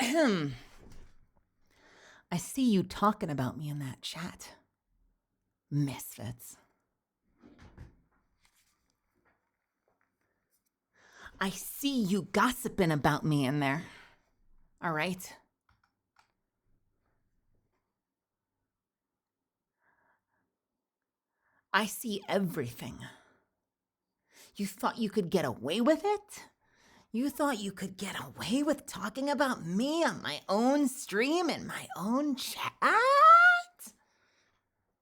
I see you talking about me in that chat. Misfits. I see you gossiping about me in there. All right? I see everything. You thought you could get away with it? You thought you could get away with talking about me on my own stream in my own chat?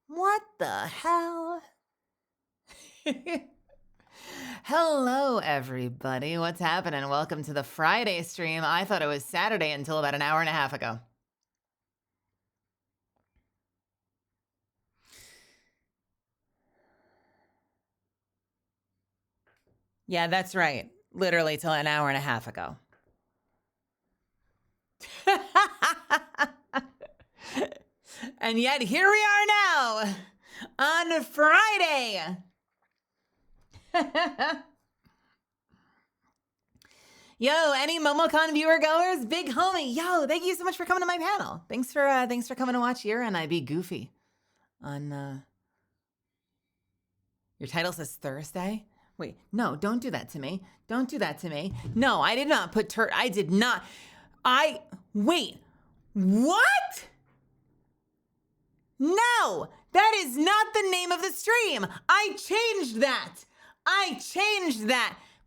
What the hell? Hello, everybody. What's happening? Welcome to the Friday stream. I thought it was Saturday until about an hour and a half ago. Yeah, that's right. Literally till an hour and a half ago. And yet here we are now on Friday. Yo, any MomoCon viewer goers? Big homie. Yo, thank you so much for coming to my panel. Thanks for coming to watch Year and I be goofy on your title says Thursday? Wait, no, don't do that to me. Don't do that to me. No, I did not put I did not. Wait, what? No, that is not the name of the stream. I changed that.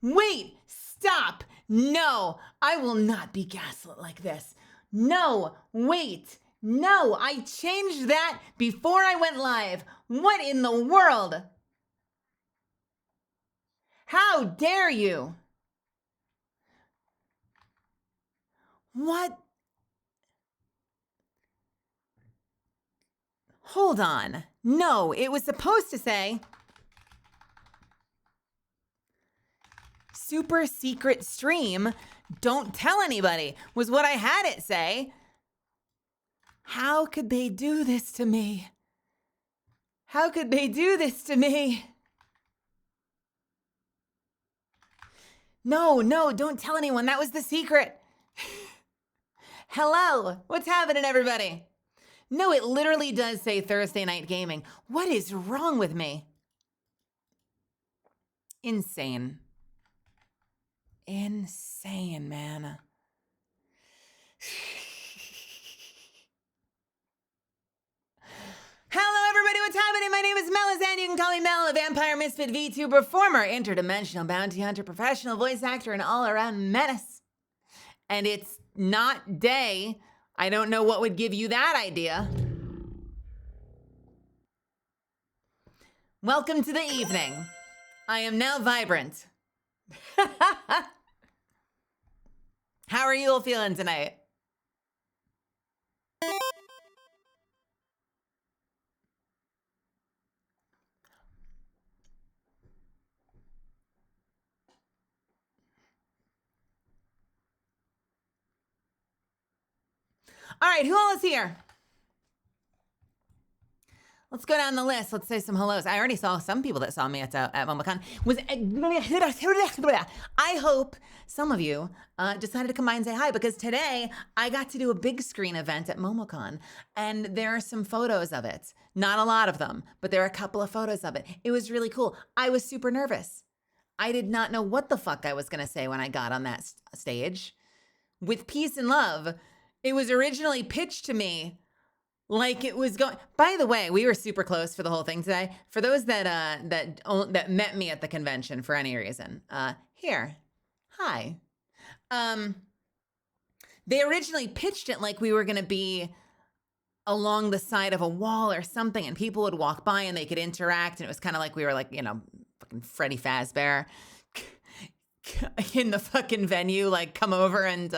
Wait, stop. No, I will not be gaslit like this. No, wait. No, I changed that before I went live. What in the world? How dare you? What? Hold on. No, it was supposed to say super secret stream, don't tell anybody, was what I had it say. How could they do this to me? How could they do this to me? No, don't tell anyone. That was the secret. Hello, what's happening, everybody? No, it literally does say Thursday Night Gaming. What is wrong with me? Insane. Insane, man. Hello, everybody. What's happening? My name is Melizan. You can call me Mel, a vampire misfit VTuber, performer, interdimensional bounty hunter, professional voice actor, and all-around menace. And it's not day. I don't know what would give you that idea. Welcome to the evening. I am now vibrant. How are you all feeling tonight? All right, who all is here? Let's go down the list. Let's say some hellos. I already saw some people that saw me at MomoCon. I hope some of you decided to come by and say hi, because today I got to do a big screen event at MomoCon, and there are some photos of it. Not a lot of them, but there are a couple of photos of it. It was really cool. I was super nervous. I did not know what the fuck I was going to say when I got on that stage. With peace and love, it was originally pitched to me like it was going. By the way, we were super close for the whole thing today. For those that met me at the convention for any reason, here, hi. They originally pitched it like we were going to be along the side of a wall or something, and people would walk by and they could interact, and it was kind of like we were like, you know, fucking Freddy Fazbear in the fucking venue, like come over and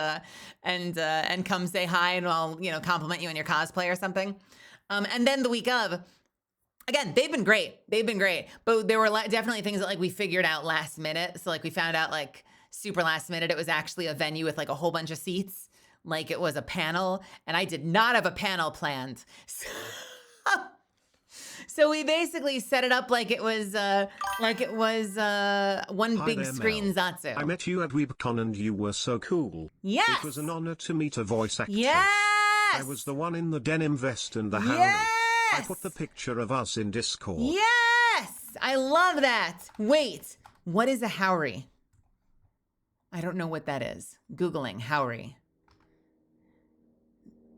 come say hi, and I'll, you know, compliment you on your cosplay or something. And then the week of, again, they've been great, but there were definitely things that like we figured out last minute. So like we found out like super last minute it was actually a venue with like a whole bunch of seats, like it was a panel, and I did not have a panel planned. So we basically set it up like it was one Hi big there, screen Mel. Zatsu. I met you at WeebCon and you were so cool. Yes. It was an honor to meet a voice actor. Yes. I was the one in the denim vest and the Yes. howry. I put the picture of us in Discord. Yes. I love that. Wait, what is a howry? I don't know what that is. Googling howry.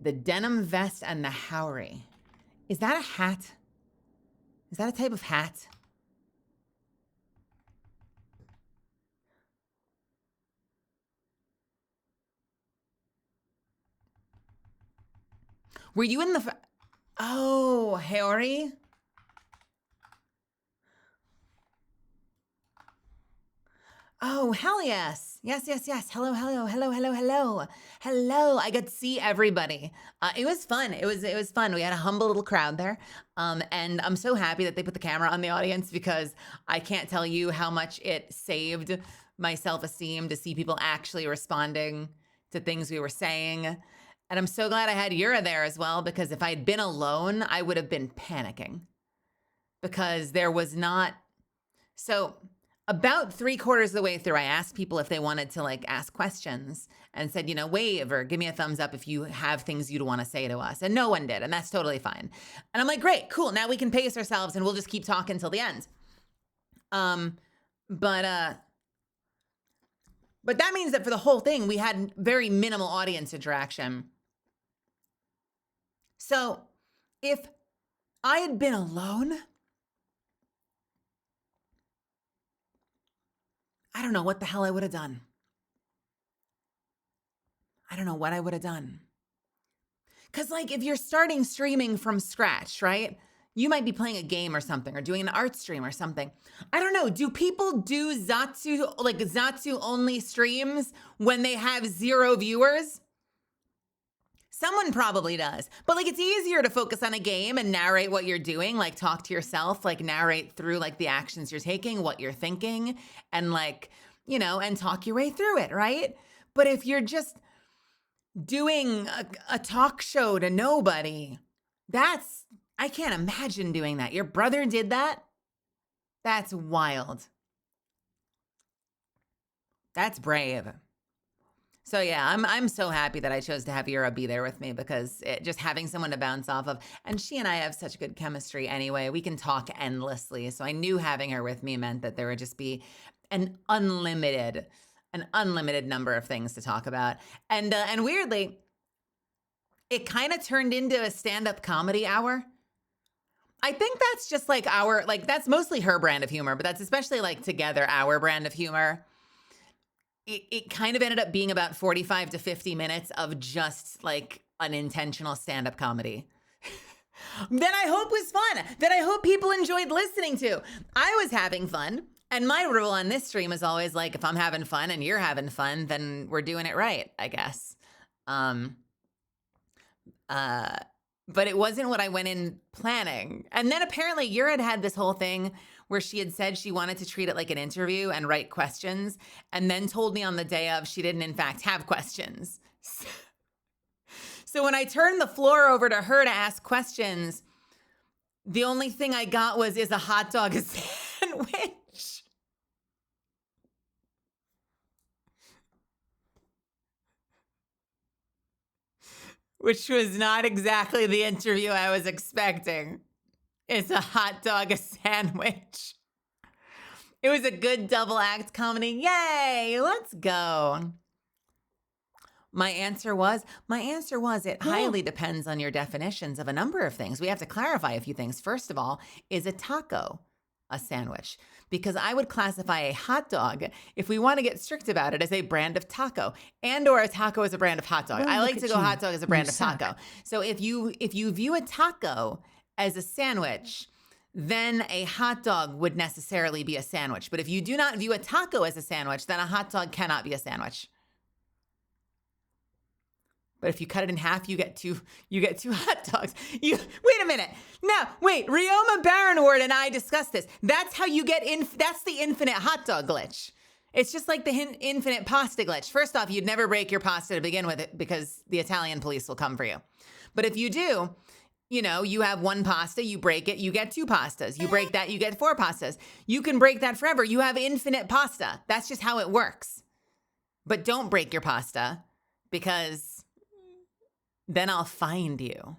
The denim vest and the howry. Is that a hat? Is that a type of hat? Were you in the... Oh, howry? Oh, hell yes. Yes, yes, yes. Hello, hello, hello, hello, hello. Hello. I got to see everybody. It was fun. It was fun. We had a humble little crowd there. And I'm so happy that they put the camera on the audience because I can't tell you how much it saved my self-esteem to see people actually responding to things we were saying. And I'm so glad I had Yura there as well, because if I'd been alone, I would have been panicking because there was not... So about 3/4 of the way through, I asked people if they wanted to like ask questions and said, you know, wave or give me a thumbs up if you have things you'd want to say to us. And no one did. And that's totally fine. And I'm like, great, cool. Now we can pace ourselves and we'll just keep talking till the end. But that means that for the whole thing, we had very minimal audience interaction. So if I had been alone, I don't know what the hell I would have done. I don't know what I would have done. Because like if you're starting streaming from scratch, right? You might be playing a game or something or doing an art stream or something. I don't know. Do people do Zatsu, like Zatsu only streams when they have 0 viewers? Someone probably does. But like it's easier to focus on a game and narrate what you're doing, like talk to yourself, like narrate through like the actions you're taking, what you're thinking, and like, you know, and talk your way through it, right? But if you're just doing a talk show to nobody, I can't imagine doing that. Your brother did that? That's wild. That's brave. So yeah, I'm so happy that I chose to have Yura be there with me because just having someone to bounce off of, and she and I have such good chemistry anyway. We can talk endlessly. So I knew having her with me meant that there would just be an unlimited number of things to talk about. And weirdly, it kind of turned into a stand-up comedy hour. I think that's just like that's mostly her brand of humor, but that's especially like together our brand of humor. It kind of ended up being about 45 to 50 minutes of just like unintentional stand-up comedy. That I hope was fun, that I hope people enjoyed listening to. I was having fun. And my rule on this stream is always like, if I'm having fun and you're having fun, then we're doing it right, I guess. But it wasn't what I went in planning. And then apparently Yura had this whole thing where she had said she wanted to treat it like an interview and write questions, and then told me on the day of she didn't in fact have questions. So when I turned the floor over to her to ask questions, the only thing I got was, is a hot dog a sandwich? Which was not exactly the interview I was expecting. Is a hot dog a sandwich? It was a good double act comedy. Yay, let's go. My answer was it highly depends on your definitions of a number of things. We have to clarify a few things. First of all, is a taco a sandwich? Because I would classify a hot dog, if we want to get strict about it, as a brand of taco, and or a taco as a brand of hot dog. Well, I like to go you. hot dog as a brand You of suck. taco. So if you view a taco as a sandwich, then a hot dog would necessarily be a sandwich. But if you do not view a taco as a sandwich, then a hot dog cannot be a sandwich. But if you cut it in half, you get two hot dogs. Wait a minute. No, wait. Rioma Baronward and I discussed this. That's how you get that's the infinite hot dog glitch. It's just like the infinite pasta glitch. First off, you'd never break your pasta to begin with because the Italian police will come for you. But if you do, You know, you have one pasta, you break it, you get 2 pastas. You break that, you get 4 pastas. You can break that forever. You have infinite pasta. That's just how it works. But don't break your pasta because then I'll find you.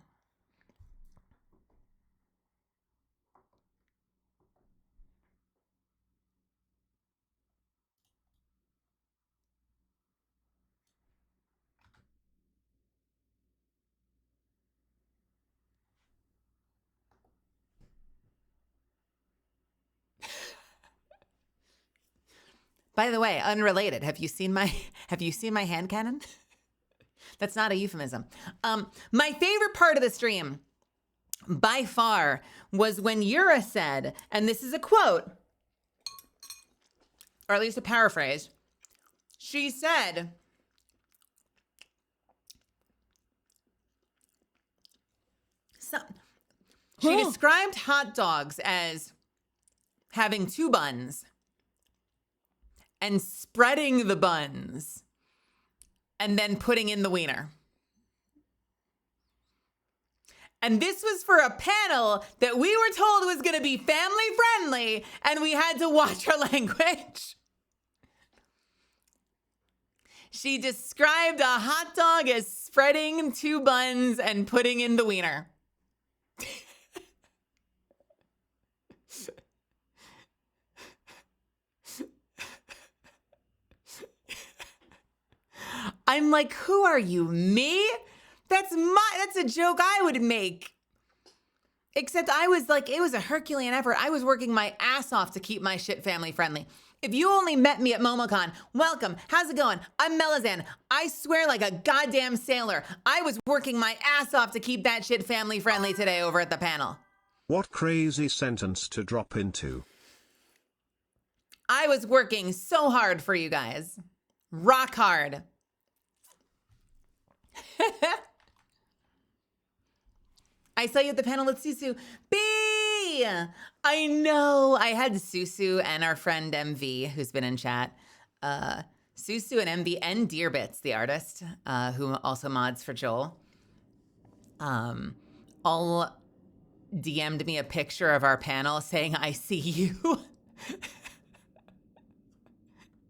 By the way, unrelated, have you seen my hand cannon? That's not a euphemism. My favorite part of the stream by far was when Yura said, and this is a quote, or at least a paraphrase. She said, she described hot dogs as having 2 buns and spreading the buns and then putting in the wiener. And this was for a panel that we were told was going to be family friendly, and we had to watch our language. She described a hot dog as spreading 2 buns and putting in the wiener. I'm like, who are you, me? That's a joke I would make. Except I was like, it was a Herculean effort. I was working my ass off to keep my shit family friendly. If you only met me at MomoCon, welcome. How's it going? I'm Melazan. I swear like a goddamn sailor. I was working my ass off to keep that shit family friendly today over at the panel. What crazy sentence to drop into. I was working so hard for you guys. Rock hard. I saw you at the panel with Susu. B! I know. I had Susu and our friend MV, who's been in chat. Susu and MV and Dearbits, the artist, who also mods for Joel, all DM'd me a picture of our panel saying, I see you.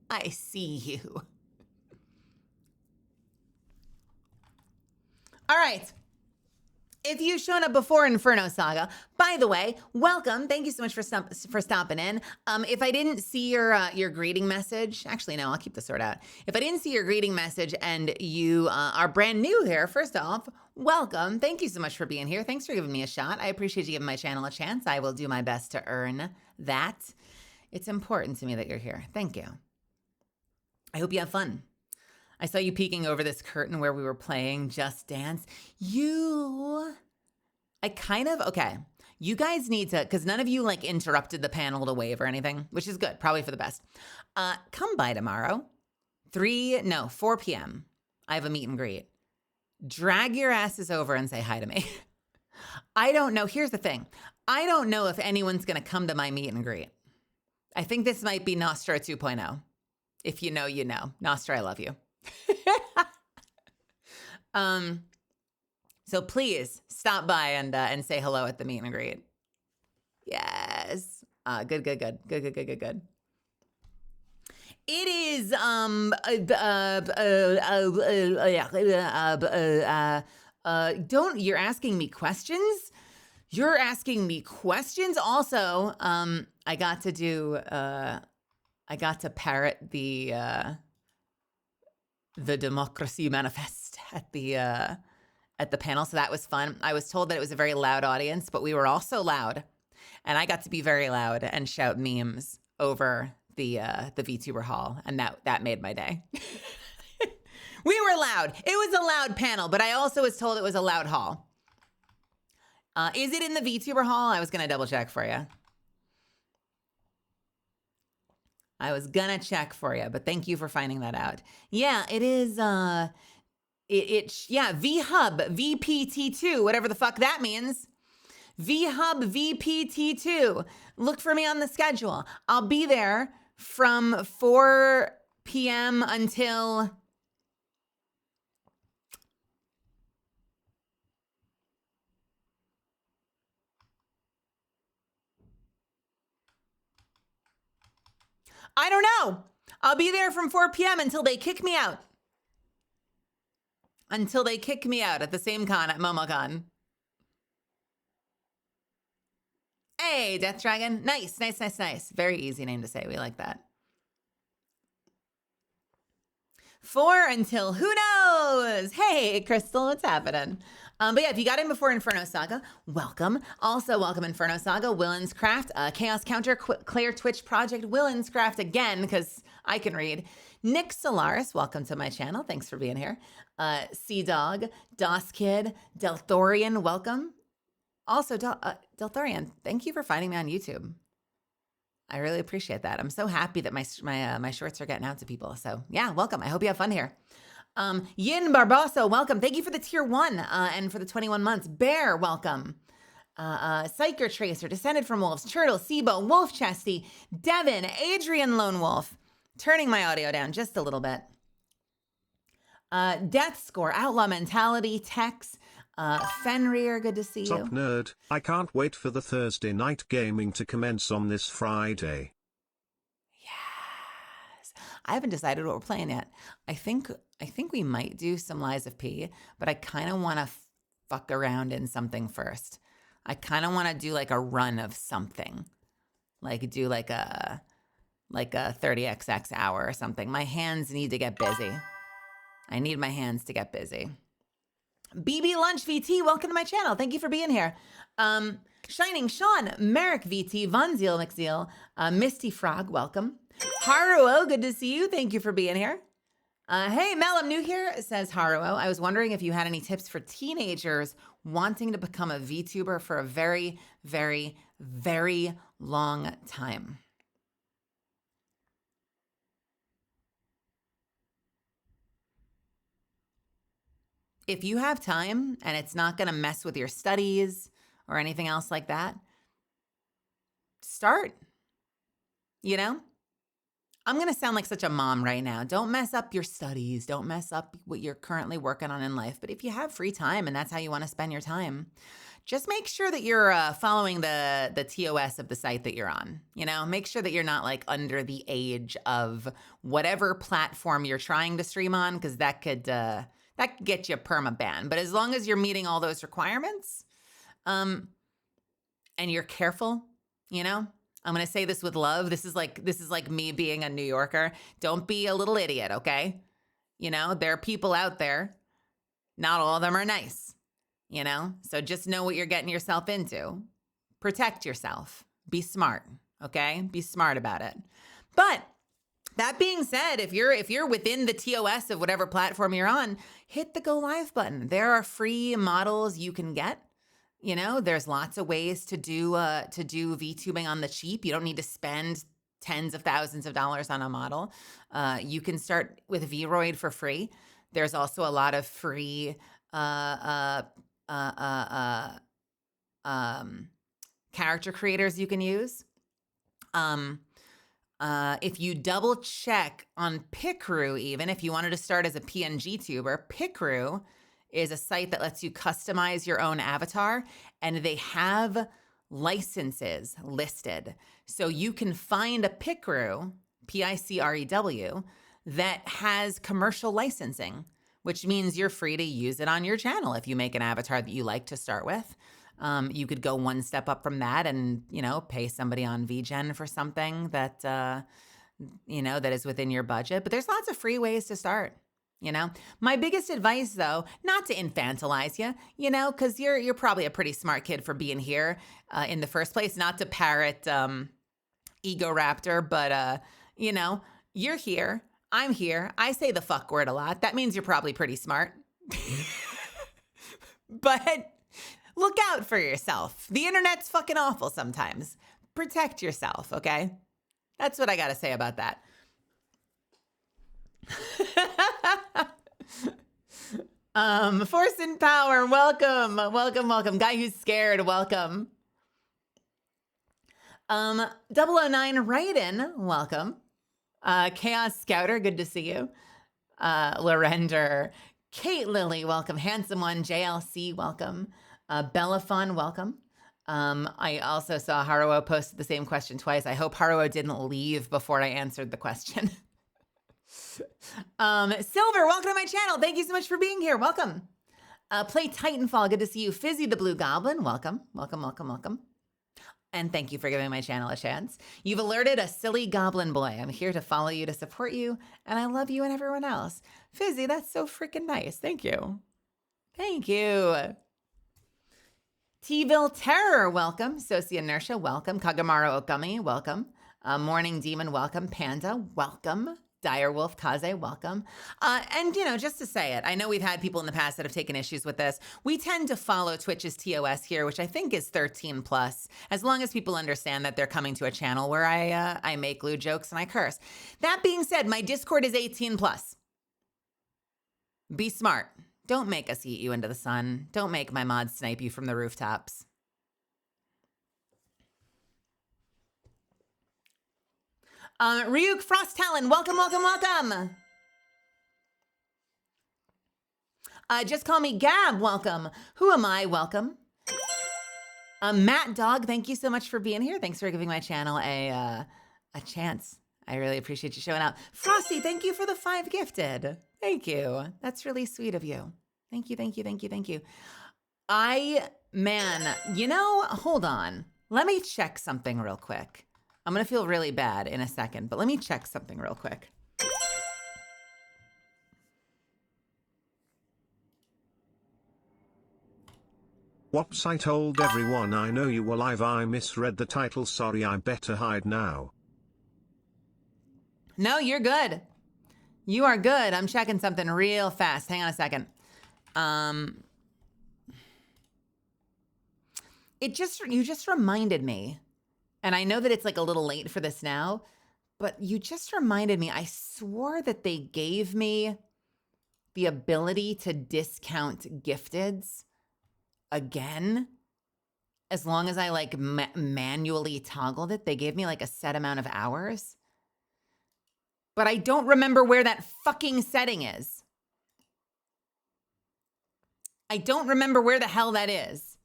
I see you. All right. If you've shown up before Inferno Saga, by the way, welcome. Thank you so much for stopping in. If I didn't see your greeting message, actually, no, I'll keep the sword out. If I didn't see your greeting message and you are brand new here, first off, welcome. Thank you so much for being here. Thanks for giving me a shot. I appreciate you giving my channel a chance. I will do my best to earn that. It's important to me that you're here. Thank you. I hope you have fun. I saw you peeking over this curtain where we were playing Just Dance. Okay. You guys need to, because none of you like interrupted the panel to wave or anything, which is good, probably for the best. Come by tomorrow, 4 p.m. I have a meet and greet. Drag your asses over and say hi to me. I don't know. Here's the thing. I don't know if anyone's going to come to my meet and greet. I think this might be Nostra 2.0. If you know, you know. Nostra, I love you. So please stop by and say hello at the meet and greet. Yes. Good. It is you're asking me questions? You're asking me questions? Also, I got to parrot the Democracy Manifest at the panel, so that was fun. I was told that it was a very loud audience, but we were also loud, and I got to be very loud and shout memes over the VTuber hall, and that made my day. We were loud. It was a loud panel, but I also was told it was a loud hall. Is it in the VTuber hall? I was gonna double check for you. But thank you for finding that out. Yeah, it is, V-Hub, VPT2, whatever the fuck that means. V-Hub, VPT2. Look for me on the schedule. I'll be there from 4 p.m. until... I don't know. I'll be there from 4 p.m. until they kick me out. Until they kick me out at the same con at MomoCon. Hey, Death Dragon. Nice, nice, nice, nice. Very easy name to say. We like that. 4 until who knows? Hey, Crystal, what's happening? But yeah, if you got in before Inferno Saga, welcome. Also, welcome Inferno Saga, Willens Craft, Chaos Counter, Claire Twitch Project, Willens Craft again, because I can read. Nick Solaris, welcome to my channel. Thanks for being here. Sea Dog, Dos Kid, Delthorian, welcome. Also, Delthorian, thank you for finding me on YouTube. I really appreciate that. I'm so happy that my shorts are getting out to people. So yeah, welcome. I hope you have fun here. Yin Barbosa, welcome. Thank you for the tier 1 and for the 21 months. Bear, welcome. Psyker Tracer, Descended from Wolves, Turtle, Sibo, Wolf Chesty, Devin, Adrian Lone Wolf. Turning my audio down just a little bit. Death Score, Outlaw Mentality, Tex, Fenrir, good to see you. Top nerd, I can't wait for the Thursday night gaming to commence on this Friday. Yes. I haven't decided what we're playing yet. I think we might do some Lies of P, but I kind of want to fuck around in something first. I kind of want to do like a run of something. Like do like a 30xx hour or something. My hands need to get busy. I need my hands to get busy. BB Lunch VT, welcome to my channel. Thank you for being here. Shining Sean, Merrick VT, Von Zeal McZeal, Misty Frog, welcome. Haruo, good to see you. Thank you for being here. Hey, Mel, I'm new here, says Haruo. I was wondering if you had any tips for teenagers wanting to become a VTuber for a very, very, very long time. If you have time and it's not going to mess with your studies or anything else like that, start. You know? I'm going to sound like such a mom right now. Don't mess up your studies. Don't mess up what you're currently working on in life. But if you have free time and that's how you want to spend your time, just make sure that you're following the TOS of the site that you're on. You know, make sure that you're not like under the age of whatever platform you're trying to stream on, because that could get you perma-ban. But as long as you're meeting all those requirements, and you're careful, you know, I'm going to say this with love. This is like me being a New Yorker. Don't be a little idiot, okay? You know, there are people out there. Not all of them are nice, you know? So just know what you're getting yourself into. Protect yourself. Be smart, okay? Be smart about it. But that being said, if you're within the TOS of whatever platform you're on, hit the go live button. There are free models you can get. You know, there's lots of ways to do VTubing on the cheap. You don't need to spend tens of thousands of dollars on a model. You can start with Vroid for free. There's also a lot of free character creators you can use. If you double check on Picrew, even if you wanted to start as a PNG tuber, Picrew is a site that lets you customize your own avatar, and they have licenses listed. So you can find a Picrew, Picrew, that has commercial licensing, which means you're free to use it on your channel if you make an avatar that you like to start with. You could go one step up from that and, you know, pay somebody on VGen for something that, you know, that is within your budget. But there's lots of free ways to start. You know, my biggest advice, though, not to infantilize you, you know, because you're probably a pretty smart kid for being here in the first place, not to parrot Ego Raptor, but, you know, you're here. I'm here. I say the fuck word a lot. That means you're probably pretty smart. But look out for yourself. The internet's fucking awful sometimes. Protect yourself, okay? That's what I got to say about that. Force and Power, welcome, welcome, welcome. Guy who's scared, welcome. 009 Raiden, welcome. Chaos Scouter, good to see you. Lorender, Kate Lily, welcome. Handsome One, JLC, welcome. Bellafon, welcome. I also saw Haruo posted the same question twice. I hope Haruo didn't leave before I answered the question. Silver, welcome to my channel. Thank you so much for being here. Welcome. Play Titanfall. Good to see you. Fizzy the Blue Goblin. Welcome. Welcome, welcome, welcome. And thank you for giving my channel a chance. You've alerted a silly goblin boy. I'm here to follow you, to support you, and I love you and everyone else. Fizzy, that's so freaking nice. Thank you. Thank you. T-Ville Terror, welcome. Socia Inertia, welcome. Kagamaru Okami, welcome. Morning Demon, welcome. Panda, welcome. Direwolf Kaze, welcome. And, you know, just to say it, I know we've had people in the past that have taken issues with this. We tend to follow Twitch's TOS here, which I think is 13 plus, as long as people understand that they're coming to a channel where I make lewd jokes and I curse. That being said, my Discord is 18 plus. Be smart. Don't make us eat you into the sun. Don't make my mods snipe you from the rooftops. Ryuk Frost Talon, welcome, welcome, welcome. Just call me Gab, welcome. Who am I? Welcome. Matt Dog, thank you so much for being here. Thanks for giving my channel a chance. I really appreciate you showing up. Frosty, thank you for the 5 gifted. Thank you. That's really sweet of you. Thank you, thank you, thank you, thank you. Man, you know, hold on. Let me check something real quick. I'm gonna feel really bad in a second, but let me check something real quick. Whoops, I told everyone I know you were live. I misread the title. Sorry, I better hide now. No, you're good. You are good. I'm checking something real fast. Hang on a second. You just reminded me, and I know that it's like a little late for this now, but you just reminded me, I swore that they gave me the ability to discount gifteds again, as long as I like manually toggled it. They gave me like a set amount of hours, but I don't remember where that fucking setting is. I don't remember where the hell that is.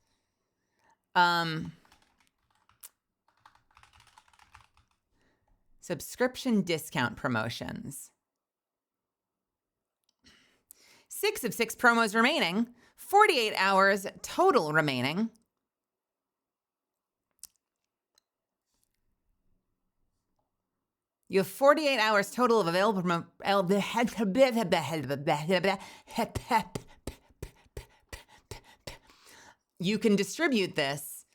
Subscription discount promotions. 6 of 6 promos remaining. 48 hours total remaining. You have 48 hours total of available you can distribute this.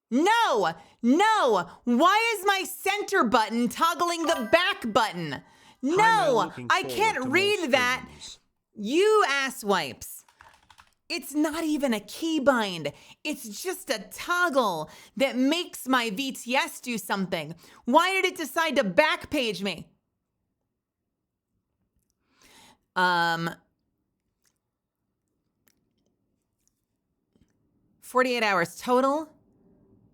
No, no. Why is my center button toggling the back button? No, I can't read that. You ass wipes. It's not even a keybind. It's just a toggle that makes my VTS do something. Why did it decide to backpage me? 48 hours total.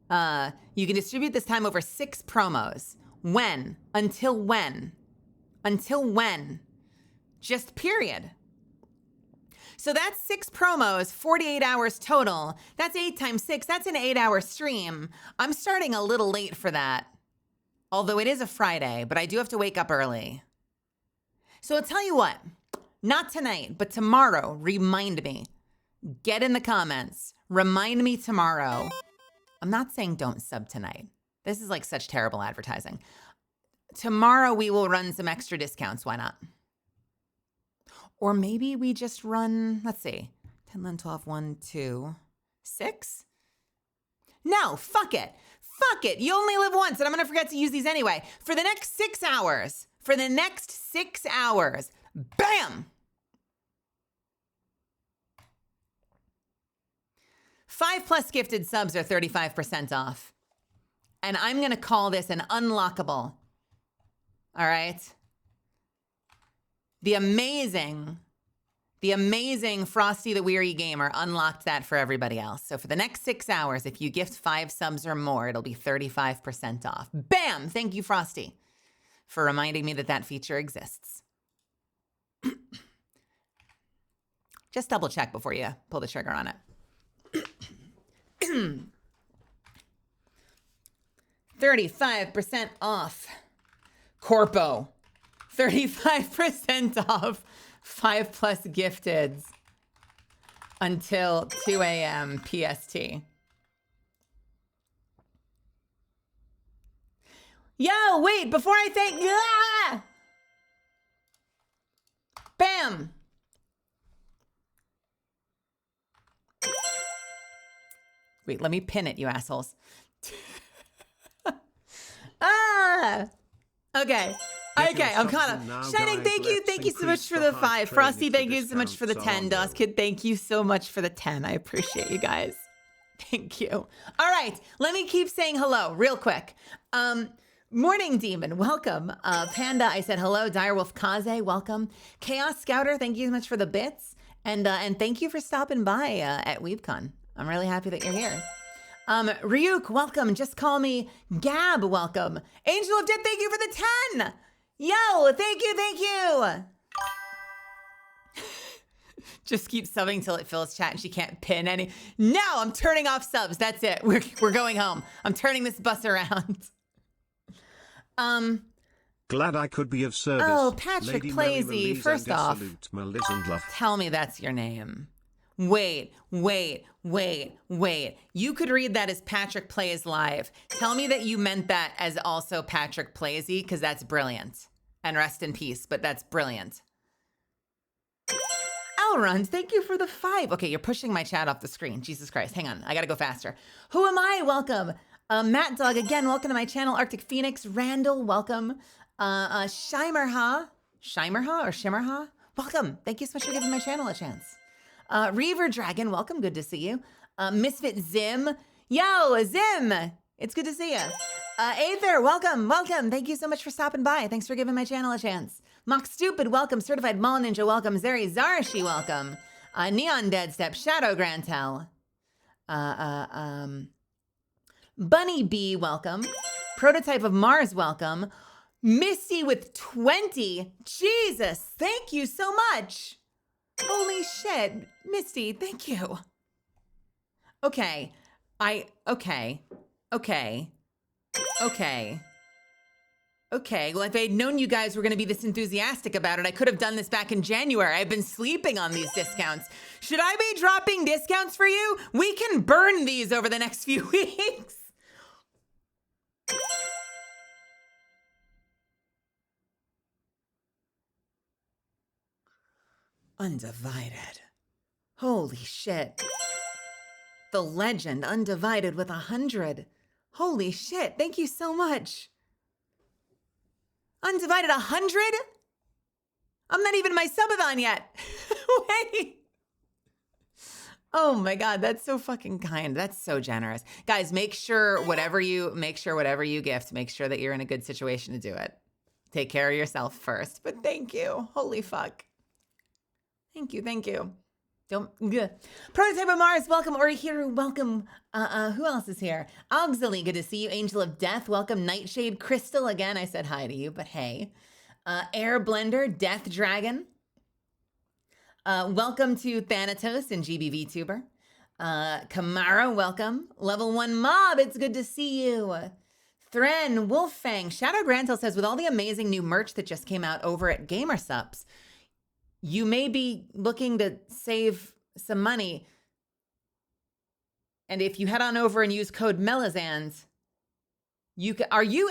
You can distribute this time over 6 promos. When? Until when? Until when? Just period. So that's 6 promos, 48 hours total. That's 8 times 6. That's an 8-hour stream. I'm starting a little late for that. Although it is a Friday, but I do have to wake up early. So I'll tell you what, not tonight, but tomorrow, remind me. Get in the comments. Remind me tomorrow. I'm not saying don't sub tonight. This is like such terrible advertising. Tomorrow we will run some extra discounts. Why not? Or maybe we just run, let's see, 10, 11, 12, 1, 2, 6? No, fuck it. Fuck it. You only live once, and I'm going to forget to use these anyway. For the next 6 hours, bam! 5+ gifted subs are 35% off. And I'm going to call this an unlockable. All right? The amazing Frosty the Weary Gamer unlocked that for everybody else. So for the next 6 hours, if you gift 5 subs or more, it'll be 35% off. Bam! Thank you, Frosty, for reminding me that that feature exists. Just double check before you pull the trigger on it. 35% off. Corpo. 35% off 5+ gifteds until 2 a.m. PST. Yo, wait, before I thank you. Ah! Bam. Wait, let me pin it, you assholes. Ah. Okay. Okay, I'm caught up. Shining, thank you. Thank you so much for the 5. Frosty, thank you so much for the 10. Doskid, thank you so much for the 10. I appreciate you guys. Thank you. All right, let me keep saying hello real quick. Morning Demon, welcome. Panda, I said hello. Direwolf Kaze, welcome. Chaos Scouter, thank you so much for the bits. And thank you for stopping by at WeebCon. I'm really happy that you're here. Ryuk, welcome. Just call me Gab, welcome. Angel of Death, thank you for the 10. Yo, thank you, thank you. Just keep subbing till it fills chat and she can't pin any. No, I'm turning off subs. That's it. We're going home. I'm turning this bus around. Glad I could be of service. Oh, Patrick Lady Plazy, first off, salute, Maliz and love. tell me that's your name. Wait. You could read that as Patrick Plays Live. Tell me that you meant that as also Patrick Plazy, because that's brilliant. And rest in peace, but that's brilliant. Elrond, thank you for the 5. Okay, you're pushing my chat off the screen. Jesus Christ, hang on. I gotta go faster. Who am I? Welcome. Matt Dog, again, welcome to my channel. Arctic Phoenix, Randall, welcome. Shimerha or Shimmerha? Welcome. Thank you so much for giving my channel a chance. Reaver Dragon, welcome. Good to see you. Misfit Zim. Yo, Zim. It's good to see you. Aether, welcome. Thank you so much for stopping by. Thanks for giving my channel a chance. Mock Stupid, welcome. Certified Mall Ninja, welcome. Zeri Zarashi, welcome. Neon Deadstep, Shadow Grantel. Bunny Bee, welcome. Prototype of Mars, welcome. Misty with 20. Jesus, thank you so much. Holy shit. Misty, thank you. Okay. Okay. Well, if I had known you guys were going to be this enthusiastic about it, I could have done this back in January. I've been sleeping on these discounts. Should I be dropping discounts for you? We can burn these over the next few weeks. Undivided. Holy shit. The legend Undivided with 100. Holy shit. Thank you so much. Undivided 100? I'm not even my subathon yet. Wait. Oh my God, that's so fucking kind. That's so generous. Guys, make sure whatever you gift, make sure that you're in a good situation to do it. Take care of yourself first. But thank you. Holy fuck. Thank you. Prototype of Mars, welcome. Orihiru, welcome. Who else is here? Auxily, good to see you. Angel of Death, welcome. Nightshade Crystal, again, I said hi to you, but hey. Air Blender, Death Dragon. Welcome to Thanatos and GB VTuber. Kamara, welcome. Level 1 Mob, it's good to see you. Thren, Wolffang. Shadow Grantel says, with all the amazing new merch that just came out over at Gamersupps, you may be looking to save some money. And if you head on over and use code Melazans, are you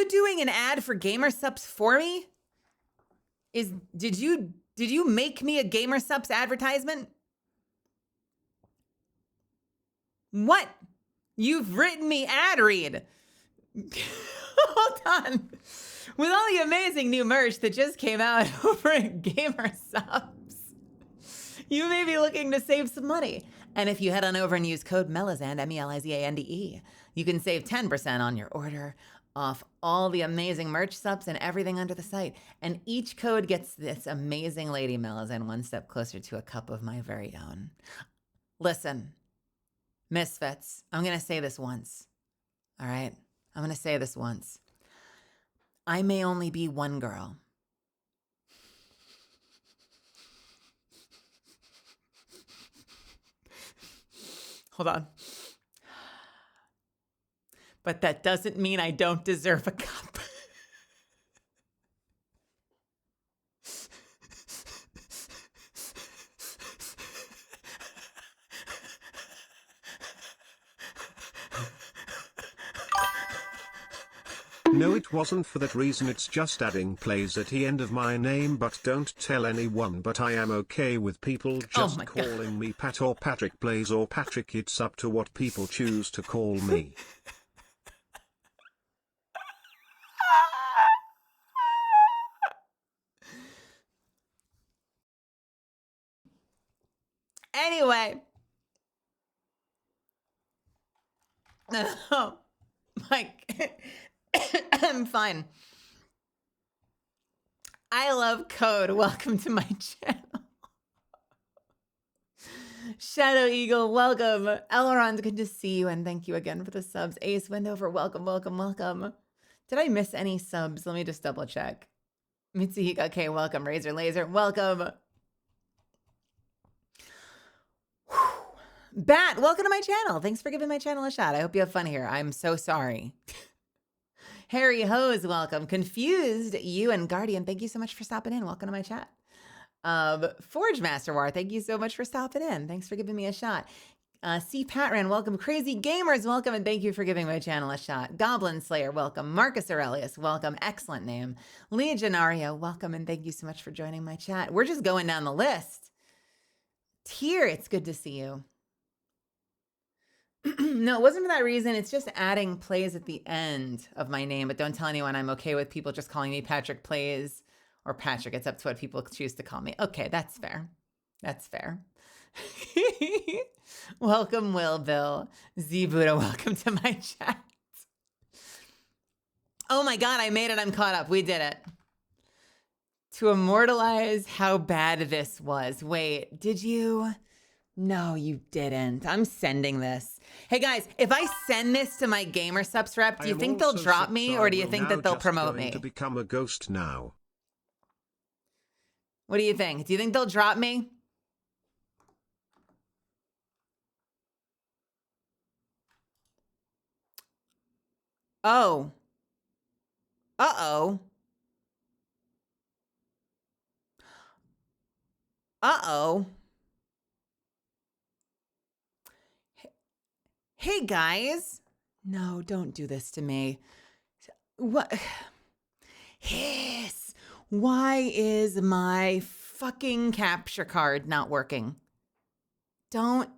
doing an ad for Gamersupps for me? Did you make me a Gamersupps advertisement? What? You've written me ad read. Hold on. With all the amazing new merch that just came out over at Gamersupps, you may be looking to save some money. And if you head on over and use code Melazand, MELIZANDE, you can save 10% on your order off all the amazing merch subs and everything under the site. And each code gets this amazing Lady Melazand one step closer to a cup of my very own. Listen, Misfits, I'm going to say this once. All right? I'm going to say this once. I may only be one girl. Hold on. But that doesn't mean I don't deserve a cup. No, it wasn't for that reason. It's just adding plays at the end of my name, but don't tell anyone. But I am okay with people just my God. calling me Pat or Patrick Plays or Patrick. It's up to what people choose to call me. Anyway. Oh, Mike. I'm fine. I love code. Welcome to my channel. Shadow Eagle, welcome. Elrond, good to see you, and thank you again for the subs. Ace Wendover, welcome, welcome, welcome. Did I miss any subs? Let me just double check. Mitsuhika, okay, welcome. Razor Laser, welcome. Whew. Bat, welcome to my channel. Thanks for giving my channel a shot. I hope you have fun here. I'm so sorry. Harry Hose, welcome. Confused, you and Guardian, thank you so much for stopping in. Welcome to my chat. Forge Master War, thank you so much for stopping in. Thanks for giving me a shot. C. Patran, welcome. Crazy Gamers, welcome, and thank you for giving my channel a shot. Goblin Slayer, welcome. Marcus Aurelius, welcome. Excellent name. Legionario, welcome, and thank you so much for joining my chat. We're just going down the list. Tier, it's good to see you. No, it wasn't for that reason. It's just adding plays at the end of my name, but don't tell anyone. I'm okay with people just calling me Patrick Plays or Patrick. It's up to what people choose to call me. Okay, that's fair. That's fair. Welcome, Will Bill. Z Buddha, welcome to my chat. Oh my God, I made it. I'm caught up. We did it. To immortalize how bad this was. Wait, did you? No, you didn't. I'm sending this. Hey guys, if I send this to my Gamer Subs rep, do you think they'll drop me or do you think that they'll promote me? To become a ghost now. What do you think? Do you think they'll drop me? Oh. Uh-oh. Uh-oh. Hey guys. No, don't do this to me. What? Hiss. Why is my fucking capture card not working? Don't.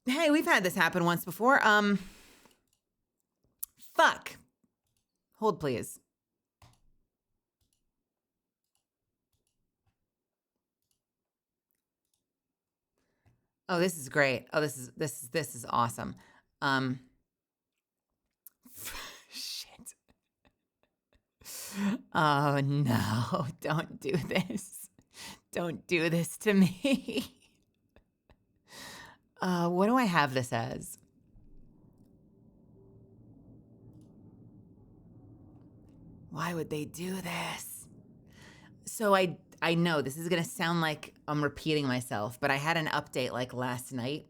Hey, we've had this happen once before. Fuck. Hold, please. Oh, this is great. Oh, this is awesome. Shit. Oh no, don't do this. Don't do this to me. What do I have this as? Why would they do this? So I know this is gonna sound like I'm repeating myself, but I had an update like last night.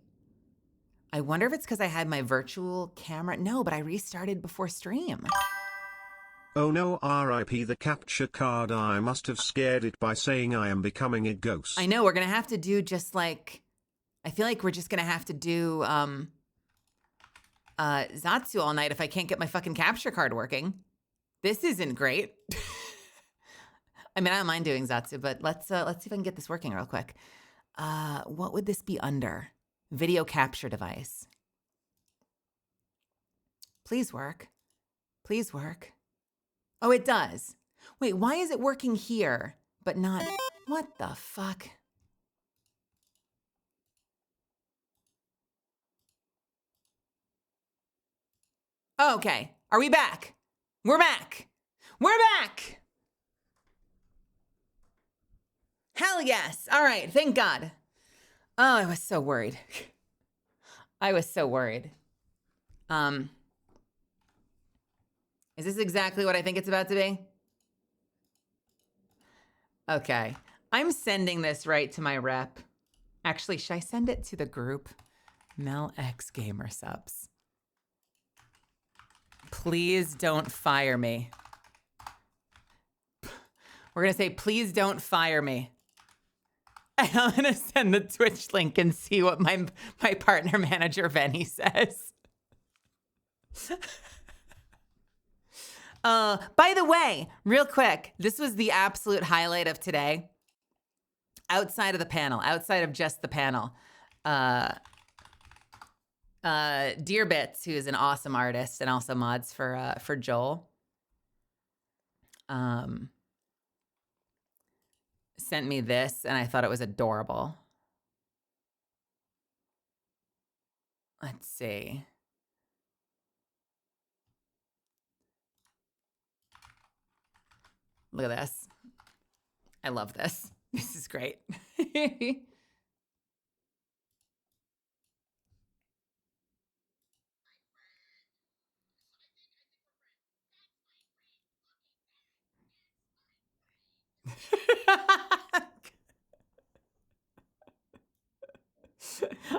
I wonder if it's because I had my virtual camera. No, but I restarted before stream. Oh no, RIP the capture card. I must have scared it by saying I am becoming a ghost. I know, we're gonna have to do just like, I feel like we're just gonna have to do Zatsu all night if I can't get my fucking capture card working. This isn't great. I mean, I don't mind doing Zatsu, but let's see if I can get this working real quick. What would this be under? Video capture device. Please work. Please work. Oh, it does. Wait, why is it working here, but not? What the fuck? Oh, okay. Are we back? We're back. We're back. Hell yes. All right. Thank God. Oh, I was so worried. I was so worried. Is this exactly what I think it's about to be? Okay. I'm sending this right to my rep. Actually, should I send it to the group? Mel X Gamer subs. Please don't fire me. We're going to say, please don't fire me. And I'm going to send the Twitch link and see what my partner manager, Venny, says. By the way, real quick, this was the absolute highlight of today. Outside of the panel, outside of just the panel. Dear Bits, who is an awesome artist and also mods for Joel, sent me this, and I thought it was adorable. Let's see. Look at this. I love this. This is great.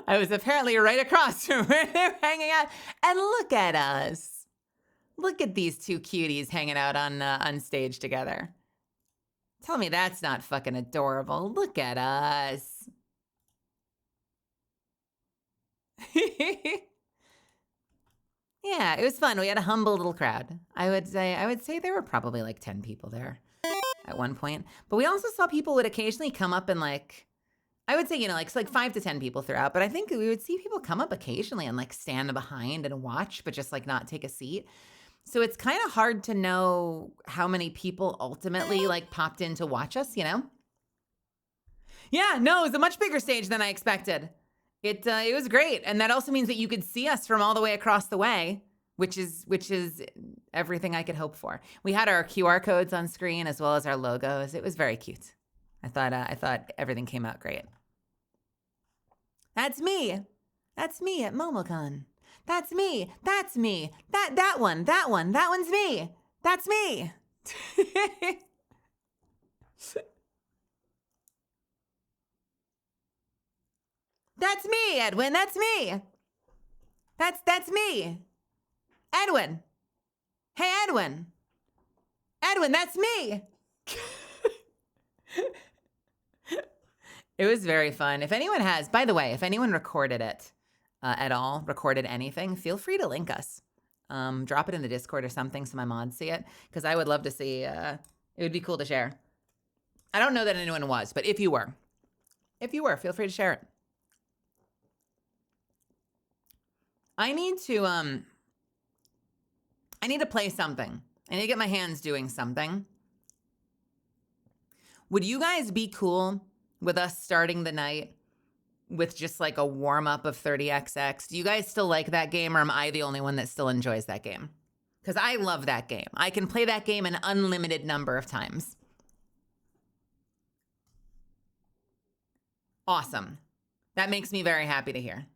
I was apparently right across from where they're hanging out. And look at us. Look at these two cuties hanging out on stage together. Tell me that's not fucking adorable. Look at us. Yeah, it was fun. We had a humble little crowd. I would say there were probably like 10 people there at one point. But we also saw people would occasionally come up and like, I would say, you know, like 5 to 10 people throughout, but I think we would see people come up occasionally and like stand behind and watch, but just like not take a seat. So it's kind of hard to know how many people ultimately like popped in to watch us, you know? Yeah, no, it was a much bigger stage than I expected. It was great. And that also means that you could see us from all the way across the way, which is everything I could hope for. We had our QR codes on screen as well as our logos. It was very cute. I thought everything came out great. That's me. That's me at MomoCon. That's me. That's me. That one's me. That's me. That's me, Edwin. That's me. That's me. Edwin. Hey, Edwin. Edwin, that's me. It was very fun. If anyone has, by the way, if anyone recorded it at all, recorded anything, feel free to link us. Drop it in the Discord or something so my mods see it, because I would love to see, it would be cool to share. I don't know that anyone was, but if you were, feel free to share it. I need to play something. I need to get my hands doing something. Would you guys be cool with us starting the night with just like a warm up of 30XX? Do you guys still like that game, or am I the only one that still enjoys that game? Because I love that game. I can play that game an unlimited number of times. Awesome. That makes me very happy to hear.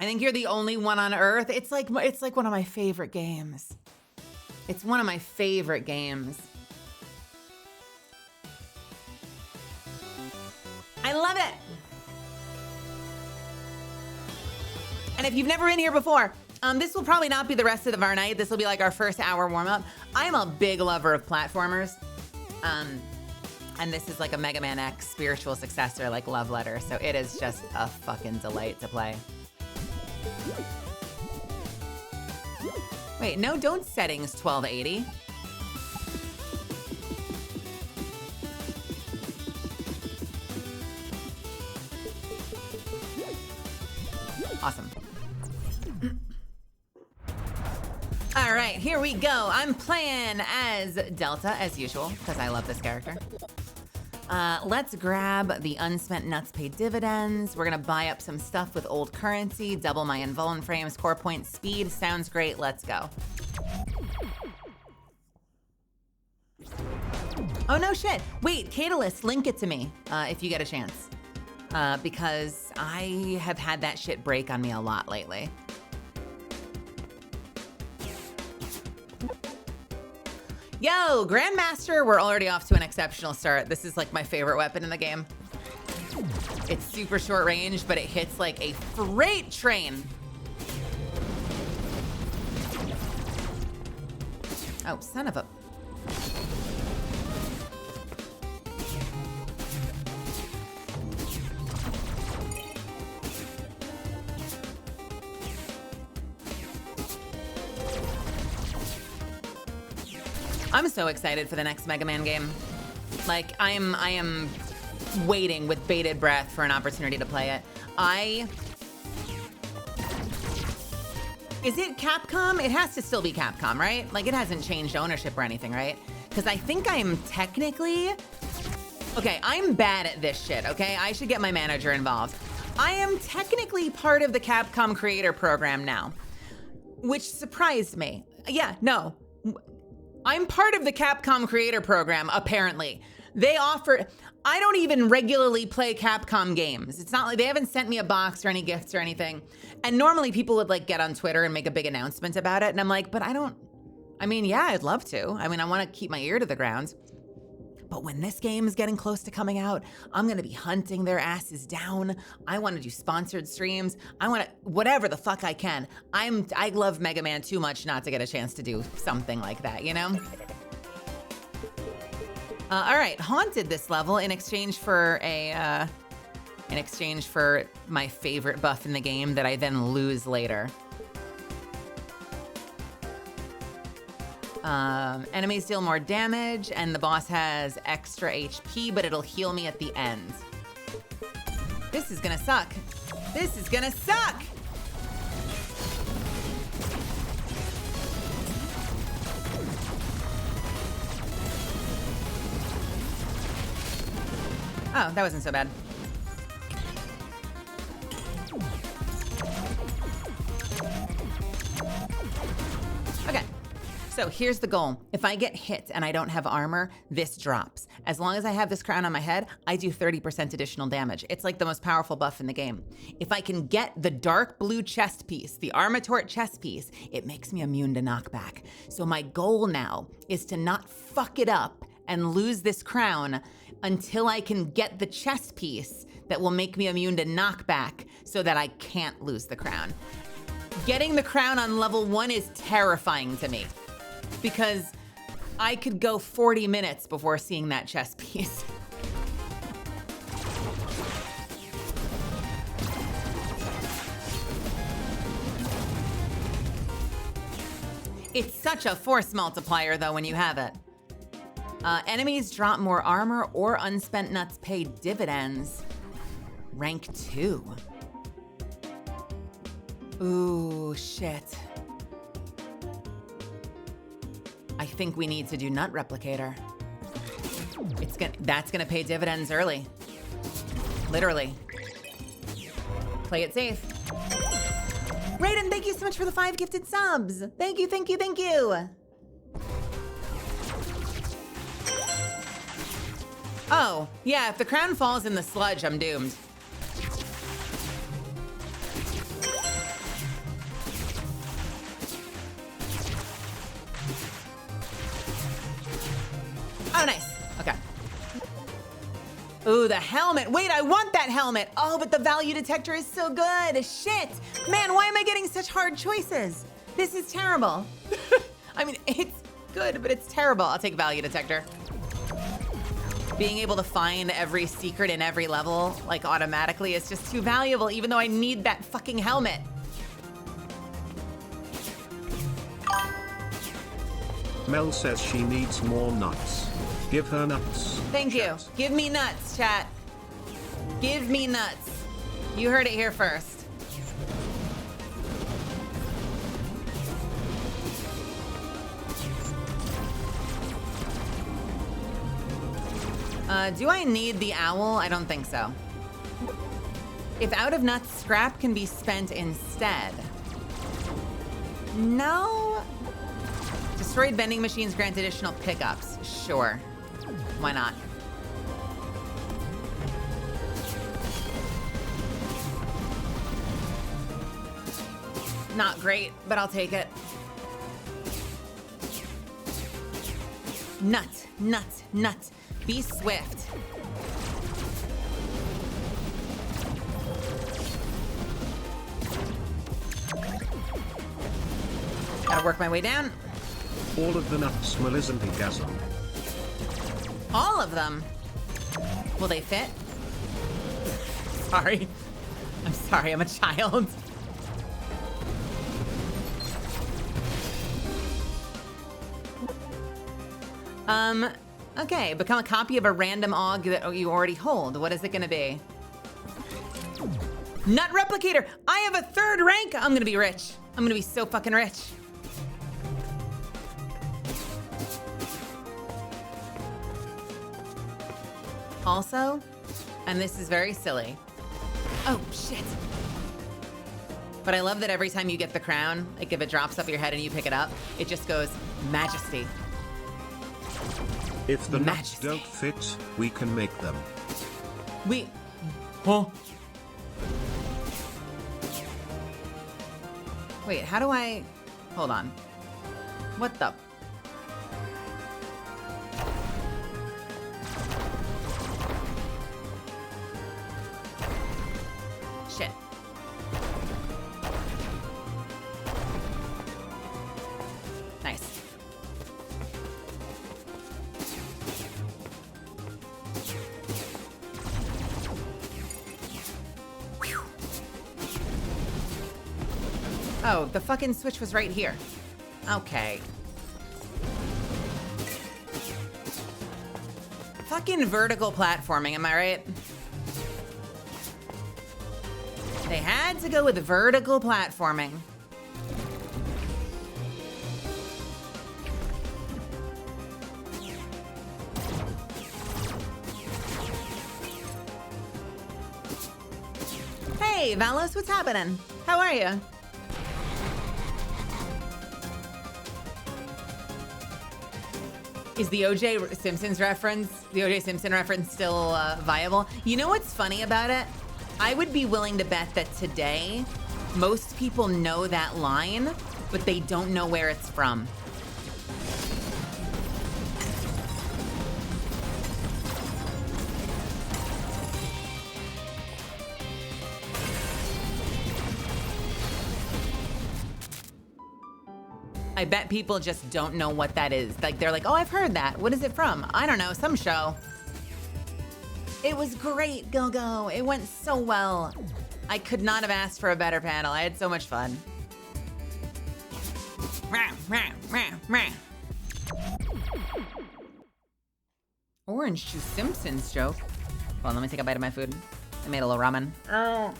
I think you're the only one on Earth. It's like one of my favorite games. It's one of my favorite games. I love it. And if you've never been here before, this will probably not be the rest of our night. This will be like our first hour warm up. I'm a big lover of platformers. And this is like a Mega Man X spiritual successor, like love letter. So it is just a fucking delight to play. Wait, no, don't settings 1280. Awesome. All right, here we go. I'm playing as Delta, as usual, because I love this character. Let's grab the unspent nuts pay dividends. We're gonna buy up some stuff with old currency, double my invuln frames, core point speed. Sounds great, let's go. Oh no shit, wait, Catalyst, link it to me if you get a chance. Because I have had that shit break on me a lot lately. Yo, Grandmaster, we're already off to an exceptional start. This is like my favorite weapon in the game. It's super short range, but it hits like a freight train. Oh, son of a... I'm so excited for the next Mega Man game. Like, I am waiting with bated breath for an opportunity to play it. Is it Capcom? It has to still be Capcom, right? Like, it hasn't changed ownership or anything, right? Because I think I'm technically... Okay, I'm bad at this shit, okay? I should get my manager involved. I am technically part of the Capcom Creator Program now, which surprised me. Yeah, no. I'm part of the Capcom Creator Program, apparently. They offer... I don't even regularly play Capcom games. It's not like they haven't sent me a box or any gifts or anything. And normally people would like get on Twitter and make a big announcement about it. And I'm like, but I don't... I mean, yeah, I'd love to. I mean, I want to keep my ear to the ground. But when this game is getting close to coming out, I'm going to be hunting their asses down. I want to do sponsored streams. I want to, whatever the fuck I can. I love Mega Man too much not to get a chance to do something like that, you know? All right, haunted this level in exchange for my favorite buff in the game that I then lose later. Enemies deal more damage, and the boss has extra HP, but it'll heal me at the end. This is gonna suck. This is gonna suck! Oh, that wasn't so bad. Okay. So here's the goal. If I get hit and I don't have armor, this drops. As long as I have this crown on my head, I do 30% additional damage. It's like the most powerful buff in the game. If I can get the dark blue chest piece, the Armatort chest piece, it makes me immune to knockback. So my goal now is to not fuck it up and lose this crown until I can get the chest piece that will make me immune to knockback so that I can't lose the crown. Getting the crown on level 1 is terrifying to me, because I could go 40 minutes before seeing that chess piece. It's such a force multiplier, though, when you have it. Enemies drop more armor or unspent nuts pay dividends. Rank 2. Ooh, shit. I think we need to do Nut Replicator. That's gonna pay dividends early. Literally. Play it safe. Raiden, thank you so much for the 5 gifted subs. Thank you, thank you, thank you. Oh, yeah, if the crown falls in the sludge, I'm doomed. Oh, nice. Okay. Ooh, the helmet. Wait, I want that helmet. Oh, but the value detector is so good. Shit. Man, why am I getting such hard choices? This is terrible. I mean, it's good, but it's terrible. I'll take value detector. Being able to find every secret in every level, like, automatically is just too valuable, even though I need that fucking helmet. Mel says she needs more nuts. Give her nuts. Thank you. Give me nuts, chat. Give me nuts. You heard it here first. Do I need the owl? I don't think so. If out of nuts, scrap can be spent instead. No. Destroyed vending machines grant additional pickups. Sure. Why not? Not great, but I'll take it. Nut, nut, nut. Be swift. Gotta work my way down. All of the nuts smell isn't orgasm. All of them. Will they fit? Sorry. I'm sorry, I'm a child. Okay, become a copy of a random AUG that you already hold. What is it gonna be? Nut replicator! I have a 3rd rank! I'm gonna be rich. I'm gonna be so fucking rich. Also, and this is very silly. Oh, shit. But I love that every time you get the crown, like if it drops off your head and you pick it up, it just goes, Majesty. If the nuts Majesty. don't fit, we can make them. Huh? Wait, how do I, hold on. What the? Shit. Nice. Whew. Oh, the fucking switch was right here. Okay. Fucking vertical platforming, am I right? They had to go with vertical platforming. Hey, Valos, what's happening? How are you? Is the O.J. Simpson reference still viable? You know what's funny about it? I would be willing to bet that today, most people know that line, but they don't know where it's from. I bet people just don't know what that is. Like, they're like, oh, I've heard that. What is it from? I don't know, some show. It was great, Go-Go. It went so well. I could not have asked for a better panel. I had so much fun. Orange Juice Simpsons joke. Hold on, let me take a bite of my food. I made a little ramen. Oh.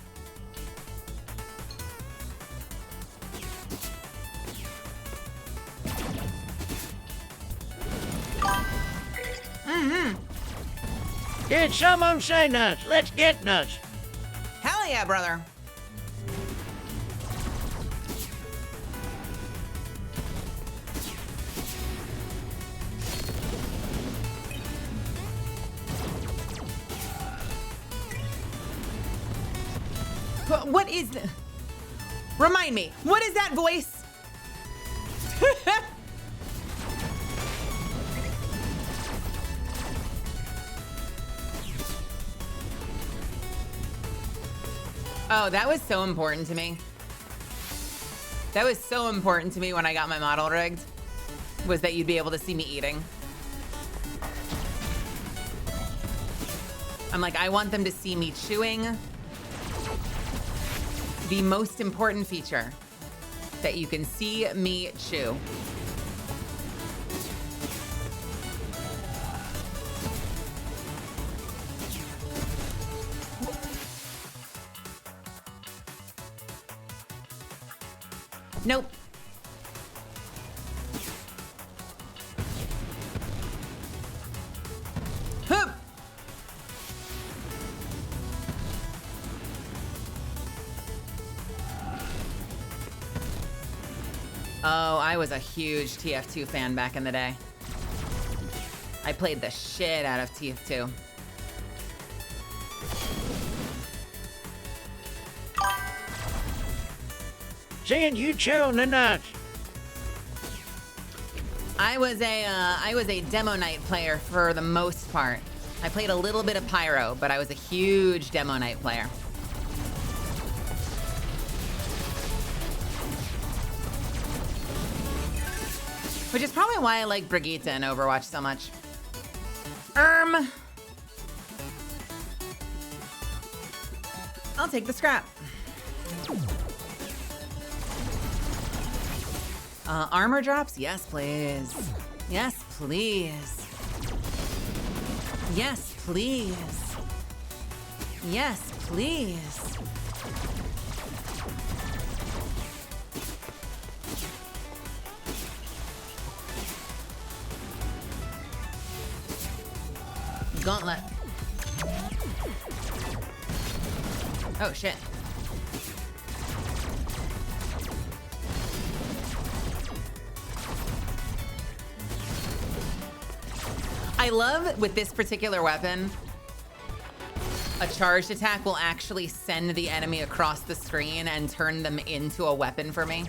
Did someone say nuts? Let's get nuts. Hell yeah, brother. What is the... Remind me, what is that voice? Oh, that was so important to me. That was so important to me when I got my model rigged, was that you'd be able to see me eating. I'm like, I want them to see me chewing. The most important feature, that you can see me chew. Nope. Hoop. Oh, I was a huge TF2 fan back in the day. I played the shit out of TF2. Seeing you chewing the nuts. I was a Demo Knight player for the most part. I played a little bit of Pyro, but I was a huge Demo Knight player. Which is probably why I like Brigitte in Overwatch so much. I'll take the scrap. Armor drops? Yes, please. Yes, please. Yes, please. Yes, please. Gauntlet. Oh, shit. I love with this particular weapon, a charged attack will actually send the enemy across the screen and turn them into a weapon for me.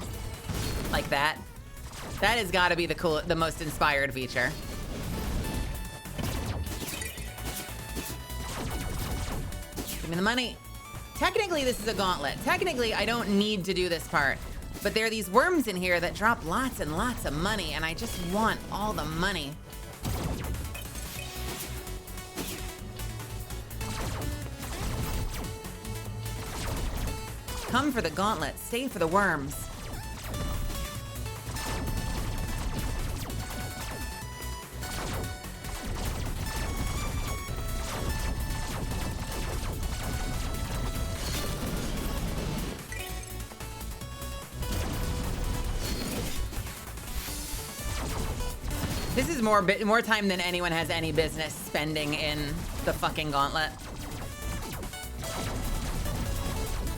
Like that. That has got to be the most inspired feature. Give me the money. Technically, this is a gauntlet. Technically, I don't need to do this part. But there are these worms in here that drop lots and lots of money, and I just want all the money. Come for the gauntlet, stay for the worms. This is more time than anyone has any business spending in the fucking gauntlet.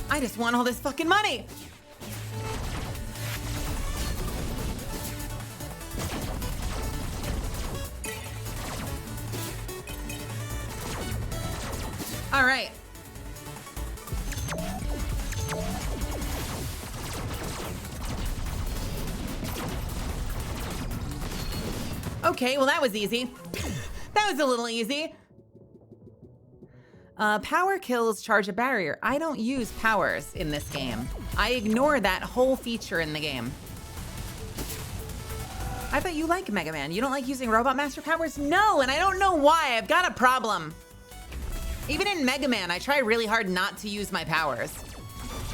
I just want all this fucking money. All right. Okay, well that was easy. That was a little easy. Power kills charge a barrier. I don't use powers in this game. I ignore that whole feature in the game. I thought you like Mega Man. You don't like using Robot Master powers? No, and I don't know why. I've got a problem. Even in Mega Man, I try really hard not to use my powers.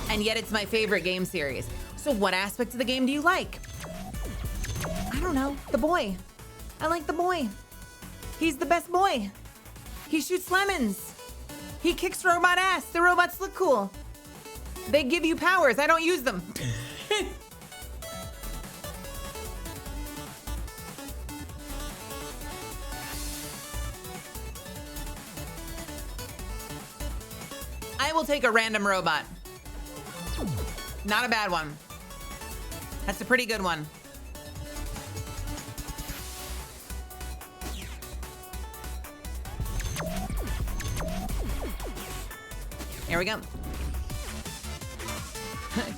And yet it's my favorite game series. So what aspect of the game do you like? I don't know. The boy. I like the boy. He's the best boy. He shoots lemons. He kicks robot ass. The robots look cool. They give you powers. I don't use them. I will take a random robot. Not a bad one. That's a pretty good one. Here we go.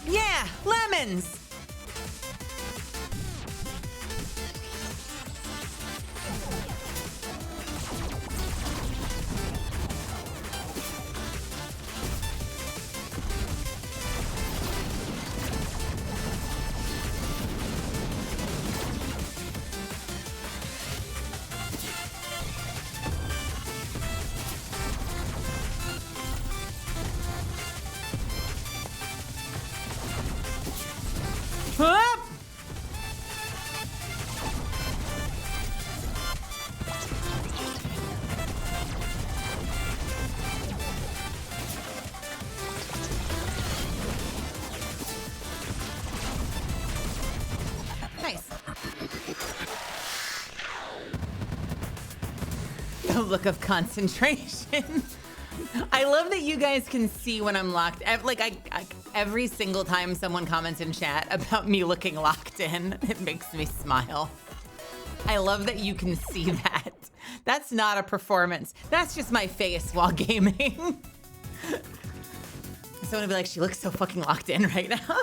Yeah, lemons. Up! Nice. The look of concentration. I love that you guys can see when I'm locked. Like every single time someone comments in chat about me looking locked in, it makes me smile. I love that you can see that. That's not a performance. That's just my face while gaming. Someone would be like, she looks so fucking locked in right now.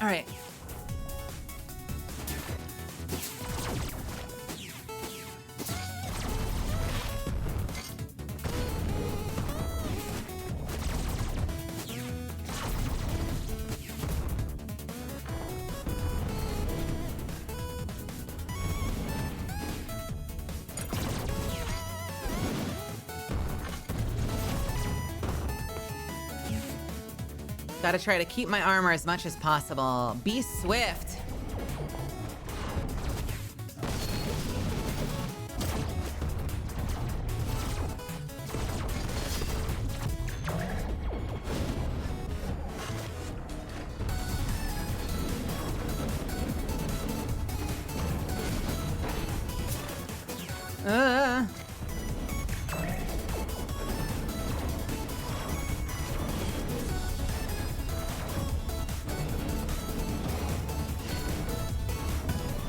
right. Gotta try to keep my armor as much as possible. Be swift.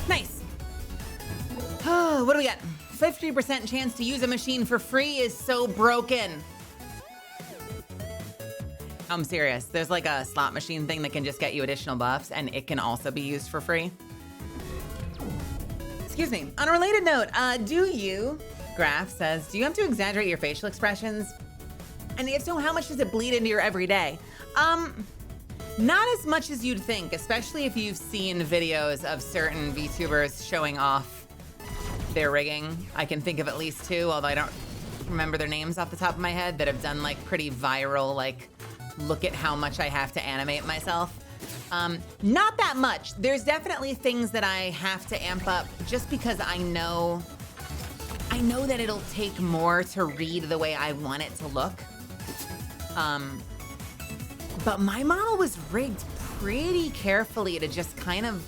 Nice. Oh, what do we got? 50% chance to use a machine for free is so broken. I'm serious. There's like a slot machine thing that can just get you additional buffs, and it can also be used for free. Excuse me. On a related note, Graph says, do you have to exaggerate your facial expressions? And if so, how much does it bleed into your everyday? Not as much as you'd think, especially if you've seen videos of certain VTubers showing off their rigging. I can think of at least two, although I don't remember their names off the top of my head, that have done like pretty viral, like, look at how much I have to animate myself. Not that much. There's definitely things that I have to amp up just because I know that it'll take more to read the way I want it to look. But my model was rigged pretty carefully to just kind of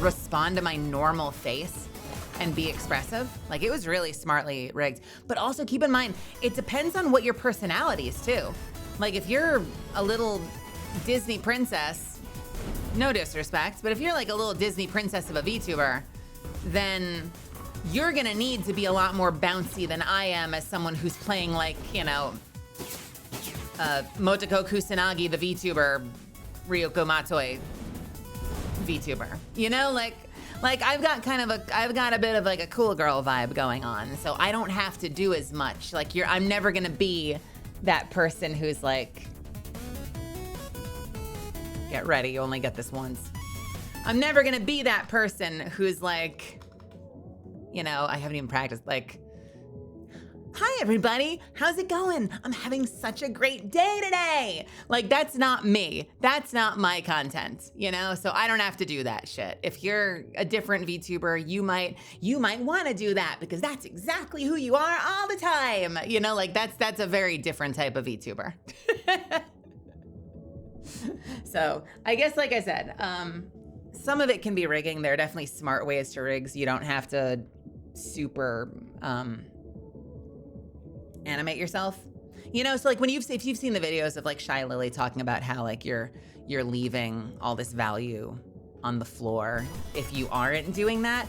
respond to my normal face and be expressive. Like, it was really smartly rigged. But also keep in mind, it depends on what your personality is too. Like, if you're a little Disney princess, no disrespect, but if you're like a little Disney princess of a VTuber, then you're gonna need to be a lot more bouncy than I am as someone who's playing like, you know, Motoko Kusanagi, the VTuber, Ryoko Matoi VTuber. You know, like I've got a bit of like a cool girl vibe going on, so I don't have to do as much. Like, I'm never gonna be that person who's like, get ready, you only get this once. I'm never gonna be that person who's like, you know, I haven't even practiced, like, hi everybody, how's it going? I'm having such a great day today. Like, that's not me. That's not my content, you know? So I don't have to do that shit. If you're a different VTuber, you might want to do that because that's exactly who you are all the time. You know, like that's a very different type of VTuber. So I guess, like I said, some of it can be rigging. There are definitely smart ways to rig, so you don't have to super animate yourself. You know, so like if you've seen the videos of like Shy Lily talking about how like you're leaving all this value on the floor if you aren't doing that.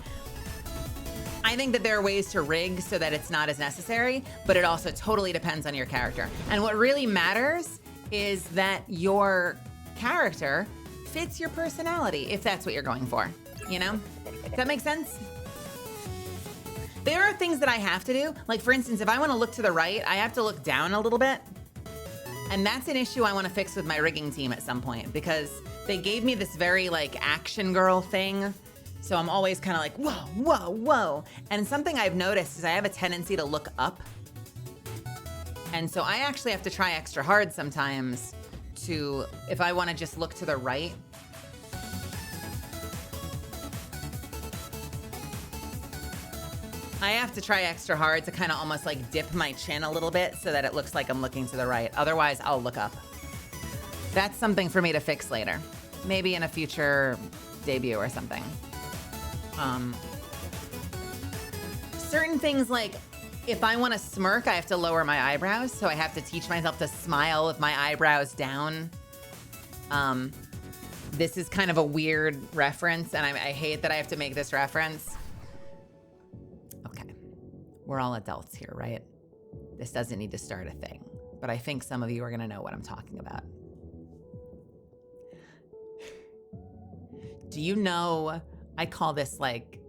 I think that there are ways to rig so that it's not as necessary, but it also totally depends on your character. And what really matters is that your character fits your personality, if that's what you're going for, you know? Does that make sense? There are things that I have to do. Like, for instance, if I want to look to the right, I have to look down a little bit. And that's an issue I want to fix with my rigging team at some point, because they gave me this very like action girl thing. So I'm always kind of like, whoa, whoa, whoa. And something I've noticed is I have a tendency to look up. And so I actually have to try extra hard sometimes to, if I want to just look to the right, I have to try extra hard to kind of almost like dip my chin a little bit so that it looks like I'm looking to the right. Otherwise, I'll look up. That's something for me to fix later. Maybe in a future debut or something. Certain things, like if I want to smirk, I have to lower my eyebrows. So I have to teach myself to smile with my eyebrows down. This is kind of a weird reference, and I hate that I have to make this reference. Okay, we're all adults here, right? This doesn't need to start a thing, but I think some of you are gonna know what I'm talking about. Do you know, I call this like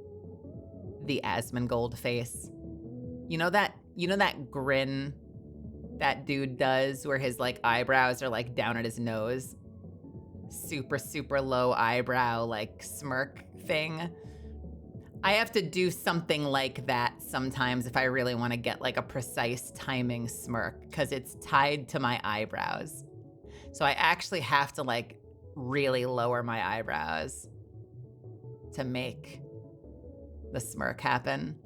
the Asmongold face. You know that grin that dude does where his like eyebrows are like down at his nose? Super, super low eyebrow, like smirk thing. I have to do something like that sometimes if I really want to get like a precise timing smirk because it's tied to my eyebrows. So I actually have to like really lower my eyebrows to make the smirk happen.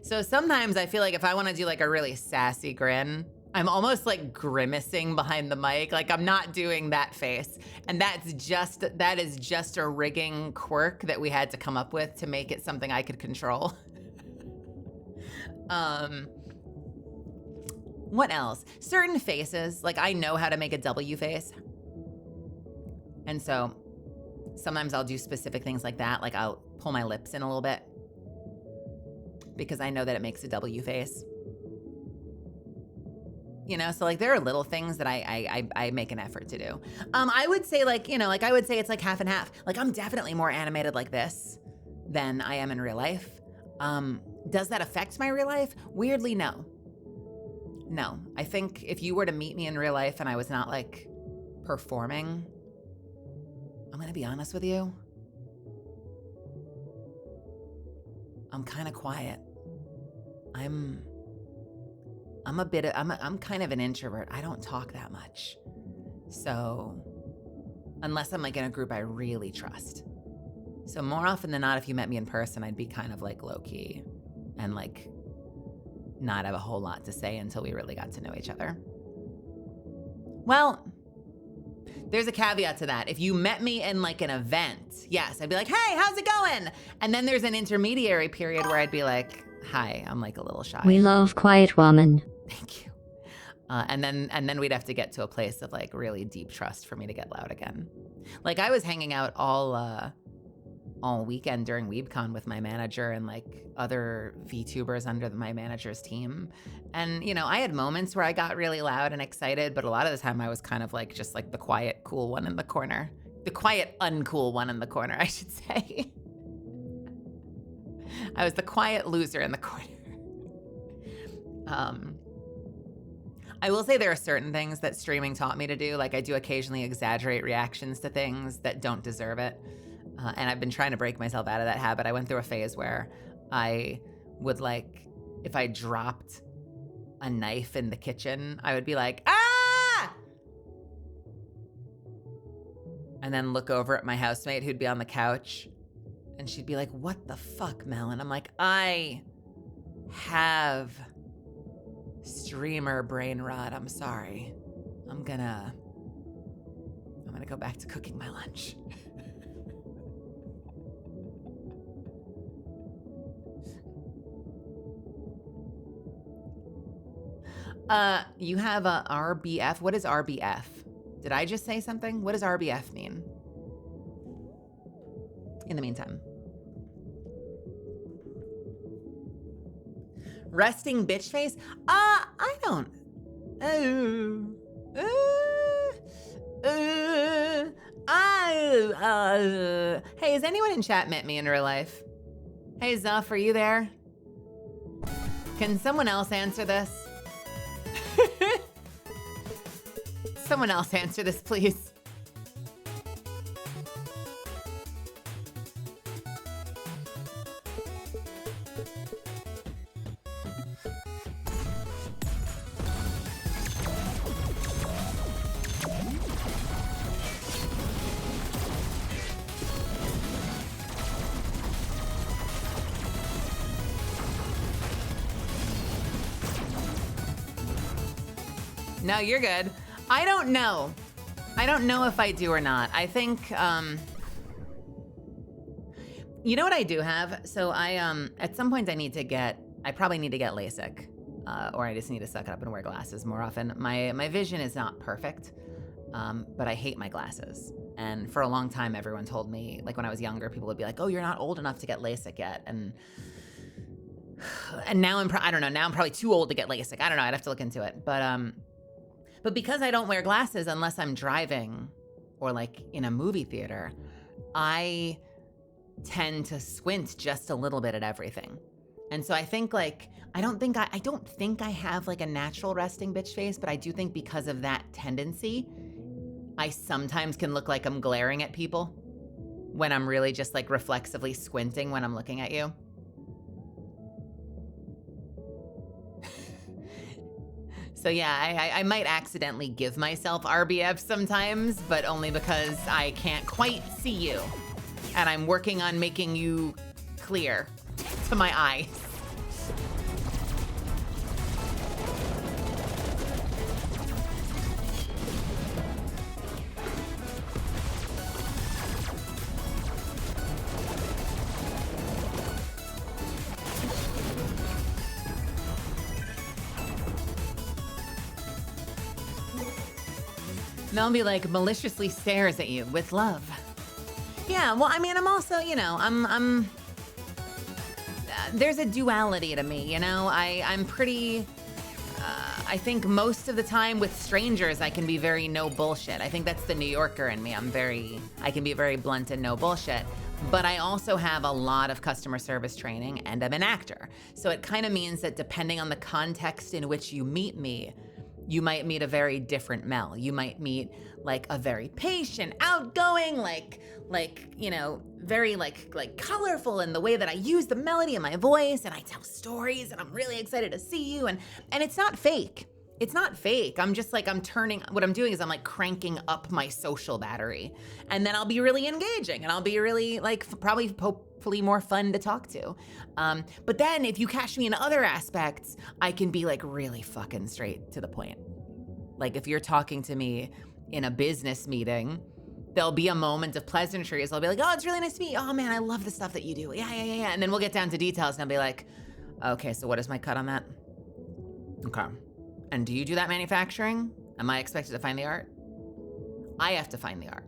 So sometimes I feel like if I want to do like a really sassy grin, I'm almost like grimacing behind the mic. Like I'm not doing that face. And that is just a rigging quirk that we had to come up with to make it something I could control. What else? Certain faces, like I know how to make a W face. And so sometimes I'll do specific things like that. Like I'll pull my lips in a little bit because I know that it makes a W face. You know, so like there are little things that I make an effort to do. I would say like, like I would say it's like half and half. Like I'm definitely more animated like this than I am in real life. Does that affect my real life? Weirdly, no. No, I think if you were to meet me in real life and I was not like performing, I'm gonna be honest with you. I'm kind of quiet. I'm kind of an introvert. I don't talk that much. So unless I'm like in a group I really trust. So more often than not, if you met me in person, I'd be kind of like low key and like not have a whole lot to say until we really got to know each other. Well, there's a caveat to that. If you met me in like an event, yes, I'd be like, hey, how's it going? And then there's an intermediary period where I'd be like, hi, I'm like a little shy. We love quiet woman. Thank you. And then we'd have to get to a place of like really deep trust for me to get loud again. Like I was hanging out all weekend during WeebCon with my manager and like other VTubers under my manager's team. And, I had moments where I got really loud and excited, but a lot of the time I was kind of like just like the quiet, cool one in the corner. The quiet, uncool one in the corner, I should say. I was the quiet loser in the corner. I will say there are certain things that streaming taught me to do. Like I do occasionally exaggerate reactions to things that don't deserve it. And I've been trying to break myself out of that habit. I went through a phase where I would like, if I dropped a knife in the kitchen, I would be like, ah! And then look over at my housemate who'd be on the couch and she'd be like, what the fuck, Mel? And I'm like, I have streamer brain rot. I'm sorry. I'm gonna go back to cooking my lunch. You have a RBF. What is RBF? Did I just say something? What does RBF mean? In the meantime. Resting bitch face? I don't. Hey, has anyone in chat met me in real life? Hey, Zuff, are you there? Can someone else answer this? Someone else answer this, please. No, you're good. I don't know. I don't know if I do or not. I think, you know what I do have? So I, at some point I probably need to get LASIK, or I just need to suck it up and wear glasses more often. My vision is not perfect, but I hate my glasses. And for a long time, everyone told me, like when I was younger, people would be like, oh, you're not old enough to get LASIK yet. And now I don't know, now I'm probably too old to get LASIK. I don't know, I'd have to look into it. But because I don't wear glasses unless I'm driving or like in a movie theater, I tend to squint just a little bit at everything. And so I think like, I don't think I have like a natural resting bitch face, but I do think because of that tendency, I sometimes can look like I'm glaring at people when I'm really just like reflexively squinting when I'm looking at you. So yeah, I might accidentally give myself RBF sometimes, but only because I can't quite see you. And I'm working on making you clear to my eyes. They'll be like maliciously stares at you with love. Yeah, well, I mean, I'm also, you know, there's a duality to me, you know? I'm pretty, I think most of the time with strangers, I can be very no bullshit. I think that's the New Yorker in me. I can be very blunt and no bullshit. But I also have a lot of customer service training and I'm an actor. So it kind of means that depending on the context in which you meet me, you might meet a very different Mel. You might meet like a very patient, outgoing, like you know, very like colorful in the way that I use the melody in my voice and I tell stories and I'm really excited to see you and it's not fake. It's not fake. I'm just like, what I'm doing is I'm like cranking up my social battery and then I'll be really engaging and I'll be really like probably hopefully more fun to talk to. But then if you catch me in other aspects, I can be like really fucking straight to the point. Like if you're talking to me in a business meeting, there'll be a moment of pleasantries. I'll be like, oh, it's really nice to meet you. Oh man, I love the stuff that you do. Yeah. And then we'll get down to details and I'll be like, okay, so what is my cut on that? Okay. And do you do that manufacturing? Am I expected to find the art? I have to find the art.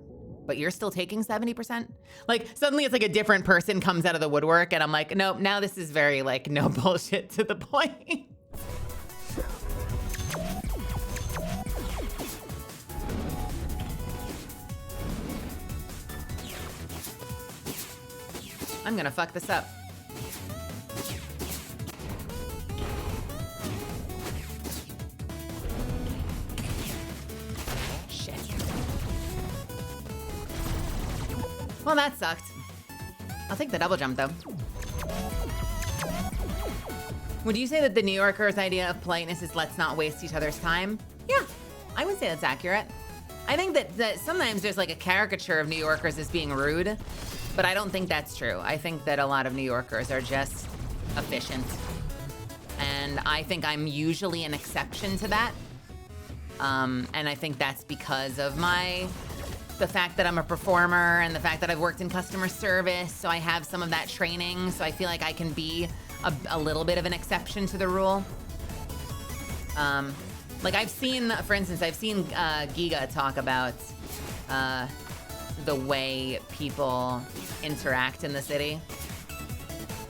But you're still taking 70%? Like suddenly it's like a different person comes out of the woodwork and I'm like, nope, now this is very like no bullshit to the point. I'm gonna fuck this up. Shit. Well, that sucked. I'll take the double jump though. Would you say that the New Yorker's idea of politeness is let's not waste each other's time? Yeah, I would say that's accurate. I think that sometimes there's like a caricature of New Yorkers as being rude, but I don't think that's true. I think that a lot of New Yorkers are just efficient. And I think I'm usually an exception to that. And I think that's because of the fact that I'm a performer and the fact that I've worked in customer service. So I have some of that training. So I feel like I can be a little bit of an exception to the rule. Like I've seen, for instance, Giga talk about the way people interact in the city.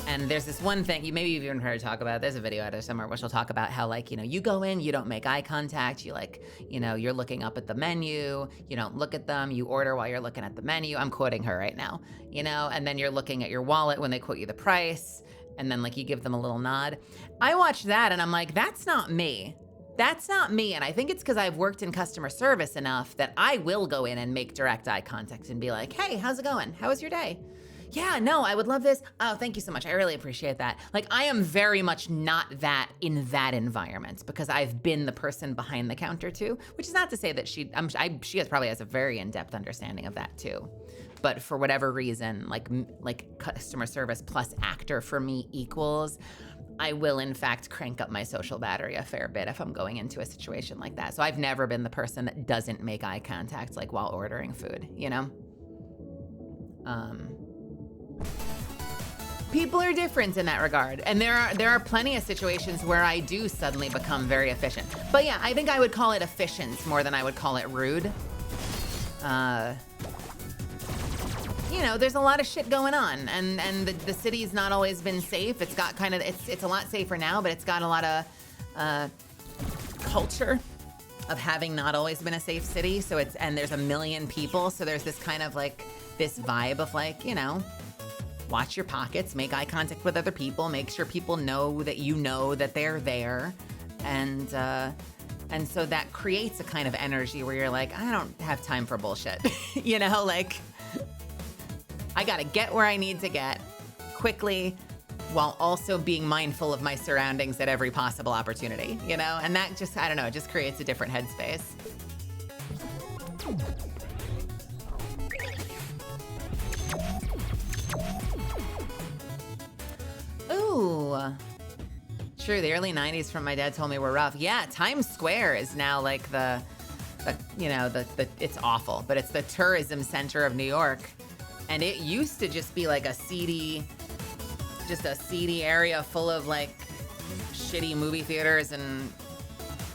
And there's this one thing, maybe you've even heard her talk about, there's a video out there somewhere where she'll talk about how like, you know, you go in, you don't make eye contact, you like, you know, you're looking up at the menu, you don't look at them, you order while you're looking at the menu. I'm quoting her right now, you know, and then you're looking at your wallet when they quote you the price, and then like you give them a little nod. I watched that and I'm like, that's not me. That's not me. And I think it's because I've worked in customer service enough that I will go in and make direct eye contact and be like, hey, how's it going? How was your day? Yeah, no, I would love this. Oh, thank you so much. I really appreciate that. Like, I am very much not that in that environment because I've been the person behind the counter too, which is not to say that she probably has a very in-depth understanding of that too. But for whatever reason, like customer service plus actor for me equals, I will in fact crank up my social battery a fair bit if I'm going into a situation like that. So I've never been the person that doesn't make eye contact like while ordering food, you know? People are different in that regard. And there are plenty of situations where I do suddenly become very efficient. But yeah, I think I would call it efficient more than I would call it rude. You know, there's a lot of shit going on, and the city's not always been safe. It's got kind of, it's a lot safer now, but it's got a lot of culture of having not always been a safe city. So and there's a million people. So there's this kind of like this vibe of like, you know, watch your pockets, make eye contact with other people, make sure people know that you know that they're there. And so that creates a kind of energy where you're like, I don't have time for bullshit. You know, like I gotta get where I need to get quickly while also being mindful of my surroundings at every possible opportunity, you know? And that just, I don't know, it just creates a different headspace. Ooh. True, the early 90s from my dad told me were rough. Yeah, Times Square is now like the you know, the it's awful, but it's the tourism center of New York. And it used to just be like a seedy area full of like shitty movie theaters and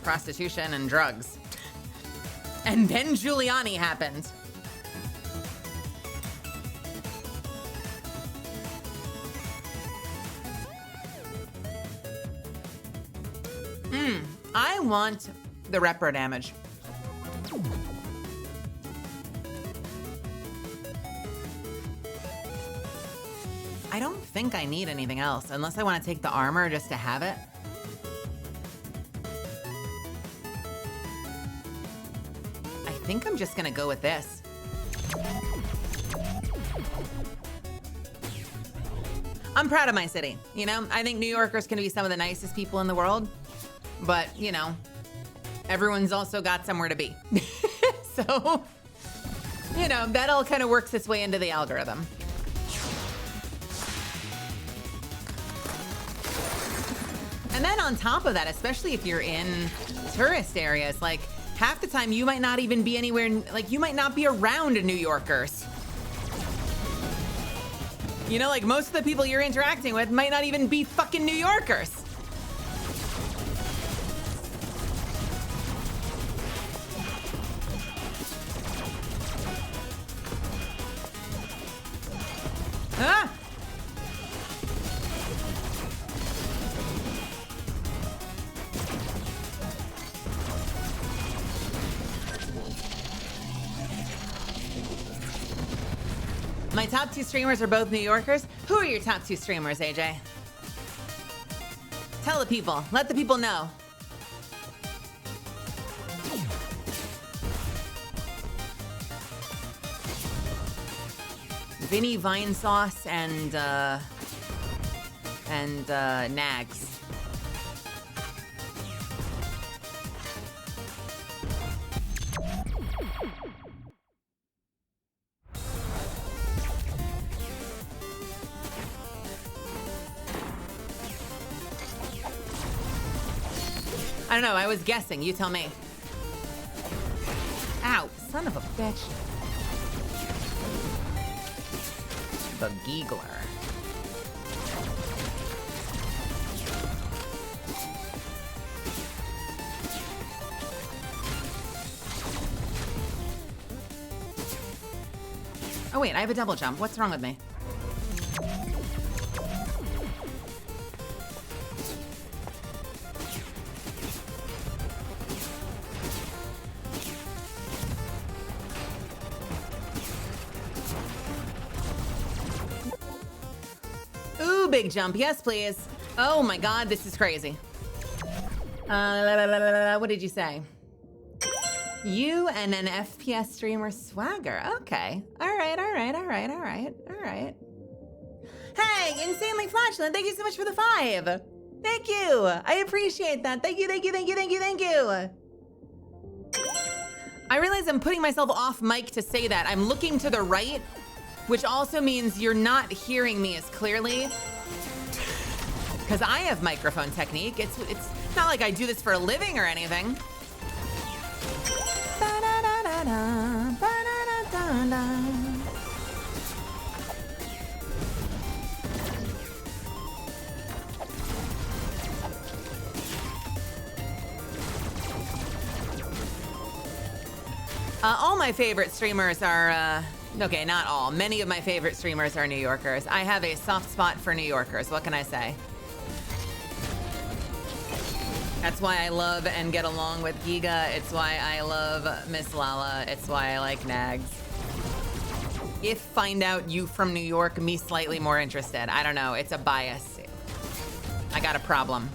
prostitution and drugs. And then Giuliani happened. I want the repro damage. I don't think I need anything else, unless I want to take the armor just to have it. I think I'm just gonna go with this. I'm proud of my city, you know? I think New Yorkers can be some of the nicest people in the world, but, you know, everyone's also got somewhere to be. So, you know, that all kind of works its way into the algorithm. And then on top of that, especially if you're in tourist areas, like half the time you might not even be anywhere, like you might not be around New Yorkers. You know, like most of the people you're interacting with might not even be fucking New Yorkers. Ah! My top two streamers are both New Yorkers. Who are your top two streamers, AJ? Tell the people. Let the people know. Vinny Vinesauce and Nags. I don't know, I was guessing. You tell me. Ow, son of a bitch. The Giggler. Oh wait, I have a double jump. What's wrong with me? Big jump. Yes, please. Oh my God, this is crazy. What did you say? You and an FPS streamer swagger. Okay. All right. Hey, Insanely Flatulent, thank you so much for the 5. Thank you. I appreciate that. Thank you. I realize I'm putting myself off mic to say that. I'm looking to the right, which also means you're not hearing me as clearly. Because I have microphone technique. It's not like I do this for a living or anything. All my favorite streamers are, okay, not all. Many of my favorite streamers are New Yorkers. I have a soft spot for New Yorkers. What can I say? That's why I love and get along with Giga. It's why I love Miss Lala. It's why I like Nags. If find out you from New York, me slightly more interested. I don't know. It's a bias. I got a problem.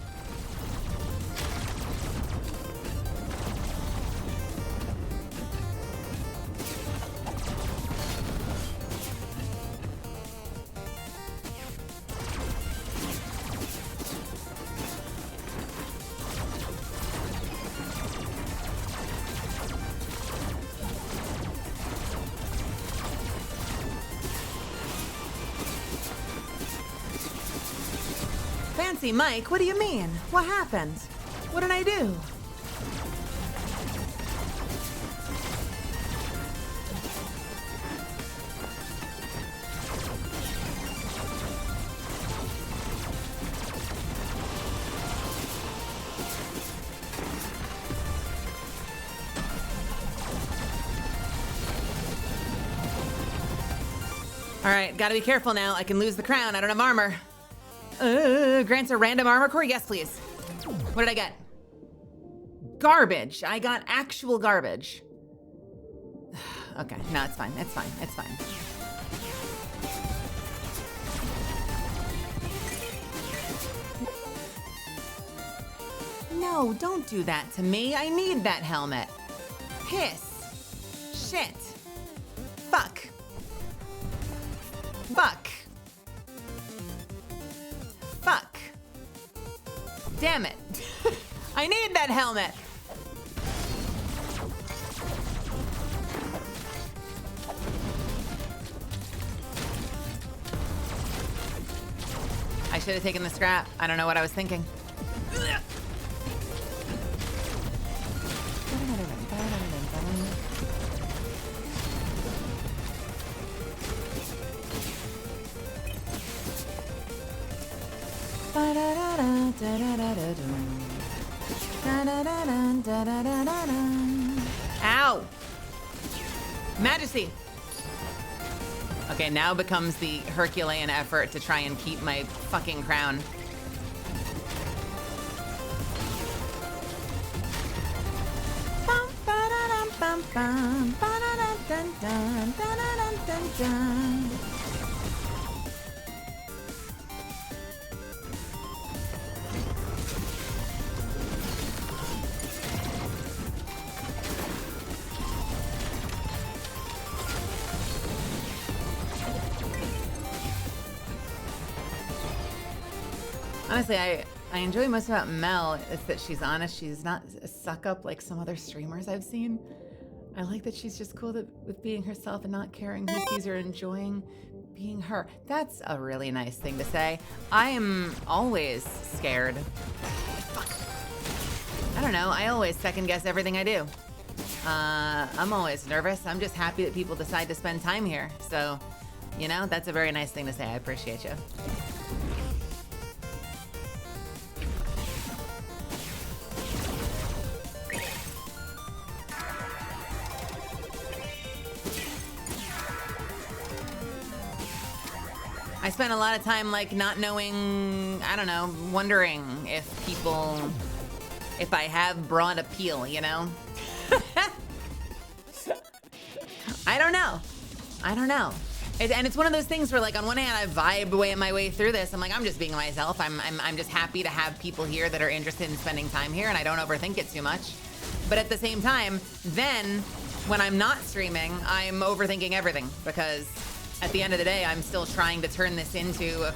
Fancy Mike, what do you mean? What happened? What did I do? All right, gotta be careful now. I can lose the crown. I don't have armor. Grants a random armor core? Yes, please. What did I get? Garbage. I got actual garbage. Okay, no, it's fine. It's fine. It's fine. No, don't do that to me. I need that helmet. Piss. Shit. Fuck. Fuck. Fuck. Damn it. I need that helmet. I should have taken the scrap. I don't know what I was thinking. Ow! Majesty! Okay, now becomes the Herculean effort to try and keep my fucking crown. Honestly, I enjoy most about Mel is that she's honest. She's not a suck up like some other streamers I've seen. I like that she's just cool with being herself and not caring who sees her, enjoying being her. That's a really nice thing to say. I am always scared. Fuck. I don't know. I always second guess everything I do. I'm always nervous. I'm just happy that people decide to spend time here. So, you know, that's a very nice thing to say. I appreciate you. I spent a lot of time like not knowing, I don't know, wondering if I have broad appeal, you know? I don't know. And it's one of those things where like on one hand I vibe my way through this. I'm like, I'm just being myself. I'm just happy to have people here that are interested in spending time here and I don't overthink it too much. But at the same time, then when I'm not streaming, I'm overthinking everything because at the end of the day, I'm still trying to turn this into a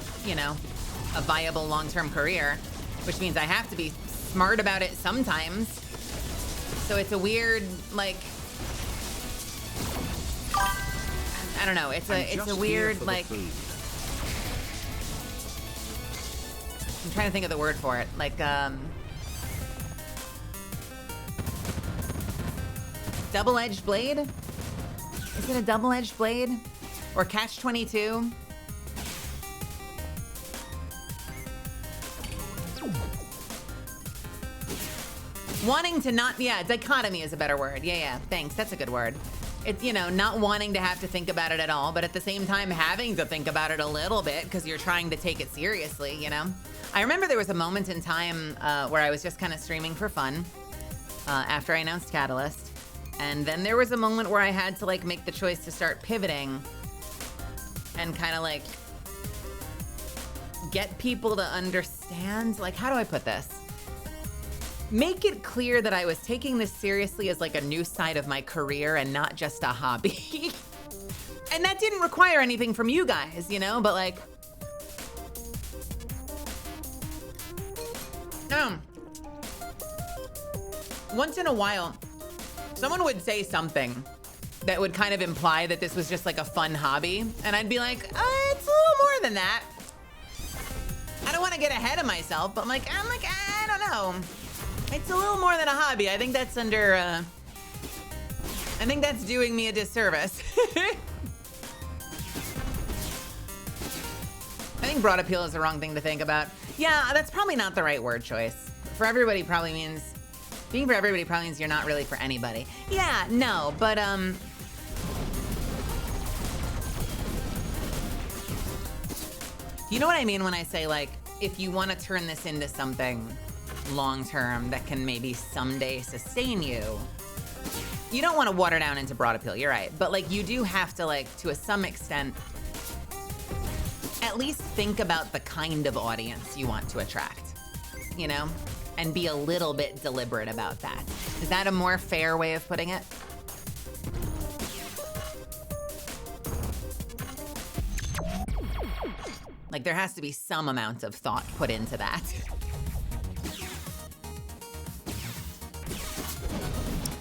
viable long-term career, which means I have to be smart about it sometimes. So it's a weird, like, I don't know. It's a weird, like, I'm trying to think of the word for it. Like, double-edged blade? Is it a double-edged blade? Or catch-22. Wanting to not, yeah, dichotomy is a better word. Yeah, thanks, that's a good word. It's, you know, not wanting to have to think about it at all, but at the same time having to think about it a little bit because you're trying to take it seriously, you know? I remember there was a moment in time where I was just kind of streaming for fun after I announced Catalyst. And then there was a moment where I had to like make the choice to start pivoting and kind of like get people to understand, like, how do I put this? Make it clear that I was taking this seriously as like a new side of my career and not just a hobby. And that didn't require anything from you guys, you know, but like, once in a while, someone would say something that would kind of imply that this was just like a fun hobby. And I'd be like, it's a little more than that. I don't want to get ahead of myself, but I'm like, I don't know. It's a little more than a hobby. I think that's I think that's doing me a disservice. I think broad appeal is the wrong thing to think about. Yeah, that's probably not the right word choice. For everybody probably means, being for everybody probably means you're not really for anybody. Yeah, no, but you know what I mean when I say, like, if you want to turn this into something long-term that can maybe someday sustain you, you don't want to water down into broad appeal, you're right. But like, you do have to, like, to some extent, at least think about the kind of audience you want to attract, you know? And be a little bit deliberate about that. Is that a more fair way of putting it? Like, there has to be some amount of thought put into that.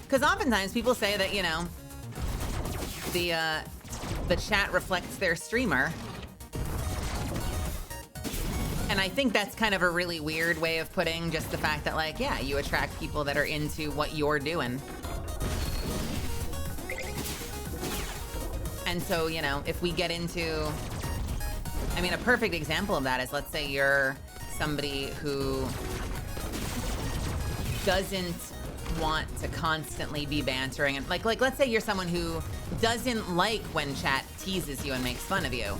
Because oftentimes people say that, you know, the chat reflects their streamer. And I think that's kind of a really weird way of putting just the fact that, like, yeah, you attract people that are into what you're doing. And so, you know, if we get into, I mean, a perfect example of that is, let's say you're somebody who doesn't want to constantly be bantering, and like let's say you're someone who doesn't like when chat teases you and makes fun of you.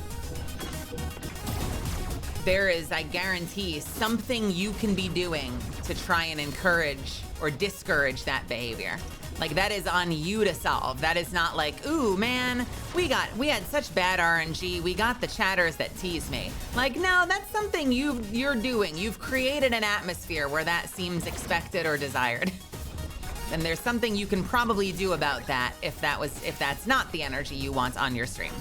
There is, I guarantee, something you can be doing to try and encourage or discourage that behavior. Like, that is on you to solve. That is not like, ooh, man, we had such bad RNG, we got the chatters that tease me. Like, no, that's something you're doing. You've created an atmosphere where that seems expected or desired. And there's something you can probably do about that if that's not the energy you want on your stream.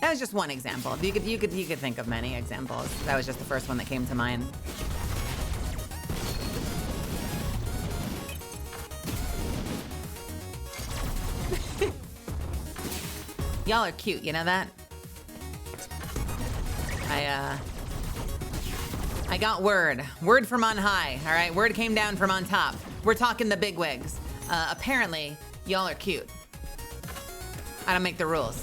That was just one example. You could think of many examples. That was just the first one that came to mind. Y'all are cute, you know that? I got word from on high, all right? Word came down from on top. We're talking the bigwigs. Apparently, y'all are cute. I don't make the rules.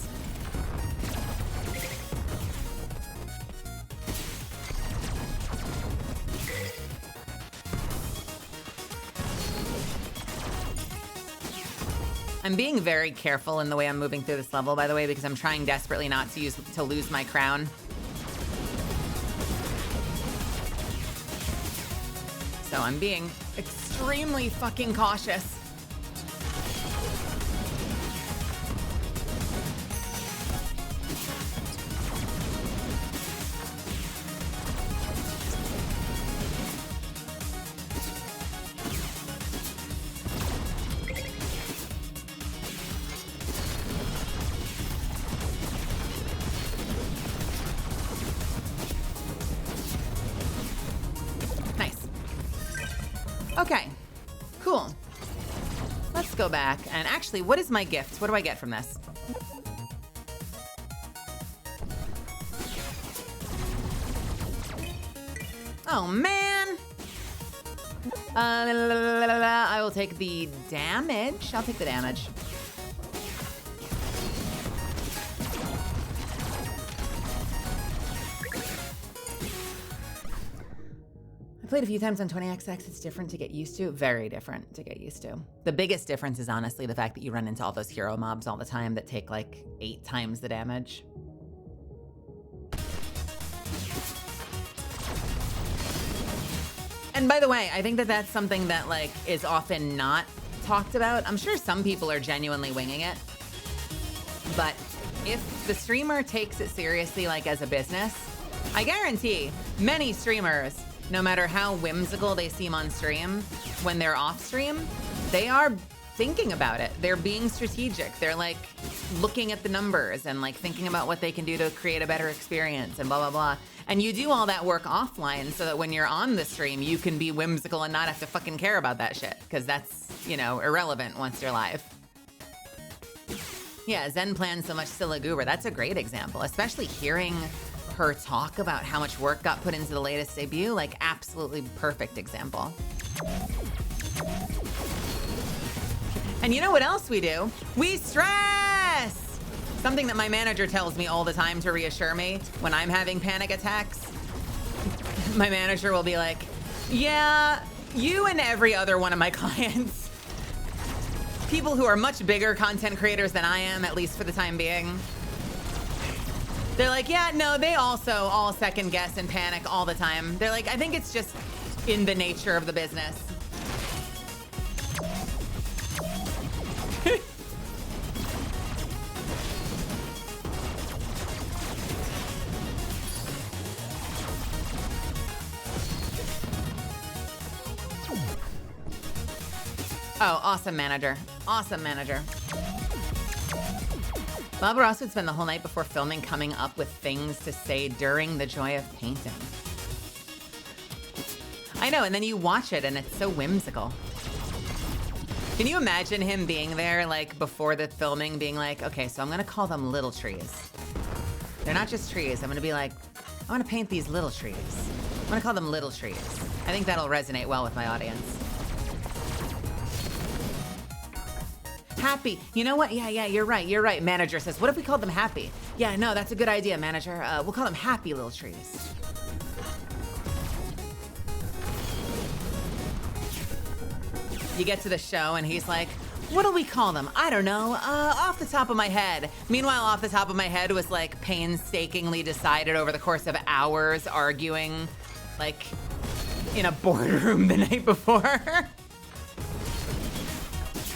I'm being very careful in the way I'm moving through this level, by the way, because I'm trying desperately not to lose my crown. So I'm being extremely fucking cautious. Okay, cool. Let's go back. And actually, what is my gift? What do I get from this? Oh, man. I will take the damage. I'll take the damage. Played a few times on 20XX. It's different to get used to. Very different to get used to. The biggest difference is honestly the fact that you run into all those hero mobs all the time that take like 8 times the damage. And by the way, I think that that's something that like is often not talked about. I'm sure some people are genuinely winging it. But if the streamer takes it seriously, like as a business, I guarantee many streamers, no matter how whimsical they seem on stream, when they're off stream, they are thinking about it. They're being strategic. They're like looking at the numbers and like thinking about what they can do to create a better experience and blah, blah, blah. And you do all that work offline so that when you're on the stream, you can be whimsical and not have to fucking care about that shit. Because that's, you know, irrelevant once you're live. Yeah, Zen plans so much Scylla Goober. That's a great example, especially hearing her talk about how much work got put into the latest debut. Like, absolutely perfect example. And you know what else we do? We stress! Something that my manager tells me all the time to reassure me when I'm having panic attacks. My manager will be like, yeah, you and every other one of my clients, people who are much bigger content creators than I am, at least for the time being, they're like, yeah, no, they also all second guess and panic all the time. They're like, I think it's just in the nature of the business. Oh, awesome manager. Awesome manager. Bob Ross would spend the whole night before filming coming up with things to say during the joy of painting. I know, and then you watch it and it's so whimsical. Can you imagine him being there, like, before the filming, being like, okay, so I'm gonna call them little trees. They're not just trees. I'm gonna be like, I wanna paint these little trees. I'm gonna call them little trees. I think that'll resonate well with my audience. Happy. You know what? Yeah, you're right. You're right. Manager says, what if we called them happy? Yeah, no, that's a good idea, manager. We'll call them happy little trees. You get to the show and he's like, what do we call them? I don't know. Off the top of my head. Meanwhile, off the top of my head was like painstakingly decided over the course of hours, arguing like in a boardroom the night before.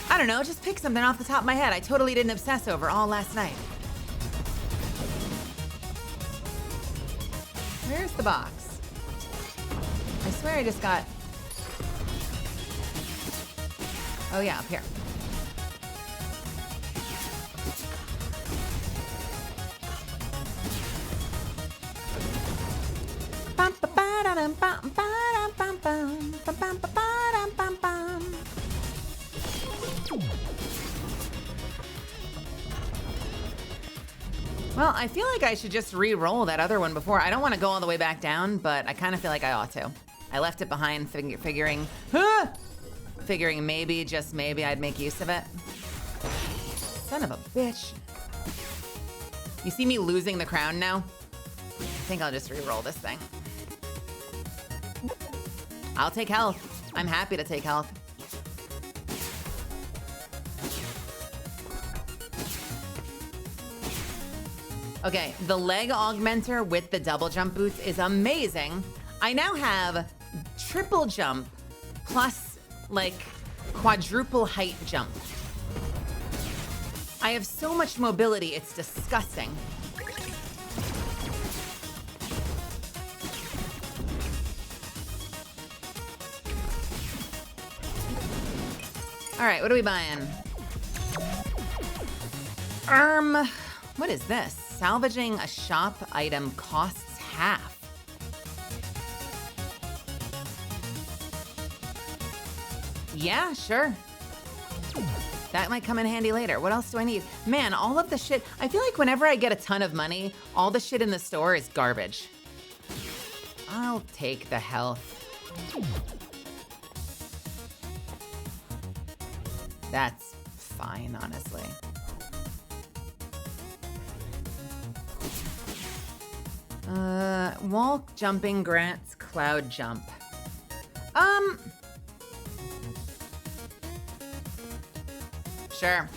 I don't know, just pick something off the top of my head. I totally didn't obsess over all last night. Where's the box? I swear I just got... Oh yeah, up here. Well, I feel like I should just re-roll that other one before. I don't want to go all the way back down, but I kind of feel like I ought to. I left it behind figuring maybe, just maybe, I'd make use of it. Son of a bitch. You see me losing the crown now? I think I'll just re-roll this thing. I'll take health. I'm happy to take health. Okay, the leg augmenter with the double jump boots is amazing. I now have triple jump plus like quadruple height jump. I have so much mobility, it's disgusting. All right, what are we buying? What is this? Salvaging a shop item costs half. Yeah, sure. That might come in handy later. What else do I need? Man, all of the shit. I feel like whenever I get a ton of money, all the shit in the store is garbage. I'll take the health. That's fine, honestly. Wall jumping grants cloud jump. Sure.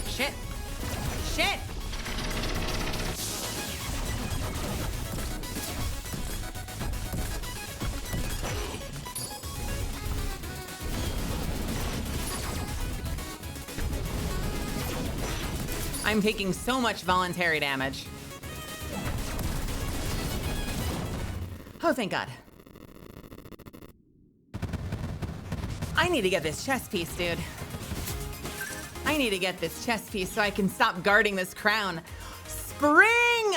Shit. Shit! I'm taking so much voluntary damage. Oh, thank God. I need to get this chess piece, dude. I need to get this chess piece so I can stop guarding this crown. Spring!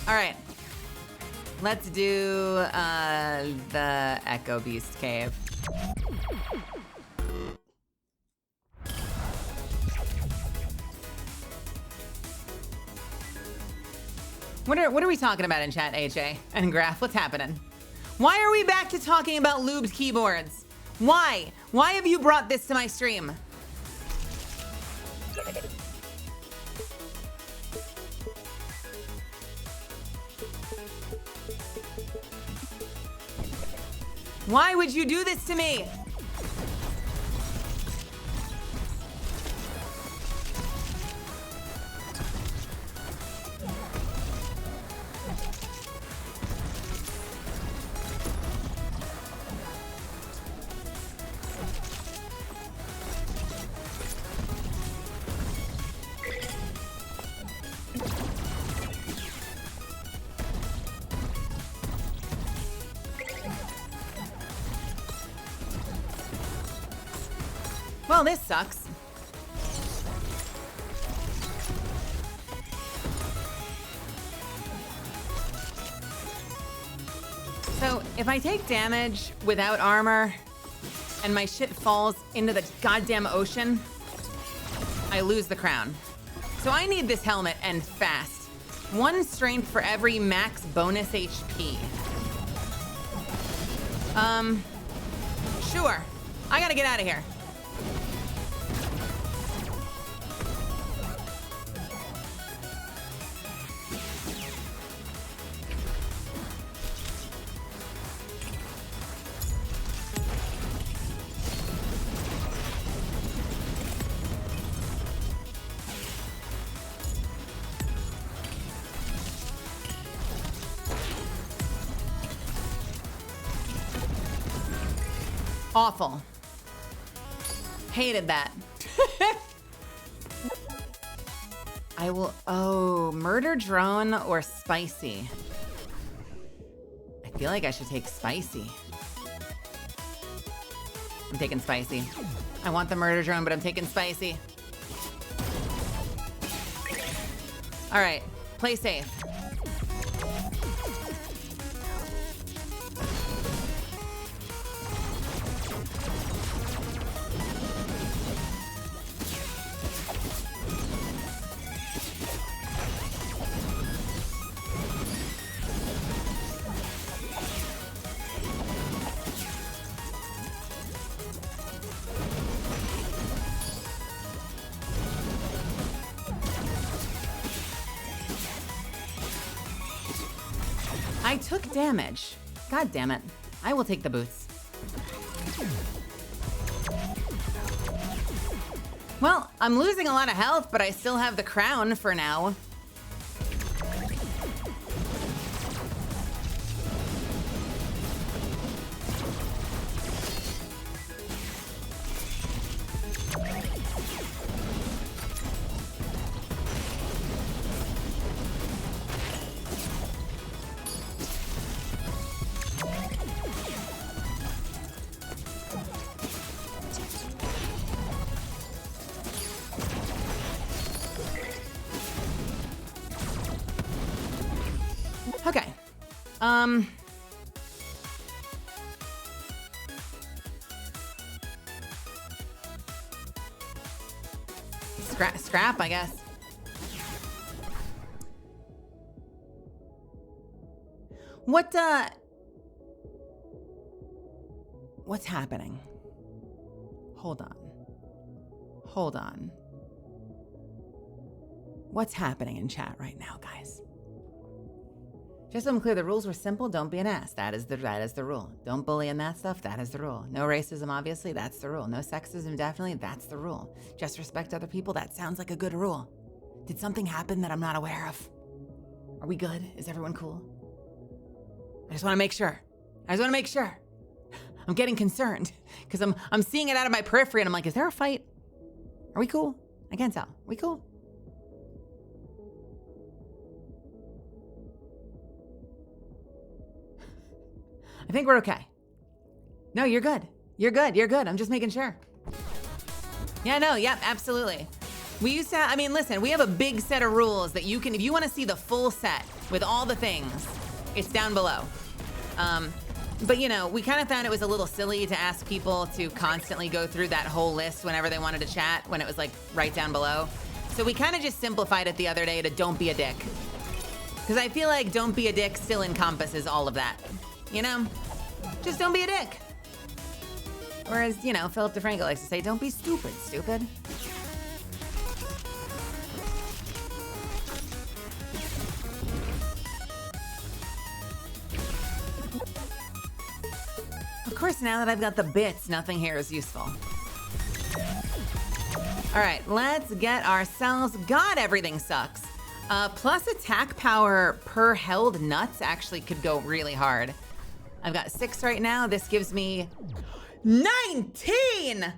All right. Let's do the Echo Beast Cave. What are we talking about in chat, AJ and Graph? What's happening? Why are we back to talking about lubed keyboards? Why? Why have you brought this to my stream? Why would you do this to me? Well, this sucks. So, if I take damage without armor and my shit falls into the goddamn ocean, I lose the crown. So I need this helmet and fast. 1 strength for every max bonus HP. Sure. I gotta get out of here. Awful. Hated that. I will, oh, murder drone or spicy? I feel like I should take spicy. I'm taking spicy. I want the murder drone, but I'm taking spicy. All right, play safe. I took damage. God damn it. I will take the boots. Well, I'm losing a lot of health, but I still have the crown for now. Okay. Scrap, I guess. What's happening? Hold on. What's happening in chat right now, guys? Just so I'm clear, the rules were simple. Don't be an ass. That is the rule. Don't bully and that stuff. That is the rule. No racism, obviously. That's the rule. No sexism, definitely. That's the rule. Just respect other people. That sounds like a good rule. Did something happen that I'm not aware of? Are we good? Is everyone cool? I just want to make sure. I'm getting concerned because I'm seeing it out of my periphery and I'm like, is there a fight? Are we cool? I can't tell. Are we cool? I think we're okay. No, you're good. I'm just making sure. Yeah, no, yep, absolutely. We used to have, I mean, listen, we have a big set of rules that you can, if you want to see the full set with all the things, it's down below. But you know, we kind of found it was a little silly to ask people to constantly go through that whole list whenever they wanted to chat when it was like right down below. So we kind of just simplified it the other day to don't be a dick. Because I feel like don't be a dick still encompasses all of that. You know? Just don't be a dick. Whereas, you know, Philip DeFranco likes to say, don't be stupid, stupid. Of course, now that I've got the bits, nothing here is useful. All right, let's get ourselves, God, everything sucks. Plus attack power per held nuts actually could go really hard. I've got 6 right now. This gives me 19.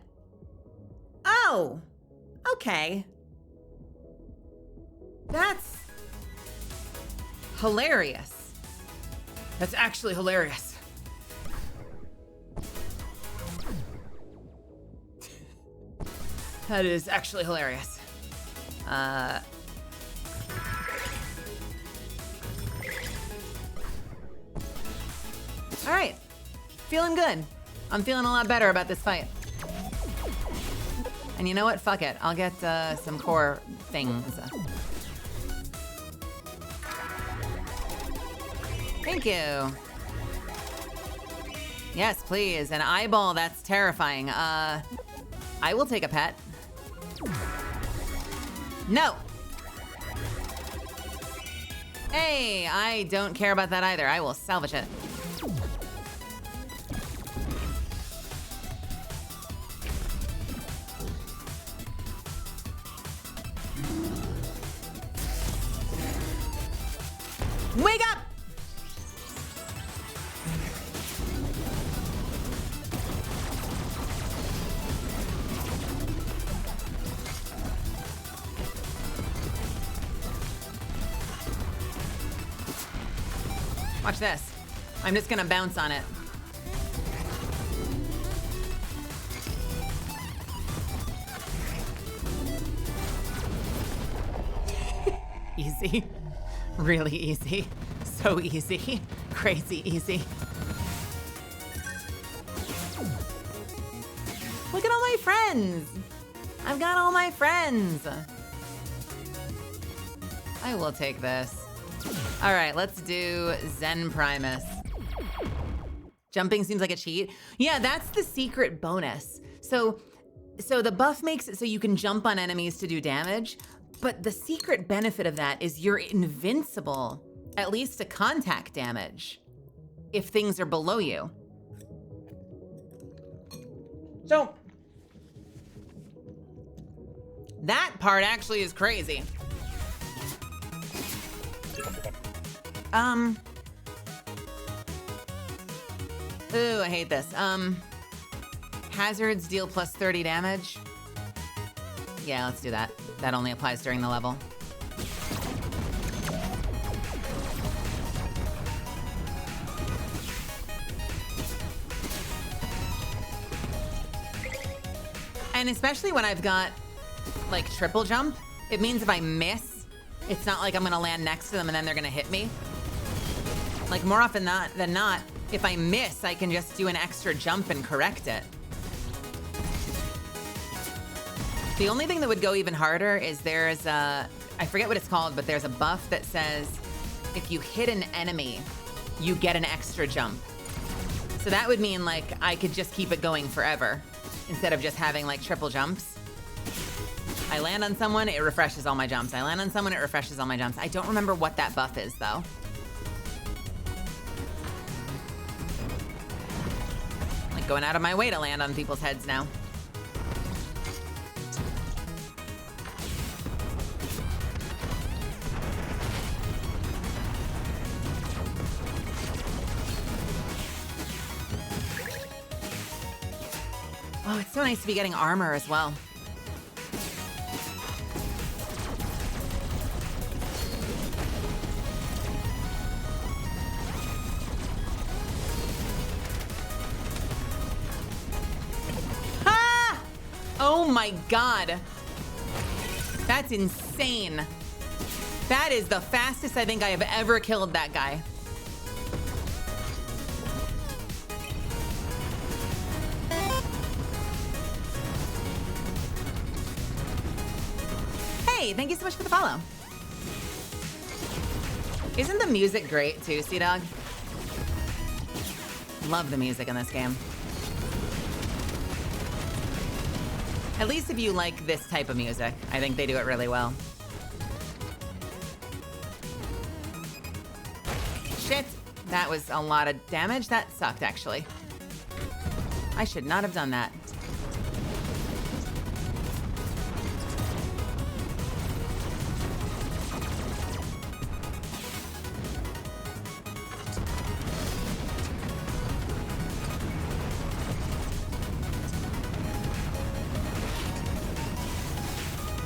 Oh, okay. That's hilarious. That's actually hilarious. That is actually hilarious. All right, feeling good. I'm feeling a lot better about this fight. And you know what? Fuck it. I'll get some core things. Thank you. Yes, please. An eyeball, that's terrifying. I will take a pet. No. Hey, I don't care about that either. I will salvage it. Wake up! Watch this. I'm just gonna bounce on it. Easy. Really easy. So easy. Crazy easy. Look at all my friends. I've got all my friends. I will take this. All right, let's do Zen Primus. Jumping seems like a cheat. Yeah, that's the secret bonus. So the buff makes it so you can jump on enemies to do damage, but the secret benefit of that is you're invincible, at least to contact damage, if things are below you. So that part actually is crazy. Ooh, I hate this. Hazards deal plus 30 damage. Yeah, let's do that. That only applies during the level. And especially when I've got like triple jump, it means if I miss, it's not like I'm gonna land next to them and then they're gonna hit me. Like more often than not, if I miss, I can just do an extra jump and correct it. The only thing that would go even harder is there's a, I forget what it's called, but there's a buff that says if you hit an enemy, you get an extra jump. So that would mean like I could just keep it going forever instead of just having like triple jumps. I land on someone, it refreshes all my jumps. I land on someone, it refreshes all my jumps. I don't remember what that buff is though. Like going out of my way to land on people's heads now. Oh, it's so nice to be getting armor as well. Ah! Oh my God. That's insane. That is the fastest I think I have ever killed that guy. Hey, thank you so much for the follow. Isn't the music great too, Sea-Dog? Love the music in this game. At least if you like this type of music, I think they do it really well. Shit, that was a lot of damage. That sucked, actually. I should not have done that.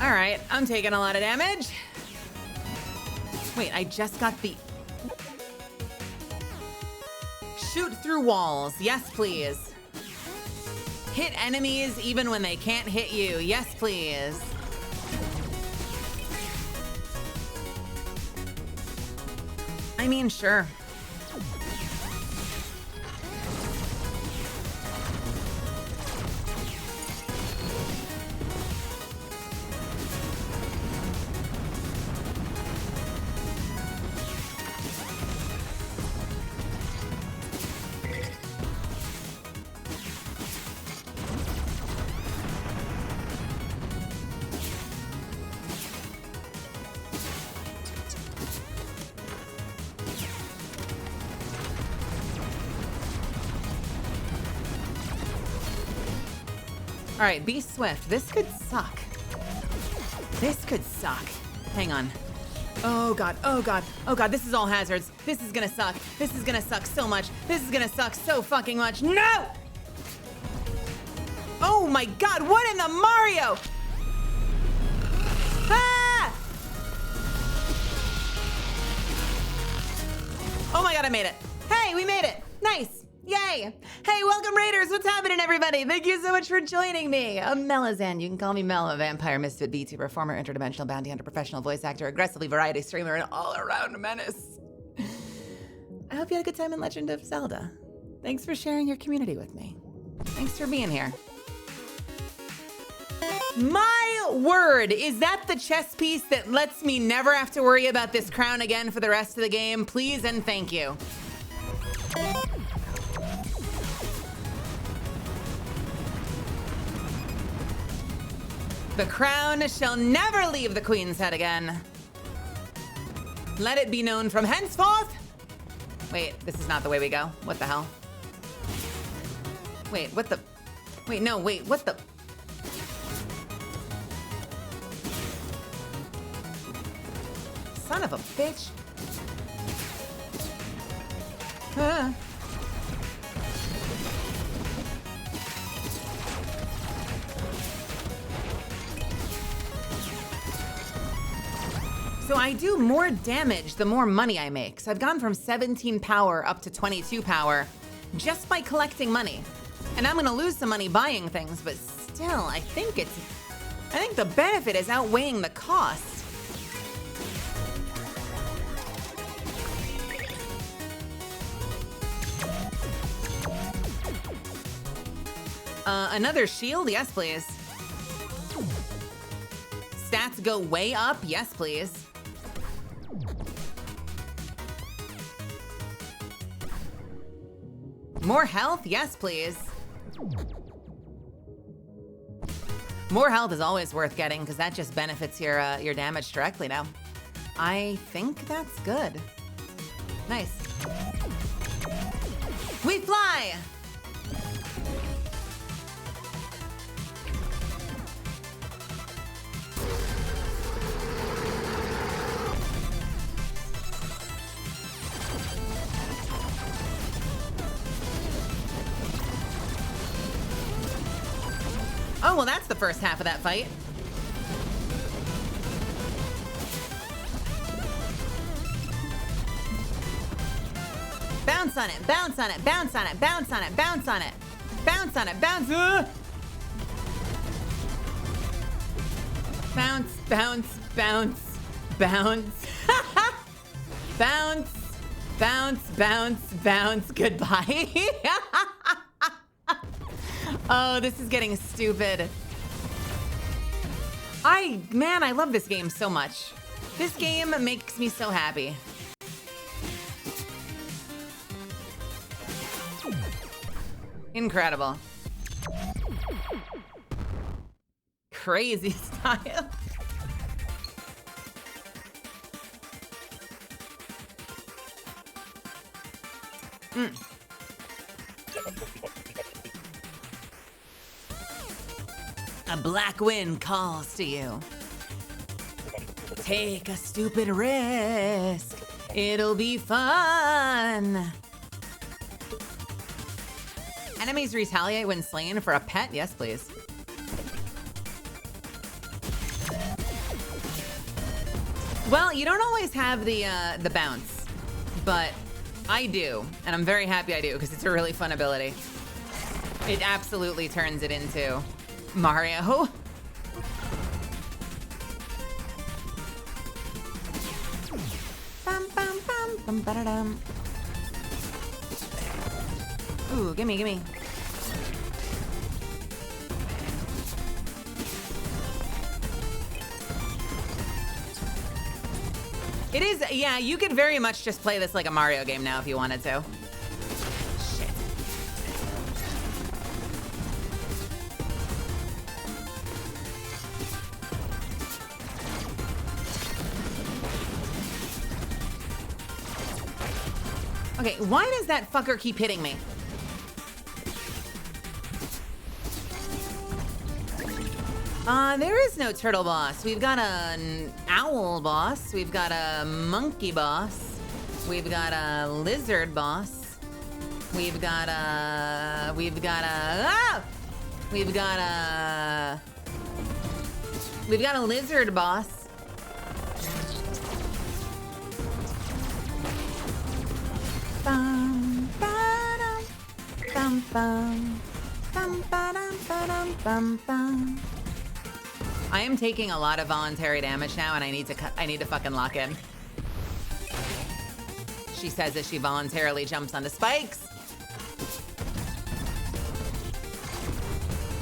All right, I'm taking a lot of damage. Wait, I just got the... Shoot through walls. Yes, please. Hit enemies even when they can't hit you. Yes, please. I mean, sure. All right, be swift. This could suck. This could suck. Hang on. Oh God, oh God, oh God, this is all hazards. This is gonna suck. This is gonna suck so much. This is gonna suck so fucking much. No! Oh my God, what in the Mario? Ah! Oh my God, I made it. Hey, we made it. Nice. Yay! Hey, welcome Raiders! What's happening, everybody? Thank you so much for joining me. I'm Melazan. You can call me Mel, a vampire, misfit, VTuber, former interdimensional bounty hunter, professional voice actor, aggressively variety streamer, and all-around menace. I hope you had a good time in Legend of Zelda. Thanks for sharing your community with me. Thanks for being here. My word, is that the chess piece that lets me never have to worry about this crown again for the rest of the game? Please and thank you. The crown shall never leave the queen's head again. Let it be known from henceforth. Wait, this is not the way we go. What the hell? Wait, what the? Wait, no, wait, what the? Son of a bitch. Ah. So I do more damage the more money I make. So I've gone from 17 power up to 22 power just by collecting money. And I'm gonna lose some money buying things, but still, I think the benefit is outweighing the cost. Another shield? Yes, please. stats go way up? Yes, please. More health? Yes, please. More health is always worth getting because that just benefits your damage directly now. I think that's good. Nice. We fly! Oh, well, that's the first half of that fight. Bounce on it, bounce on it, bounce on it, bounce on it, bounce on it. Bounce on it, bounce. Bounce, bounce, bounce, bounce. Bounce, bounce, bounce, bounce. Goodbye. Oh, this is getting stupid. Man, I love this game so much. This game makes me so happy. Incredible. Crazy style. A black wind calls to you. Take a stupid risk. It'll be fun. Enemies retaliate when slain for a pet? Yes, please. Well, you don't always have the bounce, but I do, and I'm very happy I do because it's a really fun ability. It absolutely turns it into Mario. Bum, bum, bum, bum, ba-da-dum. Ooh, gimme, gimme. It is, yeah, you could very much just play this like a Mario game now if you wanted to. Shit. Okay, why does that fucker keep hitting me? There is no turtle boss. We've got an owl boss. We've got a monkey boss. We've got a lizard boss. We've got a lizard boss. Bum, ba-dum, bum, bum, bum, ba-dum, ba-dum, bum, bum. I am taking a lot of voluntary damage now, and I need to fucking lock in. She says as she voluntarily jumps onto spikes.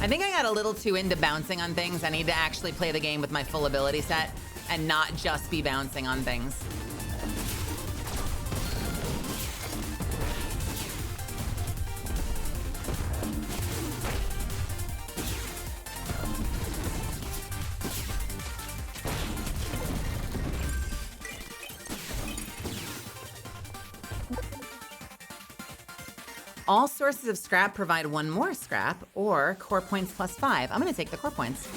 I think I got a little too into bouncing on things. I need to actually play the game with my full ability set and not just be bouncing on things. All sources of scrap provide one more scrap or core points +5. I'm gonna take the core points.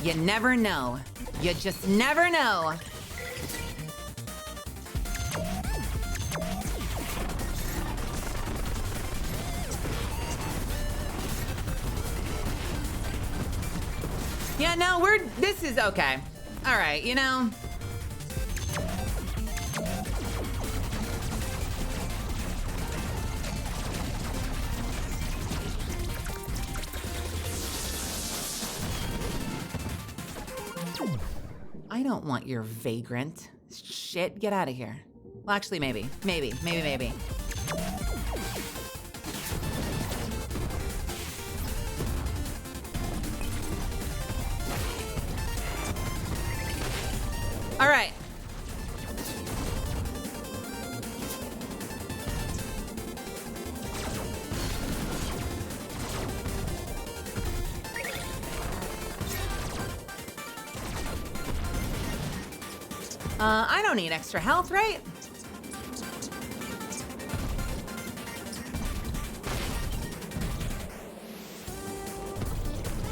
You never know. You just never know. Yeah, no, this is okay. All right, you know. I don't want your vagrant shit. Get out of here. Well, actually, maybe. All right. I don't need extra health, right?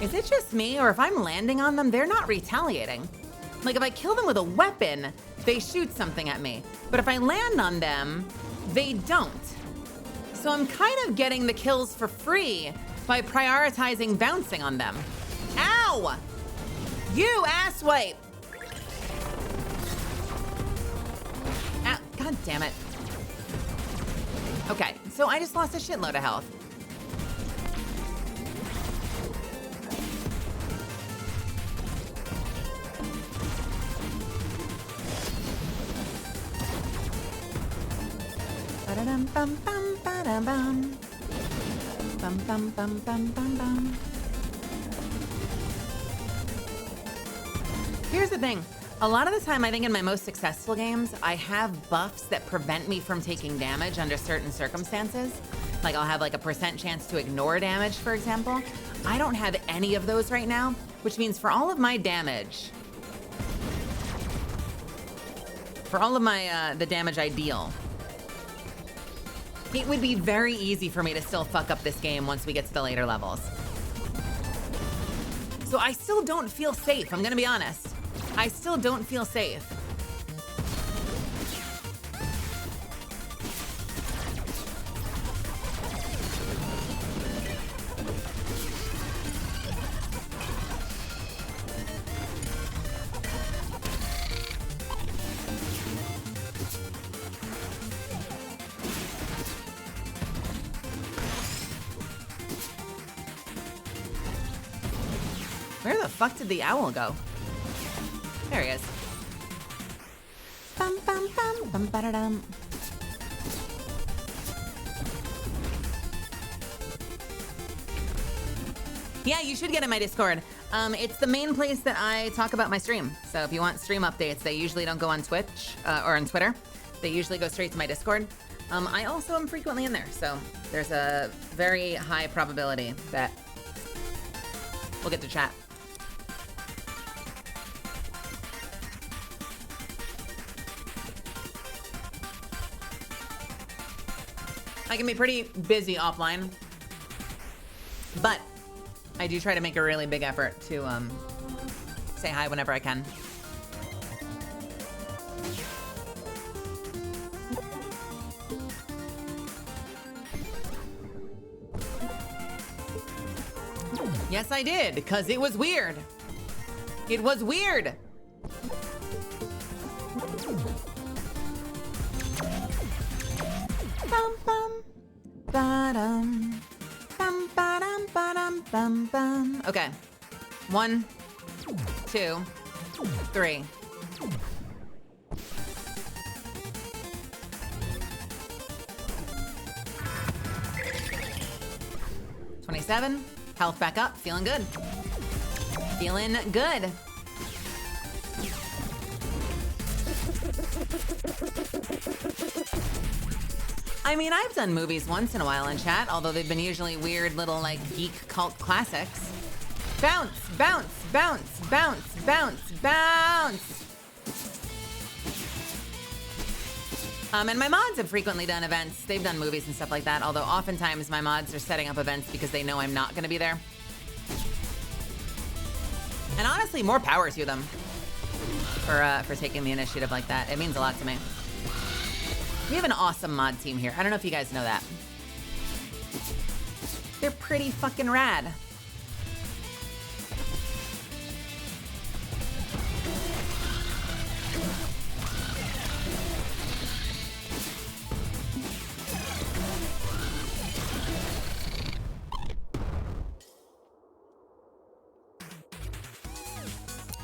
Is it just me, or if I'm landing on them, they're not retaliating? Like, if I kill them with a weapon, they shoot something at me. But if I land on them, they don't. So I'm kind of getting the kills for free by prioritizing bouncing on them. Ow! You asswipe! Ow, God damn it. Okay, so I just lost a shitload of health. Bum bum ba-dum bum. Bum bum bum bum bum bum. Here's the thing. A lot of the time, I think in my most successful games, I have buffs that prevent me from taking damage under certain circumstances. Like I'll have like a % chance to ignore damage, for example. I don't have any of those right now, which means for all of my damage, for all of my, the damage I deal, it would be very easy for me to still fuck up this game once we get to the later levels. So I still don't feel safe, I'm gonna be honest. I still don't feel safe. Where the fuck did the owl go? There he is. Bum bum bum bum ba-da-dum. Yeah, you should get in my Discord. It's the main place that I talk about my stream. So if you want stream updates, they usually don't go on Twitch or on Twitter. They usually go straight to my Discord. I also am frequently in there, so there's a very high probability that we'll get to chat. I can be pretty busy offline, but I do try to make a really big effort to say hi whenever I can. Yes, I did, because it was weird. It was weird. Bum bum ba-dum. Bum ba-dum ba-dum bum bum. Okay. 1, 2, 3. $27. Health back up. Feeling good. Feeling good. I mean, I've done movies once in a while in chat, although they've been usually weird little, like, geek cult classics. Bounce, bounce, bounce, bounce, bounce, bounce! And my mods have frequently done events. They've done movies and stuff like that, although oftentimes my mods are setting up events because they know I'm not going to be there. And honestly, more power to them for taking the initiative like that. It means a lot to me. We have an awesome mod team here. I don't know if you guys know that. They're pretty fucking rad.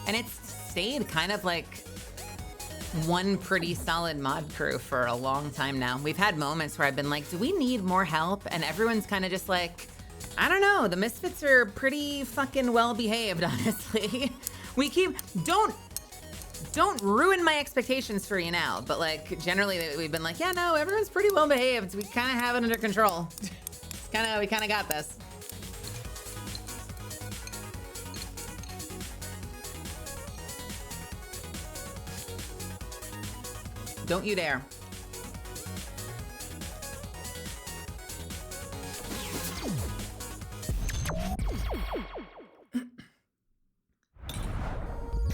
And it's stayed kind of like one pretty solid mod crew for a long time now. We've had moments where I've been like, do we need more help? And everyone's kind of just like, I don't know. The Misfits are pretty fucking well behaved, honestly. We keep, don't Don't ruin my expectations for you now, but like generally we've been like, yeah, no, everyone's pretty well behaved. We kind of have it under control. We kind of got this. Don't you dare.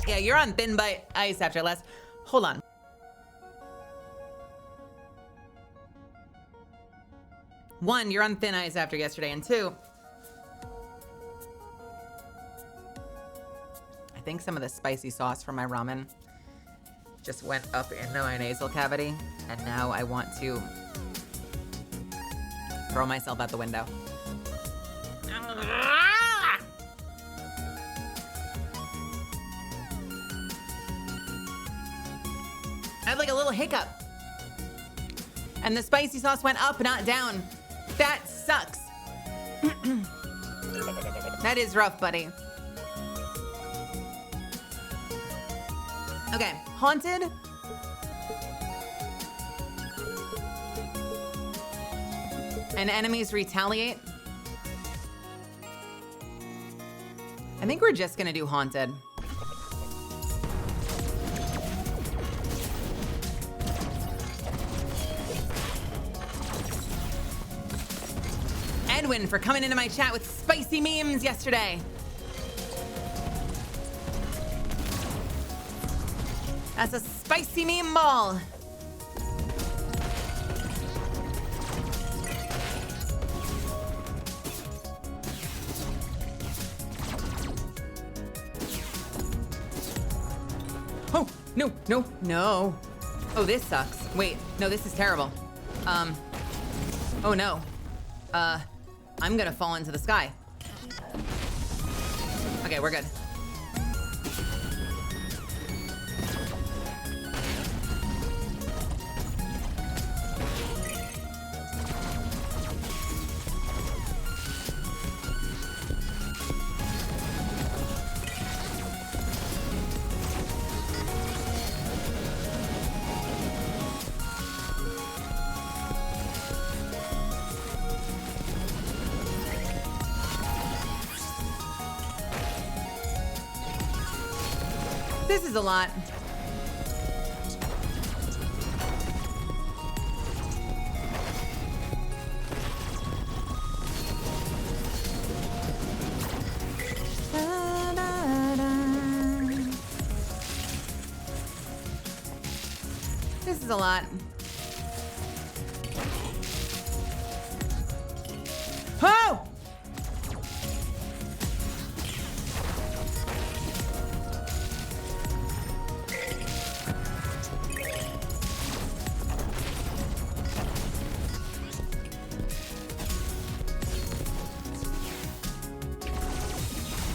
Yeah, you're on thin ice after last. Hold on. One, you're on thin ice after yesterday, and two, I think some of the spicy sauce from my ramen just went up into my nasal cavity, and now I want to throw myself out the window. I had like a little hiccup. And the spicy sauce went up, not down. That sucks. That is rough, buddy. Okay, haunted. And enemies retaliate. I think we're just gonna do haunted. Edwin for coming into my chat with spicy memes yesterday. That's a spicy meme ball. Oh, no, no, no. Oh, this sucks. Wait, no, this is terrible. Oh no. I'm gonna fall into the sky. Okay, we're good. This is a lot. This is a lot. Oh!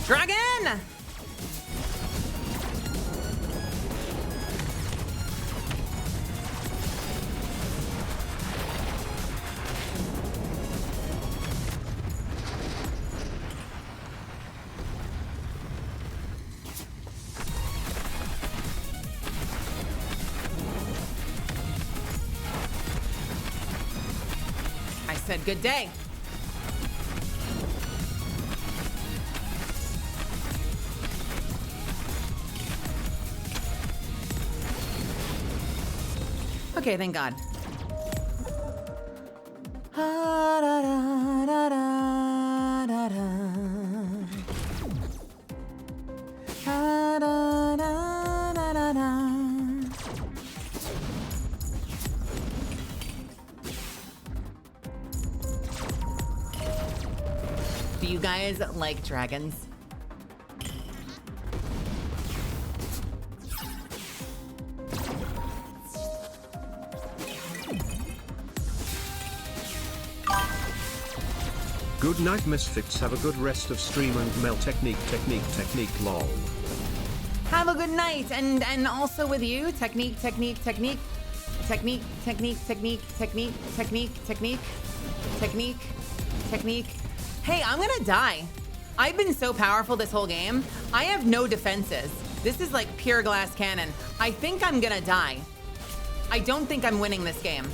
Dragon! I said good day. Okay, thank God. Do you guys like dragons? Good night, misfits. Have a good rest of stream and mel. Technique, lol. Have a good night, and also with you, technique. Technique. Hey, I'm gonna die. I've been so powerful this whole game. I have no defenses. This is like pure glass cannon. I think I'm gonna die. I don't think I'm winning this game,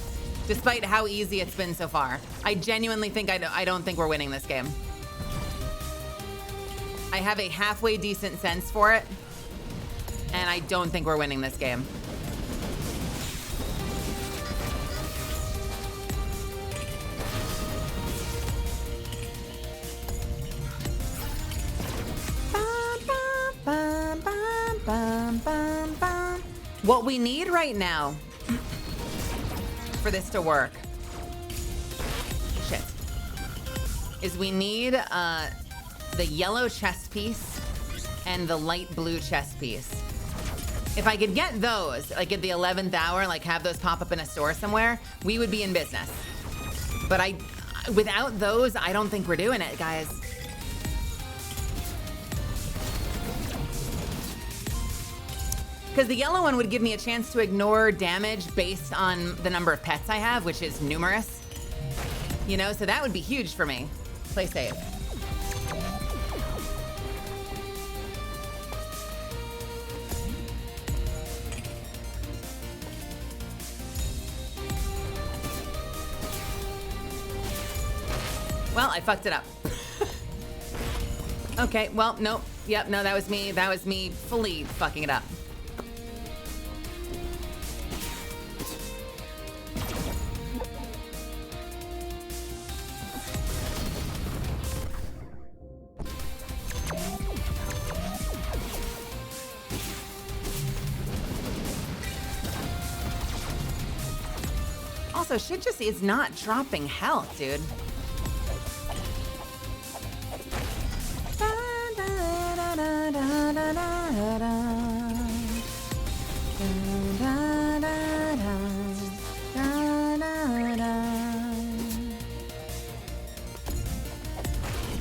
despite how easy it's been so far. I genuinely think I don't think we're winning this game. I have a halfway decent sense for it, and I don't think we're winning this game. What we need right now for this to work, shit, is we need the yellow chest piece and the light blue chest piece. If I could get those, like at the 11th hour, like have those pop up in a store somewhere, we would be in business. But without those, I don't think we're doing it, guys. Because the yellow one would give me a chance to ignore damage based on the number of pets I have, which is numerous. You know, so that would be huge for me. Play safe. Well, I fucked it up. Okay, well, nope. Yep, no, that was me. That was me fully fucking it up. Also, shit just is not dropping health, dude.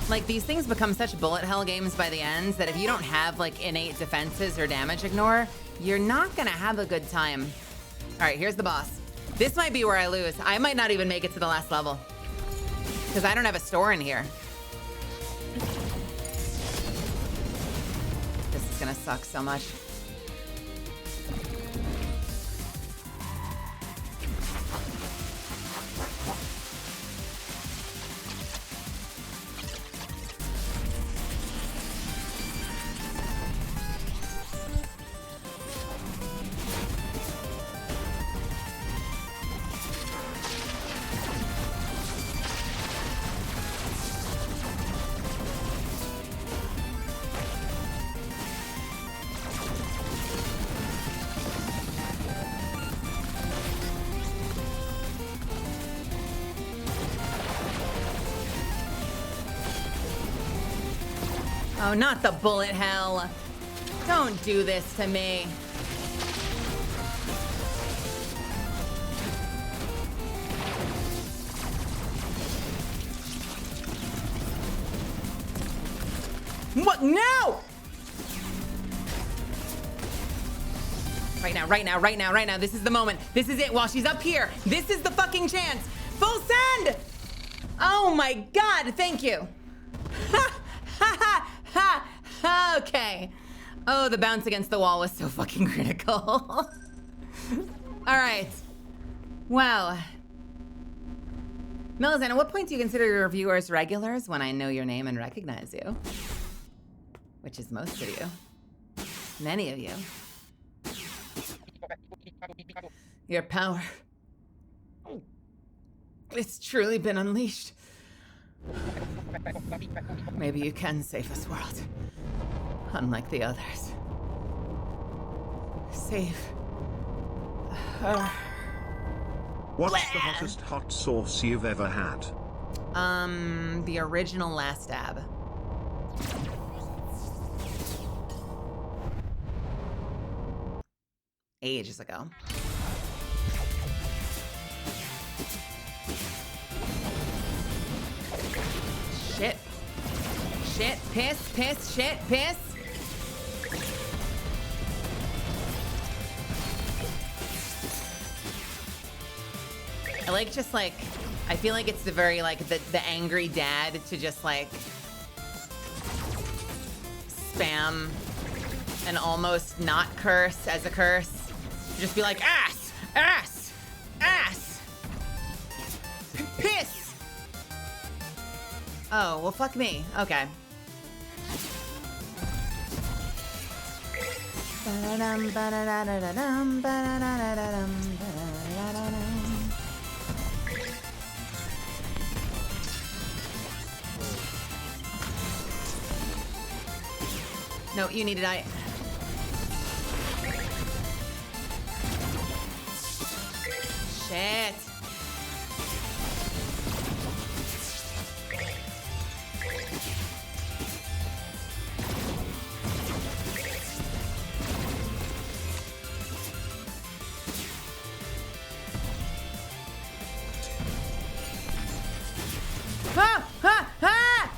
Like, these things become such bullet hell games by the ends that if you don't have, like, innate defenses or damage ignore, you're not gonna have a good time. All right, here's the boss. This might be where I lose. I might not even make it to the last level because I don't have a store in here. This is gonna suck so much. Oh, not the bullet hell. Don't do this to me. What? No! Right now, right now, right now, right now. This is the moment. This is it. While she's up here, this is the fucking chance. Full send! Oh my God, thank you. Ha! Ha ha! Ha! Okay. Oh, the bounce against the wall was so fucking critical. All right. Wow. Melizan, at what point do you consider your viewers regulars? When I know your name and recognize you. Which is most of you. Many of you. Your power. It's truly been unleashed. Maybe you can save this world. Unlike the others. Save her. What's the hottest hot sauce you've ever had? The original Last Stab. Ages ago. Shit. Shit, piss, piss, shit, piss. I like just like, I feel like it's the very like the angry dad to just like spam and almost not curse as a curse. Just be like, ass, ass, ass, piss. Oh, well, fuck me. Okay. Ba-da-dum, ba-da-da-da-dum, ba-da-da-da-dum, ba-da-da-da-dum. No, you need it. Shit. Ha! Ha! Ha!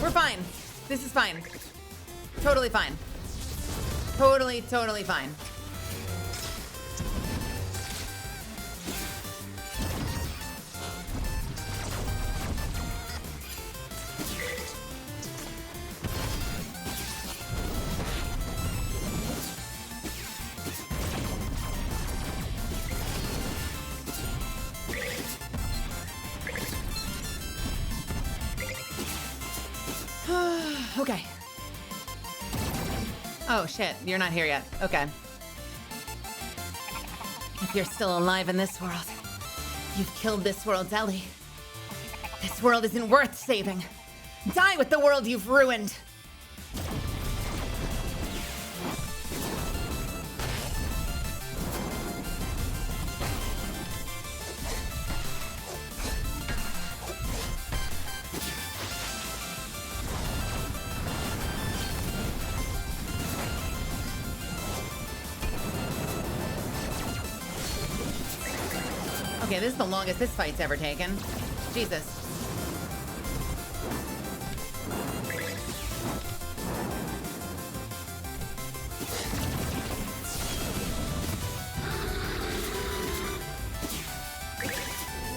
We're fine. This is fine. Totally fine. Totally fine. Okay. Oh shit, you're not here yet. Okay. If you're still alive in this world, you've killed this world's Ellie. This world isn't worth saving. Die with the world you've ruined. Okay, this is the longest this fight's ever taken. Jesus.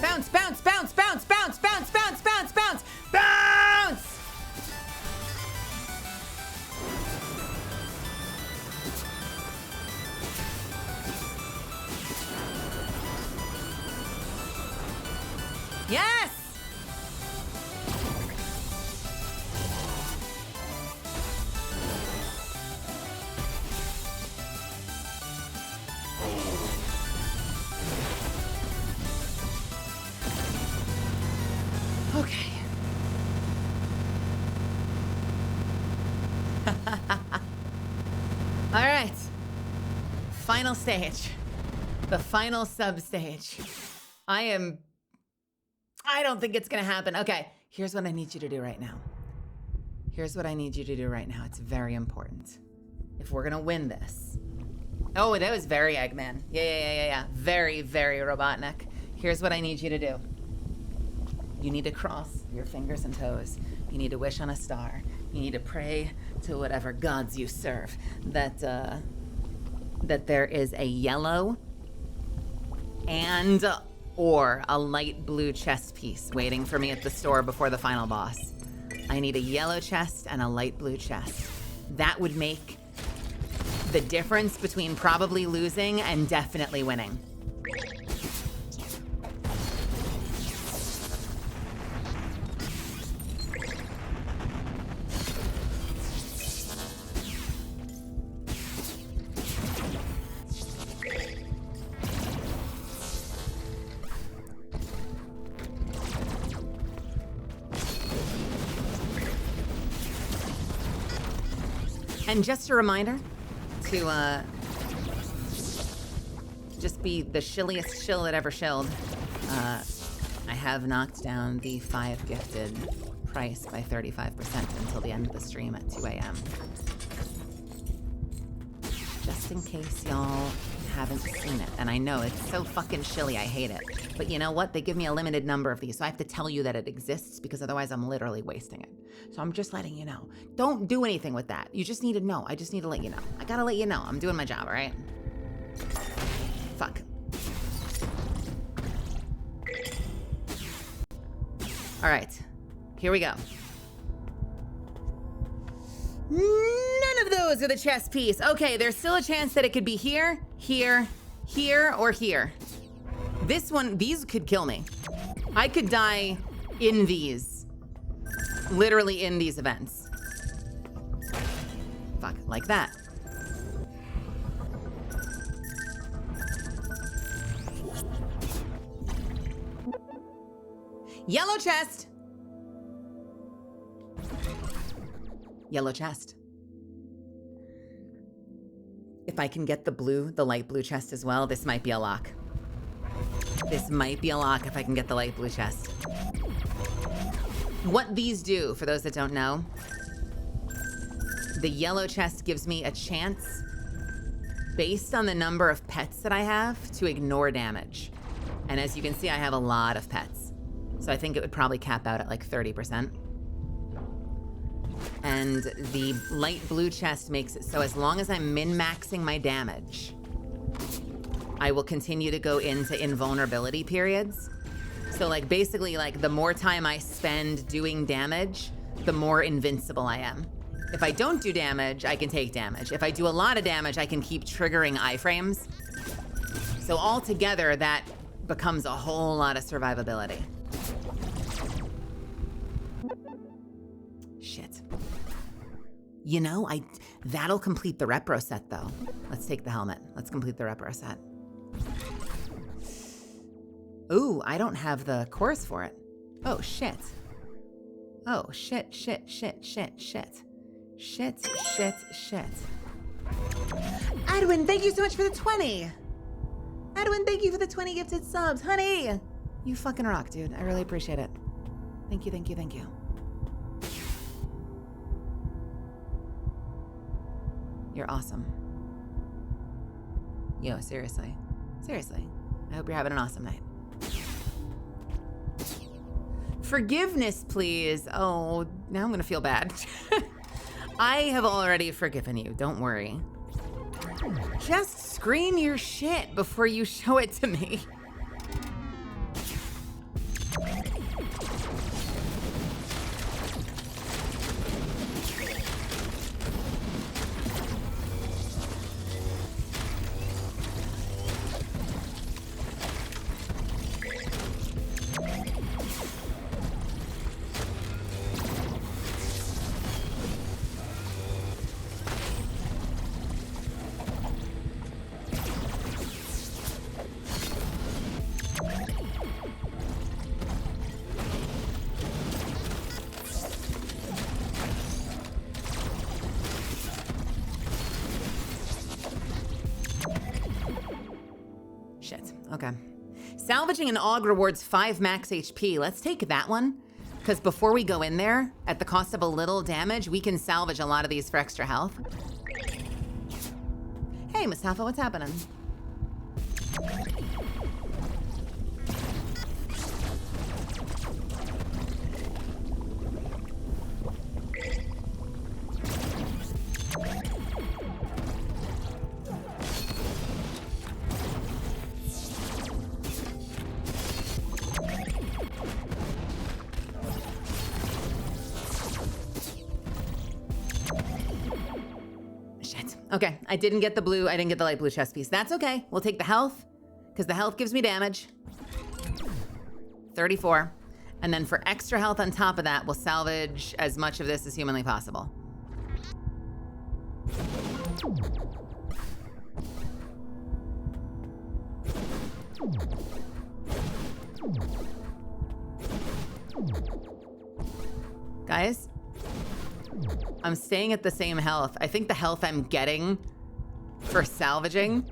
Bounce, bounce, bounce, bounce, bounce, bounce, bounce, bounce, bounce, bounce! Yes! Okay. All right. Final stage. The final sub-stage. I don't think it's gonna happen. Okay, here's what I need you to do right now. Here's what I need you to do right now. It's very important. If we're gonna win this. Oh, that was very Eggman. Yeah. Very, very Robotnik. Here's what I need you to do. You need to cross your fingers and toes. You need to wish on a star. You need to pray to whatever gods you serve that there is a yellow and or a light blue chest piece waiting for me at the store before the final boss. I need a yellow chest and a light blue chest. That would make the difference between probably losing and definitely winning. And just a reminder to just be the shilliest shill that ever shilled. I have knocked down the 5 gifted price by 35% until the end of the stream at 2 a.m. Just in case y'all haven't seen it. And I know it's so fucking shilly, I hate it. But you know what? They give me a limited number of these, so I have to tell you that it exists because otherwise I'm literally wasting it. So I'm just letting you know. Don't do anything with that. You just need to know. I just need to let you know. I gotta let you know. I'm doing my job, all right? Fuck. All right, here we go. None of those are the chest piece. Okay, there's still a chance that it could be here, here, here, or here. This one, these could kill me. I could die in these. Literally in these events. Fuck, like that. Yellow chest. Yellow chest. If I can get the blue, the light blue chest as well, this might be a lock. This might be a lock if I can get the light blue chest. What these do, for those that don't know, the yellow chest gives me a chance, based on the number of pets that I have, to ignore damage. And as you can see, I have a lot of pets. So I think it would probably cap out at like 30%. And the light blue chest makes it so as long as I'm min-maxing my damage, I will continue to go into invulnerability periods. So like basically like the more time I spend doing damage, the more invincible I am. If I don't do damage, I can take damage. If I do a lot of damage, I can keep triggering iframes. So altogether, that becomes a whole lot of survivability. Shit. You know, that'll complete the repro set though. Let's take the helmet. Let's complete the repro set. Ooh, I don't have the course for it. Oh, shit. Oh, shit, shit, shit, shit, shit. Shit, shit, shit. Edwin, thank you so much for the 20. Edwin, thank you for the 20 gifted subs. Honey, you fucking rock, dude. I really appreciate it. Thank you, thank you, thank you. You're awesome. Yo, seriously. Seriously. I hope you're having an awesome night. Forgiveness, please. Oh, now I'm gonna feel bad. I have already forgiven you, don't worry. Just scream your shit before you show it to me. Okay. Salvaging an AUG rewards 5 max HP. Let's take that one, because before we go in there, at the cost of a little damage, we can salvage a lot of these for extra health. Hey, Mustafa, what's happening? Okay, I didn't get the blue, I didn't get the light blue chest piece. That's okay, we'll take the health, because the health gives me damage. 34. And then for extra health on top of that, we'll salvage as much of this as humanly possible. Guys? I'm staying at the same health. I think the health I'm getting for salvaging,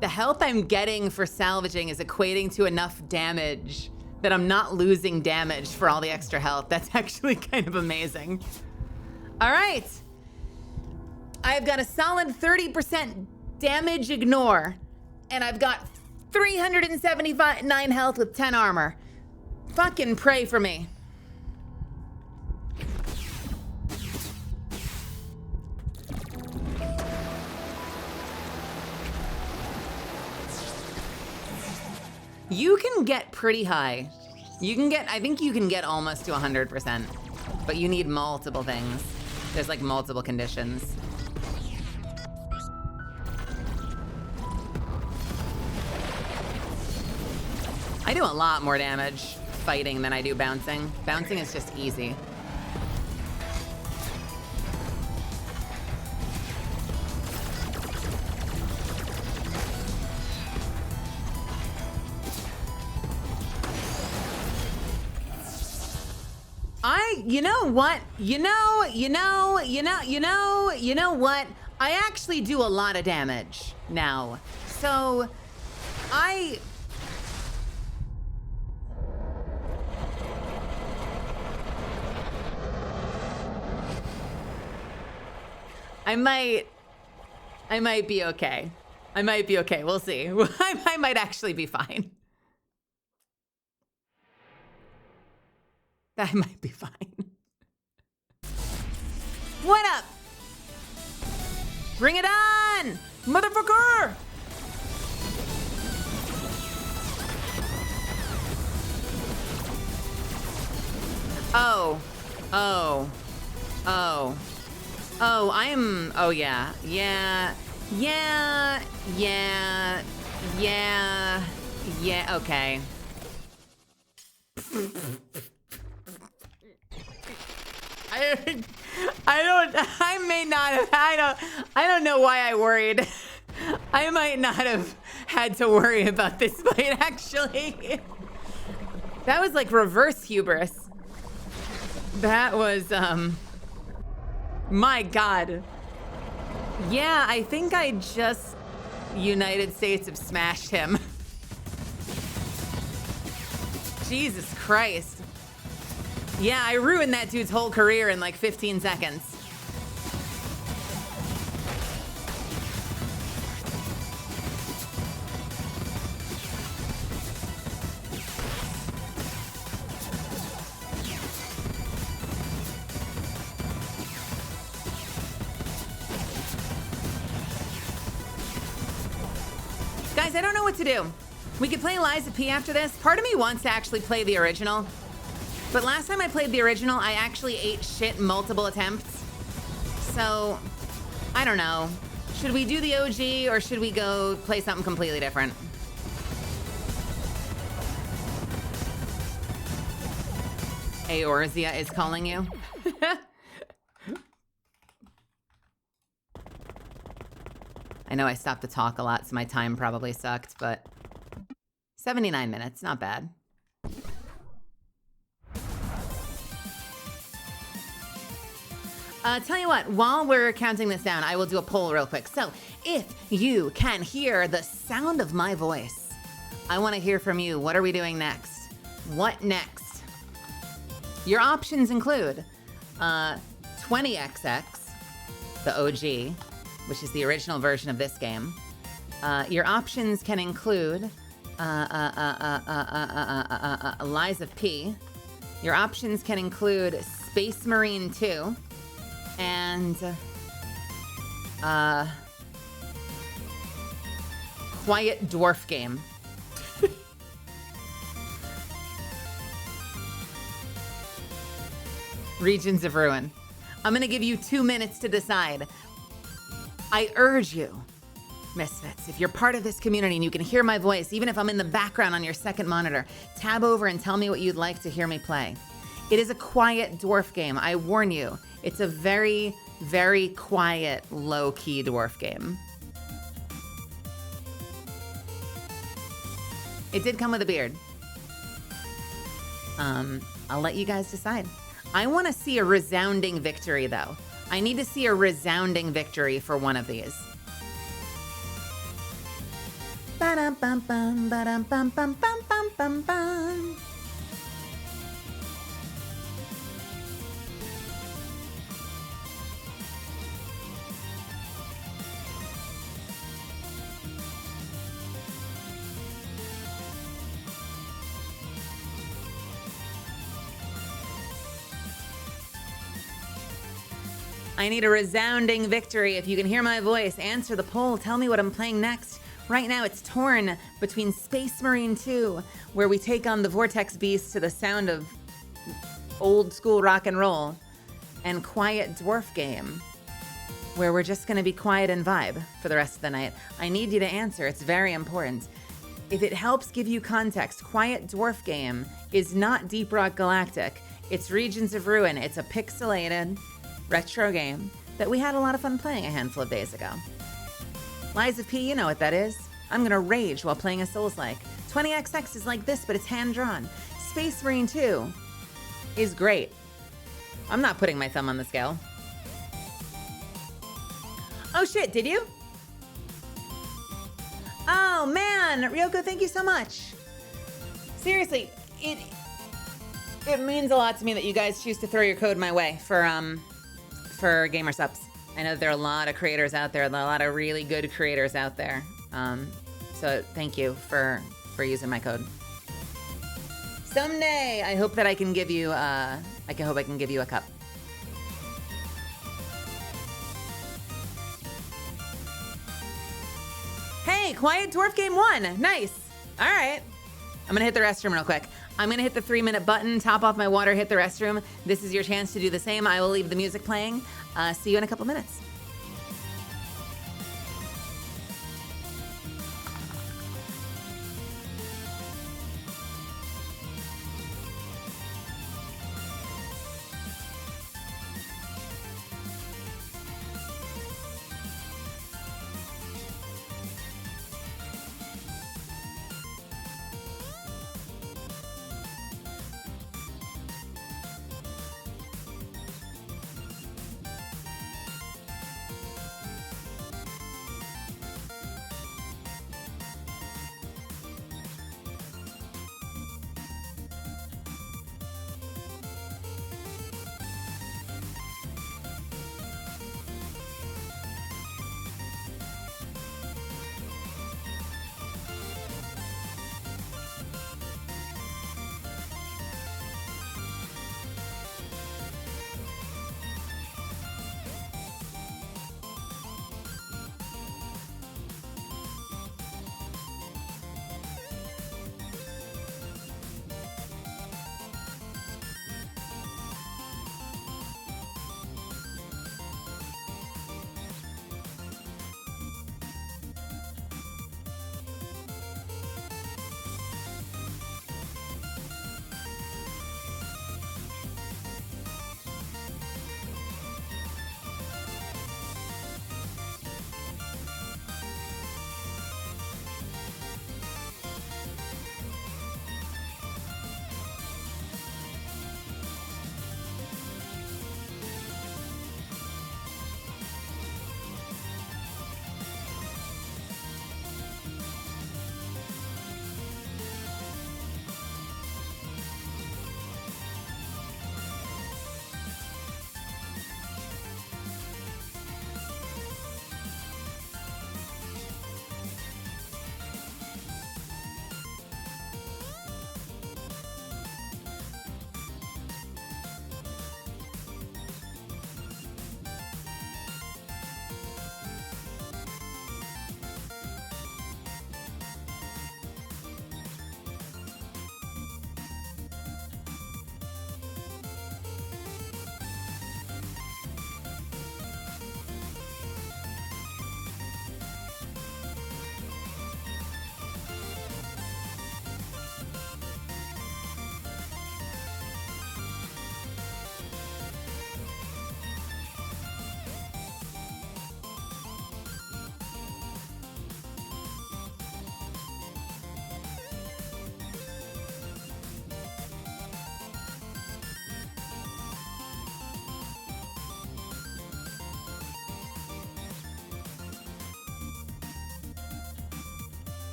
is equating to enough damage that I'm not losing damage for all the extra health. That's actually kind of amazing. All right. I've got a solid 30% damage ignore, and I've got 379 health with 10 armor. Fucking pray for me. You can get pretty high. I think you can get almost to 100%, but you need multiple things. There's like multiple conditions. I do a lot more damage fighting than I do bouncing. Bouncing is just easy. You know what? You know what? I actually do a lot of damage now. So, I might be okay. I might be okay. We'll see. I might actually be fine. That might be fine. What up? Bring it on, motherfucker! Oh, oh, yeah, okay. I don't know why I worried. I might not have had to worry about this fight, actually. That was like reverse hubris. That was, my God. Yeah, I think I just United States have smashed him. Jesus Christ. Yeah, I ruined that dude's whole career in like 15 seconds. Guys, I don't know what to do. We could play Lies of P after this. Part of me wants to actually play the original. But last time I played the original, I actually ate shit multiple attempts. So, I don't know. Should we do the OG or should we go play something completely different? Eorzea is calling you. I know I stopped to talk a lot, so my time probably sucked, but 79 minutes, not bad. Tell you what, while we're counting this down, I will do a poll real quick. So, if you can hear the sound of my voice, I want to hear from you. What are we doing next? What next? Your options include 20XX, the OG, which is the original version of this game. Your options can include Lies of P. Your options can include Space Marine 2. And Quiet Dwarf Game. Regions of Ruin. I'm gonna give you 2 minutes to decide. I urge you, Misfits, if you're part of this community and you can hear my voice, even if I'm in the background on your second monitor, tab over and tell me what you'd like to hear me play. It is a quiet dwarf game, I warn you. It's a very, very quiet, low-key dwarf game. It did come with a beard. I'll let you guys decide. I want to see a resounding victory, though. I need to see a resounding victory for one of these. Ba-dum-bum-bum, ba-dum-bum-bum-bum-bum-bum. I need a resounding victory. If you can hear my voice, answer the poll. Tell me what I'm playing next. Right now, it's torn between Space Marine 2, where we take on the Vortex Beast to the sound of old school rock and roll, and Quiet Dwarf game, where we're just going to be quiet and vibe for the rest of the night. I need you to answer. It's very important. If it helps give you context, Quiet Dwarf game is not Deep Rock Galactic. It's Regions of Ruin. It's a pixelated retro game that we had a lot of fun playing a handful of days ago. Liza P, you know what that is. I'm gonna rage while playing a Souls-like. 20XX is like this, but it's hand-drawn. Space Marine 2 is great. I'm not putting my thumb on the scale. Oh shit, did you? Oh man, Ryoko, thank you so much. Seriously, it means a lot to me that you guys choose to throw your code my way for Gamer Subs. I know there are a lot of creators out there, a lot of really good creators out there. So thank you for using my code. Someday, I hope that I can give you I hope I can give you a cup. Hey, Quiet Dwarf Game 1. Nice. All right. I'm gonna hit the restroom real quick. I'm gonna hit the 3-minute button, top off my water, hit the restroom. This is your chance to do the same. I will leave the music playing. See you in a couple minutes.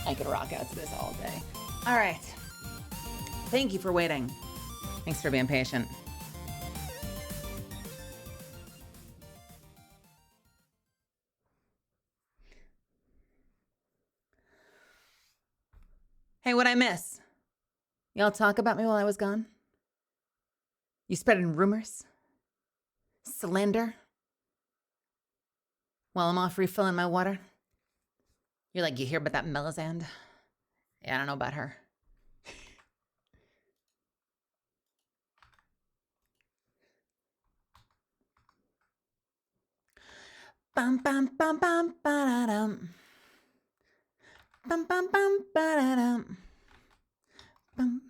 I could rock out to this all day. All right. Thank you for waiting. Thanks for being patient. Hey, what'd I miss? Y'all talk about me while I was gone? You spreading rumors? Slander? While I'm off refilling my water? You're like, you hear about that Melisande? Yeah, I don't know about her. Bum bum bum bum ba dum. Bum bum bum ba dum. Bum.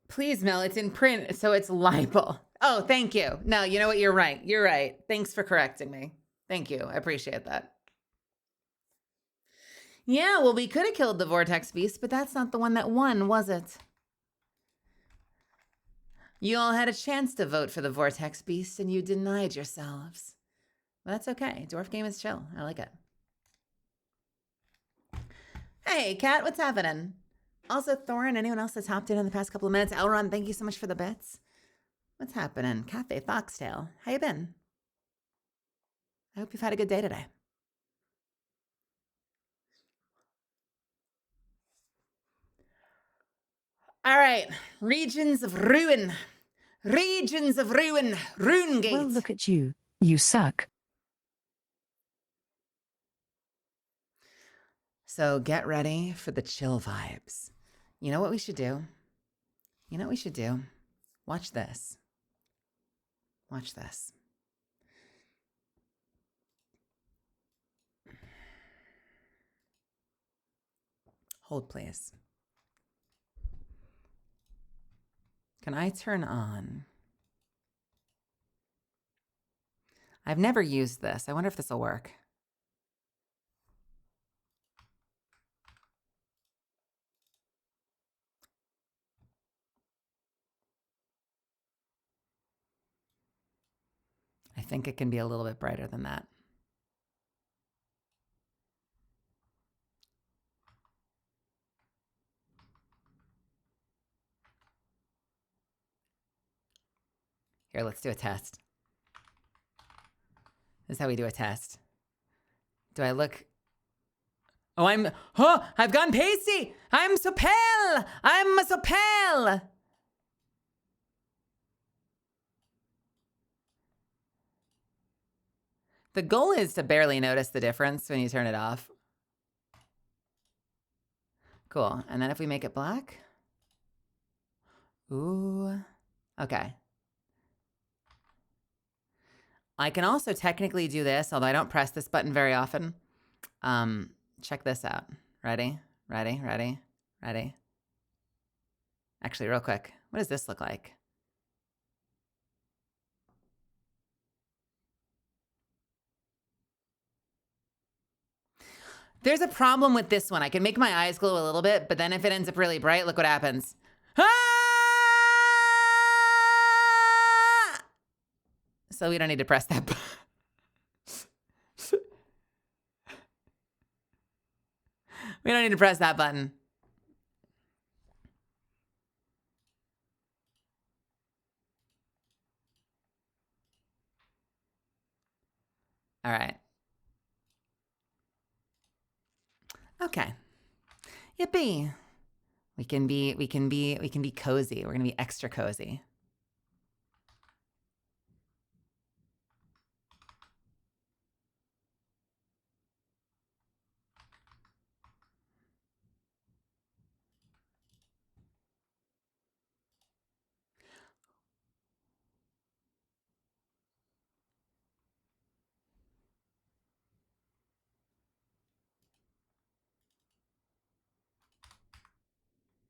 Please, Mel, it's in print, so it's libel. Oh, thank you. No, you know what? You're right. You're right. Thanks for correcting me. Thank you. I appreciate that. Yeah, well, we could have killed the Vortex Beast, but that's not the one that won, was it? You all had a chance to vote for the Vortex Beast, and you denied yourselves. But that's okay. Dwarf game is chill. I like it. Hey, Kat, what's happening? Also, Thorin, anyone else that's hopped in the past couple of minutes? Elron, thank you so much for the bits. What's happening? Cafe Foxtail, how you been? I hope you've had a good day today. All right, Regions of Ruin. Regions of Ruin. Runegate. Well, look at you. You suck. So get ready for the chill vibes. You know what we should do? You know what we should do? Watch this. Watch this. Hold, please. Can I turn on? I've never used this. I wonder if this will work. I think it can be a little bit brighter than that. Here, let's do a test. This is how we do a test. Do I look... Oh, I've gone pasty. I'm so pale. I'm so pale. The goal is to barely notice the difference when you turn it off. Cool. And then if we make it black. Ooh. Okay. I can also technically do this, although I don't press this button very often. Check this out. Ready? Ready? Ready? Ready? Actually, real quick. What does this look like? There's a problem with this one. I can make my eyes glow a little bit, but then if it ends up really bright, look what happens. Ah! So we don't need to press that button. We don't need to press that button. All right. Okay. Yippee. We can be cozy. We're gonna be extra cozy.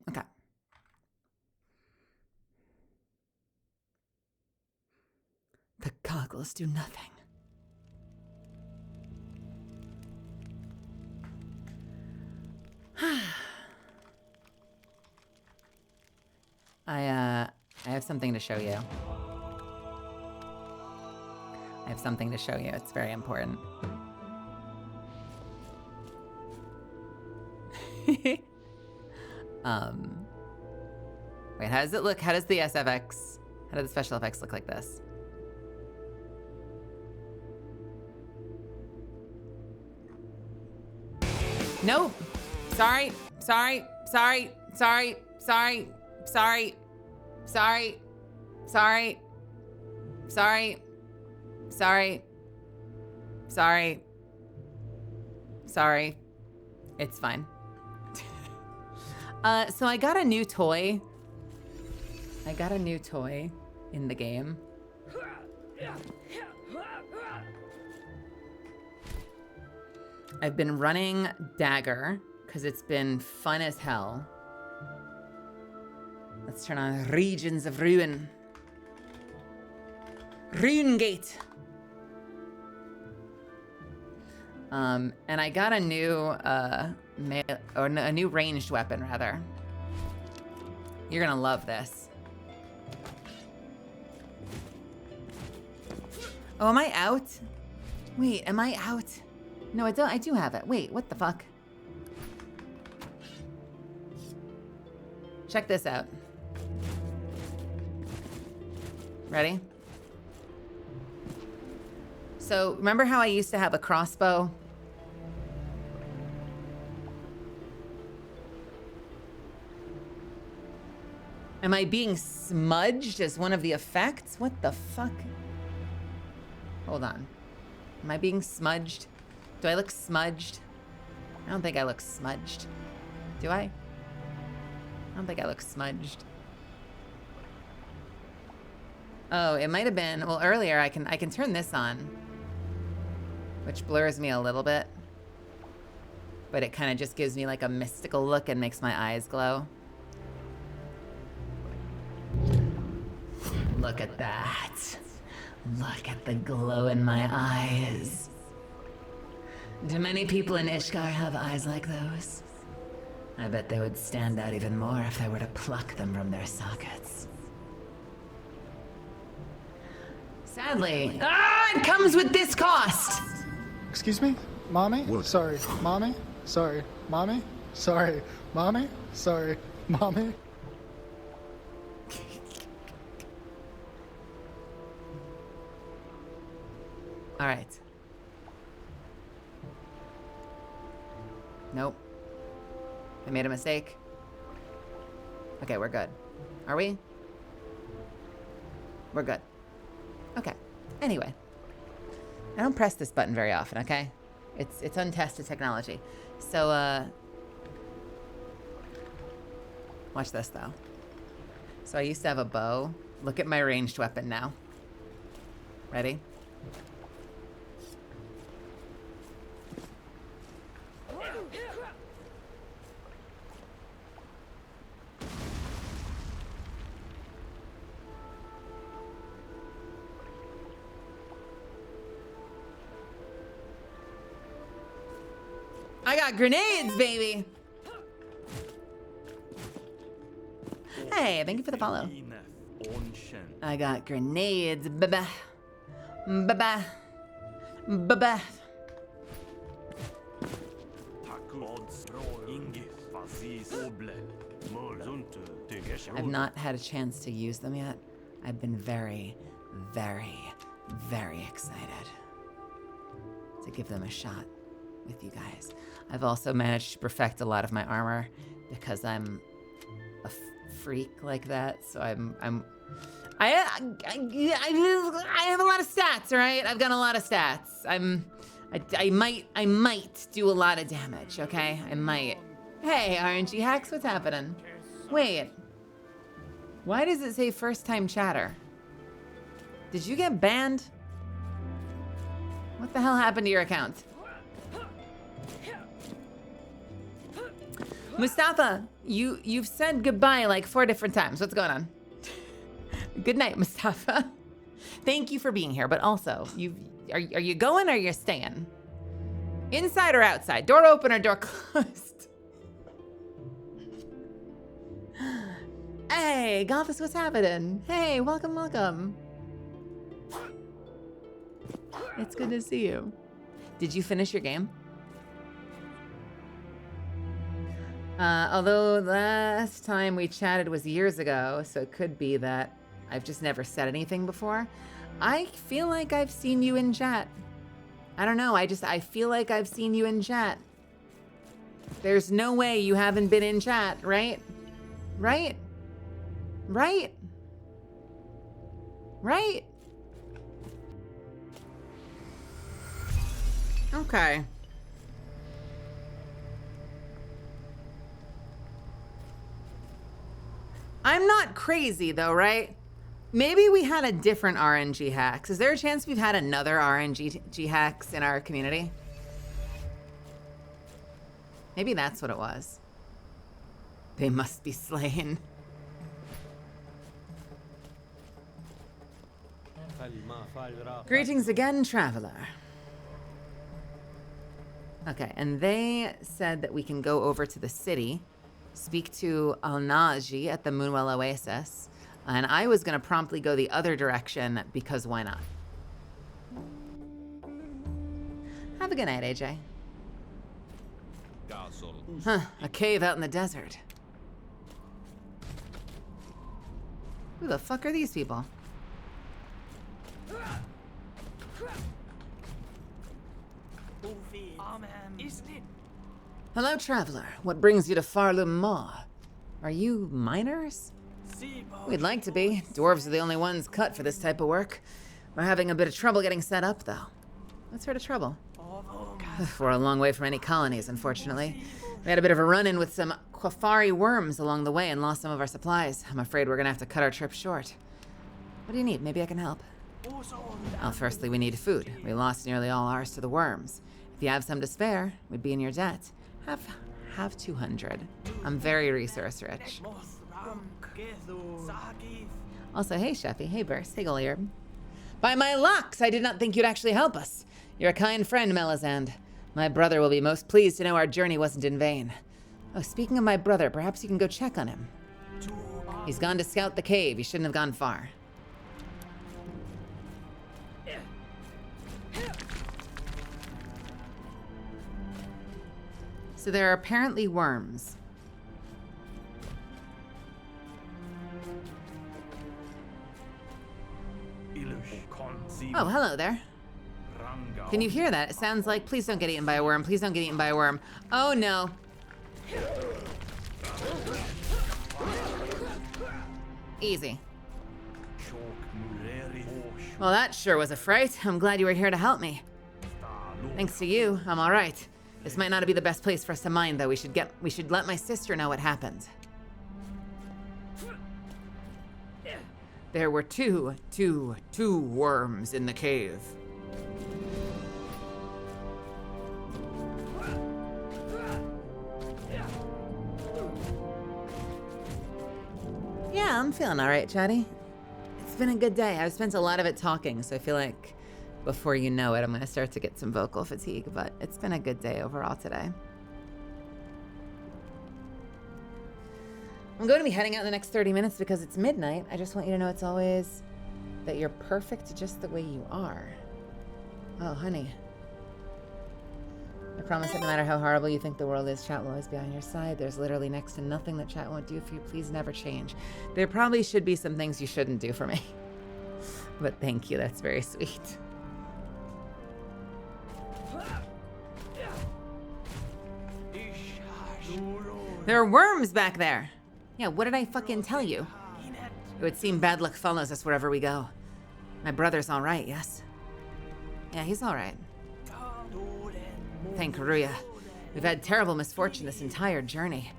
Okay. The goggles do nothing. I have something to show you. I have something to show you. It's very important. Wait, how does it look? How does the SFX, how do the special effects look like this? Nope. Sorry. Sorry. Sorry. Sorry. Sorry. Sorry. Sorry. Sorry. Sorry. Sorry. Sorry. Sorry. It's fine. So I got a new toy. I got a new toy in the game. I've been running Dagger because it's been fun as hell. Let's turn on Regions of Ruin. Rune Gate. And I got a new a new ranged weapon rather. You're gonna love this. Oh, am I out? Wait, am I out? No, I don't. I do have it. Wait, what the fuck? Check this out. Ready? So, remember how I used to have a crossbow? Am I being smudged as one of the effects? What the fuck? Hold on. Am I being smudged? Do I look smudged? I don't think I look smudged. Do I? I don't think I look smudged. Oh, it might have been, well, earlier I can turn this on, which blurs me a little bit, but it kind of just gives me like a mystical look and makes my eyes glow. Look at that. Look at the glow in my eyes. Do many people in Ishgard have eyes like those? I bet they would stand out even more if I were to pluck them from their sockets. Sadly, it comes with this cost! Excuse me? Mommy? What? Sorry. Mommy? Sorry. Mommy? Sorry. Mommy? Sorry. Mommy? All right. Nope. I made a mistake. Okay, we're good. Are we? We're good. Okay. Anyway. I don't press this button very often, okay? It's untested technology. So, watch this, though. So I used to have a bow. Look at my ranged weapon now. Ready? I got grenades, baby! Hey, thank you for the follow. I got grenades, baba. Baba. Baba. I've not had a chance to use them yet. I've been very, very, very excited to give them a shot with you guys. I've also managed to perfect a lot of my armor because I'm a freak like that. So I have a lot of stats, all right? I've got a lot of stats. I might do a lot of damage, okay? I might. Hey, RNG hacks, what's happening? Wait. Why does it say first time chatter? Did you get banned? What the hell happened to your account? Mustafa, you've said goodbye like 4 different times. What's going on? Good night, Mustafa. Thank you for being here, but also, are you going or you're staying? Inside or outside? Door open or door closed? Hey, Gothis, what's happening? Hey, welcome, welcome. It's good to see you. Did you finish your game? Although last time we chatted was years ago, so it could be that I've just never said anything before. I feel like I've seen you in chat. I don't know, I feel like I've seen you in chat. There's no way you haven't been in chat, right? Right? Right? Right? Okay. I'm not crazy though, right? Maybe we had a different RNG hacks. Is there a chance we've had another RNG hacks in our community? Maybe that's what it was. They must be slain. Greetings again, traveler. Okay, and they said that we can go over to the city, speak to Al-Naji at the Moonwell Oasis, and I was gonna promptly go the other direction because why not? Have a good night, AJ. Huh, a cave out in the desert. Who the fuck are these people? Hello, traveler. What brings you to Farlum Maw? Are you miners? We'd like to be. Dwarves are the only ones cut for this type of work. We're having a bit of trouble getting set up, though. What sort of trouble? We're a long way from any colonies, unfortunately. We had a bit of a run-in with some Quafari worms along the way and lost some of our supplies. I'm afraid we're gonna have to cut our trip short. What do you need? Maybe I can help. Well, firstly, we need food. We lost nearly all ours to the worms. If you have some to spare, we'd be in your debt. Have 200. I'm very resource rich. Also, hey, Sheffy. Hey, Burst. Hey, Goliard. By my locks, I did not think you'd actually help us. You're a kind friend, Melisande. My brother will be most pleased to know our journey wasn't in vain. Oh, speaking of my brother, perhaps you can go check on him. He's gone to scout the cave. He shouldn't have gone far. So there are apparently worms. Oh, hello there. Can you hear that? It sounds like, please don't get eaten by a worm. Please don't get eaten by a worm. Oh no. Easy. Well, that sure was a fright. I'm glad you were here to help me. Thanks to you, I'm all right. This might not be the best place for us to mine, though. We should let my sister know what happened. There were two worms in the cave. Yeah, I'm feeling all right, Chatty. It's been a good day. I've spent a lot of it talking, so I feel like before you know it, I'm gonna start to get some vocal fatigue, but it's been a good day overall today. I'm going to be heading out in the next 30 minutes because it's midnight. I just want you to know it's always that you're perfect just the way you are. Oh, honey. I promise that no matter how horrible you think the world is, chat will always be on your side. There's literally next to nothing that chat won't do for you. Please never change. There probably should be some things you shouldn't do for me. But thank you, that's very sweet. There are worms back there. Yeah, what did I fucking tell you? It would seem bad luck follows us wherever we go. My brother's all right, yes? Yeah, he's all right. Thank Karuya. We've had terrible misfortune this entire journey.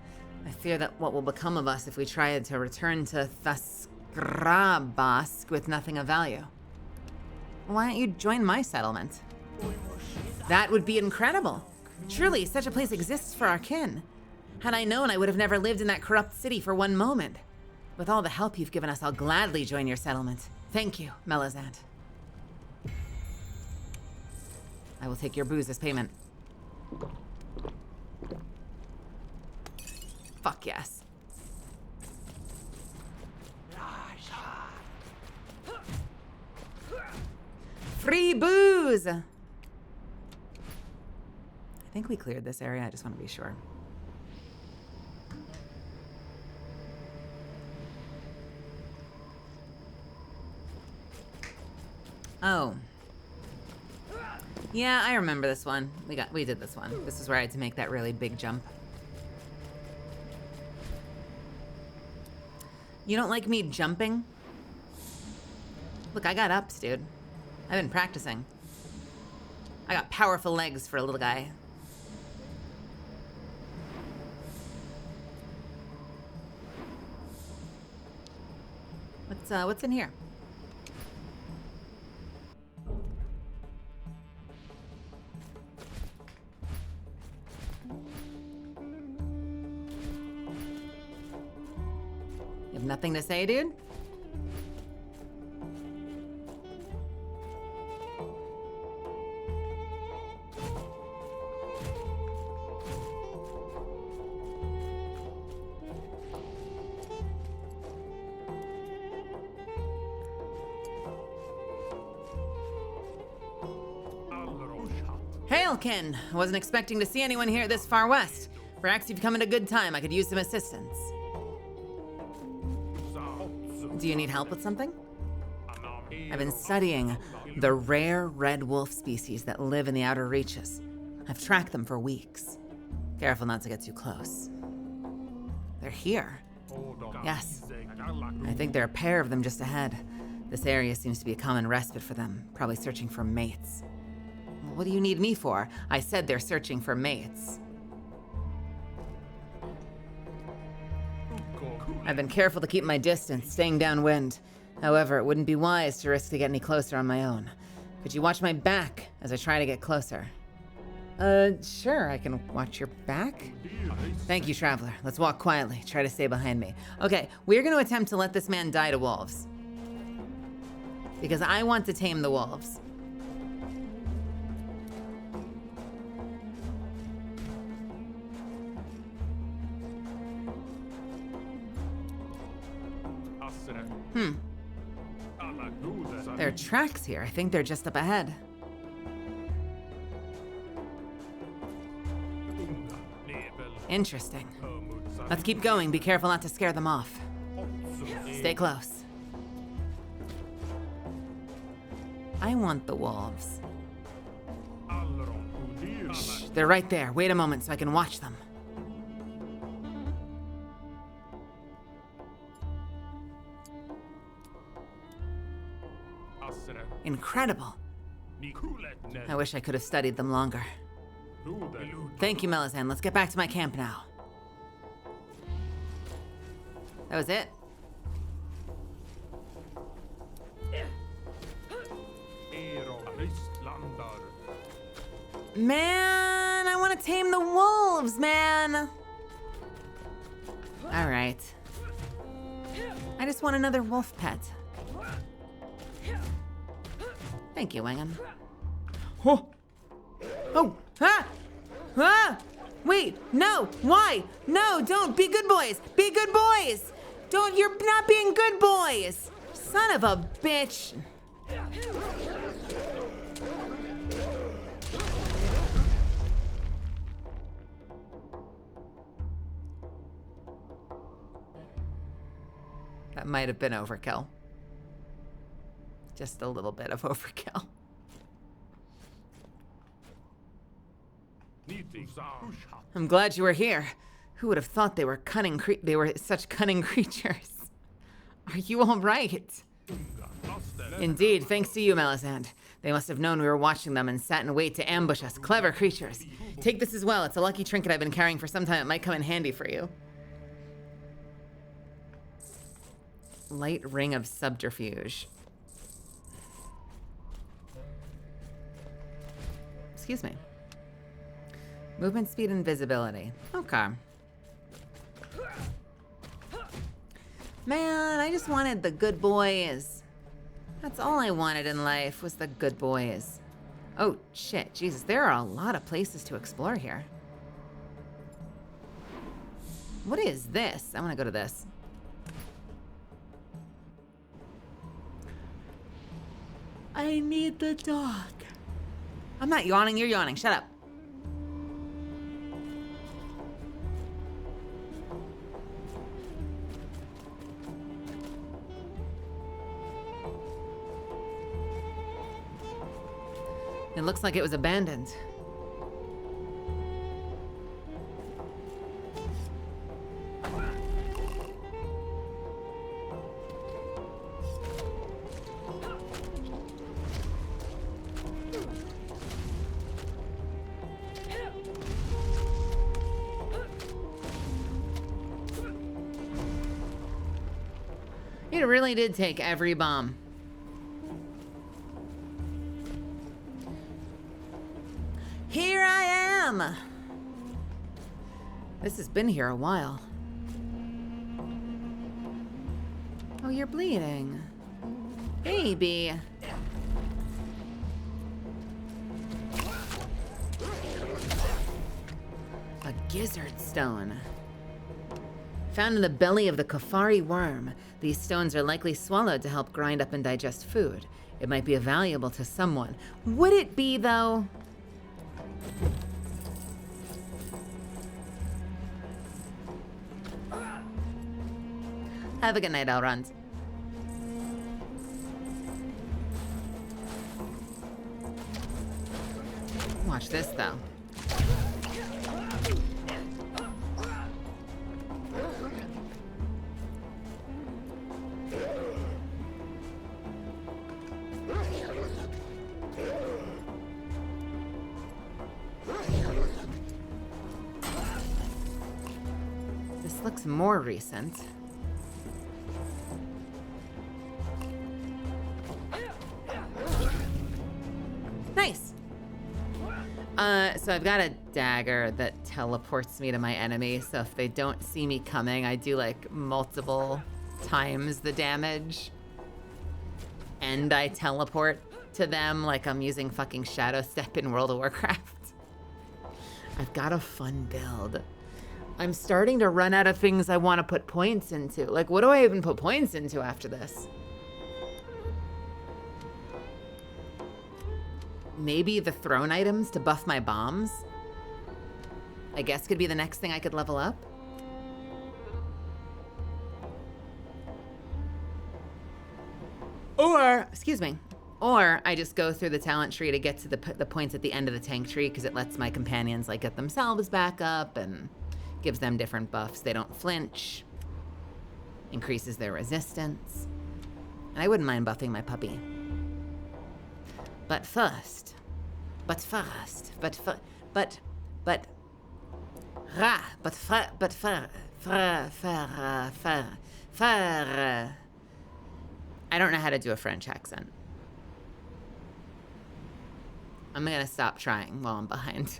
I fear that what will become of us if we try to return to Thaskrabask with nothing of value. Why don't you join my settlement? That would be incredible. Truly, such a place exists for our kin. Had I known, I would have never lived in that corrupt city for one moment. With all the help you've given us, I'll gladly join your settlement. Thank you, Melisande. I will take your booze as payment. Fuck yes. Free booze! I think we cleared this area, I just want to be sure. Oh. Yeah, I remember this one. We did this one. This is where I had to make that really big jump. You don't like me jumping? Look, I got ups, dude. I've been practicing. I got powerful legs for a little guy. What's in here? You have nothing to say, dude? Hailkin! I wasn't expecting to see anyone here this far west. Perhaps you've come at a good time. I could use some assistance. Do you need help with something? I've been studying the rare red wolf species that live in the outer reaches. I've tracked them for weeks. Careful not to get too close. They're here. Yes. I think there are a pair of them just ahead. This area seems to be a common respite for them, probably searching for mates. What do you need me for? I said they're searching for mates. I've been careful to keep my distance, staying downwind. However, it wouldn't be wise to risk to get any closer on my own. Could you watch my back as I try to get closer? Sure, I can watch your back. Thank you, traveler. Let's walk quietly. Try to stay behind me. Okay, we're going to attempt to let this man die to wolves. Because I want to tame the wolves. There are tracks here. I think they're just up ahead. Interesting. Let's keep going. Be careful not to scare them off. Stay close. I want the wolves. Shh, they're right there. Wait a moment so I can watch them. Incredible. I wish I could have studied them longer. Thank you, Melisande. Let's get back to my camp now. That was it? Man, I want to tame the wolves, man. All right. I just want another wolf pet. Thank you, Wingham. Oh! Oh! Ah! Ah! Wait! No! Why? No! Don't! Be good boys! Be good boys! Don't! You're not being good boys! Son of a bitch! That might have been overkill. Just a little bit of overkill. I'm glad you were here. Who would have thought they were such cunning creatures? Are you all right? Indeed, thanks to you, Melisande. They must have known we were watching them and sat in wait to ambush us. Clever creatures. Take this as well. It's a lucky trinket I've been carrying for some time. It might come in handy for you. Light ring of subterfuge. Excuse me. Movement speed and visibility. Okay. Man, I just wanted the good boys. That's all I wanted in life was the good boys. Oh, shit. Jesus, there are a lot of places to explore here. What is this? I want to go to this. I need the dog. I'm not yawning, you're yawning. Shut up. It looks like it was abandoned. It really did take every bomb. Here I am! This has been here a while. Oh, you're bleeding. Baby. A gizzard stone. Found in the belly of the Kafari worm, these stones are likely swallowed to help grind up and digest food. It might be valuable to someone. Would it be, though? Have a good night, Elrond. Watch this, though. This looks more recent. Nice. So I've got a dagger that teleports me to my enemy, so if they don't see me coming, I do like multiple times the damage. And I teleport to them like I'm using fucking Shadow Step in World of Warcraft. I've got a fun build. I'm starting to run out of things I want to put points into. Like, what do I even put points into after this? Maybe the thrown items to buff my bombs? I guess could be the next thing I could level up. Or, excuse me, or I just go through the talent tree to get to the points at the end of the tank tree because it lets my companions like get themselves back up and gives them different buffs. They don't flinch, increases their resistance. And I wouldn't mind buffing my puppy. But first, I don't know how to do a French accent. I'm gonna stop trying while I'm behind.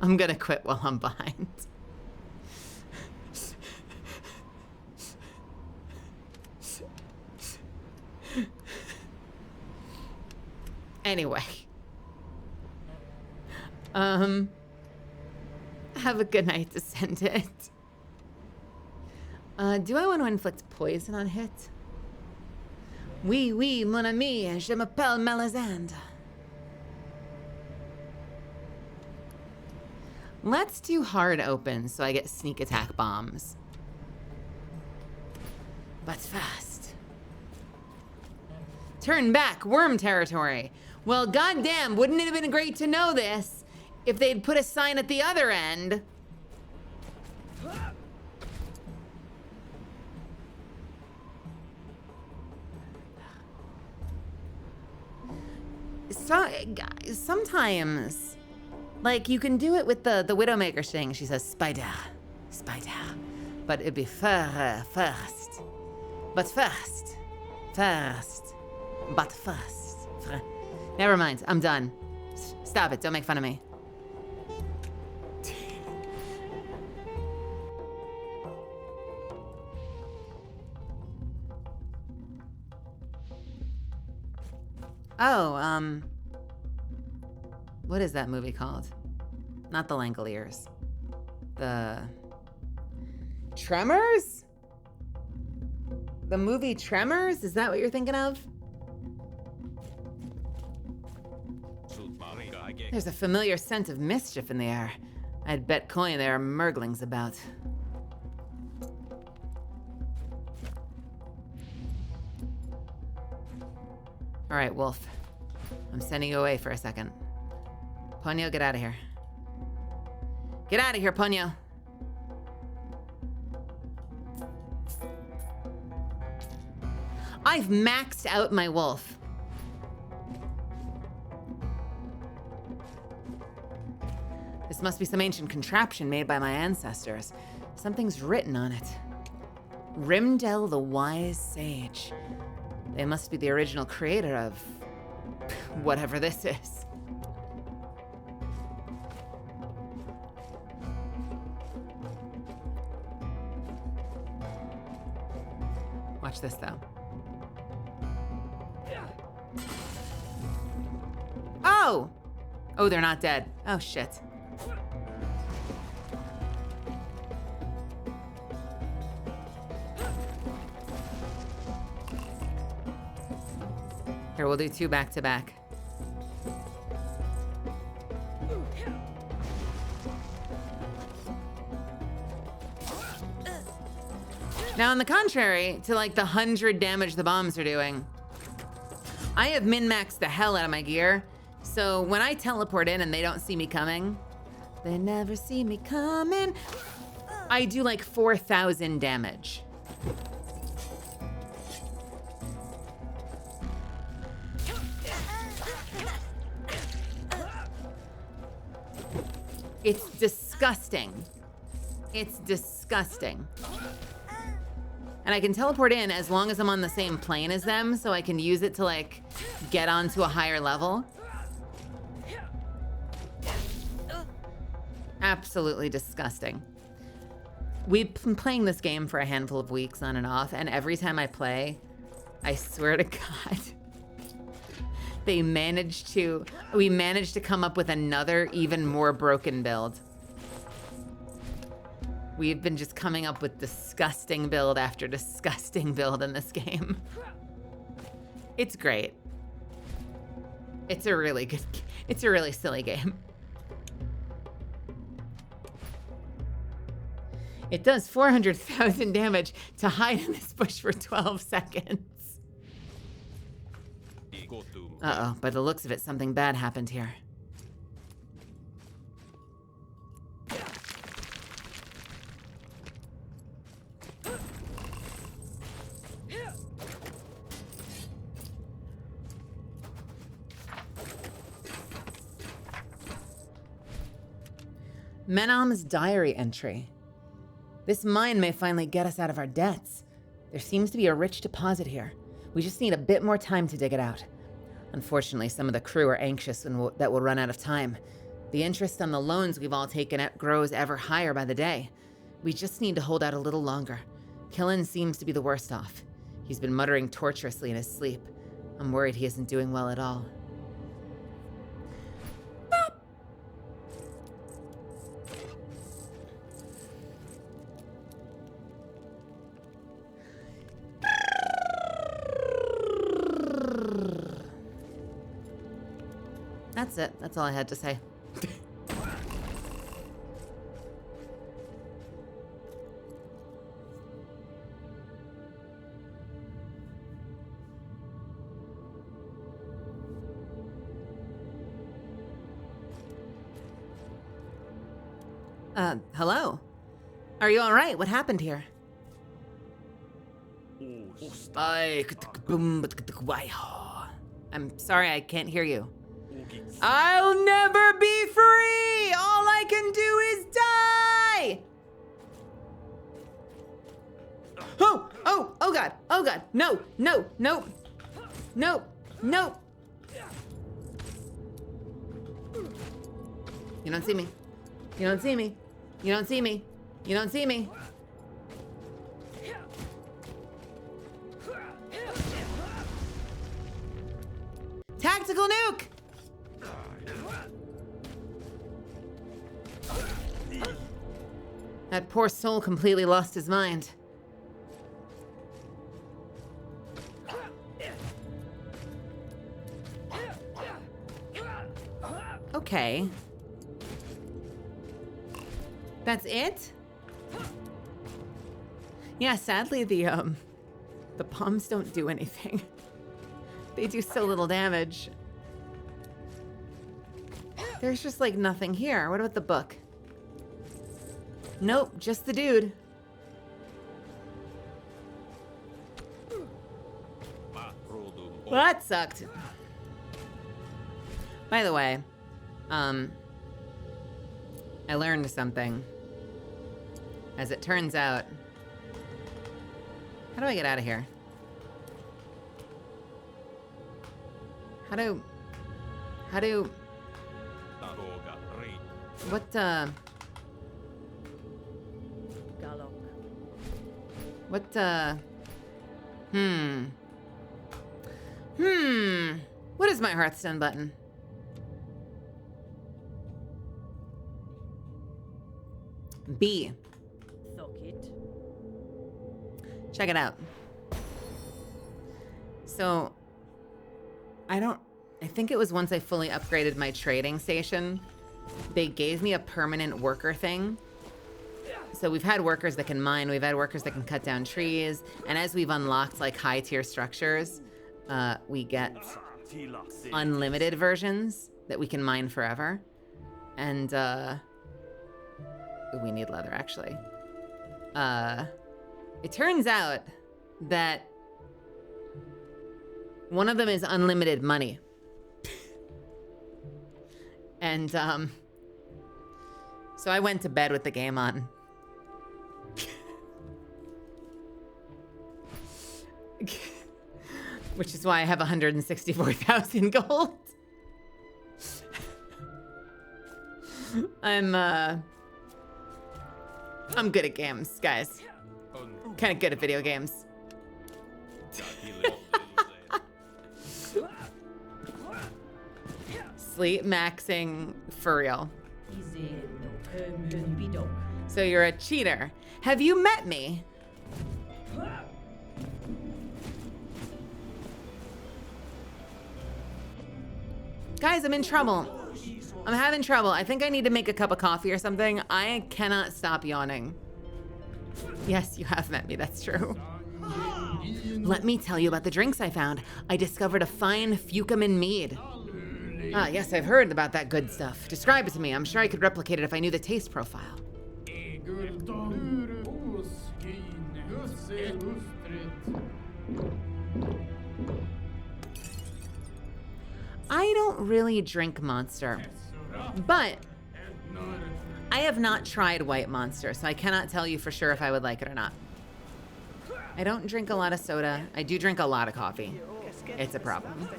I'm gonna quit while I'm behind. Anyway. Have a good night, Descendant. Do I want to inflict poison on hit? Oui, oui, mon ami, je m'appelle Melisande. Let's do hard open so I get sneak attack bombs. But fast. Turn back, worm territory. Well, goddamn, wouldn't it have been great to know this if they'd put a sign at the other end? So, guys, sometimes, like, you can do it with the Widowmaker thing. She says, spider, spider. But it'd be first. But first. But first. Never mind, I'm done. Stop it, don't make fun of me. Oh, what is that movie called? Not The Langoliers. The Tremors? The movie Tremors? Is that what you're thinking of? There's a familiar scent of mischief in the air. I'd bet coin there are merglings about. All right, Wolf. I'm sending you away for a second. Ponyo, get out of here. Get out of here, Ponyo. I've maxed out my wolf. This must be some ancient contraption made by my ancestors. Something's written on it. Rimdell the Wise Sage. They must be the original creator of whatever this is. Watch this, though. Oh! Oh, they're not dead. Oh, shit. Here, we'll do 2 back to back. Now, on the contrary to like the 100 damage the bombs are doing, I have min-maxed the hell out of my gear. So when I teleport in and they don't see me coming, they never see me coming, I do like 4,000 damage. It's disgusting. It's disgusting. And I can teleport in as long as I'm on the same plane as them, so I can use it to like get onto a higher level. Absolutely disgusting. We've been playing this game for a handful of weeks on and off, and every time I play, I swear to God, we managed to come up with another, even more broken build. We've been just coming up with disgusting build after disgusting build in this game. It's great. It's a really silly game. It does 400,000 damage to hide in this bush for 12 seconds. Uh-oh, by the looks of it, something bad happened here. Menam's diary entry. This mine may finally get us out of our debts. There seems to be a rich deposit here. We just need a bit more time to dig it out. Unfortunately, some of the crew are anxious that we'll run out of time. The interest on the loans we've all taken out grows ever higher by the day. We just need to hold out a little longer. Killen seems to be the worst off. He's been muttering torturously in his sleep. I'm worried he isn't doing well at all. That's it. That's all I had to say. Hello? Are you all right? What happened here? I'm sorry, I can't hear you. I'll never be free! All I can do is die! Oh God, oh God, no, no, no, no, no. You don't see me. You don't see me. You don't see me. You don't see me. Tactical nuke! That poor soul completely lost his mind. Okay. That's it? Yeah, sadly the bombs don't do anything. They do so little damage. There's just like nothing here. What about the book? Nope, just the dude. Well, that sucked. By the way, I learned something. As it turns out, how do I get out of here? How do, what, what is my Hearthstone button? B. Check it out. So, I think it was once I fully upgraded my trading station, they gave me a permanent worker thing. So we've had workers that can mine, we've had workers that can cut down trees, and as we've unlocked like high tier structures, we get unlimited versions that we can mine forever. And we need leather actually. It turns out that one of them is unlimited money. And so I went to bed with the game on. Which is why I have 164,000 gold. I'm good at games, guys. Kind of good at video games. Sleep maxing for real. So you're a cheater. Have you met me? Guys, I'm in trouble. I'm having trouble. I think I need to make a cup of coffee or something. I cannot stop yawning. Yes, you have met me, that's true. Let me tell you about the drinks I found. I discovered a fine Fucamin mead. Ah, yes, I've heard about that good stuff. Describe it to me. I'm sure I could replicate it if I knew the taste profile. I don't really drink Monster, but I have not tried White Monster, so I cannot tell you for sure if I would like it or not. I don't drink a lot of soda. I do drink a lot of coffee. It's a problem.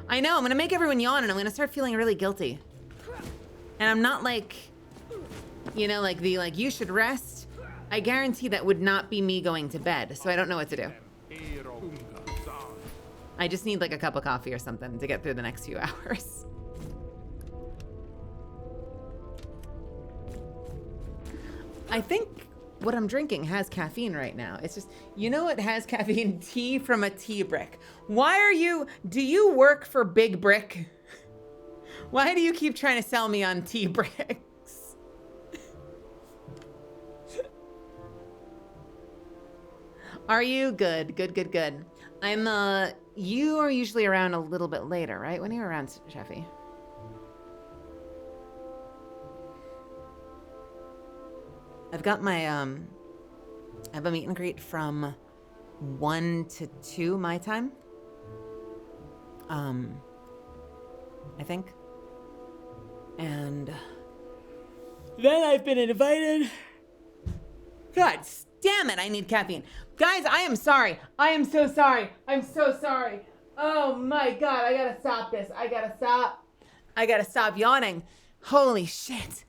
I know, I'm gonna make everyone yawn and I'm gonna start feeling really guilty. And I'm not like, you know, like you should rest. I guarantee that would not be me going to bed, so I don't know what to do. I just need like a cup of coffee or something to get through the next few hours. I think what I'm drinking has caffeine right now. It's just, you know what has caffeine? Tea from a tea brick. Why are you, do you work for Big Brick? Why do you keep trying to sell me on tea bricks? Are you? Good, good, good, good. You are usually around a little bit later, right? When are you around, Sheffy? I've got my, I have a meet and greet from 1 to 2 my time. I think. And then I've been invited. God damn it, I need caffeine. Guys, I am sorry. I am so sorry. I'm so sorry. Oh my God, I gotta stop this. I gotta stop. I gotta stop yawning. Holy shit.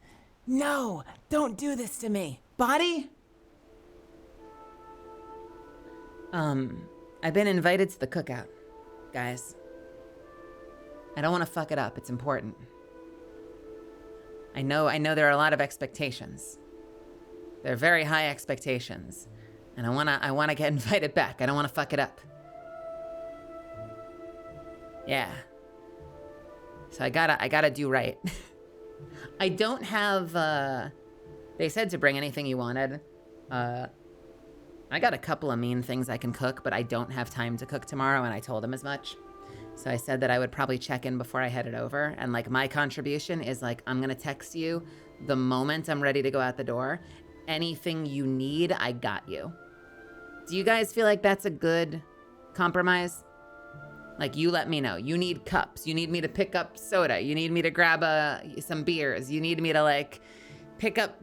No, don't do this to me. Body? I've been invited to the cookout, guys. I don't want to fuck it up. It's important. I know there are a lot of expectations. They're very high expectations. And I wanna get invited back. I don't wanna fuck it up. Yeah. So I gotta do right. I don't have, they said to bring anything you wanted. I got a couple of mean things I can cook, but I don't have time to cook tomorrow, and I told them as much. So I said that I would probably check in before I headed over. And like my contribution is like, I'm going to text you the moment I'm ready to go out the door. Anything you need, I got you. Do you guys feel like that's a good compromise? Like, you let me know. You need cups. You need me to pick up soda. You need me to grab some beers. You need me to, like, pick up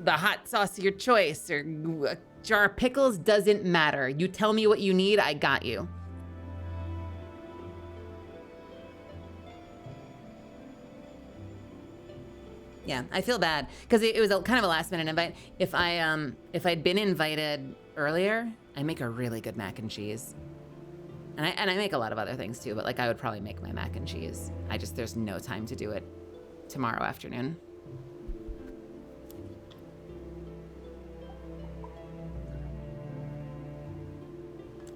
the hot sauce of your choice or a jar of pickles. Doesn't matter. You tell me what you need, I got you. Yeah, I feel bad because it was kind of a last minute invite. If I'd been invited earlier, I make a really good mac and cheese. And I make a lot of other things too, but like I would probably make my mac and cheese. There's no time to do it tomorrow afternoon.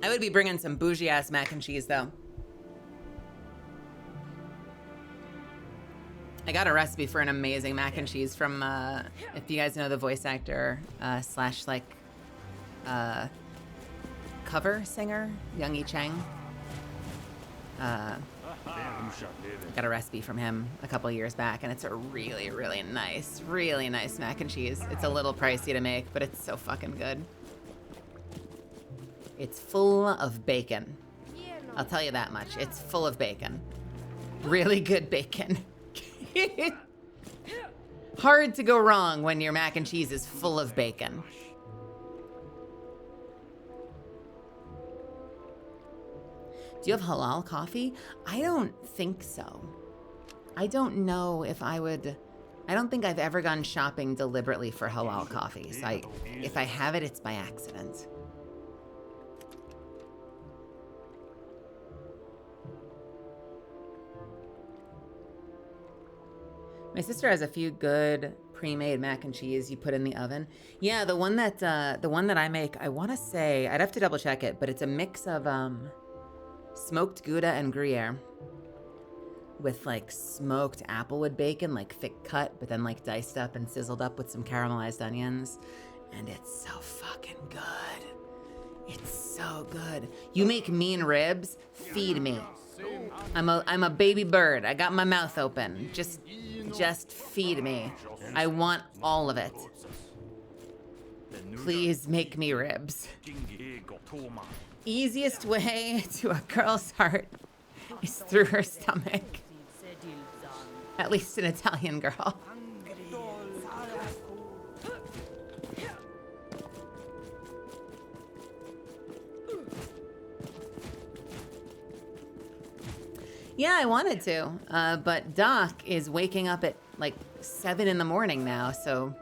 I would be bringing some bougie ass mac and cheese though. I got a recipe for an amazing mac and cheese from, if you guys know the voice actor slash like cover singer, Young E Chang. Got a recipe from him a couple years back, and it's a really, really nice mac and cheese. It's a little pricey to make, but it's so fucking good. It's full of bacon. I'll tell you that much. It's full of bacon. Really good bacon. Hard to go wrong when your mac and cheese is full of bacon. Do you have halal coffee? I don't think so. I don't know if I would. I don't think I've ever gone shopping deliberately for halal coffee. So if I have it, it's by accident. My sister has a few good pre-made mac and cheese you put in the oven. Yeah, the one that I make, I want to say, I'd have to double check it, but it's a mix of smoked Gouda and Gruyere with like smoked applewood bacon, like thick cut, but then like diced up and sizzled up with some caramelized onions. And it's so fucking good. It's so good. You make mean ribs, feed me. I'm a baby bird. I got my mouth open. Just feed me. I want all of it. Please make me ribs. Easiest way to a girl's heart is through her stomach. At least an Italian girl. Yeah, I wanted to, but Doc is waking up at like 7 in the morning now, so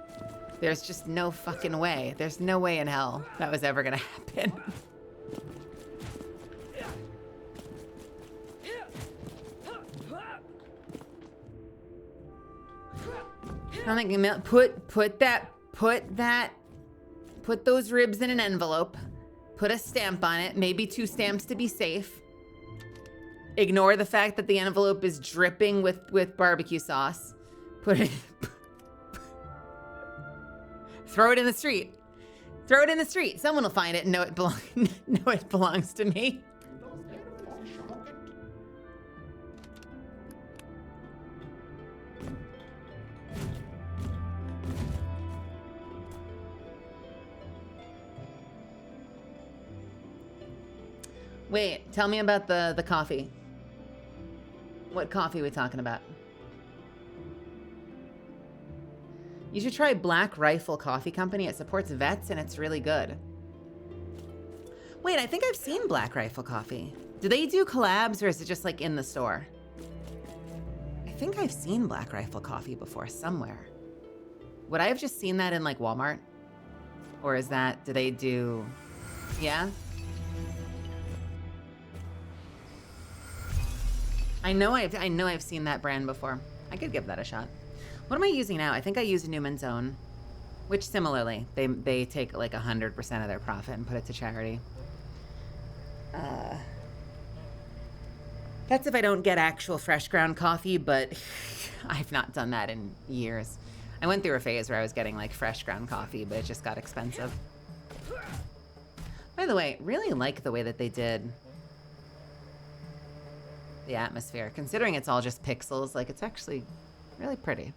there's just no fucking way. There's no way in hell that was ever gonna happen. I'm like, put those ribs in an envelope, put a stamp on it, maybe 2 stamps to be safe. Ignore the fact that the envelope is dripping with barbecue sauce. Put it, throw it in the street. Throw it in the street. Someone will find it and know it belongs to me. Wait, tell me about the coffee. What coffee are we talking about? You should try Black Rifle Coffee Company. It supports vets and it's really good. Wait, I think I've seen Black Rifle Coffee. Do they do collabs or is it just like in the store? I think I've seen Black Rifle Coffee before somewhere. Would I have just seen that in like Walmart? Or is that, do they do, yeah? I know I've seen that brand before. I could give that a shot. What am I using now? I think I use Newman's Own, which similarly, they take like 100% of their profit and put it to charity. That's if I don't get actual fresh ground coffee, but I've not done that in years. I went through a phase where I was getting like fresh ground coffee, but it just got expensive. By the way, really like the way that they did the atmosphere. Considering it's all just pixels, like it's actually really pretty.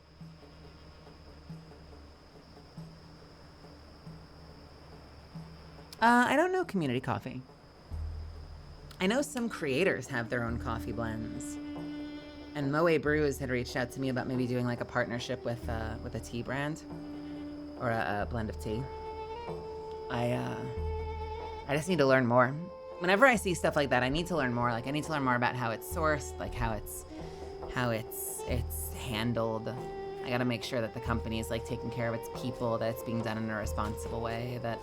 I don't know community coffee. I know some creators have their own coffee blends. And Moe Brews had reached out to me about maybe doing like a partnership with a tea brand or a blend of tea. I just need to learn more. Whenever I see stuff like that, I need to learn more. Like I need to learn more about how it's sourced, like how it's handled. I got to make sure that the company is like taking care of its people, that it's being done in a responsible way, that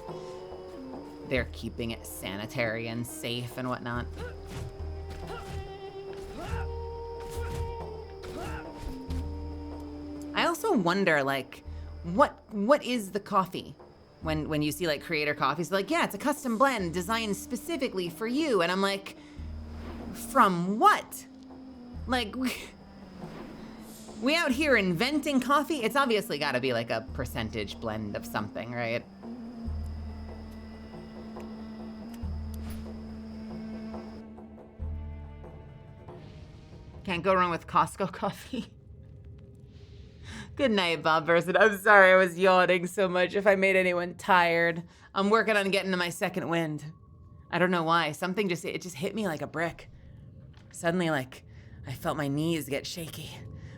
they're keeping it sanitary and safe and whatnot. I also wonder, like, what is the coffee? When you see like creator coffees, like, yeah, it's a custom blend designed specifically for you, and I'm like, from what? Like, we out here inventing coffee? It's obviously got to be like a percentage blend of something, right? Can't go wrong with Costco coffee. Good night, Bob Burson. I'm sorry I was yawning so much if I made anyone tired. I'm working on getting to my second wind. I don't know why. Something just hit me like a brick. Suddenly, like, I felt my knees get shaky.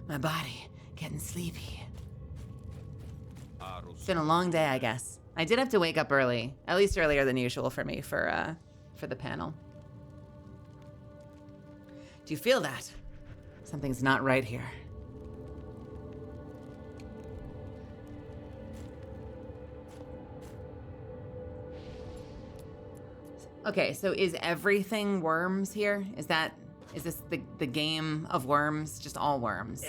My body getting sleepy. It's been a long day, I guess. I did have to wake up early, at least earlier than usual for me for the panel. Do you feel that? Something's not right here. Okay, so is everything worms here? Is this the game of worms? Just all worms?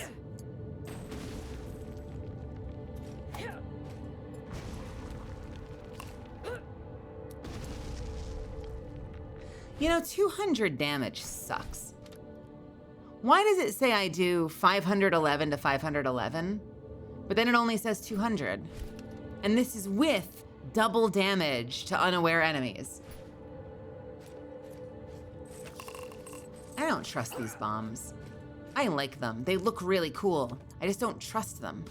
You know, 200 damage sucks. Why does it say I do 511 to 511, but then it only says 200? And this is with double damage to unaware enemies. I don't trust these bombs. I like them. They look really cool. I just don't trust them.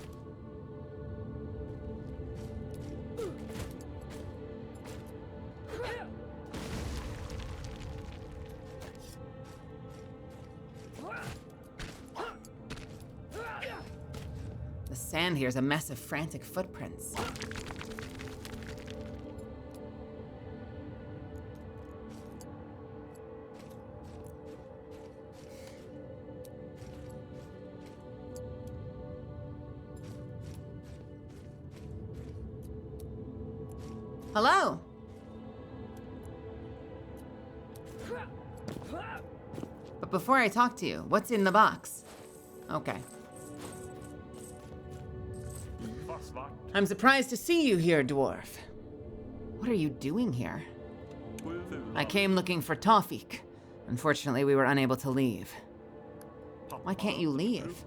The sand here is a mess of frantic footprints. Hello? But before I talk to you, what's in the box? Okay. I'm surprised to see you here, dwarf. What are you doing here? I came looking for Tawfik. Unfortunately, we were unable to leave. Why can't you leave?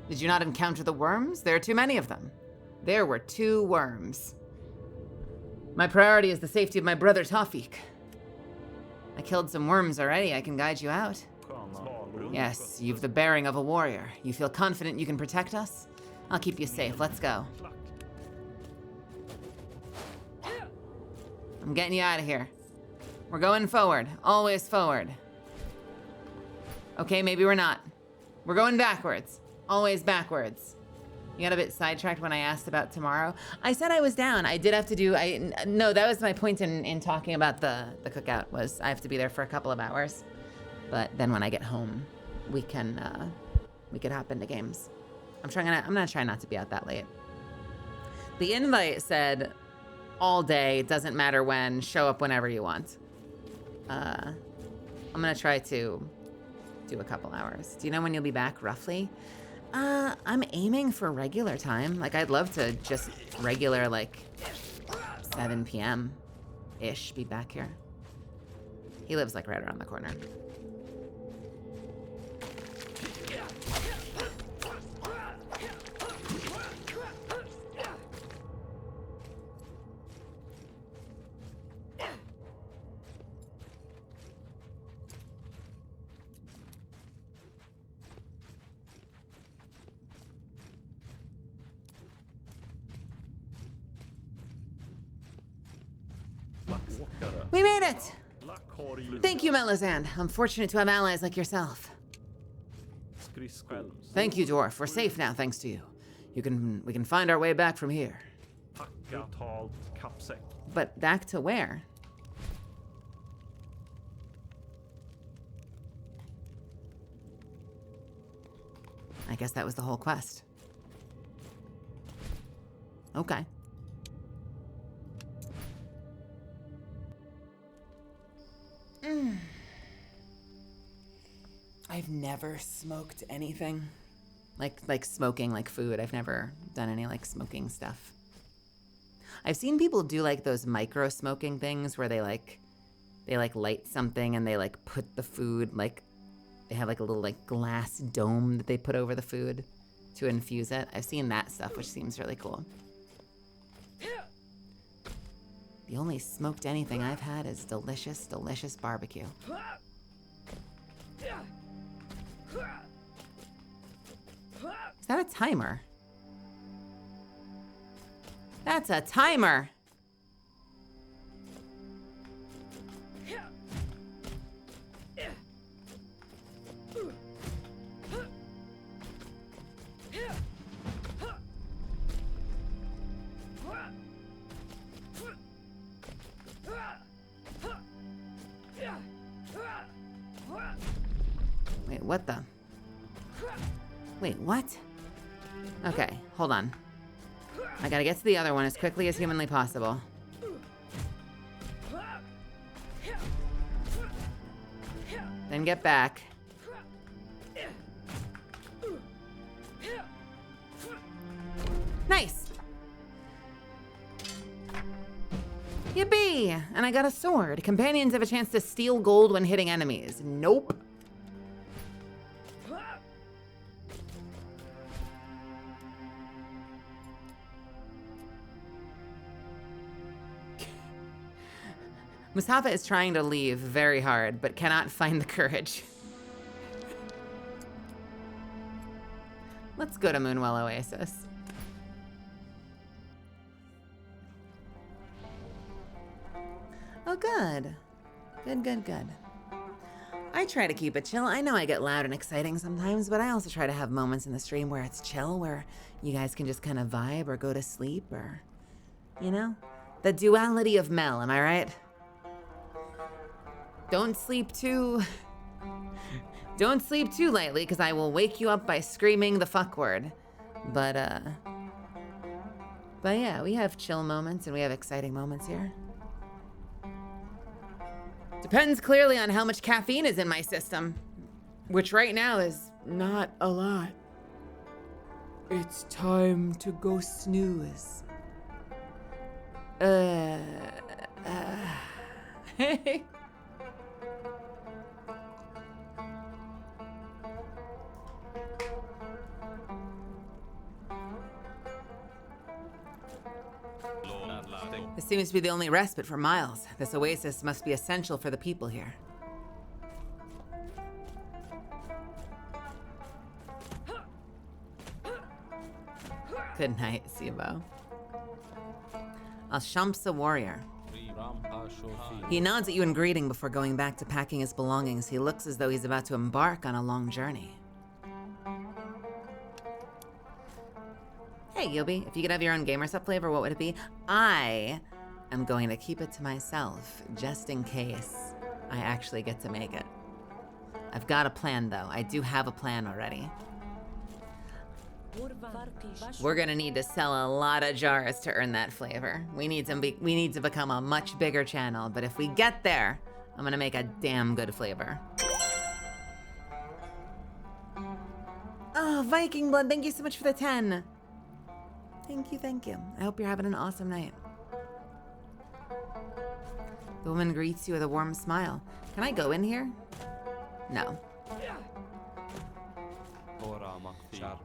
Did you not encounter the worms? There are too many of them. There were 2 worms. My priority is the safety of my brother Tawfik. I killed some worms already. I can guide you out. Yes, you've the bearing of a warrior. You feel confident you can protect us? I'll keep you safe. Let's go. I'm getting you out of here. We're going forward. Always forward. Okay, maybe we're not. We're going backwards. Always backwards. You got a bit sidetracked when I asked about tomorrow. I said I was down. I did have to do, no, that was my point in talking about the cookout, was I have to be there for a couple of hours. But then when I get home, we could hop into games. I'm gonna try not to be out that late. The invite said all day, doesn't matter when, show up whenever you want. I'm gonna try to do a couple hours. Do you know when you'll be back, roughly? I'm aiming for regular time. Like, I'd love to just regular, like, 7 p.m.-ish be back here. He lives, like, right around the corner. We made it! Thank you, Melizand. I'm fortunate to have allies like yourself. Thank you, dwarf. We're safe now, thanks to you. We can find our way back from here. But back to where? I guess that was the whole quest. Okay. I've never smoked anything. Like smoking like food. I've never done any like smoking stuff. I've seen people do like those micro smoking things where they light something and they like put the food like they have like a little like glass dome that they put over the food to infuse it. I've seen that stuff, which seems really cool. The only smoked anything I've had is delicious, delicious barbecue. Is that a timer? That's a timer! Wait, what the? Wait, what? Okay, hold on. I gotta get to the other one as quickly as humanly possible. Then get back. Nice! Yippee! And I got a sword. Companions have a chance to steal gold when hitting enemies. Nope. Mustafa is trying to leave very hard, but cannot find the courage. Let's go to Moonwell Oasis. Oh, good. Good. I try to keep it chill. I know I get loud and exciting sometimes, but I also try to have moments in the stream where it's chill, where you guys can just kind of vibe or go to sleep or, you know? The duality of Mel, am I right? Don't sleep too lightly, because I will wake you up by screaming the fuck word. But yeah, we have chill moments and we have exciting moments here. Depends clearly on how much caffeine is in my system, which right now is not a lot. It's time to go snooze. Hey. This seems to be the only respite for miles. This oasis must be essential for the people here. Good night, Sibo. Al-Shamsa warrior. He nods at you in greeting before going back to packing his belongings. He looks as though he's about to embark on a long journey. Hey, Yobi, if you could have your own gamer-sub flavor, what would it be? I am going to keep it to myself, just in case I actually get to make it. I've got a plan, though. I do have a plan already. We're gonna need to sell a lot of jars to earn that flavor. We need to become a much bigger channel, but if we get there, I'm gonna make a damn good flavor. Oh, Viking Blood, thank you so much for the 10. Thank you. I hope you're having an awesome night. The woman greets you with a warm smile. Can I go in here? No.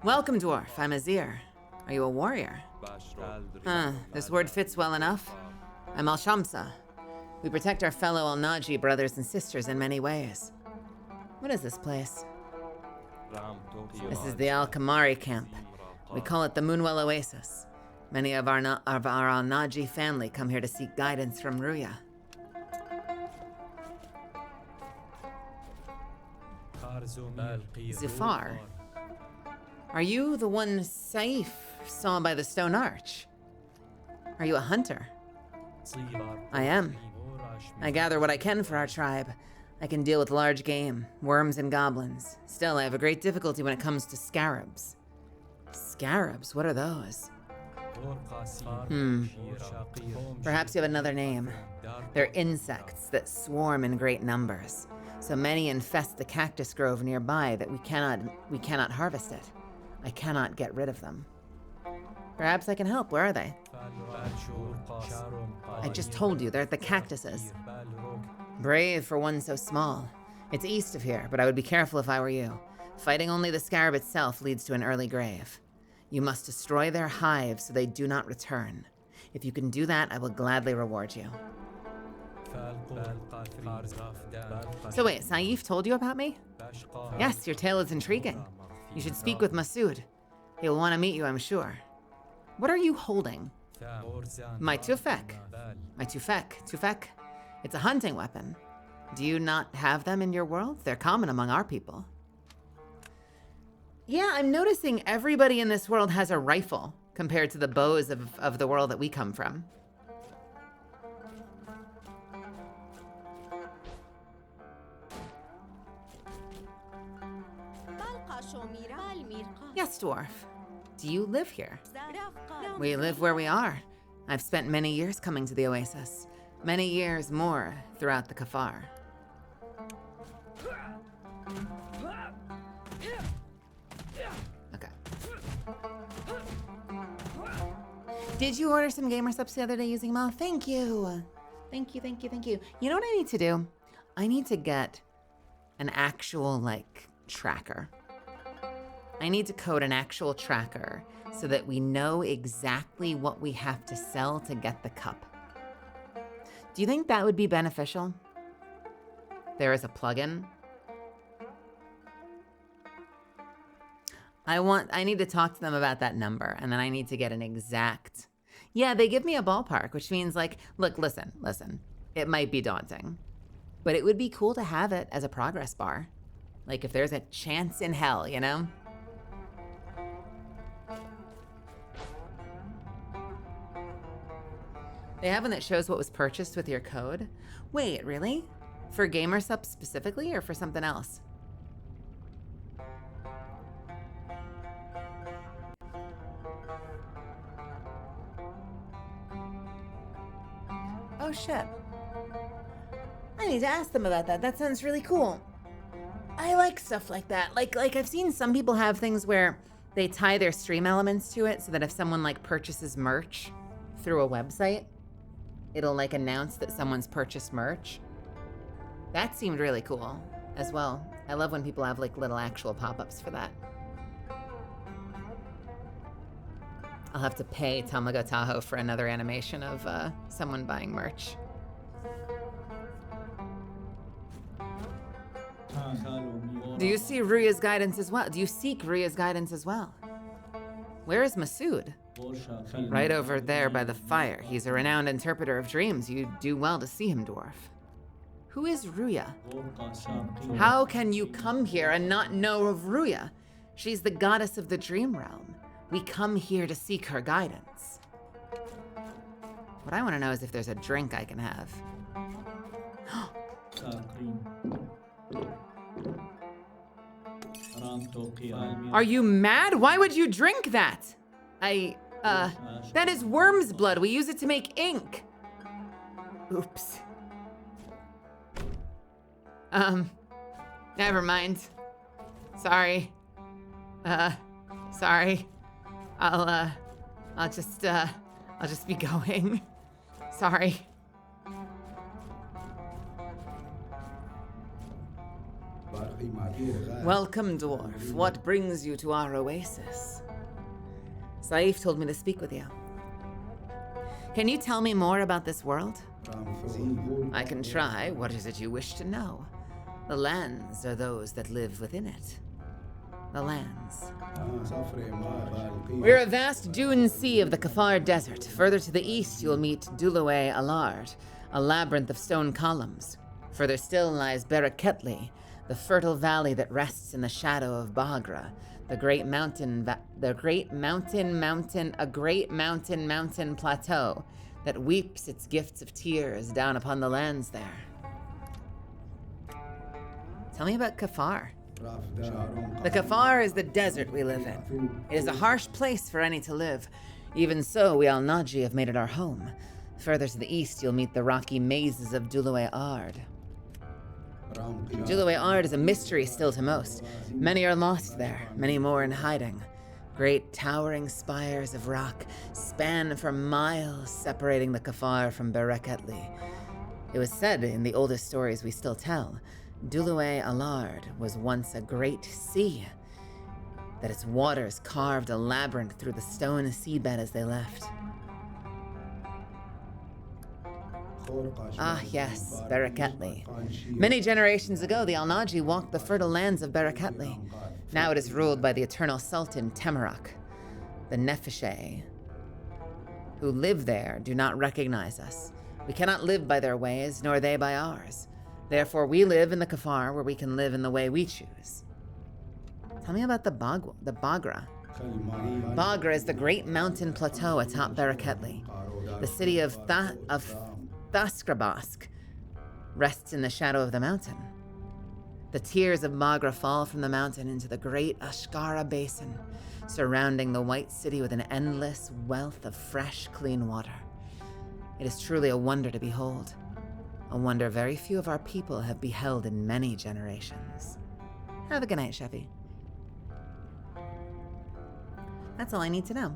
Welcome, dwarf. I'm Azir. Are you a warrior? This word fits well enough. I'm Al-Shamsa. We protect our fellow Al-Naji brothers and sisters in many ways. What is this place? This is the Al-Kamari camp. We call it the Moonwell Oasis. Many of our Al-Naji family come here to seek guidance from Ruya. Zifar. Are you the one Saif saw by the stone arch? Are you a hunter? I am. I gather what I can for our tribe. I can deal with large game, worms and goblins. Still, I have a great difficulty when it comes to scarabs. Scarabs? What are those? Perhaps you have another name. They're insects that swarm in great numbers. So many infest the cactus grove nearby that we cannot harvest it. I cannot get rid of them. Perhaps I can help. Where are they? I just told you, they're at the cactuses. Brave for one so small. It's east of here, but I would be careful if I were you. Fighting only the scarab itself leads to an early grave. You must destroy their hives so they do not return. If you can do that, I will gladly reward you. So wait, Saif told you about me? Yes, your tale is intriguing. You should speak with Masood. He will want to meet you, I'm sure. What are you holding? My tufek. My tufek. It's a hunting weapon. Do you not have them in your world? They're common among our people. Yeah, I'm noticing everybody in this world has a rifle compared to the bows of the world that we come from. Yes, dwarf. Do you live here? We live where we are. I've spent many years coming to the oasis. Many years more throughout the Kafar. Okay. Did you order some gamer subs the other day using Mal? Thank you. Thank you. You know what I need to do? I need to get an actual, tracker. I need to code an actual tracker so that we know exactly what we have to sell to get the cup. Do you think that would be beneficial? There is a plugin. I need to talk to them about that number, and then I need to get an exact. Yeah, they give me a ballpark, which means look, listen. It might be daunting, but it would be cool to have it as a progress bar. If there's a chance in hell, you know? They have one that shows what was purchased with your code. Wait, really? For gamer subs specifically or for something else? Oh shit. I need to ask them about that. That sounds really cool. I like stuff like that. Like I've seen some people have things where they tie their stream elements to it so that if someone purchases merch through a website, it'll announce that someone's purchased merch. That seemed really cool as well. I love when people have little actual pop-ups for that. I'll have to pay Tamago Tahoe for another animation of someone buying merch. Do you see Ruya's guidance as well? Do you seek Ruya's guidance as well? Where is Masood? Right over there by the fire. He's a renowned interpreter of dreams. You do well to see him, dwarf. Who is Ruya? How can you come here and not know of Ruya? She's the goddess of the dream realm. We come here to seek her guidance. What I want to know is if there's a drink I can have. Are you mad? Why would you drink that? That is worm's blood. We use it to make ink. Oops. Never mind. Sorry. Sorry. I'll just be going. Sorry. Welcome, dwarf. What brings you to our oasis? Saif told me to speak with you. Can you tell me more about this world? I can try. What is it you wish to know? The lands are those that live within it. The lands. We're a vast dune sea of the Kafar Desert. Further to the east, you'll meet Dulaway Alard, a labyrinth of stone columns. Further still lies Bereketli, the fertile valley that rests in the shadow of Bagra, a great mountain plateau that weeps its gifts of tears down upon the lands there. Tell me about Kafar. The Kafar is the desert we live in. It is a harsh place for any to live. Even so, we Al-Naji have made it our home. Further to the east, you'll meet the rocky mazes of Dulue Ard. Dulue Ard is a mystery still to most. Many are lost there, many more in hiding. Great towering spires of rock span for miles, separating the Kafar from Bereketli. It was said in the oldest stories we still tell, Dulue Alard was once a great sea, that its waters carved a labyrinth through the stone seabed as they left. Ah, yes, Bereketli. Many generations ago, the Al-Naji walked the fertile lands of Bereketli. Now it is ruled by the eternal Sultan Temerak. The Nefeshe who live there do not recognize us. We cannot live by their ways, nor they by ours. Therefore, we live in the Kafar where we can live in the way we choose. Tell me about the Bagra. Bagra is the great mountain plateau atop Bereketli. The city of Thaskrabask rests in the shadow of the mountain. The tears of Bagra fall from the mountain into the great Ashkara basin, surrounding the white city with an endless wealth of fresh, clean water. It is truly a wonder to behold, a wonder very few of our people have beheld in many generations. Have a good night, Sheffy. That's all I need to know.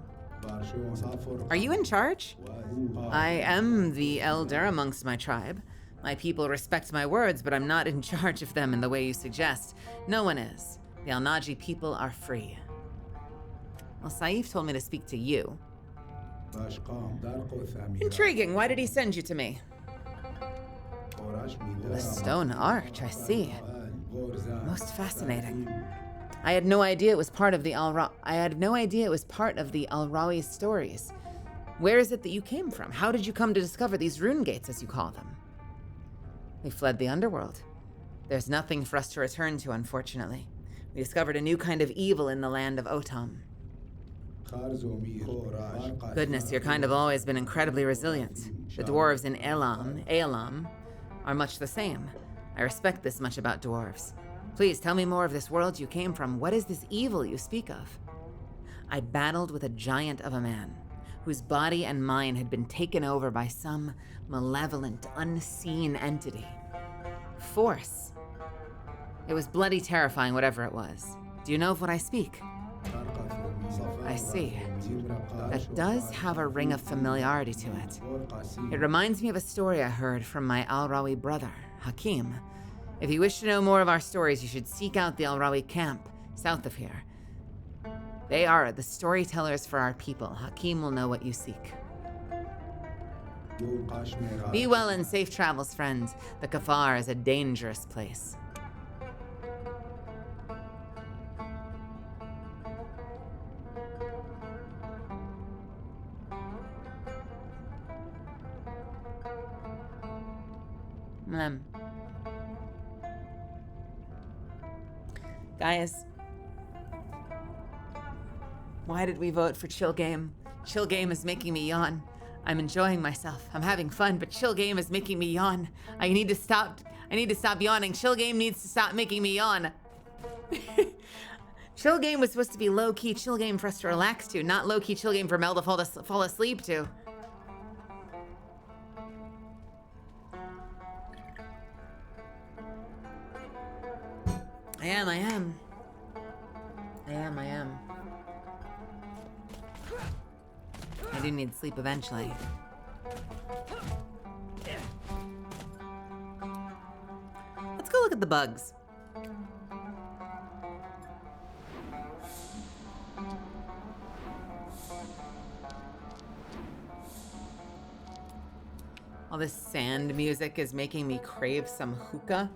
Are you in charge? I am the elder amongst my tribe. My people respect my words, but I'm not in charge of them in the way you suggest. No one is. The Al-Naji people are free. Well, Saif told me to speak to you. Intriguing. Why did he send you to me? The stone arch, I see. Most fascinating. I had no idea it was part of the Al-Rawi stories. Where is it that you came from? How did you come to discover these rune gates, as you call them? We fled the underworld. There's nothing for us to return to, unfortunately. We discovered a new kind of evil in the land of Otam. Goodness, your kind have always been incredibly resilient. The dwarves in Elam are much the same. I respect this much about dwarves. Please tell me more of this world you came from. What is this evil you speak of? I battled with a giant of a man, whose body and mind had been taken over by some malevolent, unseen entity. Force. It was bloody terrifying, whatever it was. Do you know of what I speak? I see. That does have a ring of familiarity to it. It reminds me of a story I heard from my Al-Rawi brother, Hakim. If you wish to know more of our stories, you should seek out the Al-Rawi camp, south of here. They are the storytellers for our people. Hakim will know what you seek. Be well and safe travels, friends. The Kafar is a dangerous place. Guys, why did we vote for Chill Game? Chill Game is making me yawn. I'm enjoying myself. I'm having fun, but Chill Game is making me yawn. I need to stop yawning. Chill Game needs to stop making me yawn. Chill Game was supposed to be low-key Chill Game for us to relax to, not low-key Chill Game for Mel to fall asleep to. I am. I do need sleep eventually. Let's go look at the bugs. All this sand music is making me crave some hookah.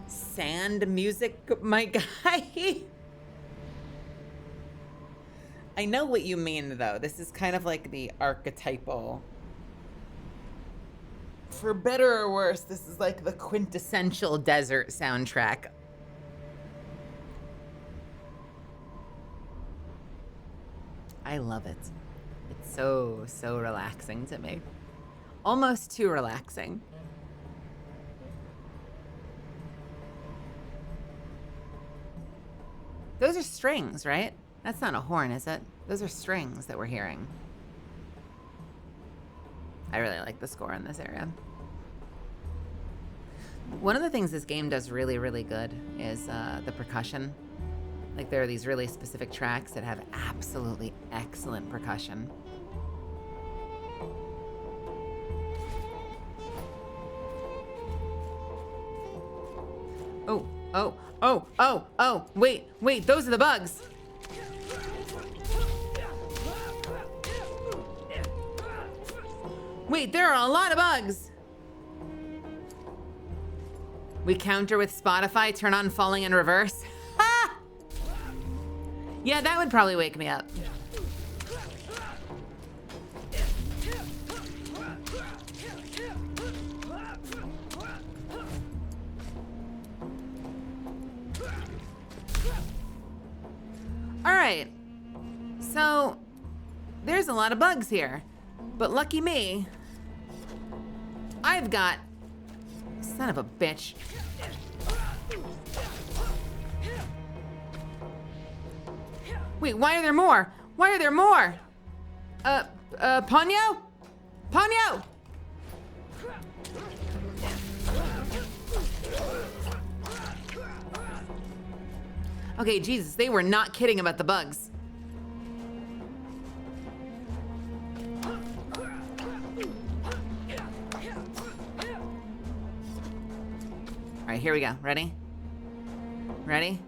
Sand music, my guy. I know what you mean, though. This is kind of like the archetypal For better or worse, this is like the quintessential desert soundtrack. I love it. It's so relaxing to me. Almost too relaxing. Those are strings, right? That's not a horn, is it? Those are strings that we're hearing. I really like the score in this area. One of the things this game does really, really good is the percussion. Like, there are these really specific tracks that have absolutely excellent percussion. Oh, wait, those are the bugs. Wait, there are a lot of bugs. We counter with Spotify, turn on falling in reverse. Ha! Yeah, that would probably wake me up. All right, so there's a lot of bugs here, but lucky me, I've got, son of a bitch. Wait, why are there more? Why are there more? Ponyo? Ponyo! Okay, Jesus, they were not kidding about the bugs. All right, here we go. Ready? Ready?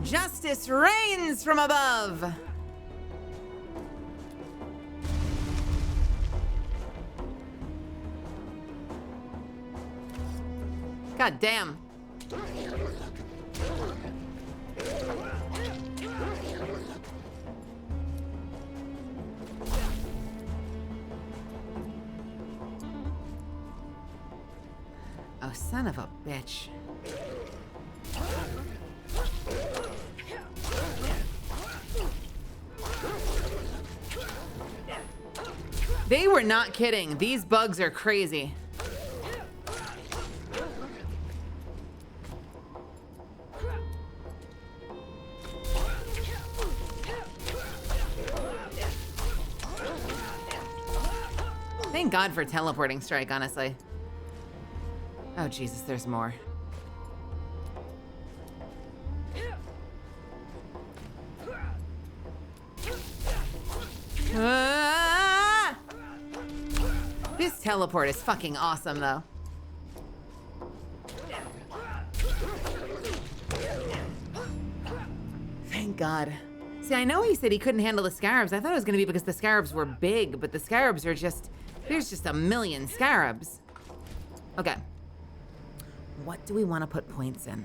Justice reigns from above. God damn. Oh, son of a bitch. They were not kidding. These bugs are crazy. Thank God for teleporting strike, honestly. Oh, Jesus, there's more. Ah! This teleport is fucking awesome, though. Thank God. See, I know he said he couldn't handle the scarabs. I thought it was gonna be because the scarabs were big, but the scarabs are just, there's just a million scarabs. Okay. What do we want to put points in?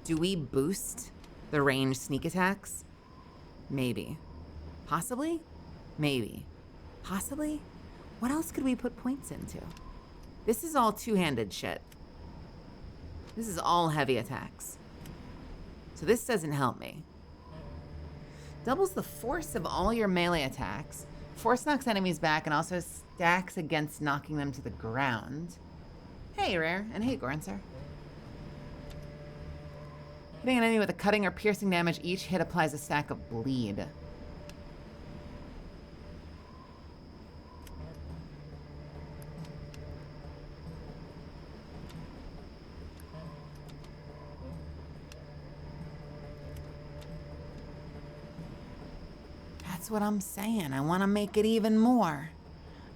Do we boost the ranged sneak attacks? Maybe. Possibly? Maybe. Possibly? What else could we put points into? This is all two-handed shit. This is all heavy attacks. So this doesn't help me. Doubles the force of all your melee attacks. Force knocks enemies back and also stacks against knocking them to the ground. Hey, Rare, and hey, Gorancer. Hitting an enemy with a cutting or piercing damage, each hit applies a stack of bleed. That's what I'm saying. I want to make it even more.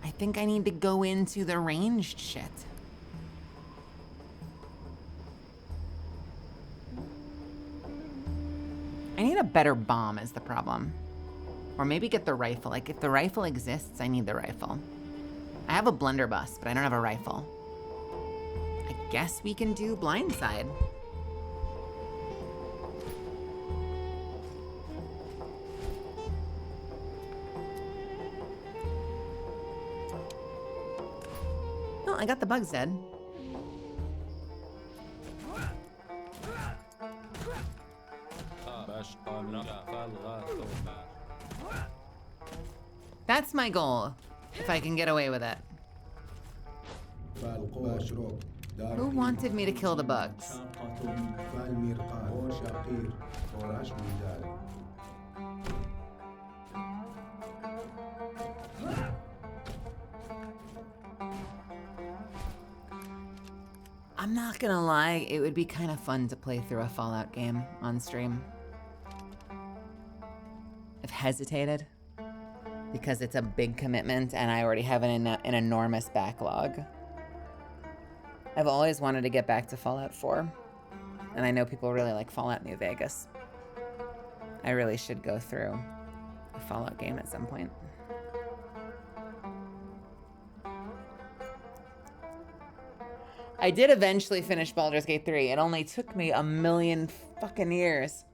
I think I need to go into the ranged shit. I need a better bomb is the problem. Or maybe get the rifle. Like, if the rifle exists, I need the rifle. I have a blunderbuss, but I don't have a rifle. I guess we can do blindside. I got the bugs dead. That's my goal, if I can get away with it. Who wanted me to kill the bugs? I'm not gonna lie, it would be kind of fun to play through a Fallout game on stream. I've hesitated because it's a big commitment and I already have an enormous backlog. I've always wanted to get back to Fallout 4, and I know people really like Fallout New Vegas. I really should go through a Fallout game at some point. I did eventually finish Baldur's Gate 3. It only took me a million fucking years.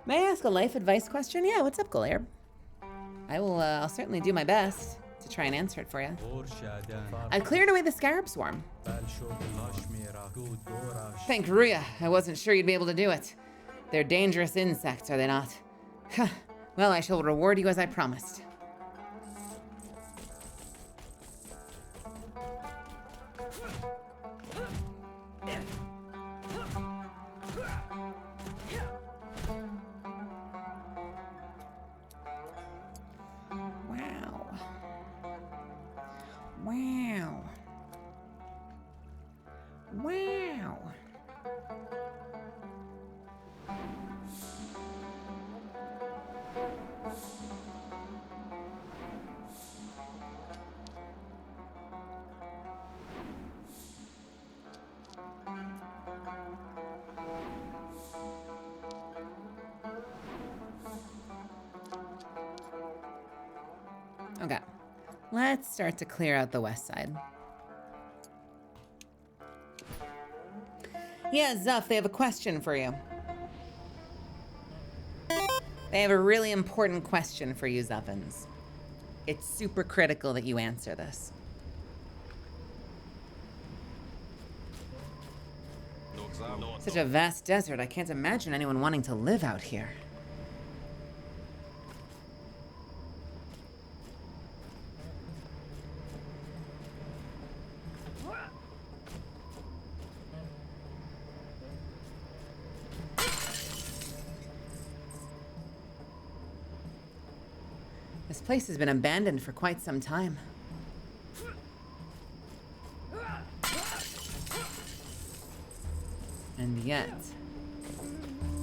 May I ask a life advice question? Yeah, what's up, Golair? I'll certainly do my best to try and answer it for you. I've cleared away the scarab swarm. Thank Ruya. I wasn't sure you'd be able to do it. They're dangerous insects, are they not? Well, I shall reward you as I promised. Wow. Wow. Okay. Let's start to clear out the west side. Yeah, Zuff, they have a question for you. They have a really important question for you, Zuffins. It's super critical that you answer this. Such a vast desert, I can't imagine anyone wanting to live out here. This place has been abandoned for quite some time. And yet,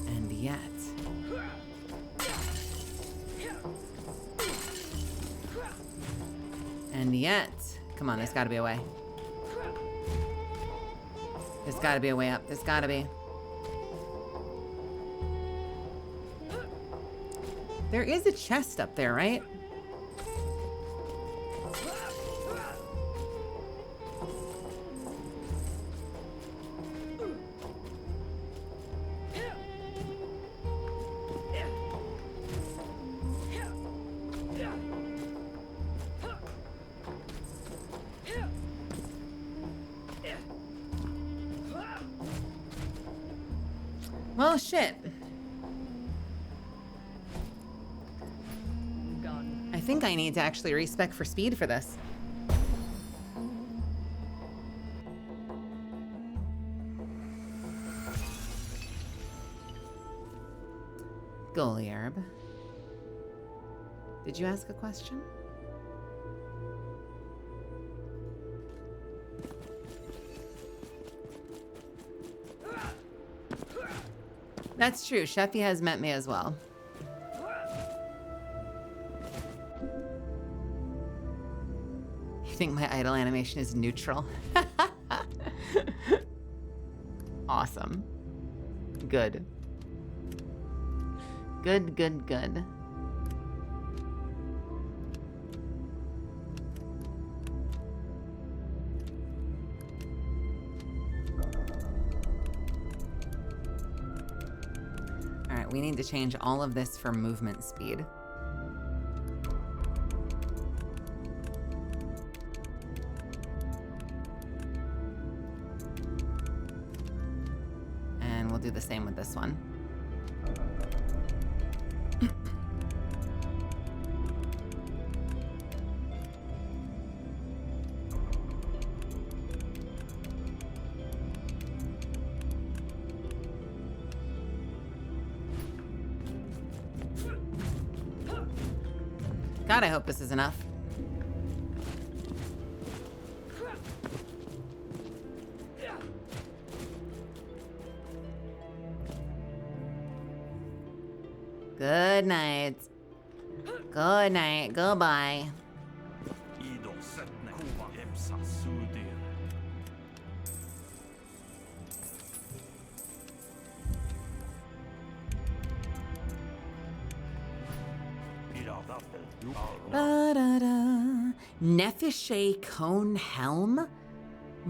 and yet. And yet, come on, there's gotta be a way. There's gotta be a way up, there's gotta be. There is a chest up there, right? Well, shit. I think I need to actually respec for speed for this. Goliarb. Did you ask a question? That's true. Sheffy has met me as well. You think my idle animation is neutral? Awesome. Good. Good, good, good. We need to change all of this for movement speed. And we'll do the same with this one. God, I hope this is enough. Good night. Good night. Goodbye. Ba-da-da. Nefishe Cone Helm?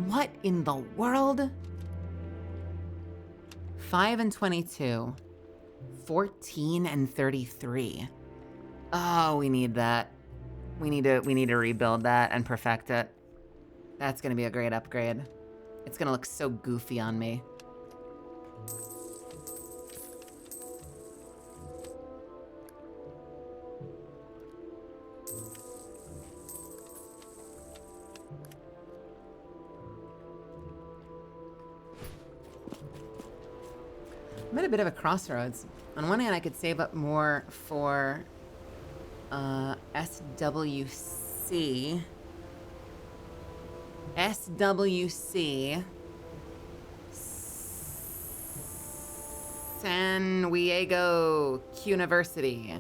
What in the world? 5 and 22. 14 and 33. Oh, we need that. We need to rebuild that and perfect it. That's gonna be a great upgrade. It's gonna look so goofy on me. I'm at a bit of a crossroads. On one hand, I could save up more for SWC. SWC. San Diego University.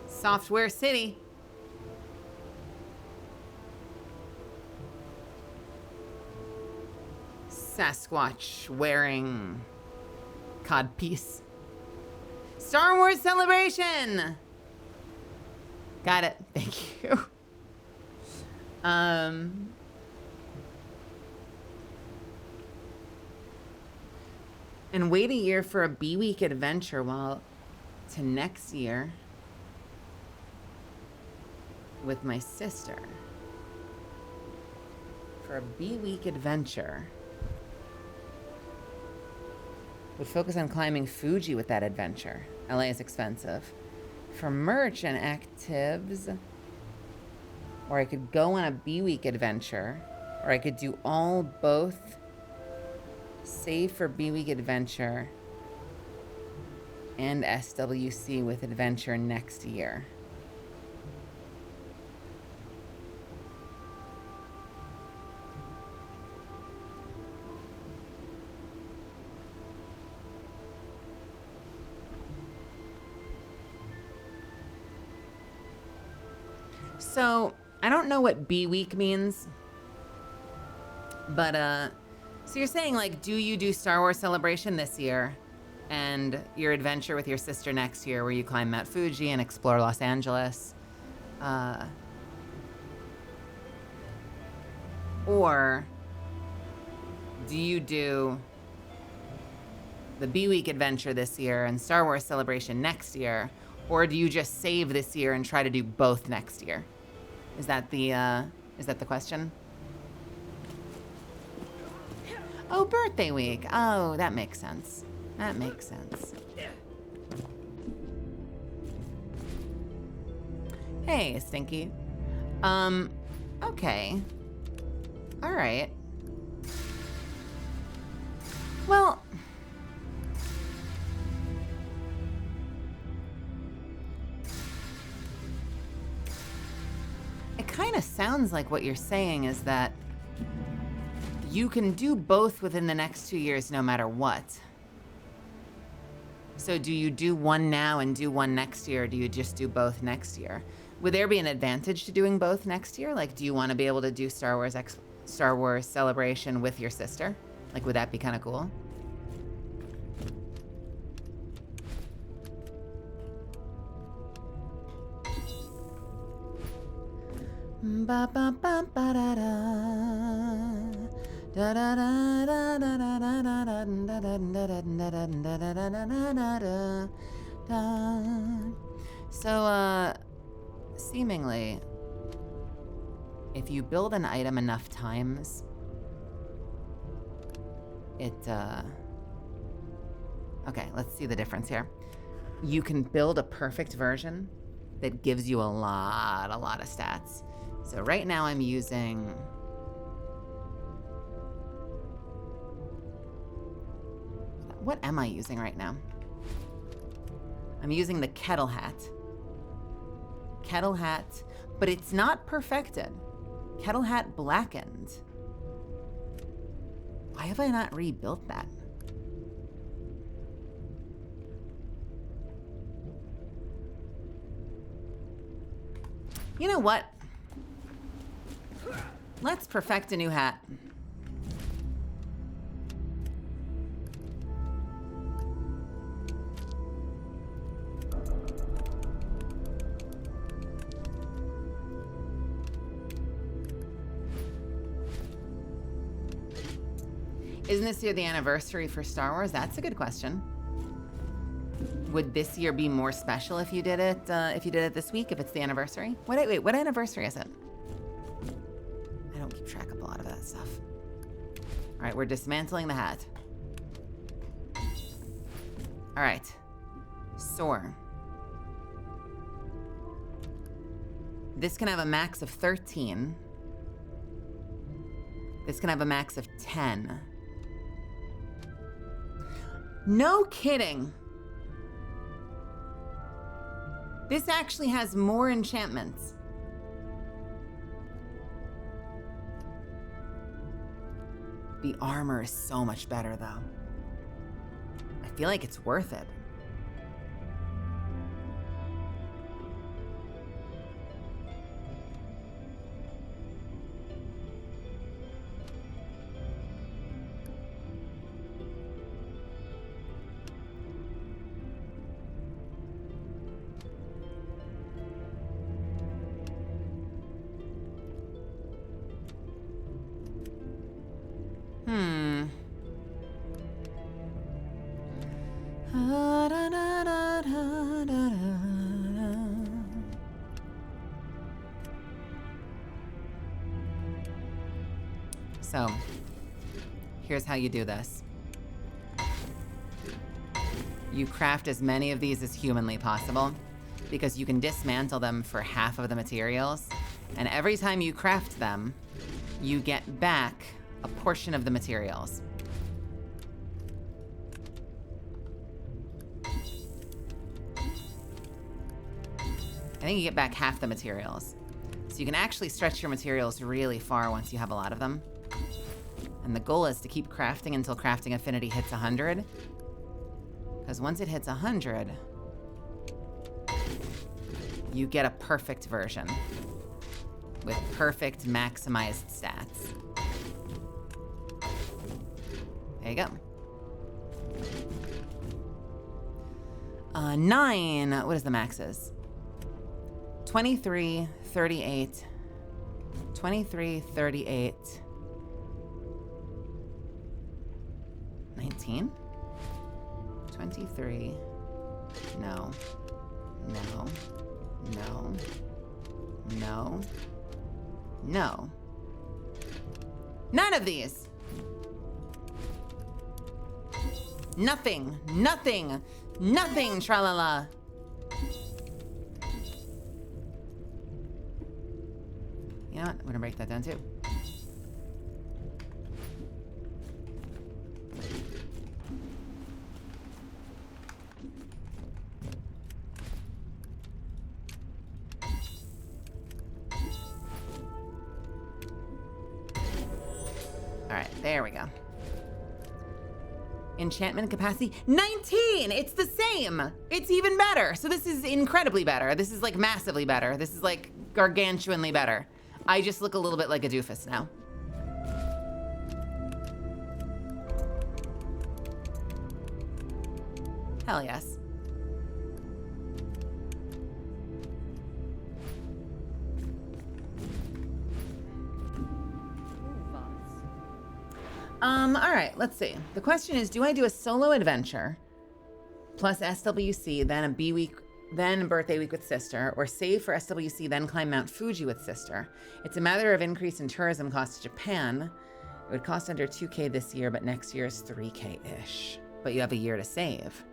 Software City. Sasquatch wearing codpiece. Star Wars Celebration! Got it. Thank you. And wait a year for a B-Week adventure while to next year with my sister. For a B-Week adventure. Would focus on climbing Fuji with that adventure. LA is expensive. For merch and actives, or I could go on a B-Week adventure, or I could do both. Save for B-Week adventure and SWC with adventure next year. So, I don't know what B-Week means, but, so you're saying, like, do you do Star Wars Celebration this year and your adventure with your sister next year where you climb Mount Fuji and explore Los Angeles? Or do you do the B-Week adventure this year and Star Wars Celebration next year? Or do you just save this year and try to do both next year? Is that the question? Oh, birthday week. Oh, that makes sense. That makes sense. Hey, Stinky. Okay. All right. Well, it kind of sounds like what you're saying is that you can do both within the next 2 years no matter what. So do you do one now and do one next year, or do you just do both next year? Would there be an advantage to doing both next year? Like, do you want to be able to do Star Wars Celebration with your sister? Like, would that be kind of cool? Ba ba ba ba da da So, seemingly, if you build an item enough times, okay, let's see the difference here. You can build a perfect version that gives you a lot of stats. So right now I'm using... What am I using right now? I'm using the kettle hat. Kettle hat, but it's not perfected. Kettle hat blackened. Why have I not rebuilt that? You know what? Let's perfect a new hat. Isn't this year the anniversary for Star Wars? That's a good question. Would this year be more special if you did it this week, if it's the anniversary? Wait, what anniversary is it? I don't keep track of a lot of that stuff. All right, we're dismantling the hat. All right, soar. This can have a max of 13. This can have a max of 10. No kidding. This actually has more enchantments. The armor is so much better, though. I feel like it's worth it. So, here's how you do this. You craft as many of these as humanly possible, because you can dismantle them for half of the materials, and every time you craft them, you get back a portion of the materials. I think you get back half the materials. So you can actually stretch your materials really far once you have a lot of them. And the goal is to keep crafting until crafting affinity hits 100. Because once it hits 100, you get a perfect version with perfect maximized stats. There you go. 9, what is the maxes? 23, 38, 23, 38, 19, 23, no, no, no, no, no. None of these. Nothing, nothing, nothing, tralala. You know what? I'm gonna break that down too. All right, there we go. Enchantment capacity, 19! It's the same! It's even better. So this is incredibly better. This is like massively better. This is like gargantuanly better. I just look a little bit like a doofus now. Hell yes. All right, let's see. The question is, do I do a solo adventure plus SWC, then a B week, then birthday week with sister, or save for SWC, then climb Mount Fuji with sister? It's a matter of increase in tourism costs to Japan. It would cost under 2K this year, but next year is 3K-ish. But you have a year to save.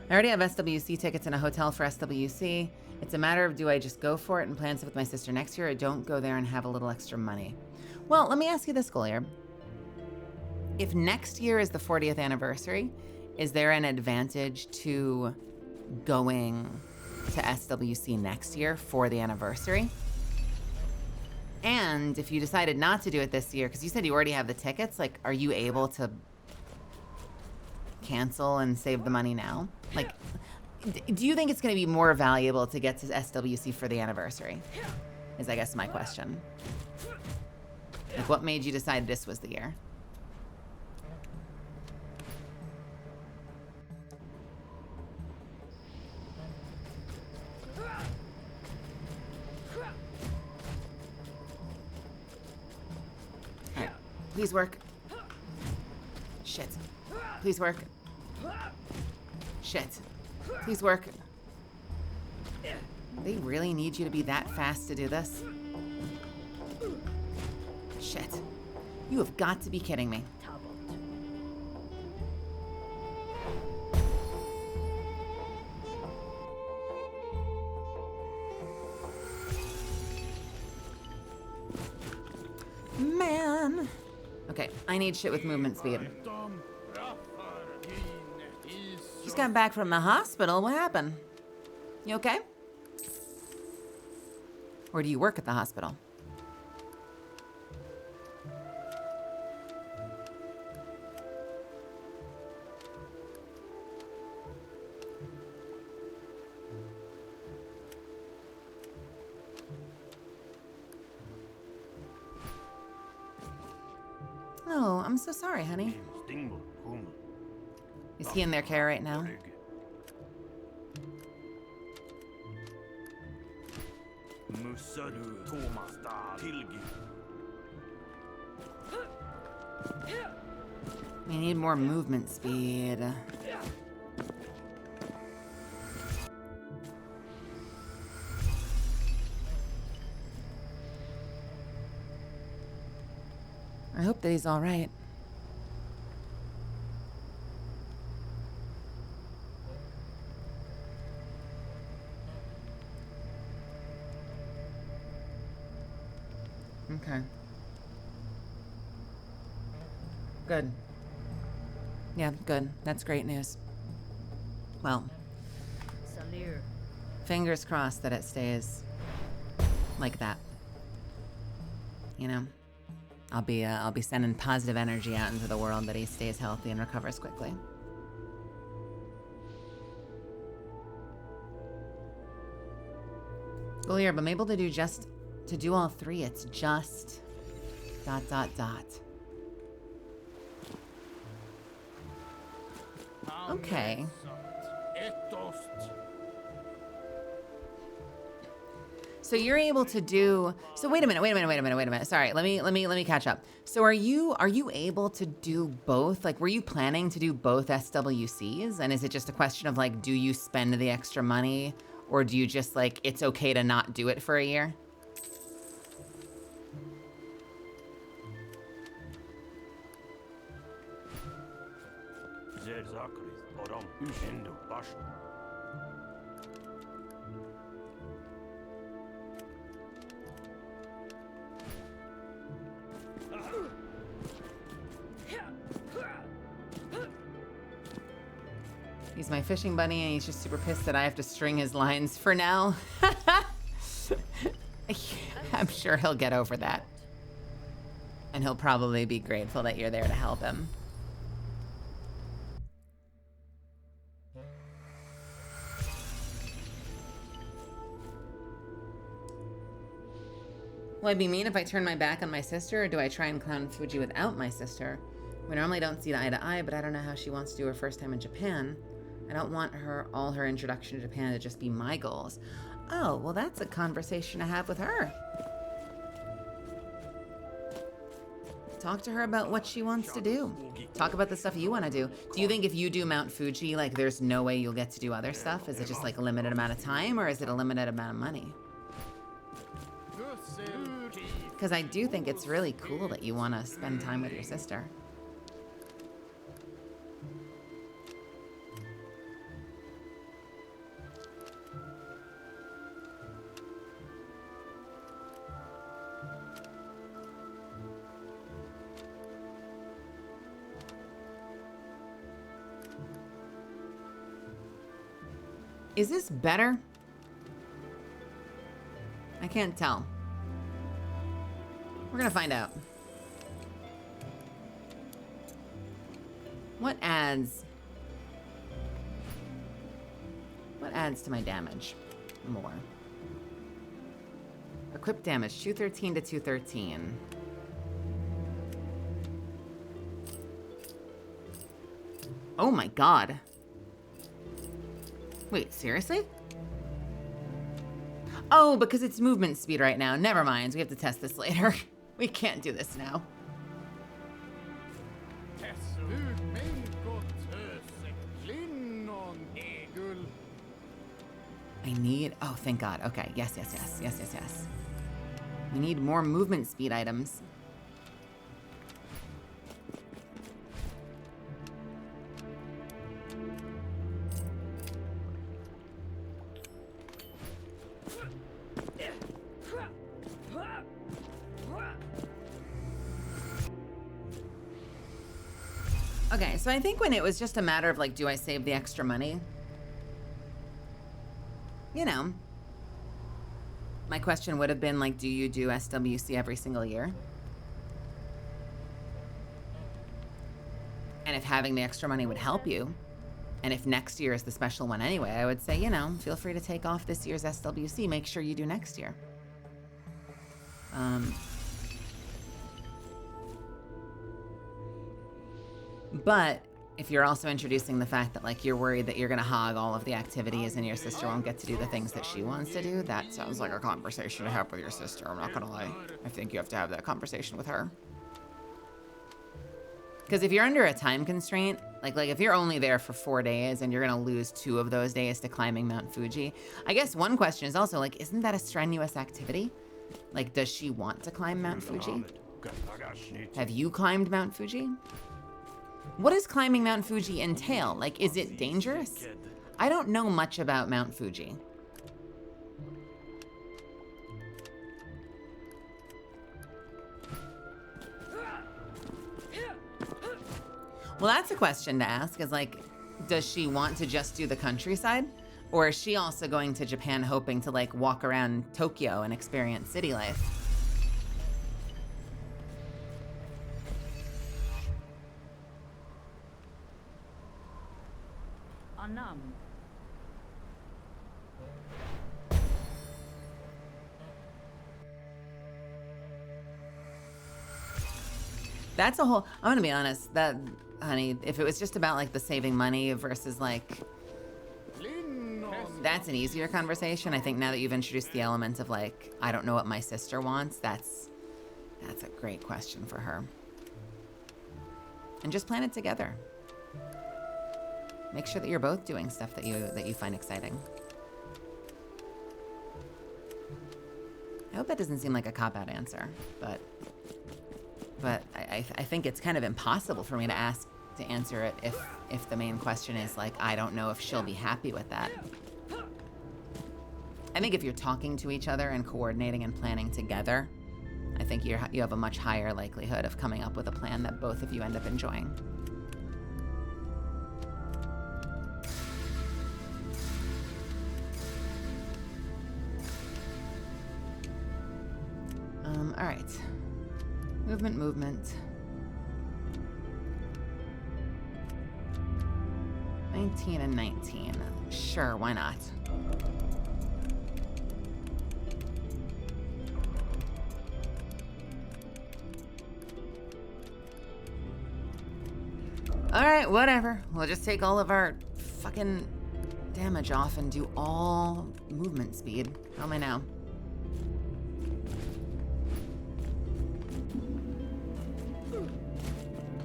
I already have SWC tickets and a hotel for SWC. It's a matter of, do I just go for it and plan stuff with my sister next year, or don't go there and have a little extra money? Well, let me ask you this, Golier. If next year is the 40th anniversary, is there an advantage to going to SWC next year for the anniversary? And if you decided not to do it this year, because you said you already have the tickets, like, are you able to cancel and save the money now? Like, do you think it's going to be more valuable to get to SWC for the anniversary? Is, I guess, my question. Like, what made you decide this was the year? All right, please work. Shit. Please work. Shit. Please work. They really need you to be that fast to do this? Shit. You have got to be kidding me. Man. Okay, I need shit with movement speed. Just got back from the hospital. What happened? You okay? Or do you work at the hospital? Oh, I'm so sorry, honey. Is he in their care right now? We need more movement speed. I hope that he's all right. Okay. Good. Yeah, good. That's great news. Well, fingers crossed that it stays like that. You know, I'll be sending positive energy out into the world that he stays healthy and recovers quickly. Well, here, but I'm able to do all three. It's just ... Okay. So you're able to do, so wait a minute. Sorry, let me catch up. So are you able to do both? Like, were you planning to do both SWCs? And is it just a question of like, do you spend the extra money, or do you just like, it's okay to not do it for a year? He's my fishing buddy, and he's just super pissed that I have to string his lines for now. I'm sure he'll get over that. And he'll probably be grateful that you're there to help him. Will I be mean if I turn my back on my sister, or do I try and clown Fuji without my sister? We normally don't see eye to eye, but I don't know how she wants to do her first time in Japan. I don't want all her introduction to Japan to just be my goals. Oh, well, that's a conversation to have with her. Talk to her about what she wants to do. Talk about the stuff you want to do. Do you think if you do Mount Fuji, like, there's no way you'll get to do other stuff? Is it just like a limited amount of time, or is it a limited amount of money? Because I do think it's really cool that you want to spend time with your sister. Is this better? I can't tell. We're gonna find out. What adds to my damage more? Equip damage, 213 to 213. Oh my god. Wait, seriously? Oh, because it's movement speed right now. Never mind, we have to test this later. We can't do this now. I need, oh, thank God. Okay, yes. We need more movement speed items. Okay, so I think when it was just a matter of like, do I save the extra money? You know, my question would have been like, do you do SWC every single year? And if having the extra money would help you, and if next year is the special one anyway, I would say, you know, feel free to take off this year's SWC. Make sure you do next year. But if you're also introducing the fact that like you're worried that you're gonna hog all of the activities and your sister won't get to do the things that she wants to do, that sounds like a conversation to have with your sister. I'm not gonna lie. I think you have to have that conversation with her. Because if you're under a time constraint, like if you're only there for 4 days and you're gonna lose 2 of those days to climbing Mount Fuji, I guess one question is also like, isn't that a strenuous activity? Like, does she want to climb Mount Fuji? Have you climbed Mount Fuji? What does climbing Mount Fuji entail? Like, is it dangerous? I don't know much about Mount Fuji. Well, that's a question to ask, is like, does she want to just do the countryside? Or is she also going to Japan hoping to like walk around Tokyo and experience city life? Anam. That's a whole, I'm gonna be honest, that, honey, if it was just about like the saving money versus like, that's an easier conversation. I think now that you've introduced the element of like, I don't know what my sister wants, that's a great question for her. And just plan it together. Make sure that you're both doing stuff that you find exciting. I hope that doesn't seem like a cop-out answer, but I think it's kind of impossible for me to answer it if the main question is like, I don't know if she'll be happy with that. I think if you're talking to each other and coordinating and planning together, I think you have a much higher likelihood of coming up with a plan that both of you end up enjoying. All right. Movement. 19 and 19. Sure, why not? All right, whatever. We'll just take all of our fucking damage off and do all movement speed. How am I now?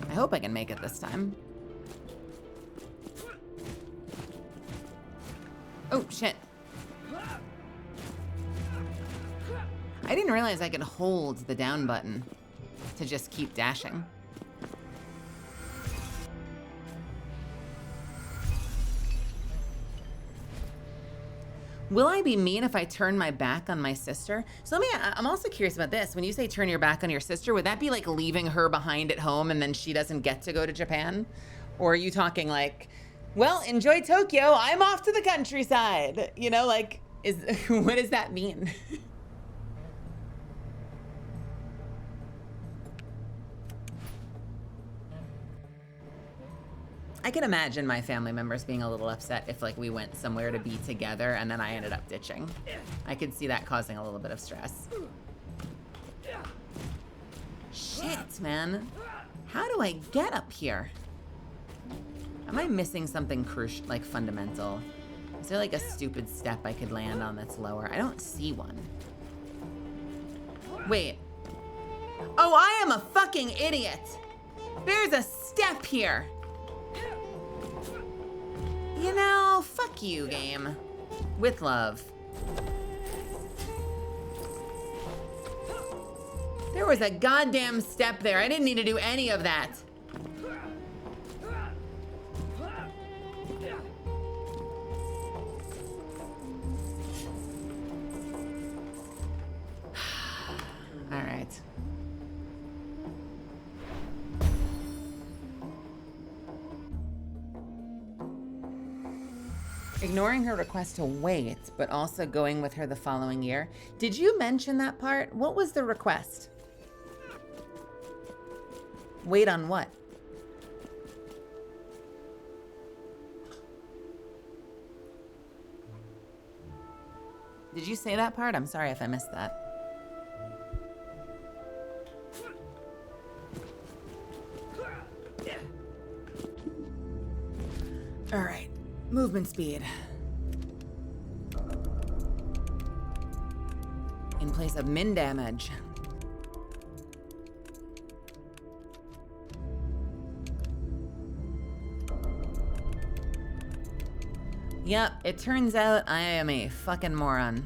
I hope I can make it this time. Oh, shit. I didn't realize I could hold the down button to just keep dashing. Will I be mean if I turn my back on my sister? So I'm also curious about this. When you say turn your back on your sister, would that be like leaving her behind at home and then she doesn't get to go to Japan? Or are you talking like, well, enjoy Tokyo, I'm off to the countryside? You know, like, what does that mean? I can imagine my family members being a little upset if like we went somewhere to be together and then I ended up ditching. I could see that causing a little bit of stress. Shit, man. How do I get up here? Am I missing something crucial, like fundamental? Is there like a stupid step I could land on that's lower? I don't see one. Wait. Oh, I am a fucking idiot. There's a step here. You know, fuck you, game. With love. There was a goddamn step there. I didn't need to do any of that. All right. Ignoring her request to wait, but also going with her the following year. Did you mention that part? What was the request? Wait on what? Did you say that part? I'm sorry if I missed that. All right, movement speed. In place of min damage. Yep, it turns out I am a fucking moron.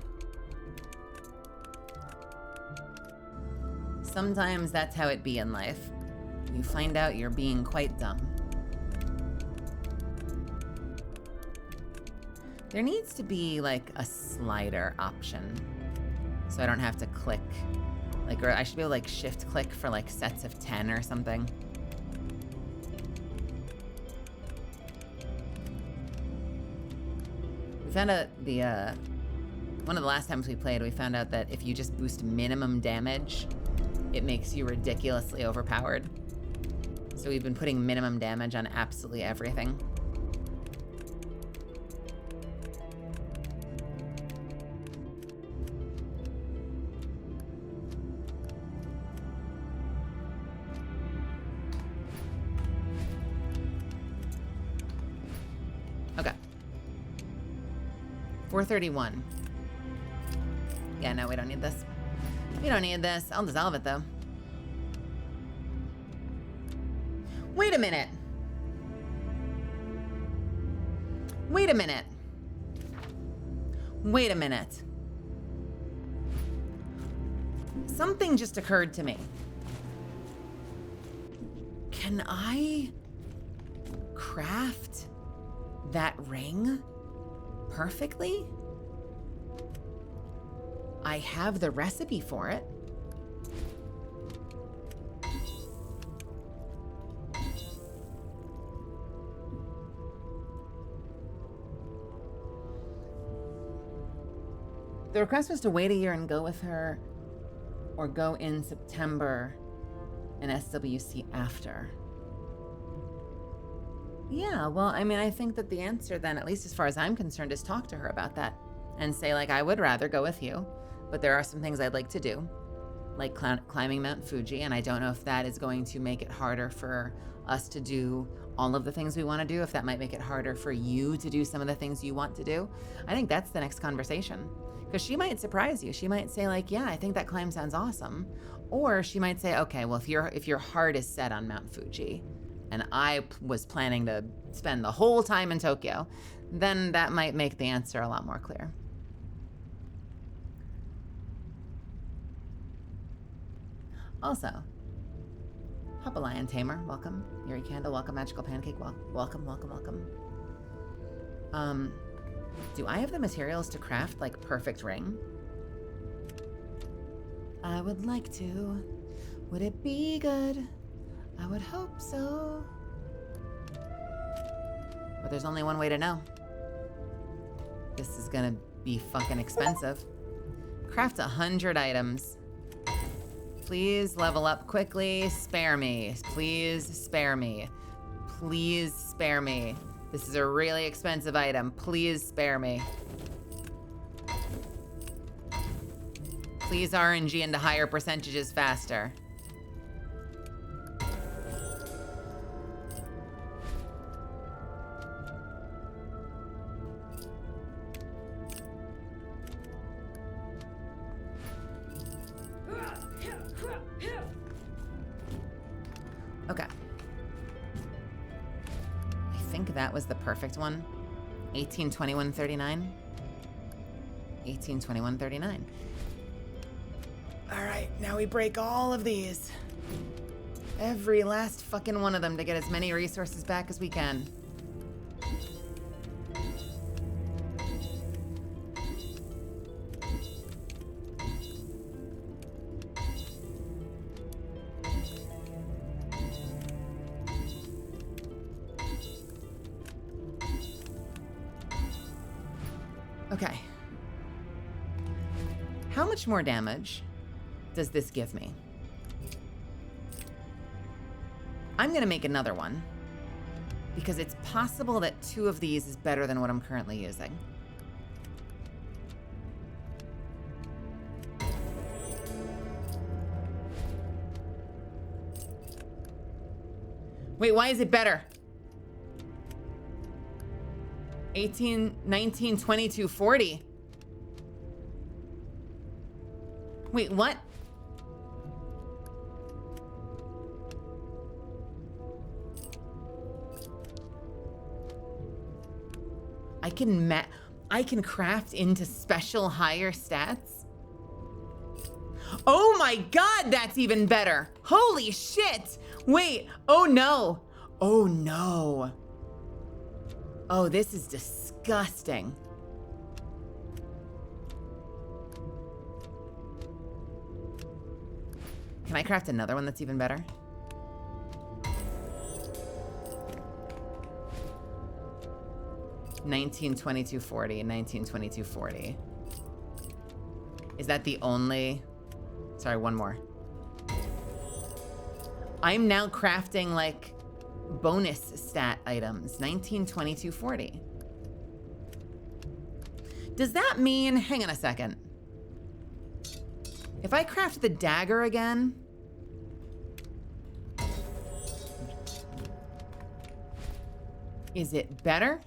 Sometimes that's how it be in life. You find out you're being quite dumb. There needs to be like a slider option so I don't have to click. Like, or I should be able to like shift click for like sets of 10 or something. We found out one of the last times we played, we found out that if you just boost minimum damage, it makes you ridiculously overpowered. So we've been putting minimum damage on absolutely everything. Okay. 431. Yeah, no, we don't need this. We don't need this. I'll dissolve it, though. Wait a minute. Wait a minute. Wait a minute. Something just occurred to me. Can I craft that ring perfectly? I have the recipe for it. The request was to wait a year and go with her, or go in September and SWC after. Yeah, well, I mean, I think that the answer then, at least as far as I'm concerned, is talk to her about that and say, like, I would rather go with you, but there are some things I'd like to do, like climbing Mount Fuji, and I don't know if that is going to make it harder for us to do all of the things we want to do, if that might make it harder for you to do some of the things you want to do. I think that's the next conversation. Because she might surprise you. She might say like, yeah, I think that climb sounds awesome. Or she might say, okay, well, if your heart is set on Mount Fuji, and I was planning to spend the whole time in Tokyo, then that might make the answer a lot more clear. Also, Papa Lion Tamer, welcome. Yuri Candle, welcome. Magical Pancake, welcome, welcome, welcome. Do I have the materials to craft like perfect ring? I would like to. Would it be good? I would hope so. But there's only one way to know. This is gonna be fucking expensive. Craft 100 items. Please level up quickly. Spare me. Please spare me. Please spare me. This is a really expensive item. Please spare me. Please RNG into higher percentages faster. Okay. I think that was the perfect one. 182139. 182139. All right, now we break all of these. Every last fucking one of them to get as many resources back as we can. Okay. How much more damage does this give me? I'm gonna make another one because it's possible that 2 of these is better than what I'm currently using. Wait, why is it better? 18, 19, 22, 40. Wait, what? I can craft into special higher stats? Oh my god, that's even better. Holy shit. Wait, oh no. Oh no. Oh, this is disgusting. Can I craft another one that's even better? $19, $22, $40, $19, $22, $40. Is that the only? Sorry, one more. I'm now crafting like bonus stat items. 19, 22, 40. Does that mean, hang on a second. If I craft the dagger again, is it better?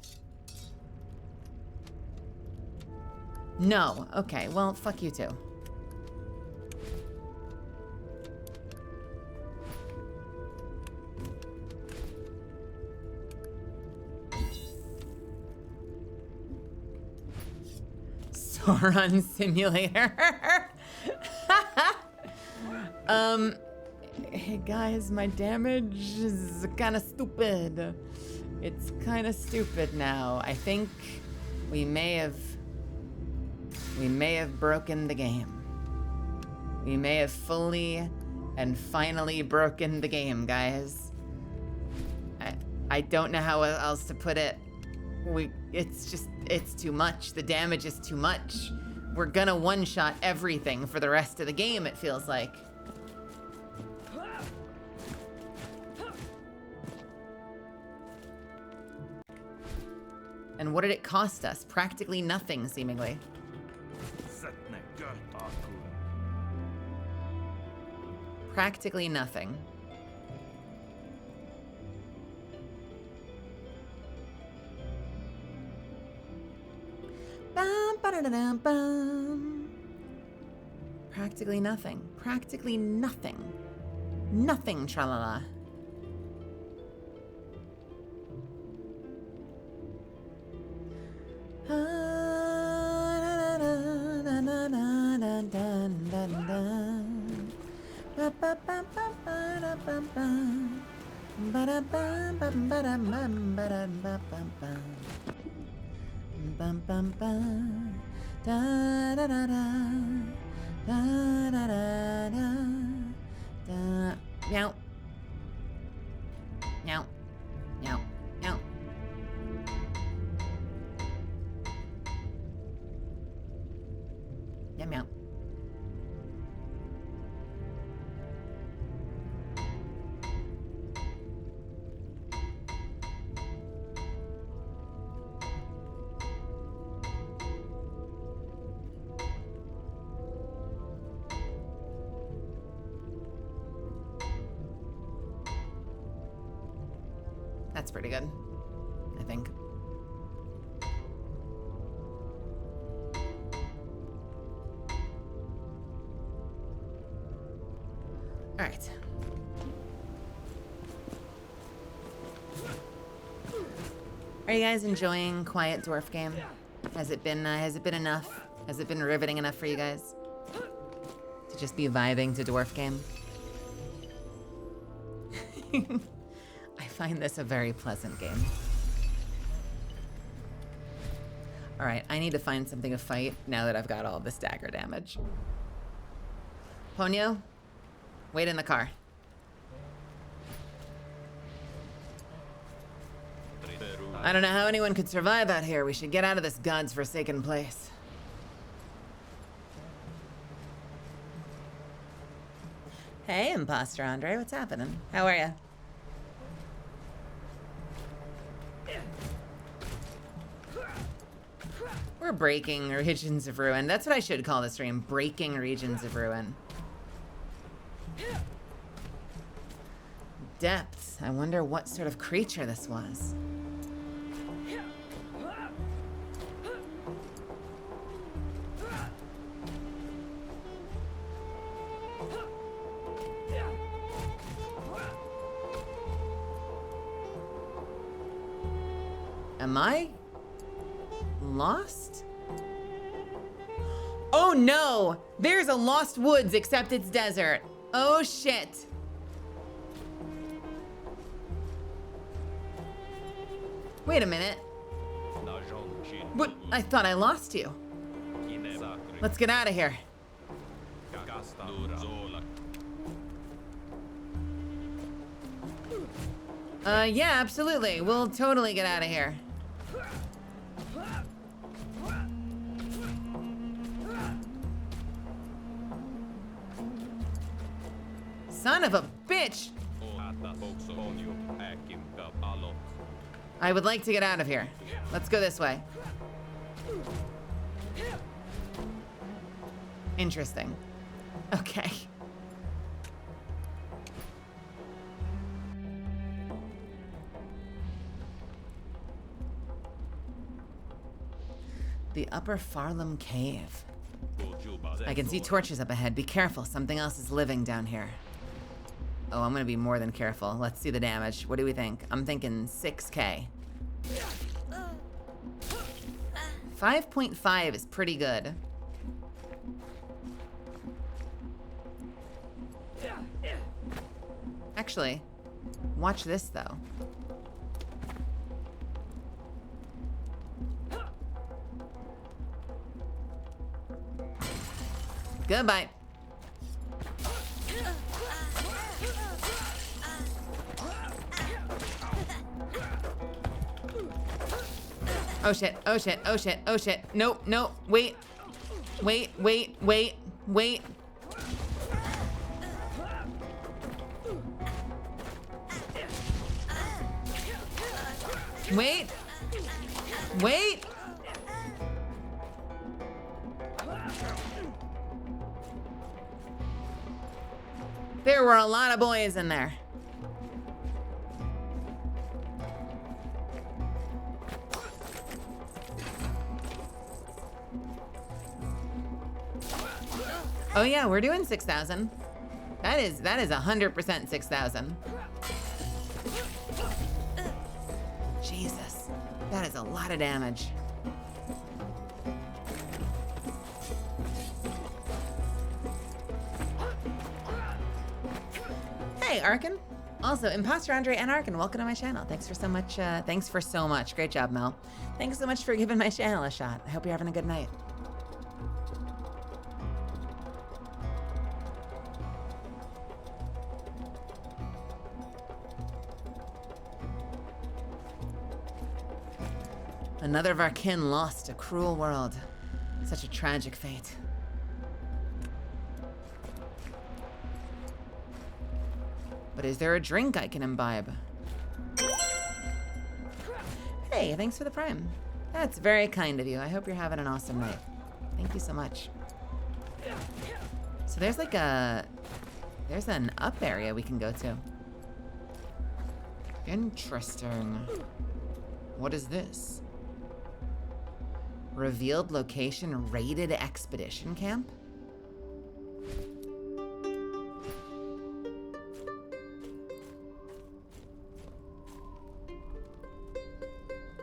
No. Okay, well, fuck you too. Sauron Simulator. Hey guys, my damage is kind of stupid. It's kind of stupid now. I think we may have broken the game. We may have fully and finally broken the game, guys. I don't know how else to put it. It's too much. The damage is too much. We're gonna one-shot everything for the rest of the game, it feels like. And what did it cost us? Practically nothing, seemingly. Practically nothing. Ba-da-da-da-bum. Practically nothing. Practically nothing. Nothing, tralala. Meow. Meow. Meow. Meow. Meow. Meow. That's pretty good, I think. All right. Are you guys enjoying Quiet Dwarf Game? Has it been enough? Has it been riveting enough for you guys to just be vibing to Dwarf Game? I find this a very pleasant game. All right, I need to find something to fight now that I've got all this dagger damage. Ponyo, wait in the car. I don't know how anyone could survive out here. We should get out of this god's forsaken place. Hey, Imposter Andre, what's happening? How are you? We're breaking Regions of Ruin. That's what I should call the stream. Breaking Regions of Ruin. Depths. I wonder what sort of creature this was. Am I lost? Oh no! There's a Lost Woods, except it's desert. Oh shit. Wait a minute. What? I thought I lost you. Let's get out of here. Yeah, absolutely. We'll totally get out of here. Son of a bitch! I would like to get out of here. Let's go this way. Interesting. Okay. The Upper Farlam Cave. I can see torches up ahead. Be careful, something else is living down here. Oh, I'm gonna be more than careful. Let's see the damage. What do we think? I'm thinking 6K. 5.5 is pretty good. Actually, watch this though. Goodbye. Oh shit, oh shit, oh shit, oh shit. Nope, nope, wait. Wait, wait, wait, wait. Wait. Wait. There were a lot of boys in there. Oh yeah, we're doing 6,000. That is 100% 6,000. Jesus, that is a lot of damage. Hey, Arkin. Also, Imposter Andre and Arkin, welcome to my channel. Thanks for so much. Great job, Mel. Thanks so much for giving my channel a shot. I hope you're having a good night. Another of our kin lost a cruel world. Such a tragic fate. But is there a drink I can imbibe? Hey, thanks for the prime. That's very kind of you. I hope you're having an awesome night. Thank you so much. So there's like there's an up area we can go to. Interesting. What is this? Revealed location, raided expedition camp?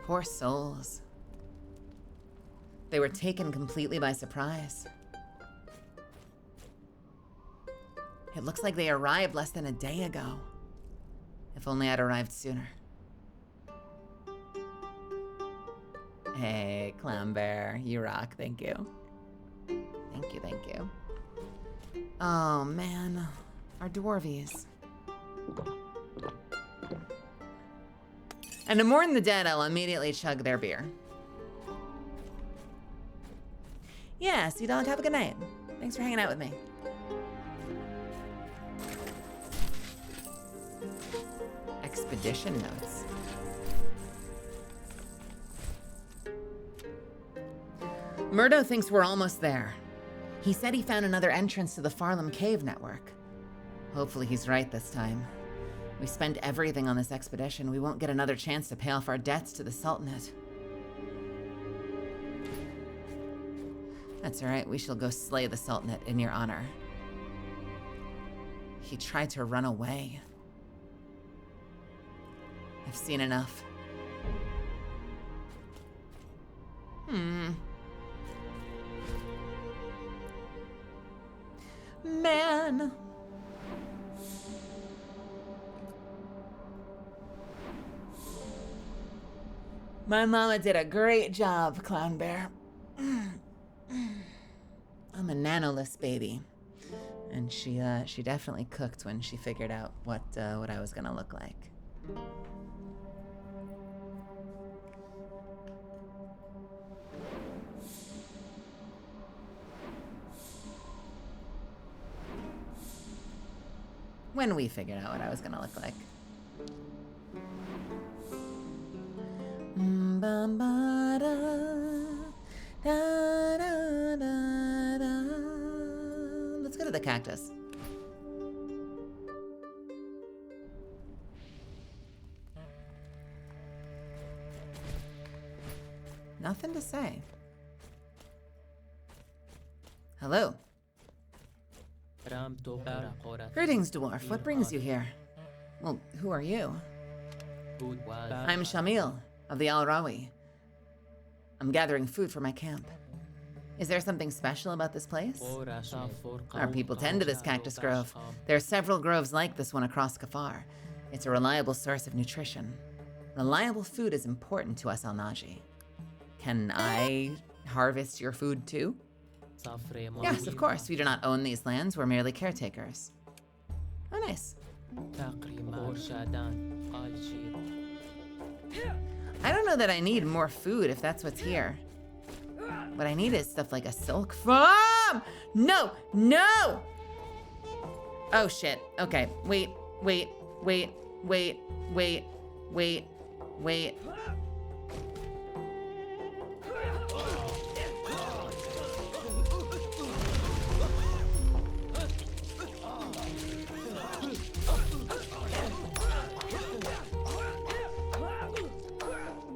Poor souls. They were taken completely by surprise. It looks like they arrived less than a day ago. If only I'd arrived sooner. Hey, Clown Bear, you rock, thank you. Thank you. Oh man, our dwarvies. And to mourn the dead, I'll immediately chug their beer. Yeah, Sea Dog, have a good night. Thanks for hanging out with me. Expedition notes. Murdo thinks we're almost there. He said he found another entrance to the Farlam Cave network. Hopefully he's right this time. We spent everything on this expedition. We won't get another chance to pay off our debts to the Sultanate. That's all right. We shall go slay the Sultanate in your honor. He tried to run away. I've seen enough. Man. My mama did a great job, Clown Bear. I'm a nanoless baby. And she definitely cooked when she figured out what I was gonna look like. When we figured out what I was gonna look like. Let's go to the cactus. Nothing to say. Hello. Greetings, dwarf. What brings you here? Well, who are you? I'm Shamil of the Al Rawi. I'm gathering food for my camp. Is there something special about this place? Our people tend to this cactus grove. There are several groves like this one across Kafar. It's a reliable source of nutrition. Reliable food is important to us, Al-Naji. Can I harvest your food too? Yes, of course. We do not own these lands. We're merely caretakers. Oh, nice. I don't know that I need more food if that's what's here. What I need is stuff like a silk farm! No! No! Oh, shit. Okay. Wait.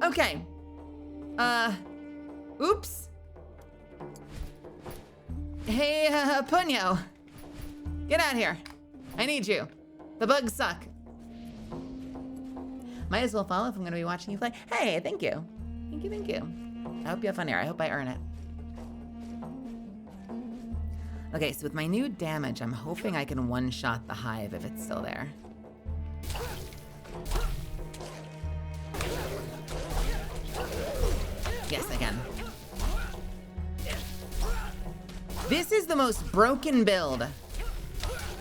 Okay. Oops. Hey, Punyo. Get out here. I need you. The bugs suck. Might as well follow if I'm gonna be watching you play. Hey, thank you. Thank you, thank you. I hope you have fun here. I hope I earn it. Okay, so with my new damage, I'm hoping I can one-shot the hive if it's still there. Yes, I can. This is the most broken build.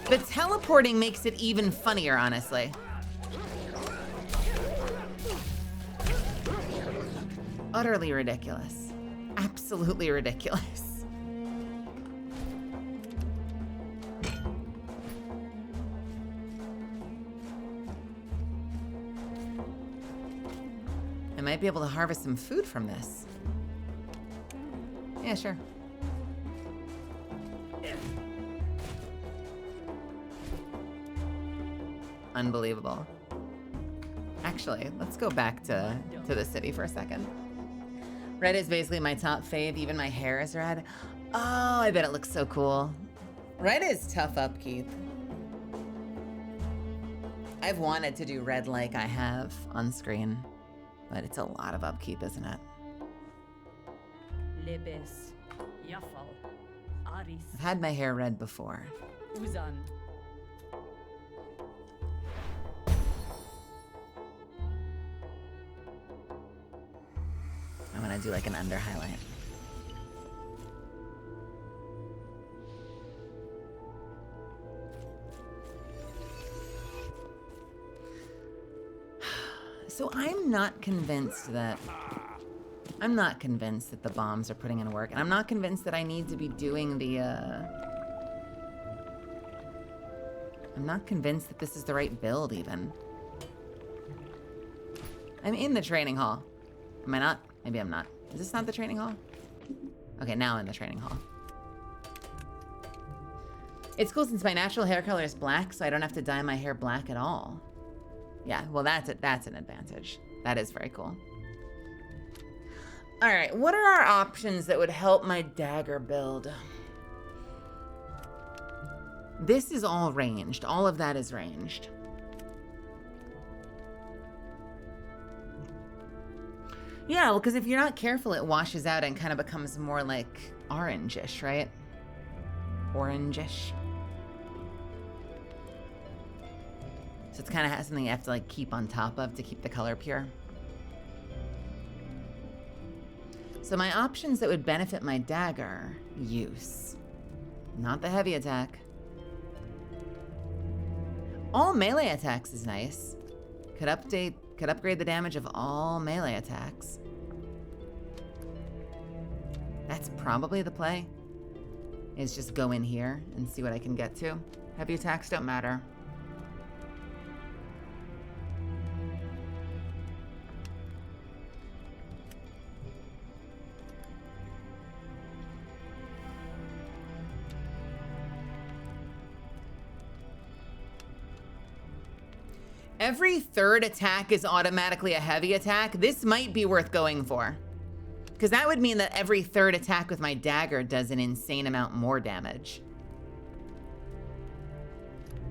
The teleporting makes it even funnier, honestly. Utterly ridiculous. Absolutely ridiculous. I might be able to harvest some food from this. Yeah, sure. Unbelievable. Actually, let's go back to the city for a second. Red is basically my top fave. Even my hair is red. Oh, I bet it looks so cool. Red is tough upkeep. I've wanted to do red like I have on screen, but it's a lot of upkeep, isn't it? Lebes, Yafal, Aris, I've had my hair red before. Uzan. I want to do like an under highlight. So I'm not convinced that the bombs are putting in work, and I'm not convinced that I need to be doing the I'm not convinced that this is the right build even. I'm in the training hall. Am I not? Maybe I'm not. Is this not the training hall? Okay, now I'm in the training hall. It's cool since my natural hair color is black, so I don't have to dye my hair black at all. Yeah, well, that's an advantage. That is very cool. All right, what are our options that would help my dagger build? This is all ranged. All of that is ranged. Yeah, well, because if you're not careful, it washes out and kind of becomes more like orangish, right? Orangish. So it's kind of something you have to like keep on top of to keep the color pure. So my options that would benefit my dagger use. Not the heavy attack. All melee attacks is nice. Could upgrade the damage of all melee attacks. That's probably the play. Is just go in here and see what I can get to. Heavy attacks don't matter. Every third attack is automatically a heavy attack. This might be worth going for. Because that would mean that every third attack with my dagger does an insane amount more damage.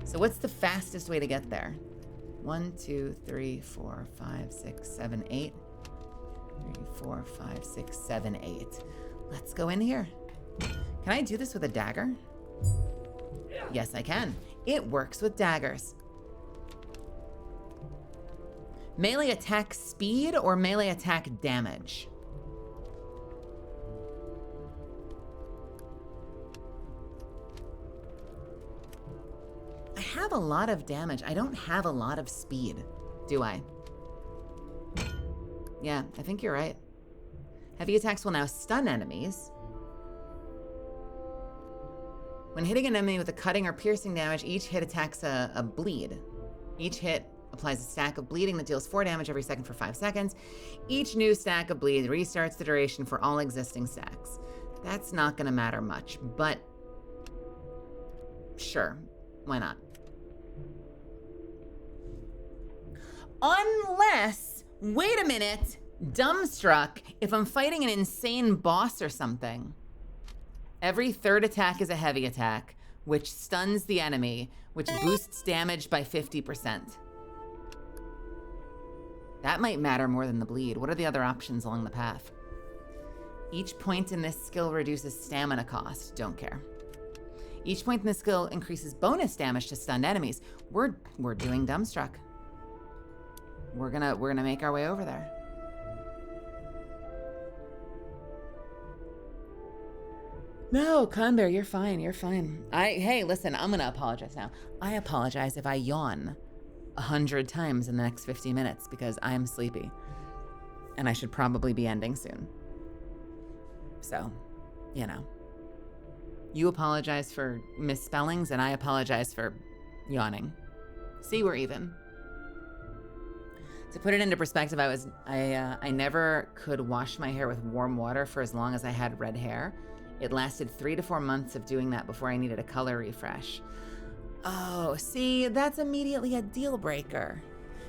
So what's the fastest way to get there? 1, 2, 3, 4, 5, 6, 7, 8. 3, 4, 5, 6, 7, 8. Let's go in here. Can I do this with a dagger? Yes, I can. It works with daggers. Melee attack speed or melee attack damage? I have a lot of damage. I don't have a lot of speed, do I? Yeah, I think you're right. Heavy attacks will now stun enemies. When hitting an enemy with a cutting or piercing damage, each hit attacks a bleed. Each hit applies a stack of bleeding that deals 4 damage every second for 5 seconds. Each new stack of bleed restarts the duration for all existing stacks. That's not gonna matter much, but sure, why not? Unless, wait a minute, dumbstruck, if I'm fighting an insane boss or something, Every third attack is a heavy attack, which stuns the enemy, which boosts damage by 50%. That might matter more than the bleed. What are the other options along the path? Each point in this skill reduces stamina cost. Don't care. Each point in this skill increases bonus damage to stunned enemies. We're doing Dumbstruck. We're gonna make our way over there. No, Conbear, you're fine. You're fine. Hey, listen, I'm gonna apologize now. I apologize if I yawn 100 times in the next 50 minutes because I'm sleepy. And I should probably be ending soon. So, you know. You apologize for misspellings and I apologize for yawning. See, we're even. To put it into perspective, I never could wash my hair with warm water for as long as I had red hair. It lasted 3 to 4 months of doing that before I needed a color refresh. Oh, see, that's immediately a deal breaker.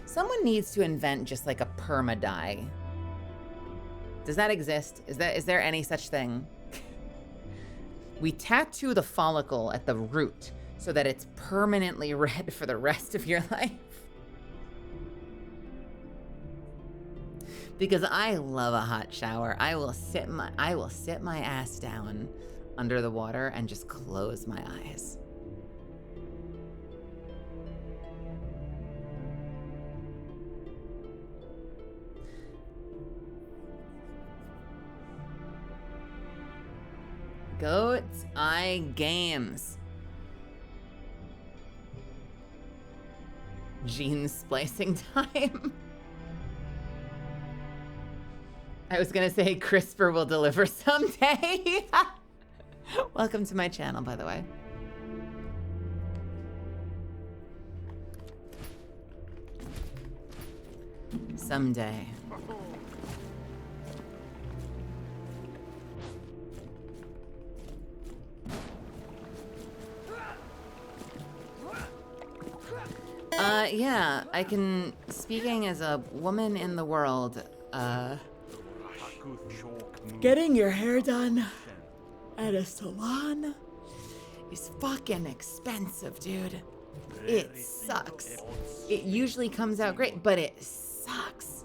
Someone needs to invent just like a perma dye. Does that exist? Is there any such thing? We tattoo the follicle at the root so that it's permanently red for the rest of your life. Because I love a hot shower. I will sit my ass down under the water and just close my eyes. Goat's Eye Games. Gene splicing time. I was gonna say CRISPR will deliver someday. Welcome to my channel, by the way. Someday. Yeah, I can, speaking as a woman in the world, getting your hair done at a salon is fucking expensive, dude. It sucks. It usually comes out great, but it sucks.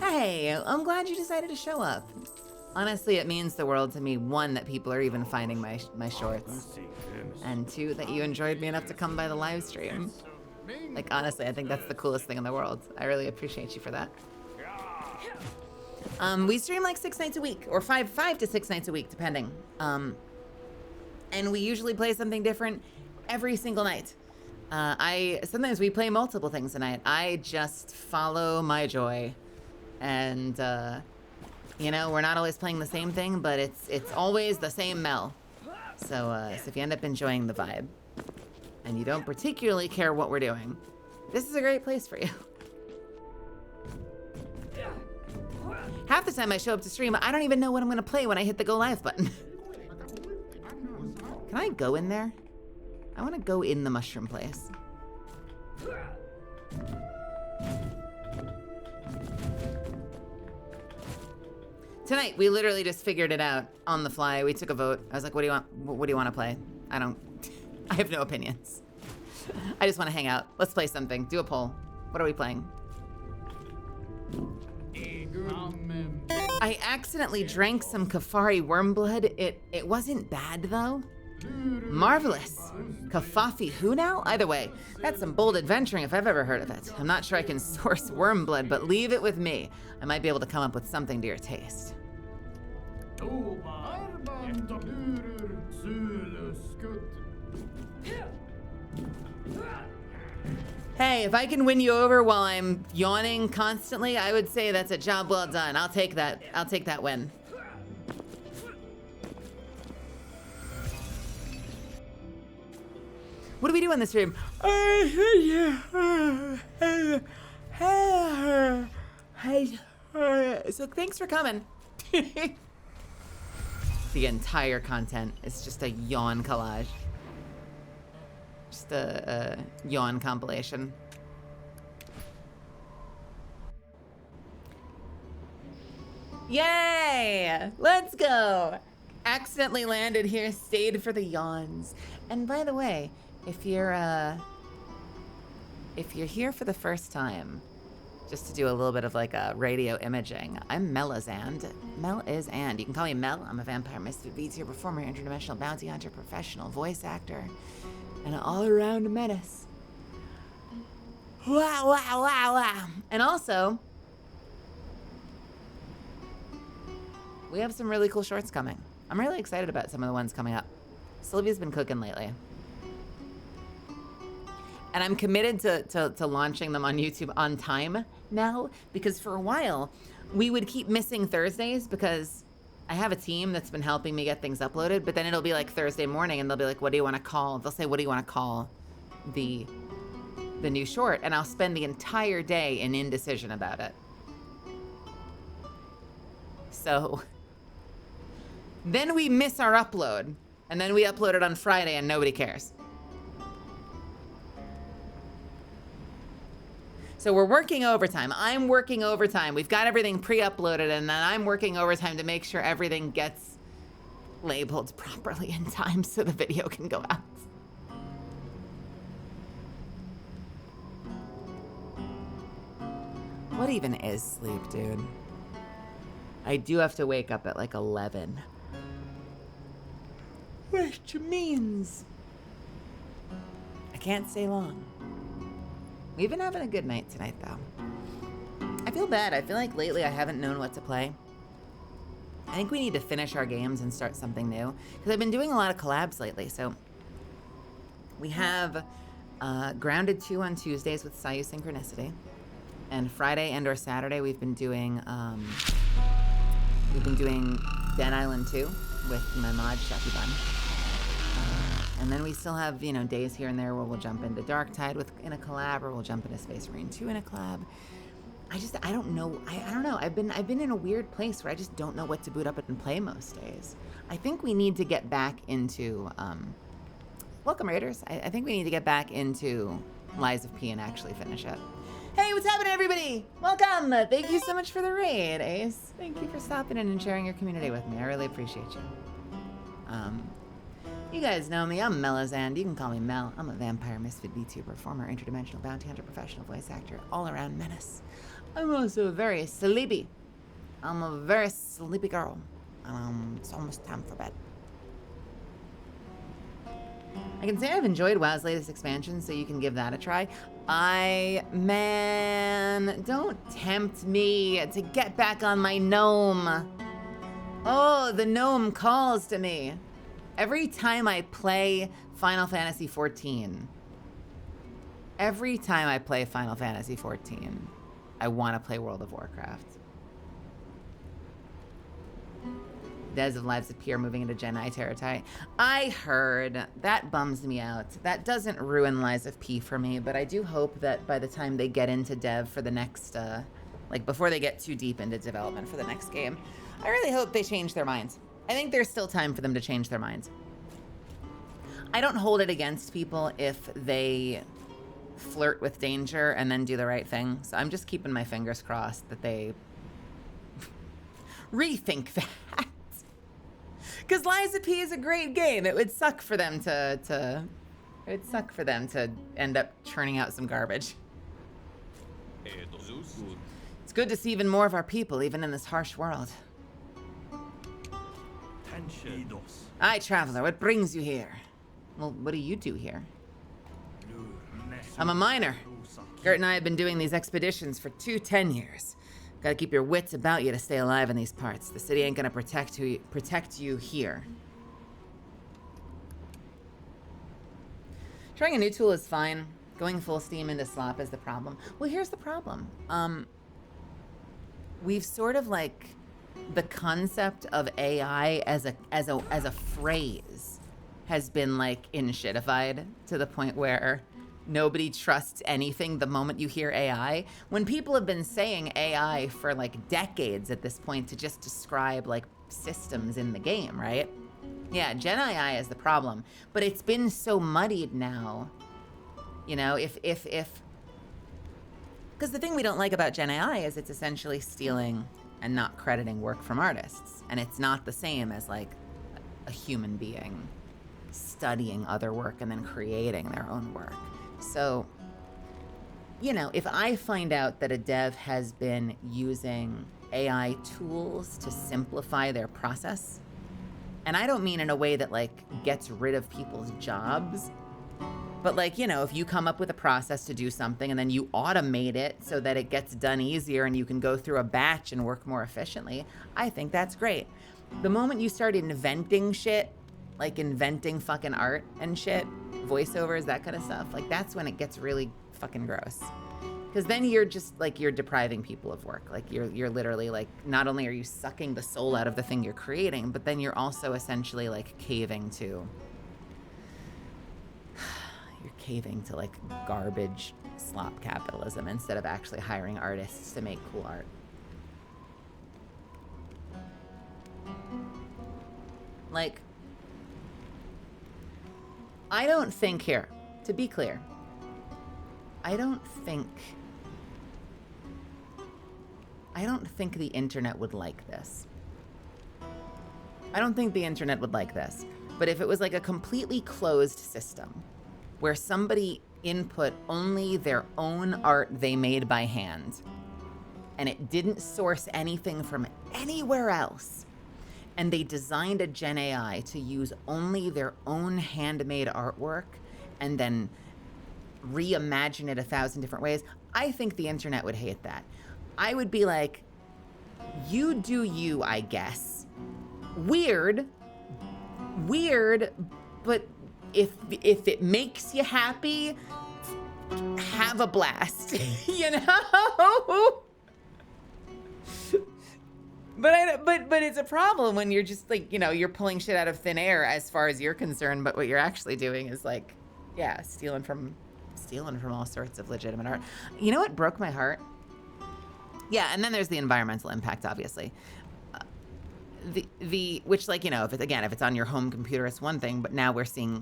Hey, I'm glad you decided to show up. Honestly, it means the world to me, 1, that people are even finding my shorts, and 2, that you enjoyed me enough to come by the live stream. Like, honestly, I think that's the coolest thing in the world. I really appreciate you for that. We stream like 6 nights a week, or 5 to 6 nights a week, depending. And we usually play something different every single night. Sometimes we play multiple things a night. I just follow my joy. And, you know, we're not always playing the same thing, but it's always the same Mel. So if you end up enjoying the vibe, and you don't particularly care what we're doing, this is a great place for you. Half the time I show up to stream, I don't even know what I'm gonna play when I hit the go live button. Can I go in there? I wanna go in the mushroom place. Tonight, we literally just figured it out on the fly. We took a vote. I was like, what do you want to play? I have no opinions. I just want to hang out. Let's play something. Do a poll. What are we playing? I accidentally drank some Kafari worm blood. It wasn't bad, though. Marvelous. Kafafi who now? Either way, that's some bold adventuring if I've ever heard of it. I'm not sure I can source worm blood, but leave it with me. I might be able to come up with something to your taste. Hey, if I can win you over while I'm yawning constantly, I would say that's a job well done. I'll take that. I'll take that win. What do we do on this stream? So thanks for coming. The entire content is just a yawn collage. Just a yawn compilation. Yay! Let's go! Accidentally landed here, stayed for the yawns. And by the way, if you're here for the first time, just to do a little bit of like a radio imaging, I'm Melazand. Mel is and. You can call me Mel. I'm a vampire misfit vite performer, interdimensional bounty hunter, professional voice actor, and an all-around menace. Wow, wow, wow, wow. And also, we have some really cool shorts coming. I'm really excited about some of the ones coming up. Sylvia's been cooking lately. And I'm committed to launching them on YouTube on time now, because for a while, we would keep missing Thursdays because I have a team that's been helping me get things uploaded, but then it'll be like Thursday morning and they'll be like, what do you want to call? They'll say, what do you want to call the new short? And I'll spend the entire day in indecision about it. So then we miss our upload, and then we upload it on Friday and nobody cares. So we're working overtime. I'm working overtime. We've got everything pre-uploaded, and then I'm working overtime to make sure everything gets labeled properly in time so the video can go out. What even is sleep, dude? I do have to wake up at like 11. Which means I can't stay long. We've been having a good night tonight, though. I feel bad. I feel like lately I haven't known what to play. I think we need to finish our games and start something new, because I've been doing a lot of collabs lately. So we have Grounded 2 on Tuesdays with Sayu Synchronicity, and Friday and or Saturday we've been doing Dead Island 2 with my mod Shucky Bun. And then we still have, you know, days here and there where we'll jump into Darktide in a collab, or we'll jump into Space Marine 2 in a collab. I don't know. I don't know. I've been in a weird place where I just don't know what to boot up and play most days. I think we need to get back into welcome Raiders. I think we need to get back into Lies of P and actually finish it. Hey, what's happening, everybody? Welcome. Thank you so much for the raid, Ace. Thank you for stopping in and sharing your community with me. I really appreciate you. You guys know me. I'm Melazand. You can call me Mel. I'm a vampire misfit VTuber, performer, interdimensional bounty hunter, professional voice actor, all-around menace. I'm also very sleepy. I'm a very sleepy girl. It's almost time for bed. I can say I've enjoyed WoW's latest expansion, so you can give that a try. Man, don't tempt me to get back on my gnome. Oh, the gnome calls to me. Every time I play Final Fantasy XIV, I want to play World of Warcraft. Des of Lives of P are moving into Gen I territory. I heard. That bums me out. That doesn't ruin Lies of P for me, but I do hope that by the time they get into dev for the next, like before they get too deep into development for the next game, I really hope they change their minds. I think there's still time for them to change their minds. I don't hold it against people if they flirt with danger and then do the right thing. So I'm just keeping my fingers crossed that they rethink that. Because Lies of P is a great game. It would suck for them to end up churning out some garbage. It's good to see even more of our people, even in this harsh world. Aye, traveler, what brings you here? Well, what do you do here? I'm a miner. Gert and I have been doing these expeditions for 10 years. Gotta keep your wits about you to stay alive in these parts. The city ain't gonna protect you here. Trying a new tool is fine. Going full steam into slop is the problem. Well, here's the problem. We've sort of like the concept of AI as a phrase has been like in-shitified to the point where nobody trusts anything the moment you hear AI. When people have been saying AI for like decades at this point to just describe like systems in the game, right? Yeah, Gen AI is the problem, but it's been so muddied now You know, if because the thing we don't like about Gen AI is it's essentially stealing and not crediting work from artists. And it's not the same as like a human being studying other work and then creating their own work. So, you know, if I find out that a dev has been using AI tools to simplify their process, and I don't mean in a way that like gets rid of people's jobs, but like, you know, if you come up with a process to do something and then you automate it so that it gets done easier and you can go through a batch and work more efficiently, I think that's great. The moment you start inventing shit, like inventing fucking art and shit, voiceovers, that kind of stuff, like that's when it gets really fucking gross. Because then you're just like, you're depriving people of work. Like you're literally like, not only are you sucking the soul out of the thing you're creating, but then you're also essentially like caving to like garbage slop capitalism instead of actually hiring artists to make cool art. Like, I don't think here, to be clear, I don't think the internet would like this. I don't think the internet would like this. But if it was like a completely closed system where somebody input only their own art they made by hand and it didn't source anything from anywhere else, and they designed a Gen AI to use only their own handmade artwork and then reimagine it 1,000 different ways, I think the internet would hate that. I would be like, you do you, I guess. Weird, but if it makes you happy, have a blast, you know? But it's a problem when you're just like, you know, you're pulling shit out of thin air as far as you're concerned, but what you're actually doing is like, yeah, stealing from all sorts of legitimate art. You know what broke my heart? Yeah, and then there's the environmental impact, obviously. Which, like, you know, if it's on your home computer, it's one thing, but now we're seeing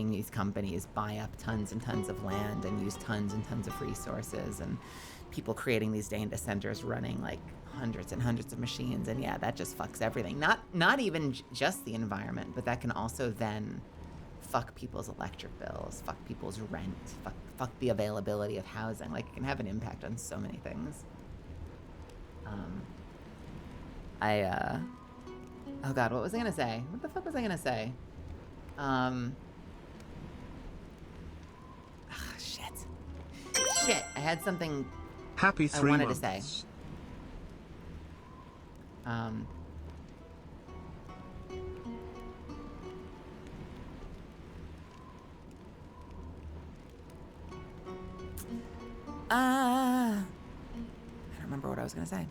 these companies buy up tons and tons of land and use tons and tons of resources, and people creating these data centers running like hundreds and hundreds of machines, and yeah, that just fucks everything. Not even just the environment, but that can also then fuck people's electric bills, fuck people's rent, fuck the availability of housing. Like, it can have an impact on so many things. Oh God, what was I gonna say? What the fuck was I gonna say? Shit, I had something Happy 3 I wanted months. to say. I don't remember what I was gonna say.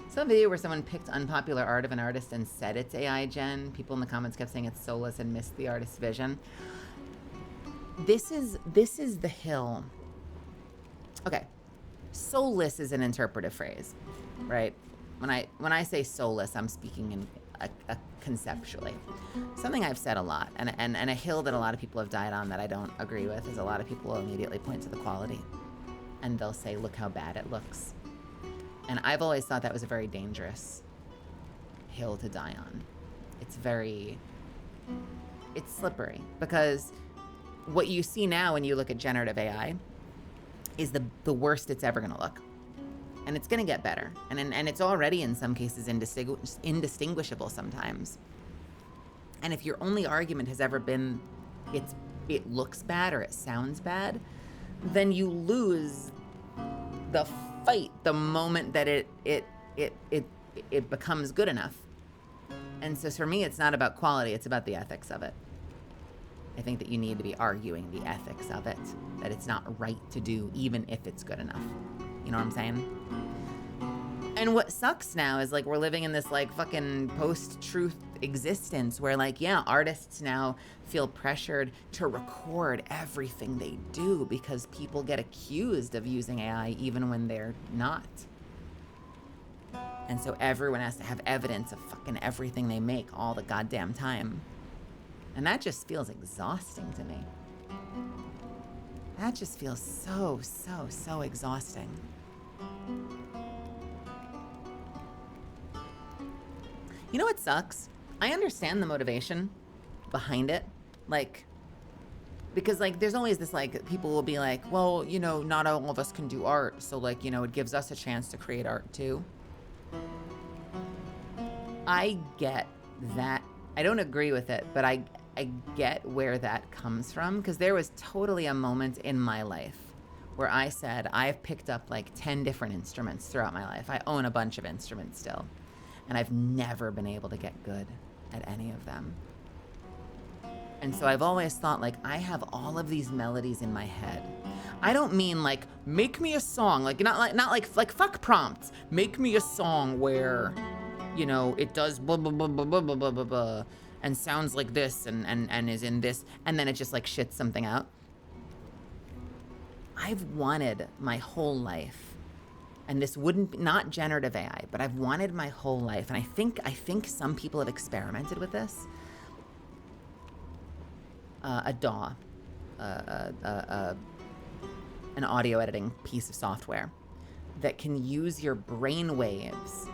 Some video where someone picked unpopular art of an artist and said it's AI gen. People in the comments kept saying it's soulless and missed the artist's vision. This is the hill. Okay, soulless is an interpretive phrase, right? When I say soulless, I'm speaking in a conceptually. Something I've said a lot, and a hill that a lot of people have died on that I don't agree with is a lot of people will immediately point to the quality, and they'll say, "Look how bad it looks." And I've always thought that was a very dangerous hill to die on. It's slippery, because what you see now when you look at generative AI is the worst it's ever gonna look. And it's gonna get better. And it's already in some cases indistinguishable sometimes. And if your only argument has ever been it looks bad or it sounds bad, then you lose the fight the moment that it becomes good enough. And so for me, it's not about quality, it's about the ethics of it. I think that you need to be arguing the ethics of it, that it's not right to do even if it's good enough. You know what I'm saying? And what sucks now is like we're living in this like fucking post-truth existence where like, yeah, artists now feel pressured to record everything they do because people get accused of using AI even when they're not. And so everyone has to have evidence of fucking everything they make all the goddamn time. And that just feels exhausting to me. That just feels so exhausting. You know what sucks? I understand the motivation behind it. Like, because like there's always this like, people will be like, well, you know, not all of us can do art. So like, you know, it gives us a chance to create art too. I get that. I don't agree with it, but I get where that comes from, because there was totally a moment in my life where I said, I've picked up like 10 different instruments throughout my life. I own a bunch of instruments still, and I've never been able to get good at any of them. And so I've always thought, like, I have all of these melodies in my head. I don't mean like, make me a song, like not like fuck prompts. Make me a song where, you know, it does blah blah blah blah blah blah blah blah and sounds like this and is in this, and then it just like shits something out. I've wanted my whole life, and this wouldn't be, not generative AI, but I've wanted my whole life, and I think some people have experimented with this. A DAW, an audio editing piece of software that can use your brain waves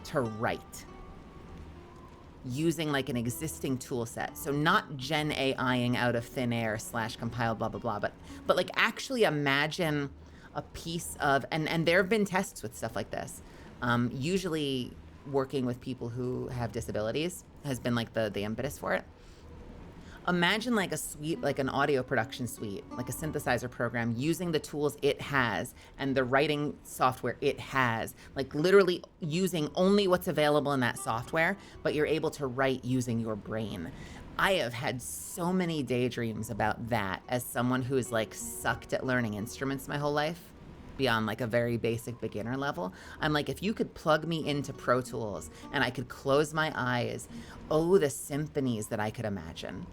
to write using like an existing tool set. So not Gen AIing out of thin air / compiled blah, blah, blah, but like actually imagine a piece of, and there have been tests with stuff like this. Usually working with people who have disabilities has been like the impetus for it. Imagine like a suite, like an audio production suite, like a synthesizer program using the tools it has and the writing software it has, like literally using only what's available in that software, but you're able to write using your brain. I have had so many daydreams about that as someone who is like sucked at learning instruments my whole life, beyond like a very basic beginner level. I'm like, if you could plug me into Pro Tools and I could close my eyes, oh, the symphonies that I could imagine.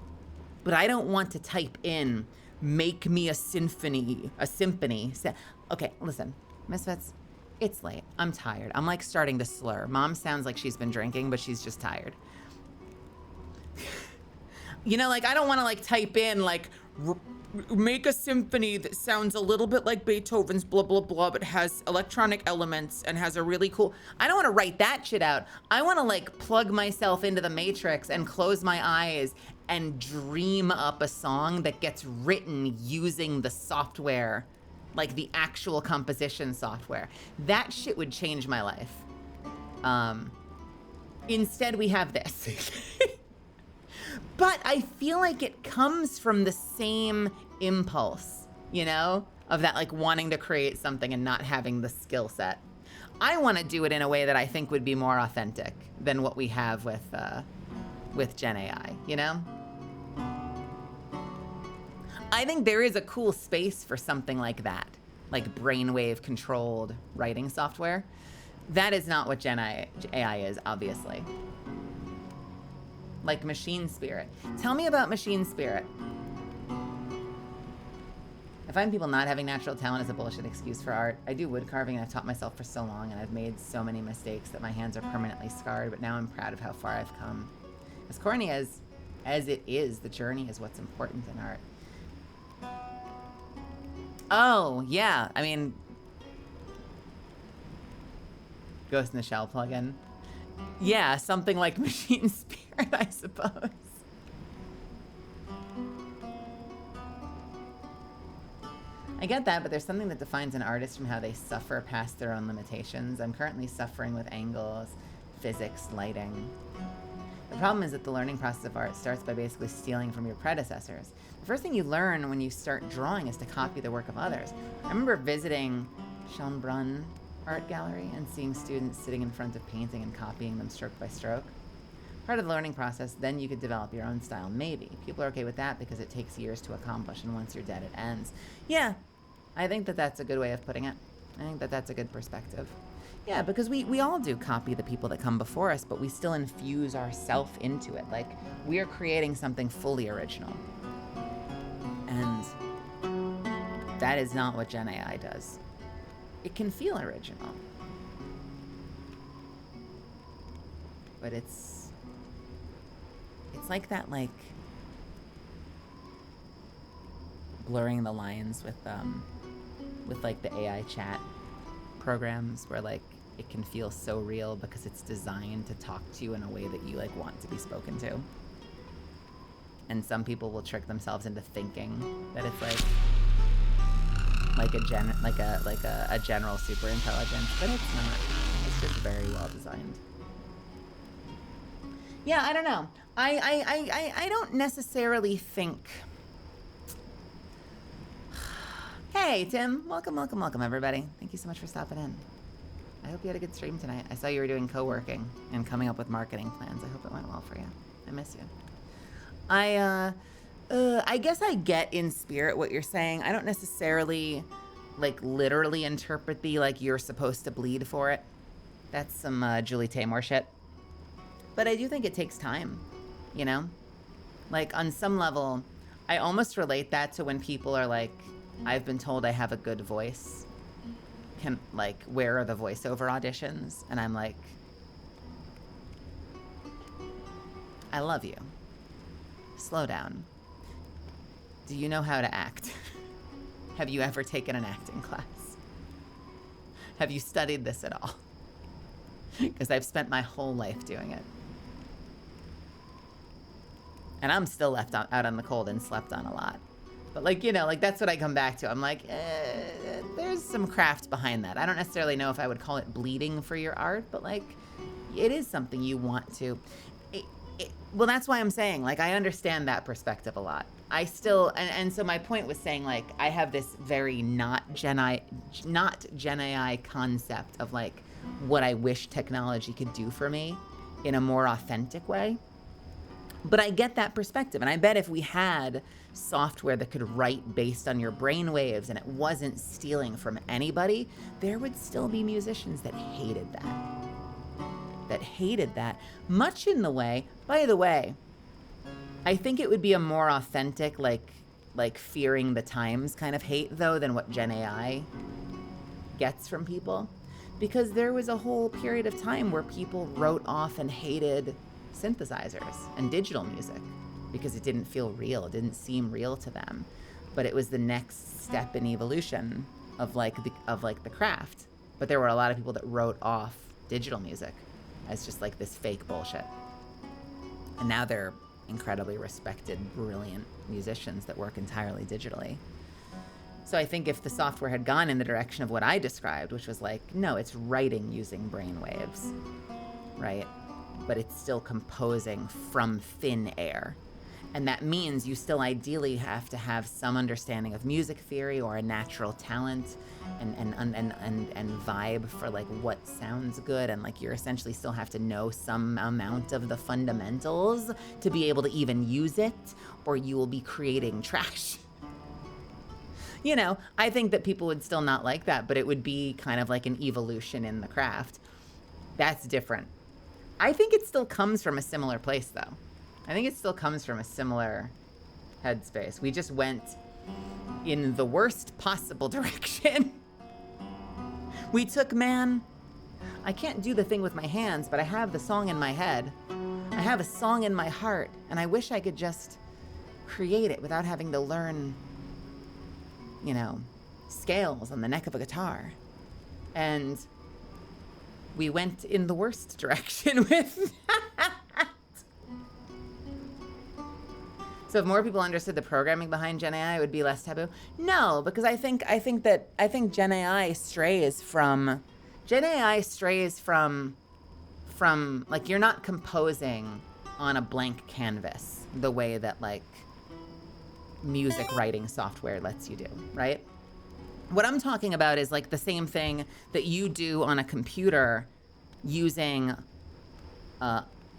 But I don't want to type in, make me a symphony. Okay, listen, Misfits, it's late. I'm tired. I'm like starting to slur. Mom sounds like she's been drinking, but she's just tired. You know, like I don't want to like type in like, make a symphony that sounds a little bit like Beethoven's blah, blah, blah, but has electronic elements and has a really cool, I don't want to write that shit out. I want to like plug myself into the matrix and close my eyes and dream up a song that gets written using the software, like the actual composition software. That shit would change my life. Instead, we have this. But I feel like it comes from the same impulse, you know, of that like wanting to create something and not having the skill set. I want to do it in a way that I think would be more authentic than what we have with Gen AI, you know? I think there is a cool space for something like that, like brainwave controlled writing software. That is not what Gen AI is, obviously. Like machine spirit. Tell me about machine spirit. I find people not having natural talent is a bullshit excuse for art. I do wood carving and I've taught myself for so long and I've made so many mistakes that my hands are permanently scarred, but now I'm proud of how far I've come. As corny as it is, the journey is what's important in art. Oh, yeah. I mean, Ghost in the Shell plugin. Yeah, something like machine spirit, I suppose. I get that, but there's something that defines an artist from how they suffer past their own limitations. I'm currently suffering with angles, physics, lighting. The problem is that the learning process of art starts by basically stealing from your predecessors. The first thing you learn when you start drawing is to copy the work of others. I remember visiting Schönbrunn Art Gallery and seeing students sitting in front of painting and copying them stroke by stroke. Part of the learning process, then you could develop your own style, maybe. People are okay with that because it takes years to accomplish, and once you're dead, it ends. Yeah, I think that that's a good way of putting it. I think that that's a good perspective. Yeah, because we all do copy the people that come before us, but we still infuse ourself into it. Like, we are creating something fully original. And that is not what Gen AI does. It can feel original. But it's like that, like, blurring the lines with like the AI chat programs where like it can feel so real because it's designed to talk to you in a way that you like want to be spoken to. And some people will trick themselves into thinking that it's like a general super intelligence, but it's not. It's just very well designed. Yeah, I don't know. I don't necessarily think. Hey, Tim. Welcome, everybody. Thank you so much for stopping in. I hope you had a good stream tonight. I saw you were doing co-working and coming up with marketing plans. I hope it went well for you. I miss you. I guess I get in spirit what you're saying. I don't necessarily, like, literally interpret the, like, you're supposed to bleed for it. That's some Julie Taymor shit. But I do think it takes time, you know? Like, on some level, I almost relate that to when people are like, I've been told I have a good voice. Where are the voiceover auditions? And I'm like, I love you. Slow down. Do you know how to act? Have you ever taken an acting class? Have you studied this at all? Because I've spent my whole life doing it. And I'm still left out on the cold and slept on a lot. But like, you know, like that's what I come back to. I'm like, there's some craft behind that. I don't necessarily know if I would call it bleeding for your art, but like, it is something you want to. Well, that's why I'm saying, like, I understand that perspective a lot. I still, and so my point was saying, like, I have this very not Gen AI concept of like what I wish technology could do for me in a more authentic way. But I get that perspective. And I bet if we had software that could write based on your brain waves and it wasn't stealing from anybody, there would still be musicians that hated that. Much in the way, by the way, I think it would be a more authentic, like fearing the times kind of hate, though, than what Gen AI gets from people. Because there was a whole period of time where people wrote off and hated synthesizers and digital music because it didn't feel real, it didn't seem real to them. But it was the next step in evolution of the craft. But there were a lot of people that wrote off digital music as just like this fake bullshit. And now they're incredibly respected, brilliant musicians that work entirely digitally. So I think if the software had gone in the direction of what I described, which was like, no, it's writing using brainwaves, right? But it's still composing from thin air. And that means you still ideally have to have some understanding of music theory or a natural talent and vibe for like what sounds good. And like you're essentially still have to know some amount of the fundamentals to be able to even use it, or you will be creating trash. You know, I think that people would still not like that, but it would be kind of like an evolution in the craft. That's different. I think it still comes from a similar place, though. I think it still comes from a similar headspace. We just went in the worst possible direction. We took, man, I can't do the thing with my hands, but I have the song in my head. I have a song in my heart, and I wish I could just create it without having to learn, you know, scales on the neck of a guitar. And we went in the worst direction with that. So if more people understood the programming behind Gen AI, it would be less taboo. No, because I think Gen AI strays from like, you're not composing on a blank canvas the way that like music writing software lets you do, right? What I'm talking about is like the same thing that you do on a computer using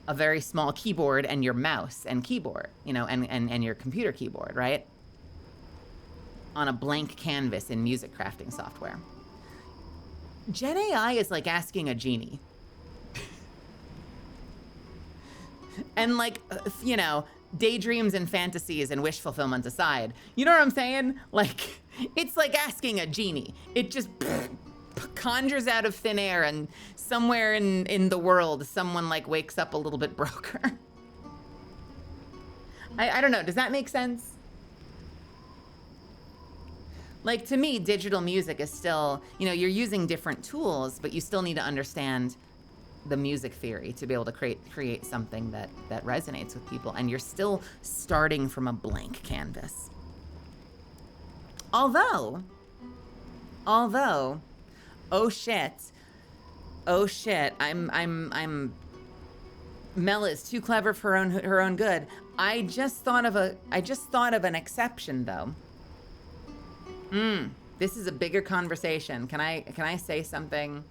a very small keyboard and your mouse and keyboard, you know, and your computer keyboard, right? On a blank canvas in music crafting software. Gen AI is like asking a genie. And like, you know, daydreams and fantasies and wish fulfillment aside, you know what I'm saying? Like, it's like asking a genie. It just conjures out of thin air, and somewhere in the world, someone like wakes up a little bit broker. I don't know. Does that make sense? Like, to me, digital music is still, you know, you're using different tools, but you still need to understand the music theory to be able to create something that resonates with people. And you're still starting from a blank canvas. Although, oh shit, I'm Mel is too clever for her own good. I just thought of an exception though. This is a bigger conversation. Can I say something?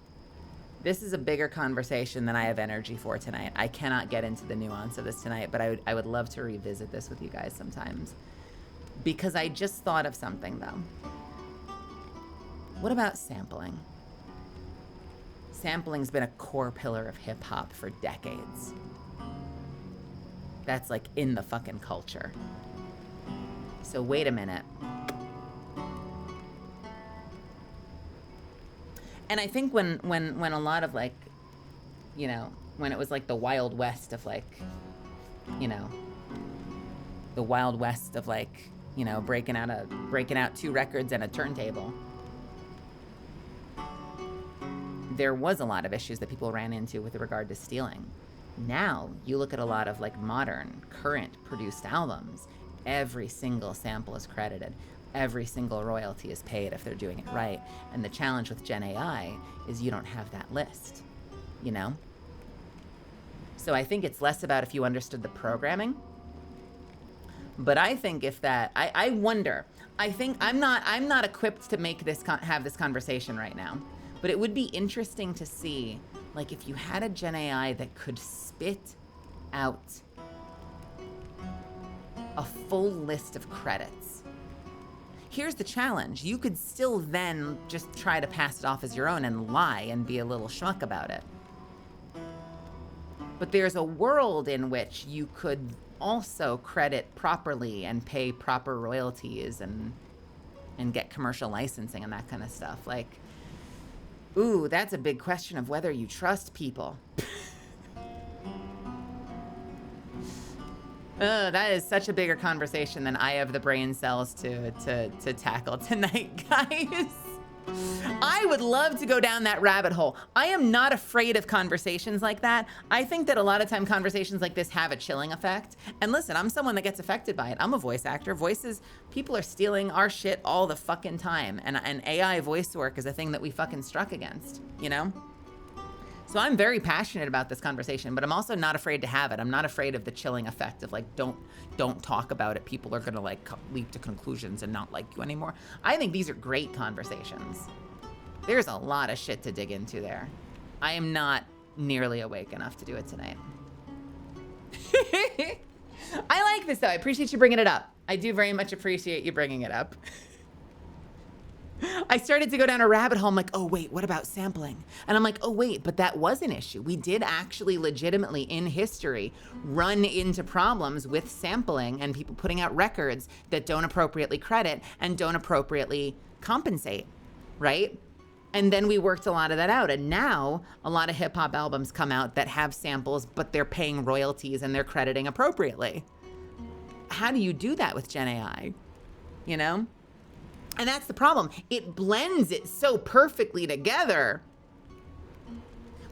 This is a bigger conversation than I have energy for tonight. I cannot get into the nuance of this tonight, but I would love to revisit this with you guys sometimes. Because I just thought of something though. What about sampling? Sampling's been a core pillar of hip hop for decades. That's like in the fucking culture. So wait a minute. And I think when a lot of like, you know, when it was like the Wild West of like, you know, the Wild West of like, you know, breaking out 2 records and a turntable, there was a lot of issues that people ran into with regard to stealing. Now you look at a lot of like modern, current produced albums, every single sample is credited. Every single royalty is paid if they're doing it right. And the challenge with Gen AI is you don't have that list, you know? So I think it's less about if you understood the programming. But I think if that, I wonder, I think I'm not equipped to make this, have this conversation right now. But it would be interesting to see, like if you had a Gen AI that could spit out a full list of credits. Here's the challenge. You could still then just try to pass it off as your own and lie and be a little schmuck about it. But there's a world in which you could also credit properly and pay proper royalties and get commercial licensing and that kind of stuff. Like, ooh, that's a big question of whether you trust people. That is such a bigger conversation than I have the brain cells to tackle tonight, guys. I would love to go down that rabbit hole. I am not afraid of conversations like that. I think that a lot of time conversations like this have a chilling effect. And listen, I'm someone that gets affected by it. I'm a voice actor. People are stealing our shit all the fucking time. And AI voice work is a thing that we fucking struck against, you know? So I'm very passionate about this conversation, but I'm also not afraid to have it. I'm not afraid of the chilling effect of like, don't talk about it. People are gonna like leap to conclusions and not like you anymore. I think these are great conversations. There's a lot of shit to dig into there. I am not nearly awake enough to do it tonight. I like this though. I appreciate you bringing it up. I do very much appreciate you bringing it up. I started to go down a rabbit hole. I'm like, oh wait, what about sampling? And I'm like, oh wait, but that was an issue. We did actually legitimately in history run into problems with sampling and people putting out records that don't appropriately credit and don't appropriately compensate, right? And then we worked a lot of that out. And now a lot of hip hop albums come out that have samples, but they're paying royalties and they're crediting appropriately. How do you do that with Gen AI? You know? And that's the problem. It blends it so perfectly together.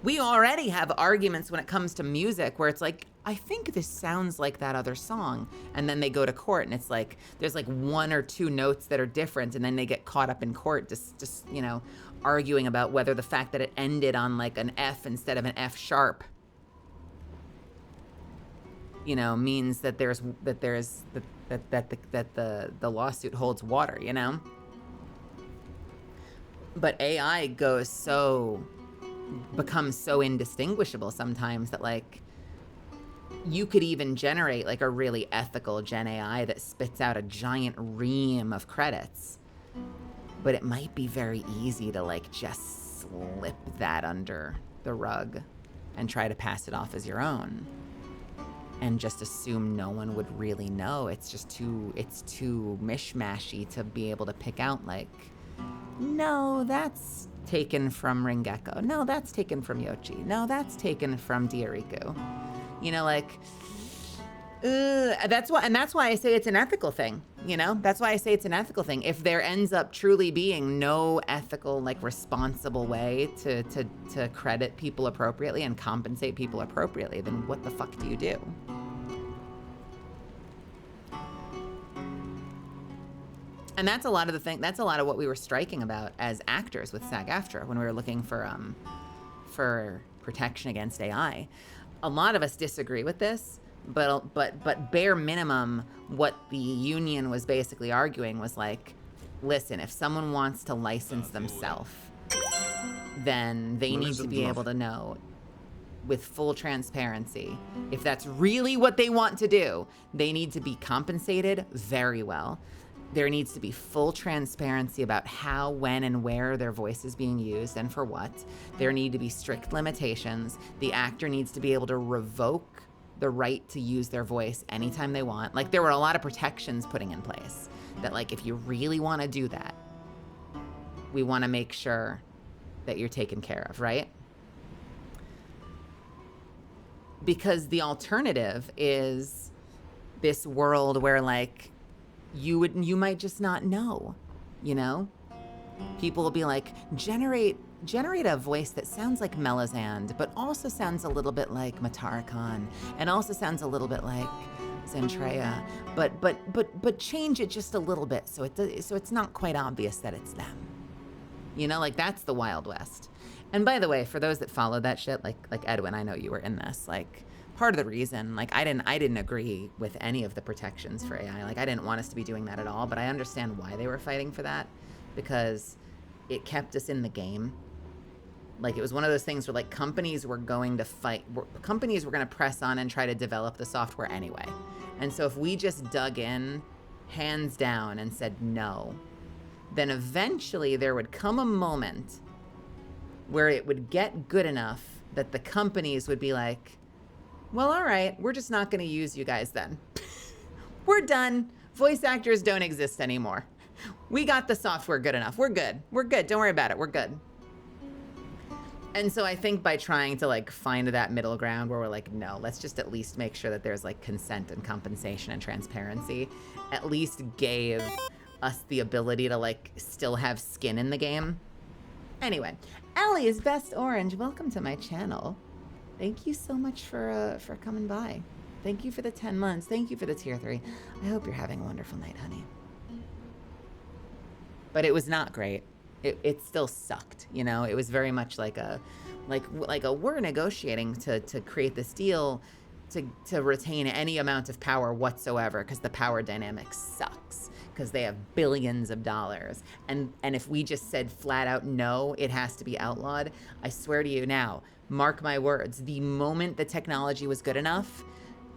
We already have arguments when it comes to music where it's like, I think this sounds like that other song. And then they go to court and it's like, there's like 1 or 2 notes that are different. And then they get caught up in court just you know, arguing about whether the fact that it ended on like an F instead of an F sharp, you know, means that the lawsuit holds water, you know? But AI becomes so indistinguishable sometimes that like, you could even generate like a really ethical Gen AI that spits out a giant ream of credits. But it might be very easy to like just slip that under the rug and try to pass it off as your own. And just assume no one would really know. It's too mishmashy to be able to pick out like, no, that's taken from Ringekko. No, that's taken from Yochi. No, that's taken from Diariku. You know, like, That's why I say it's an ethical thing. You know, that's why I say it's an ethical thing. If there ends up truly being no ethical, like responsible way to credit people appropriately and compensate people appropriately, then what the fuck do you do? And that's a lot of that's a lot of what we were striking about as actors with SAG-AFTRA when we were looking for protection against AI. A lot of us disagree with this, but bare minimum, what the union was basically arguing was like, listen, if someone wants to license themselves, then they need to be able to know with full transparency if that's really what they want to do. They need to be compensated very well. There needs to be full transparency about how, when, and where their voice is being used and for what. There need to be strict limitations. The actor needs to be able to revoke the right to use their voice anytime they want. Like, there were a lot of protections putting in place that, like, if you really want to do that, we want to make sure that you're taken care of, right? Because the alternative is this world where, like, you might just not know, you know? People will be like, generate a voice that sounds like Melisande, but also sounds a little bit like Matara Khan, and also sounds a little bit like Zentreya, but change it just a little bit so it's not quite obvious that it's them. You know, like, that's the Wild West. And by the way, for those that follow that shit, like Edwin, I know you were in this, like, part of the reason, like, I didn't agree with any of the protections for AI. Like, I didn't want us to be doing that at all, but I understand why they were fighting for that, because it kept us in the game. Like, it was one of those things where, like, companies were going to press on and try to develop the software anyway. And so if we just dug in, hands down, and said no, then eventually there would come a moment where it would get good enough that the companies would be like, well, all right, we're just not going to use you guys then. We're done. Voice actors don't exist anymore. We got the software good enough. We're good. We're good. Don't worry about it. We're good. And so I think by trying to, like, find that middle ground where we're like, no, let's just at least make sure that there's, like, consent and compensation and transparency, at least gave us the ability to, like, still have skin in the game. Anyway, Allie is Best Orange. Welcome to my channel. Thank you so much for coming by. Thank you for the 10 months. Thank you for the tier 3. I hope you're having a wonderful night, honey. But it was not great. It still sucked, you know? It was very much like a we're negotiating to create this deal to retain any amount of power whatsoever, because the power dynamic sucks, because they have billions of dollars. And if we just said flat out no, it has to be outlawed, I swear to you now, mark my words, the moment the technology was good enough,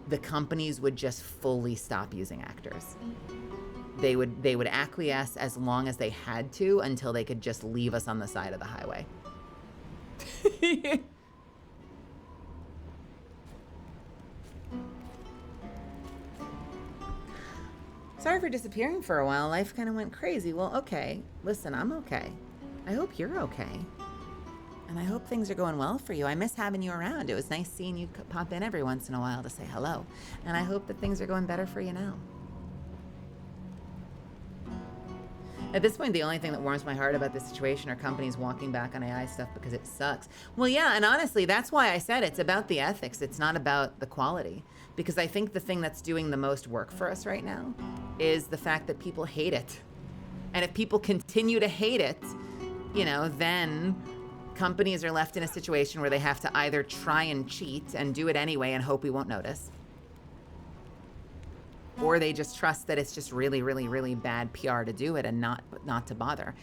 the companies would just fully stop using actors. They would acquiesce as long as they had to, until they could just leave us on the side of the highway. Sorry for disappearing for a while. Life kind of went crazy. Well, okay. Listen, I'm okay. I hope you're okay. And I hope things are going well for you. I miss having you around. It was nice seeing you pop in every once in a while to say hello. And I hope that things are going better for you now. At this point, the only thing that warms my heart about this situation are companies walking back on AI stuff because it sucks. Well, yeah, and honestly, that's why I said it's about the ethics. It's not about the quality. Because I think the thing that's doing the most work for us right now is the fact that people hate it. And if people continue to hate it, you know, then companies are left in a situation where they have to either try and cheat and do it anyway and hope we won't notice, or they just trust that it's just really, really, really bad PR to do it and not to bother,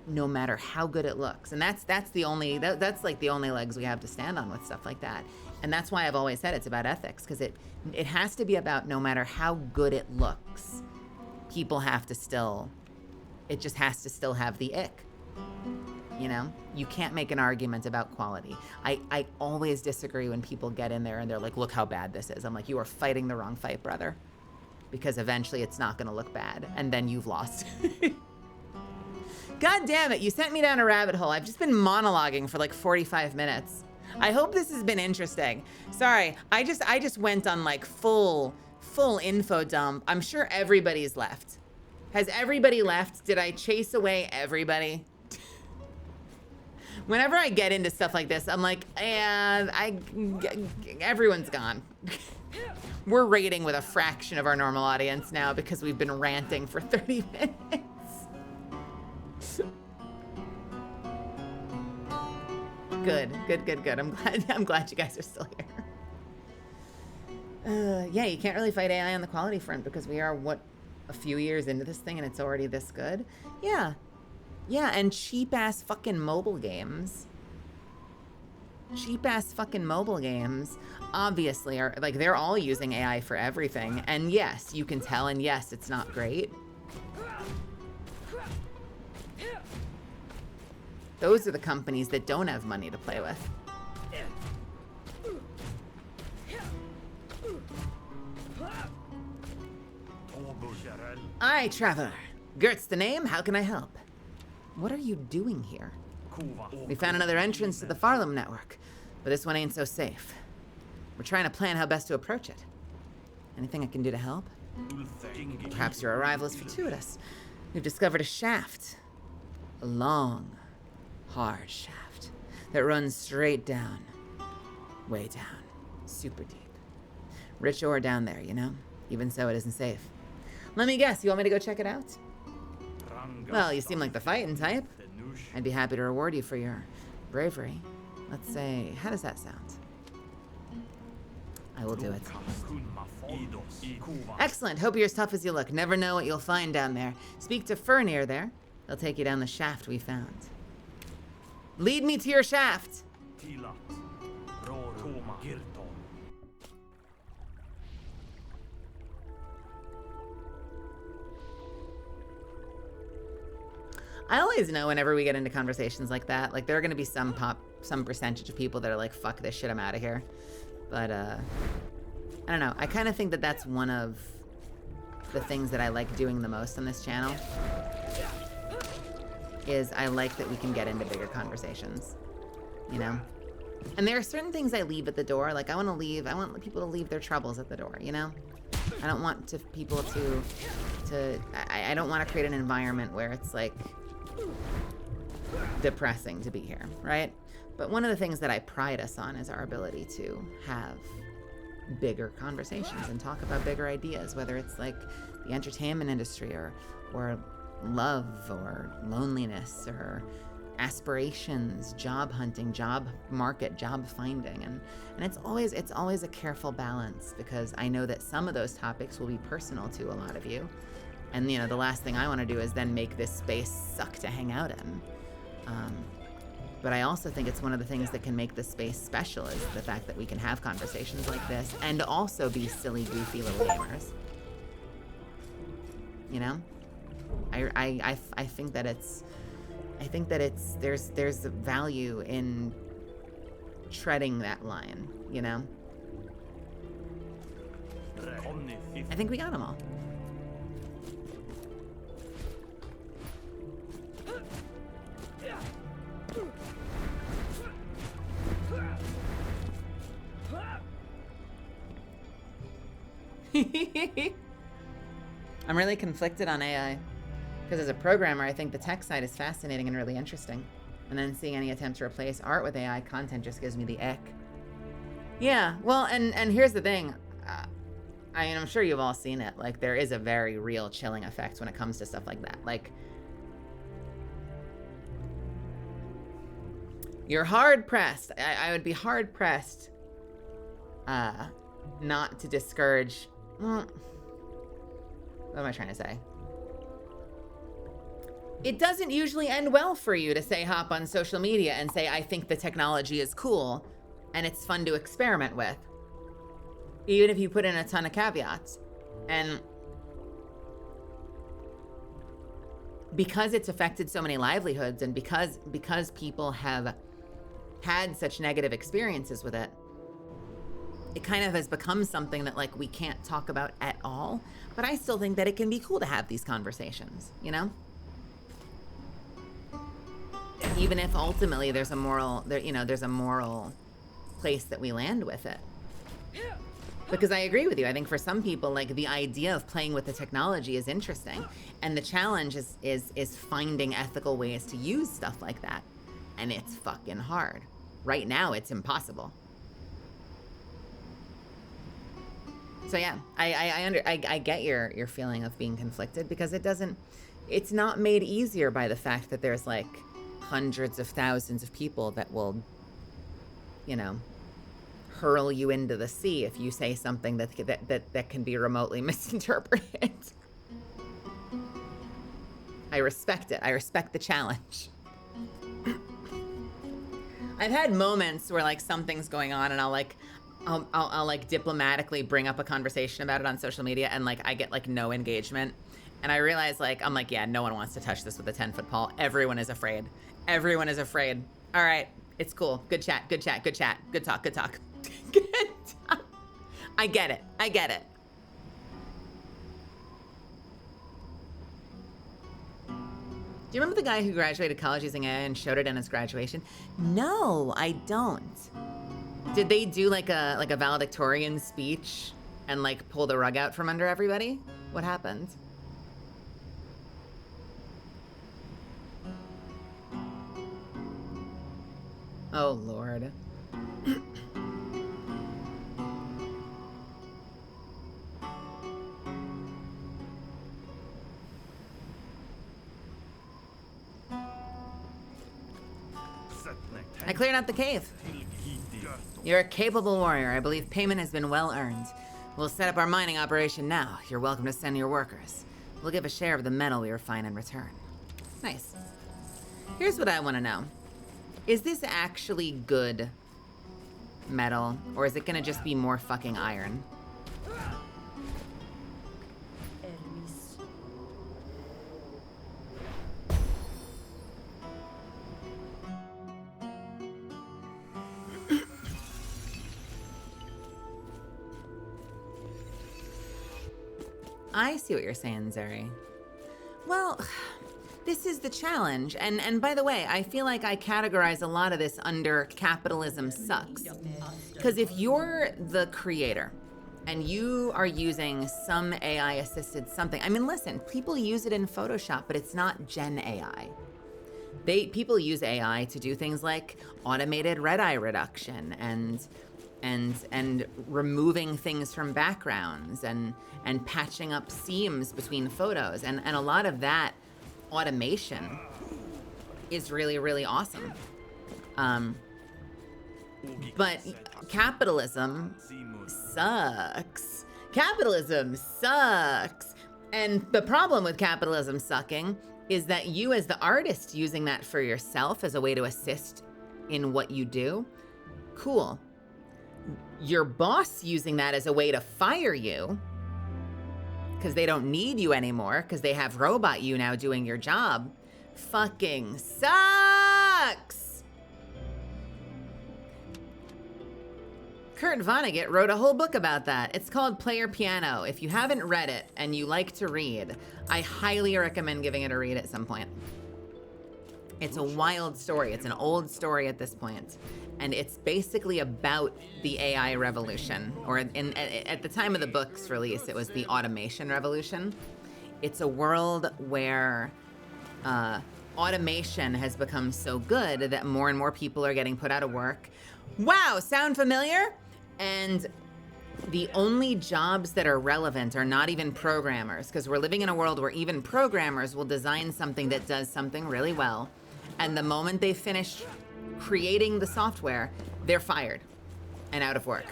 no matter how good it looks. And that's like the only legs we have to stand on with stuff like that. And that's why I've always said it's about ethics, because it has to be about, no matter how good it looks, people have to still, it just has to still have the ick. You know, you can't make an argument about quality. I always disagree when people get in there and they're like, look how bad this is. I'm like, you are fighting the wrong fight, brother. Because eventually it's not gonna look bad, and then you've lost. God damn it, you sent me down a rabbit hole. I've just been monologuing for like 45 minutes. I hope this has been interesting. Sorry, I just went on like full full info dump. I'm sure everybody's left. Has everybody left? Did I chase away everybody? Whenever I get into stuff like this, I'm like, everyone's gone. We're rating with a fraction of our normal audience now because we've been ranting for 30 minutes. Good. I'm glad you guys are still here. Yeah, you can't really fight AI on the quality front because we are, what, a few years into this thing and it's already this good? Yeah. Yeah, and cheap-ass fucking mobile games. Cheap-ass fucking mobile games obviously are, like, they're all using AI for everything. And yes, you can tell, and yes, it's not great. Those are the companies that don't have money to play with. Aye, traveler. Gert's the name. How can I help? What are you doing here? We found another entrance to the Farlam network, but this one ain't so safe. We're trying to plan how best to approach it. Anything I can do to help? Perhaps your arrival is fortuitous. We've discovered a shaft. A long, hard shaft that runs straight down. Way down. Super deep. Rich ore down there, you know? Even so, it isn't safe. Let me guess, you want me to go check it out? Well, you seem like the fighting type. I'd be happy to reward you for your bravery. Let's say, how does that sound? I will do it. Excellent. Hope you're as tough as you look. Never know what you'll find down there. Speak to Fernir there. They'll take you down the shaft we found. Lead me to your shaft. I always know whenever we get into conversations like that, like there are going to be some percentage of people that are like, fuck this shit, I'm out of here. But I don't know. I kind of think that that's one of the things that I like doing the most on this channel. Is I like that we can get into bigger conversations, you know? And there are certain things I leave at the door. Like I want people to leave their troubles at the door, you know? I don't want people to I don't want to create an environment where it's like depressing to be here, right? But one of the things that I pride us on is our ability to have bigger conversations and talk about bigger ideas, whether it's like the entertainment industry or love or loneliness or aspirations, job hunting, job market, job finding. And it's always a careful balance because I know that some of those topics will be personal to a lot of you. And you know, the last thing I want to do is then make this space suck to hang out in. But I also think it's one of the things that can make this space special is the fact that we can have conversations like this and also be silly, goofy little gamers. You know? I think that there's value in treading that line, you know? I think we got them all. I'm really conflicted on AI. Because as a programmer, I think the tech side is fascinating and really interesting. And then seeing any attempt to replace art with AI content just gives me the ick. Yeah, well, and here's the thing. I mean, I'm sure you've all seen it. Like, there is a very real chilling effect when it comes to stuff like that. Like, you're hard-pressed. I would be hard-pressed not to discourage... What am I trying to say? It doesn't usually end well for you to say hop on social media and say, I think the technology is cool and it's fun to experiment with. Even if you put in a ton of caveats. And because it's affected so many livelihoods and because people have had such negative experiences with it, it kind of has become something that like we can't talk about at all. But I still think that it can be cool to have these conversations, you know? Even if ultimately there's a moral, there's a moral place that we land with it. Because I agree with you. I think for some people, like, the idea of playing with the technology is interesting. And the challenge is finding ethical ways to use stuff like that. And it's fucking hard. Right now, it's impossible. So yeah, I get your feeling of being conflicted, because it's not made easier by the fact that there's like hundreds of thousands of people that will, you know, hurl you into the sea if you say something that can be remotely misinterpreted. I respect it. I respect the challenge. I've had moments where like something's going on and I'll like diplomatically bring up a conversation about it on social media, and like I get like no engagement. And I realize, like, I'm like, yeah, no one wants to touch this with a 10-foot pole. Everyone is afraid. Everyone is afraid. All right, it's cool. Good chat, good chat, good chat. Good talk, good talk. Good talk. I get it. I get it. Do you remember the guy who graduated college using AI and showed it in his graduation? No, I don't. Did they do like a valedictorian speech and like pull the rug out from under everybody? What happened? Oh, Lord. I cleared out the cave. You're a capable warrior. I believe payment has been well earned. We'll set up our mining operation now. You're welcome to send your workers. We'll give a share of the metal we refine in return. Nice. Here's what I want to know. Is this actually good metal, or is it gonna just be more fucking iron? Hermes. I see what you're saying, Zeri. Well, this is the challenge. And by the way, I feel like I categorize a lot of this under capitalism sucks. Because if you're the creator and you are using some AI assisted something, I mean, listen, people use it in Photoshop, but it's not Gen AI. People use AI to do things like automated red eye reduction and removing things from backgrounds and patching up seams between photos. And a lot of that automation is really, really awesome. But capitalism sucks. Capitalism sucks. And the problem with capitalism sucking is that you as the artist using that for yourself as a way to assist in what you do, cool. Your boss using that as a way to fire you because they don't need you anymore because they have robot you now doing your job, fucking sucks. Kurt Vonnegut wrote a whole book about that. It's called Play Your Piano. If you haven't read it and you like to read, I highly recommend giving it a read at some point. It's a wild story. It's an old story at this point. And it's basically about the AI revolution, or at the time of the book's release, it was the automation revolution. It's a world where automation has become so good that more and more people are getting put out of work. Wow, sound familiar? And the only jobs that are relevant are not even programmers, because we're living in a world where even programmers will design something that does something really well, and the moment they finish creating the software, they're fired and out of work.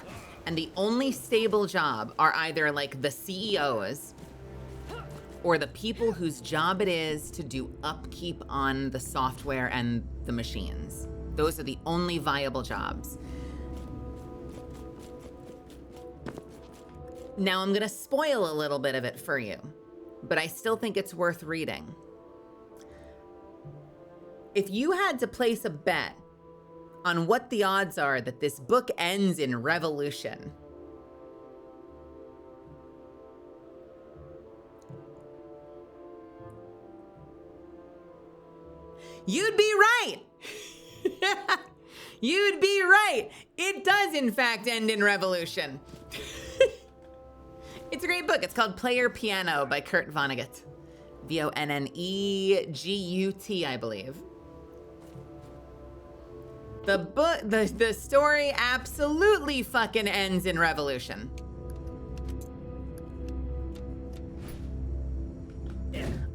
And the only stable job are either like the CEOs or the people whose job it is to do upkeep on the software and the machines. Those are the only viable jobs. Now I'm gonna spoil a little bit of it for you, but I still think it's worth reading. If you had to place a bet on what the odds are that this book ends in revolution, you'd be right. You'd be right. It does, in fact, end in revolution. It's a great book. It's called Player Piano by Kurt Vonnegut. Vonnegut, I believe. The book, the story absolutely fucking ends in revolution.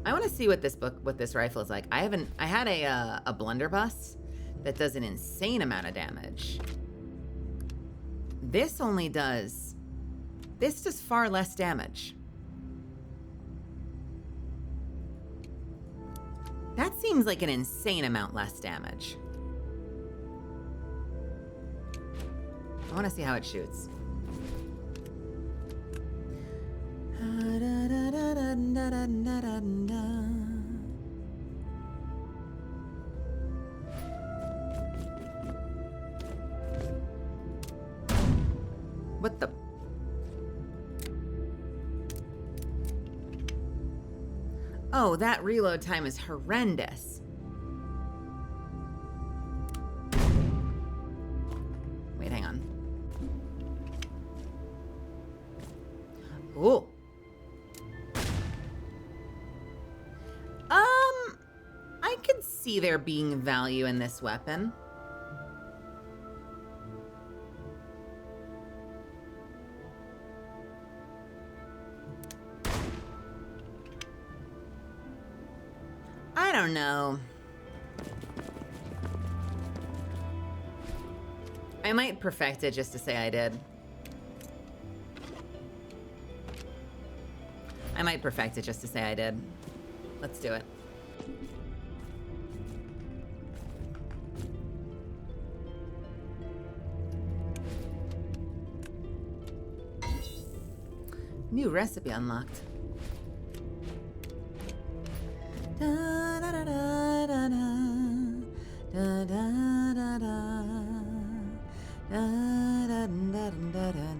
I want to see what this rifle is like. I had a blunderbuss that does an insane amount of damage. This does far less damage. That seems like an insane amount less damage. I want to see how it shoots. What the? Oh, that reload time is horrendous. Wait, hang on. Ooh. I could see there being value in this weapon. I don't know. I might perfect it just to say I did. I might perfect it just to say I did. Let's do it. New recipe unlocked. Da, da, da, da, da, da, da, da, da, da,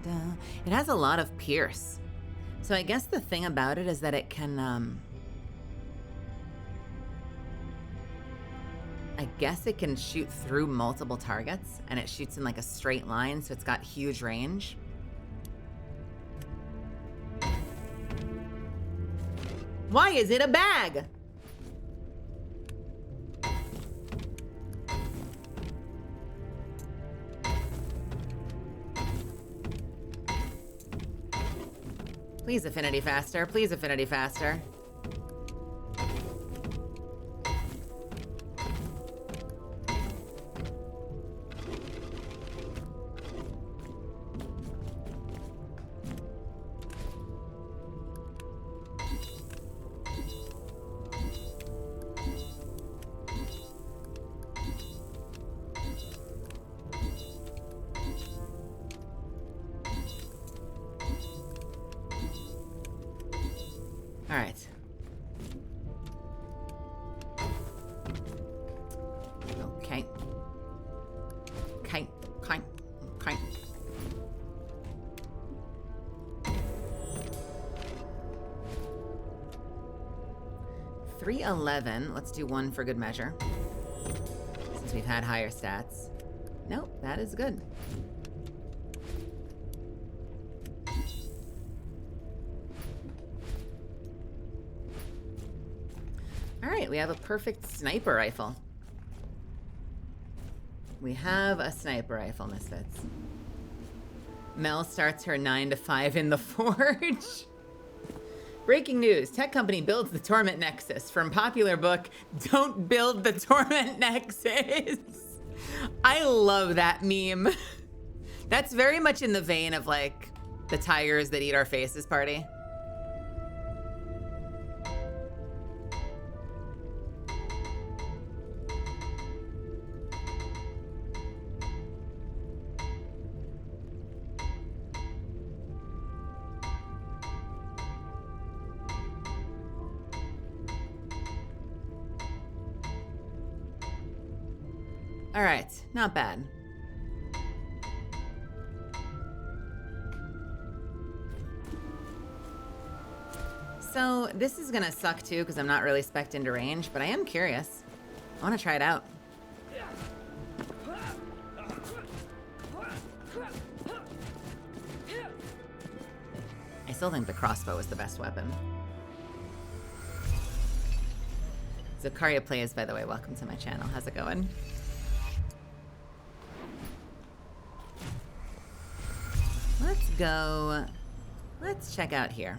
da. It has a lot of pierce. So I guess the thing about it is that it can, I guess it can shoot through multiple targets, and it shoots in like a straight line, so it's got huge range. Why is it a bag? Please, affinity faster. Please, affinity faster. All right. Okay. Okay. Okay. Okay. $311. Let's do one for good measure. Since we've had higher stats. Nope, that is good. All right, we have a perfect sniper rifle. We have a sniper rifle, Misfits. Mel starts her 9 to 5 in the forge. Breaking news, tech company builds the Torment Nexus. From popular book, Don't Build the Torment Nexus. I love that meme. That's very much in the vein of like the tigers that eat our faces party. All right, not bad. So this is gonna suck too because I'm not really spec'd into range, but I am curious. I wanna try it out. still think the crossbow is the best weapon. Zakaria Plays, by the way, welcome to my channel. How's it going? Let's go. Let's check out here.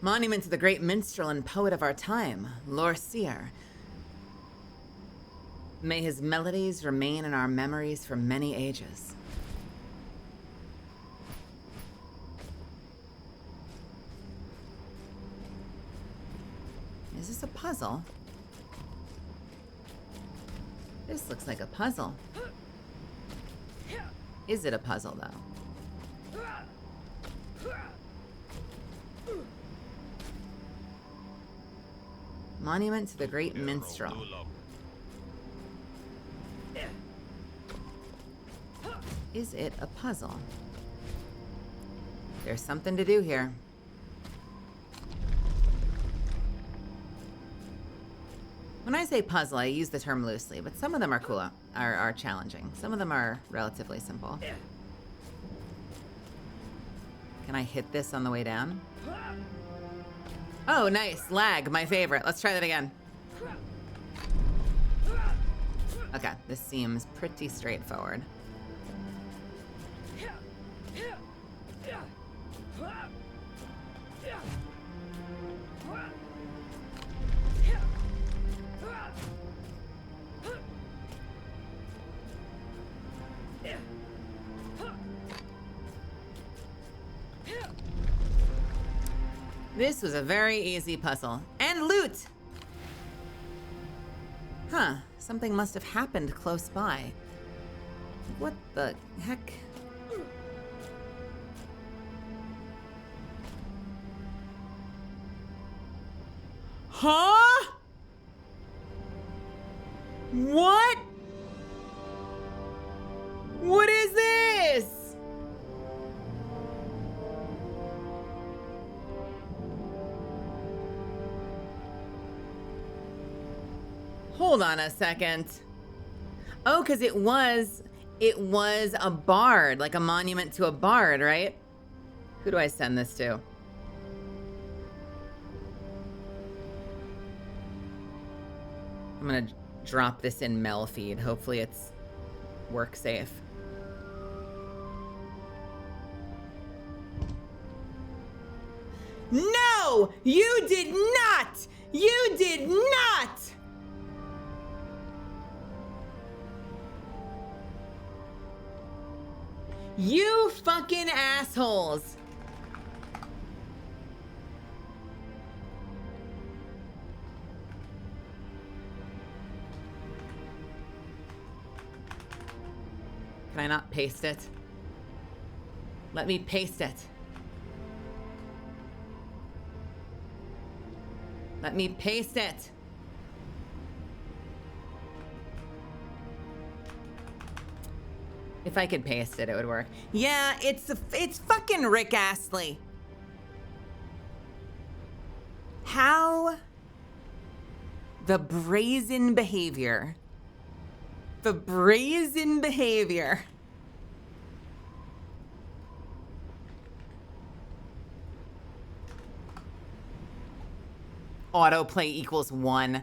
Monument to the great minstrel and poet of our time, Lor Seer. May his melodies remain in our memories for many ages. Is this a puzzle? This looks like a puzzle. Is it a puzzle, though? Monument to the great minstrel. Is it a puzzle? There's something to do here. When I say puzzle, I use the term loosely, but some of them are cool, are challenging. Some of them are relatively simple. Can I hit this on the way down? Oh, nice. Lag, my favorite. Let's try that again. Okay, this seems pretty straightforward. This was a very easy puzzle. And loot! Huh, something must have happened close by. What the heck? Huh? What? What is this? Hold on a second. Oh, because it was a bard, like a monument to a bard, right? Who do I send this to? I'm gonna drop this in Mel feed. Hopefully it's work safe. No! You did not! You did not! You fucking assholes! Can I not paste it? Let me paste it. Let me paste it. If I could paste it, it would work. Yeah, it's fucking Rick Astley. How the brazen behavior. The brazen behavior. Autoplay equals 1.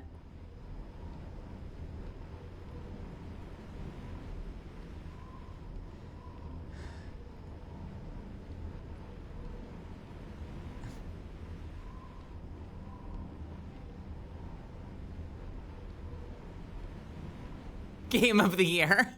Game of the year.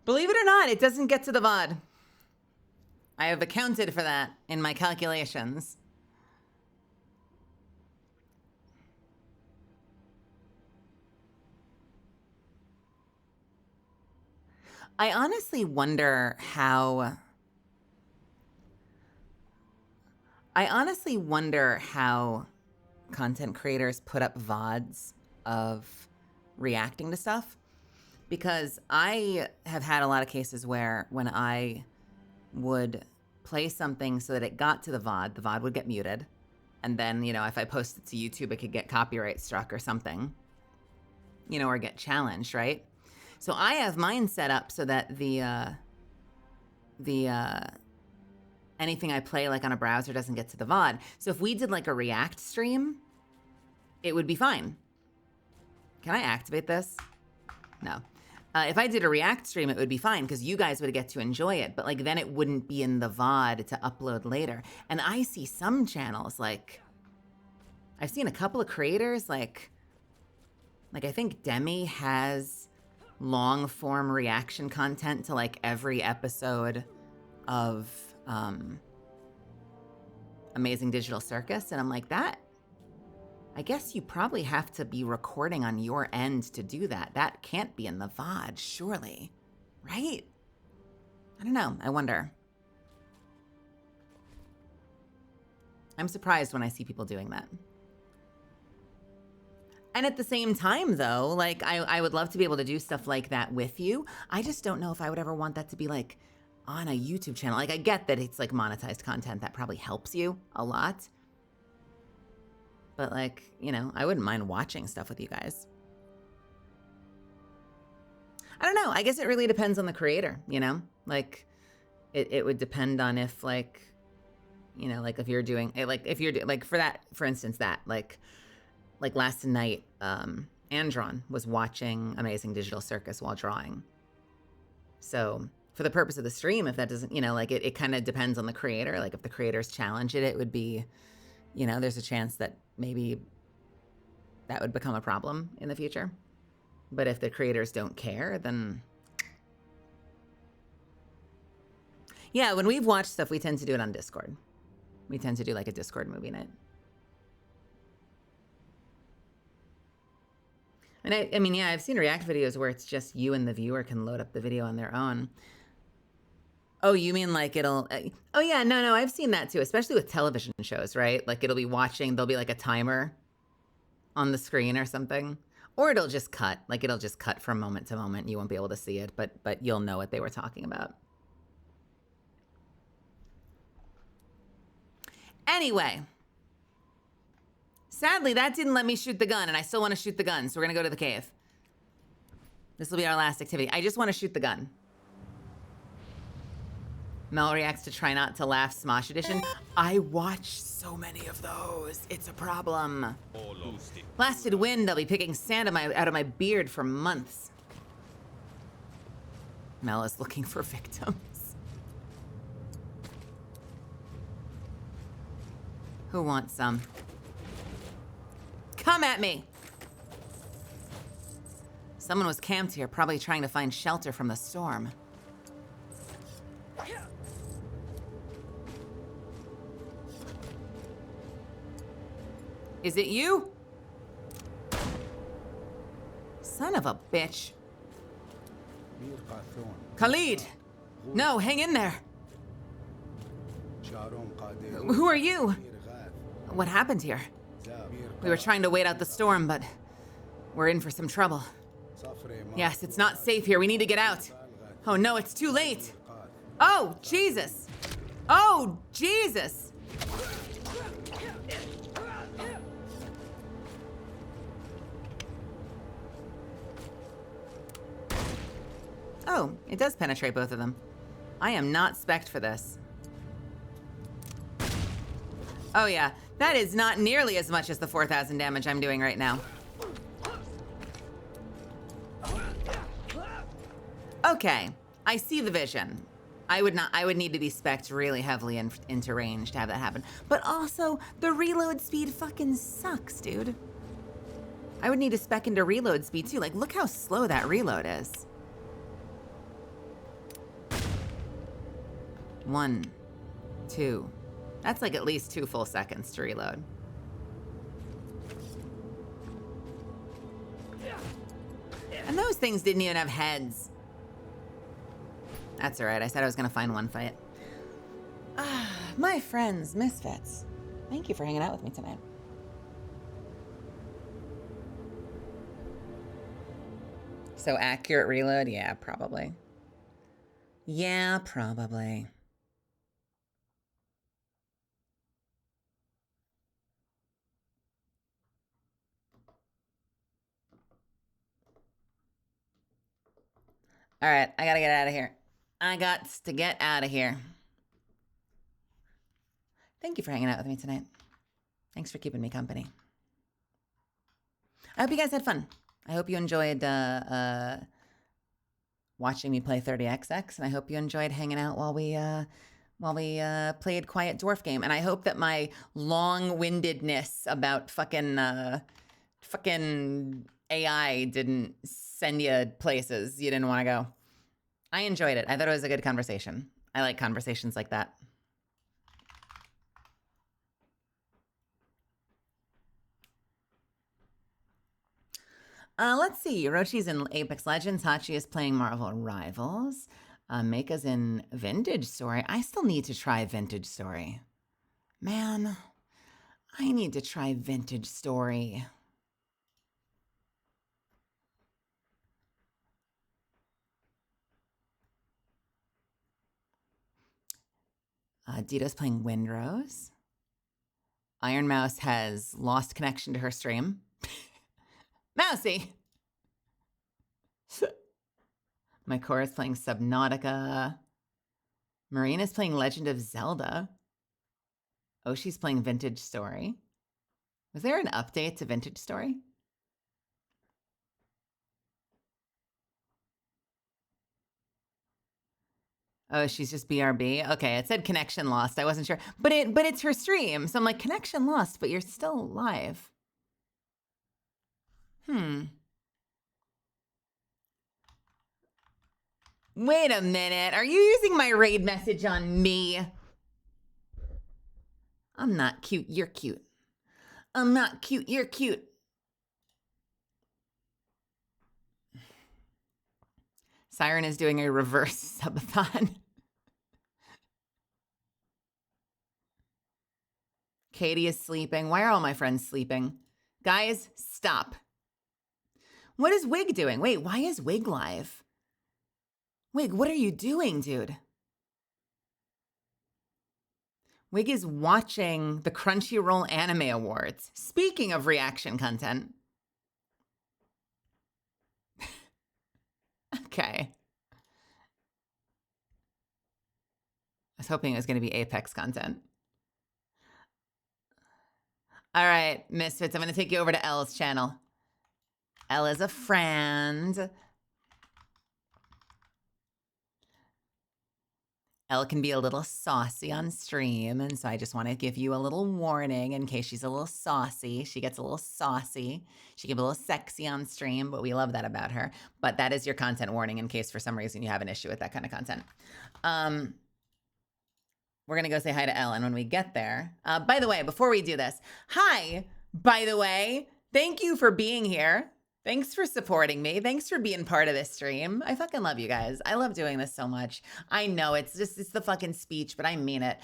Believe it or not, it doesn't get to the VOD. I have accounted for that in my calculations. I honestly wonder how content creators put up VODs of reacting to stuff, because I have had a lot of cases where when I would play something so that it got to the VOD would get muted. And then, you know, if I post it to YouTube, it could get copyright struck or something, you know, or get challenged, right? So I have mine set up so that anything I play like on a browser doesn't get to the VOD. So if we did like a react stream, it would be fine. Can I activate this? No. If I did a react stream, it would be fine because you guys would get to enjoy it, but like then it wouldn't be in the VOD to upload later. And I see some channels, like I've seen a couple of creators, like I think Demi has long form reaction content to like every episode of Amazing Digital Circus. And I'm like, that, I guess you probably have to be recording on your end to do that. That can't be in the VOD, surely, right? I don't know, I wonder. I'm surprised when I see people doing that. And at the same time, though, like I would love to be able to do stuff like that with you. I just don't know if I would ever want that to be like on a YouTube channel. Like I get that it's like monetized content that probably helps you a lot. But like, you know, I wouldn't mind watching stuff with you guys. I don't know. I guess it really depends on the creator, you know? Like it would depend on if like, you know, like if you're doing it, like if you're like for that, for instance, that like last night, Andron was watching Amazing Digital Circus while drawing. So for the purpose of the stream, if that doesn't, you know, like it kind of depends on the creator. Like if the creators challenge it, it would be, you know, there's a chance that maybe that would become a problem in the future. But if the creators don't care, then yeah, when we've watched stuff, we tend to do it on Discord. We tend to do like a Discord movie night. And I mean, yeah, I've seen React videos where it's just you and the viewer can load up the video on their own. Oh, you mean like it'll... oh, yeah, no, I've seen that too, especially with television shows, right? Like it'll be watching, there'll be like a timer on the screen or something. Or it'll just cut, like it'll just cut from moment to moment. You won't be able to see it, but you'll know what they were talking about. Anyway... sadly, that didn't let me shoot the gun, and I still want to shoot the gun, so we're going to go to the cave. This will be our last activity. I just want to shoot the gun. Mel reacts to Try Not to Laugh Smosh Edition. I watch so many of those. It's a problem. Blasted wind, I'll be picking sand out of my beard for months. Mel is looking for victims. Who wants some? Come at me! Someone was camped here, probably trying to find shelter from the storm. Is it you? Son of a bitch. Khalid! No, hang in there. Who are you? What happened here? We were trying to wait out the storm, but we're in for some trouble. Yes, it's not safe here. We need to get out. Oh no, it's too late. Oh, Jesus. Oh, Jesus. Oh, it does penetrate both of them. I am not spec'd for this. Oh yeah, that is not nearly as much as the 4,000 damage I'm doing right now. Okay, I see the vision. I would need to be spec'd really heavily into range to have that happen. But also, the reload speed fucking sucks, dude. I would need to spec into reload speed too. Like, look how slow that reload is. 1, 2. That's like at least 2 full seconds to reload. And those things didn't even have heads. That's all right. I said I was going to find one fight. My friends, misfits. Thank you for hanging out with me tonight. So accurate reload? Yeah, probably. Yeah, probably. All right, I gotta get out of here. I got to get out of here. Thank you for hanging out with me tonight. Thanks for keeping me company. I hope you guys had fun. I hope you enjoyed watching me play 30XX, and I hope you enjoyed hanging out while we played Quiet Dwarf Game. And I hope that my long-windedness about fucking AI didn't send you places you didn't want to go. I enjoyed it. I thought it was a good conversation. I like conversations like that. Let's see. Orochi's in Apex Legends. Hachi is playing Marvel Rivals. Meika's in Vintage Story. I still need to try Vintage Story. Man, I need to try Vintage Story. Dita's playing Windrose. Iron Mouse has lost connection to her stream. Mousy! My core is playing Subnautica. Marina's playing Legend of Zelda. Oshi's playing Vintage Story. Was there an update to Vintage Story? Oh, she's just BRB. Okay, it said connection lost. I wasn't sure, but it's her stream, so I'm like connection lost, but you're still live. Wait a minute. Are you using my raid message on me? I'm not cute. You're cute. I'm not cute. You're cute. Siren is doing a reverse subathon. Katie is sleeping. Why are all my friends sleeping? Guys, stop. What is Wig doing? Wait, why is Wig live? Wig, what are you doing, dude? Wig is watching the Crunchyroll Anime Awards. Speaking of reaction content. Okay. I was hoping it was going to be Apex content. All right, Misfits, I'm going to take you over to Elle's channel. Elle is a friend. Elle can be a little saucy on stream, and so I just want to give you a little warning in case she's a little saucy. She gets a little saucy. She can be a little sexy on stream, but we love that about her. But that is your content warning in case for some reason you have an issue with that kind of content. We're going to go say hi to Elle, and when we get there... by the way, before we do this, hi, by the way, thank you for being here. Thanks for supporting me. Thanks for being part of this stream. I fucking love you guys. I love doing this so much. I know it's the fucking speech, but I mean it.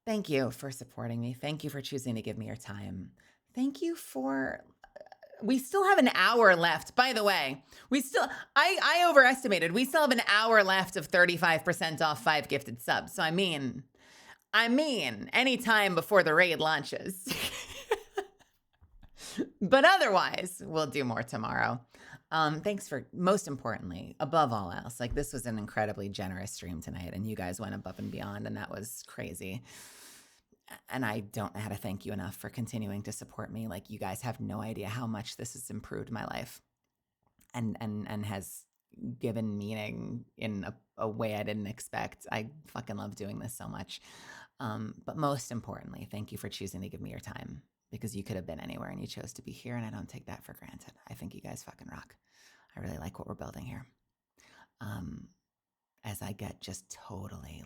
Thank you for supporting me. Thank you for choosing to give me your time. Thank you for... We still have an hour left. By the way, I overestimated. We still have an hour left of 35% off 5 gifted subs. So I mean, any time before the raid launches. But otherwise, we'll do more tomorrow. Thanks for, most importantly, above all else, like this was an incredibly generous stream tonight, and you guys went above and beyond, and that was crazy. And I don't know how to thank you enough for continuing to support me. Like, you guys have no idea how much this has improved my life and has given meaning in a way I didn't expect. I fucking love doing this so much. But most importantly, thank you for choosing to give me your time, because you could have been anywhere and you chose to be here, and I don't take that for granted. I think you guys fucking rock. I really like what we're building here. As I get just totally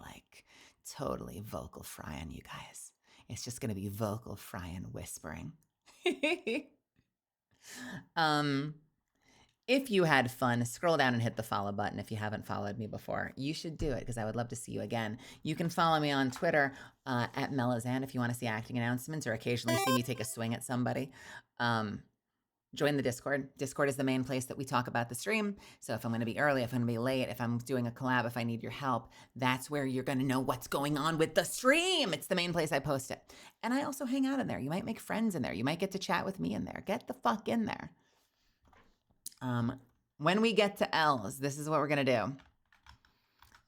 vocal fry on you guys. It's just gonna be vocal fry and whispering. If you had fun, scroll down and hit the follow button. If you haven't followed me before, you should do it because I would love to see you again. You can follow me on Twitter at Melazan if you want to see acting announcements or occasionally see me take a swing at somebody. Join the Discord. Discord is the main place that we talk about the stream. So if I'm going to be early, if I'm going to be late, if I'm doing a collab, if I need your help, that's where you're going to know what's going on with the stream. It's the main place I post it. And I also hang out in there. You might make friends in there. You might get to chat with me in there. Get the fuck in there. When we get to L's, this is what we're going to do.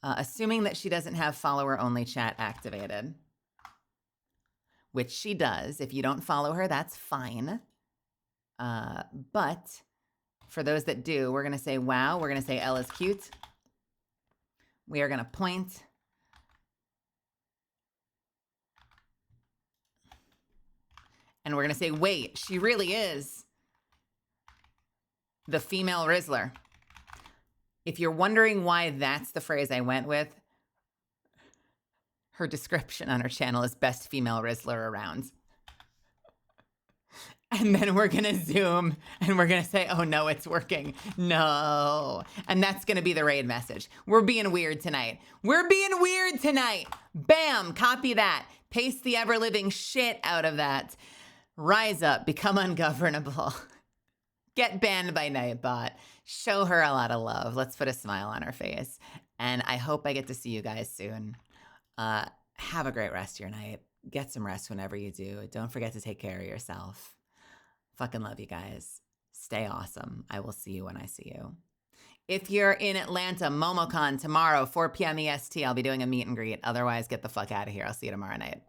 Assuming that she doesn't have follower-only chat activated, which she does. If you don't follow her, that's fine. But for those that do, we're going to say, wow. We're going to say L is cute. We are going to point. And we're going to say, wait, she really is the female Rizzler. If you're wondering why that's the phrase I went with, her description on her channel is best female Rizzler around. And then we're going to zoom and we're going to say, oh no, it's working. No. And that's going to be the raid message. We're being weird tonight. We're being weird tonight. Bam, copy that. Paste the ever-living shit out of that. Rise up, become ungovernable. Get banned by Nightbot. Show her a lot of love. Let's put a smile on her face. And I hope I get to see you guys soon. Have a great rest of your night. Get some rest whenever you do. Don't forget to take care of yourself. Fucking love you guys. Stay awesome. I will see you when I see you. If you're in Atlanta, MomoCon tomorrow, 4 p.m. EST, I'll be doing a meet and greet. Otherwise, get the fuck out of here. I'll see you tomorrow night.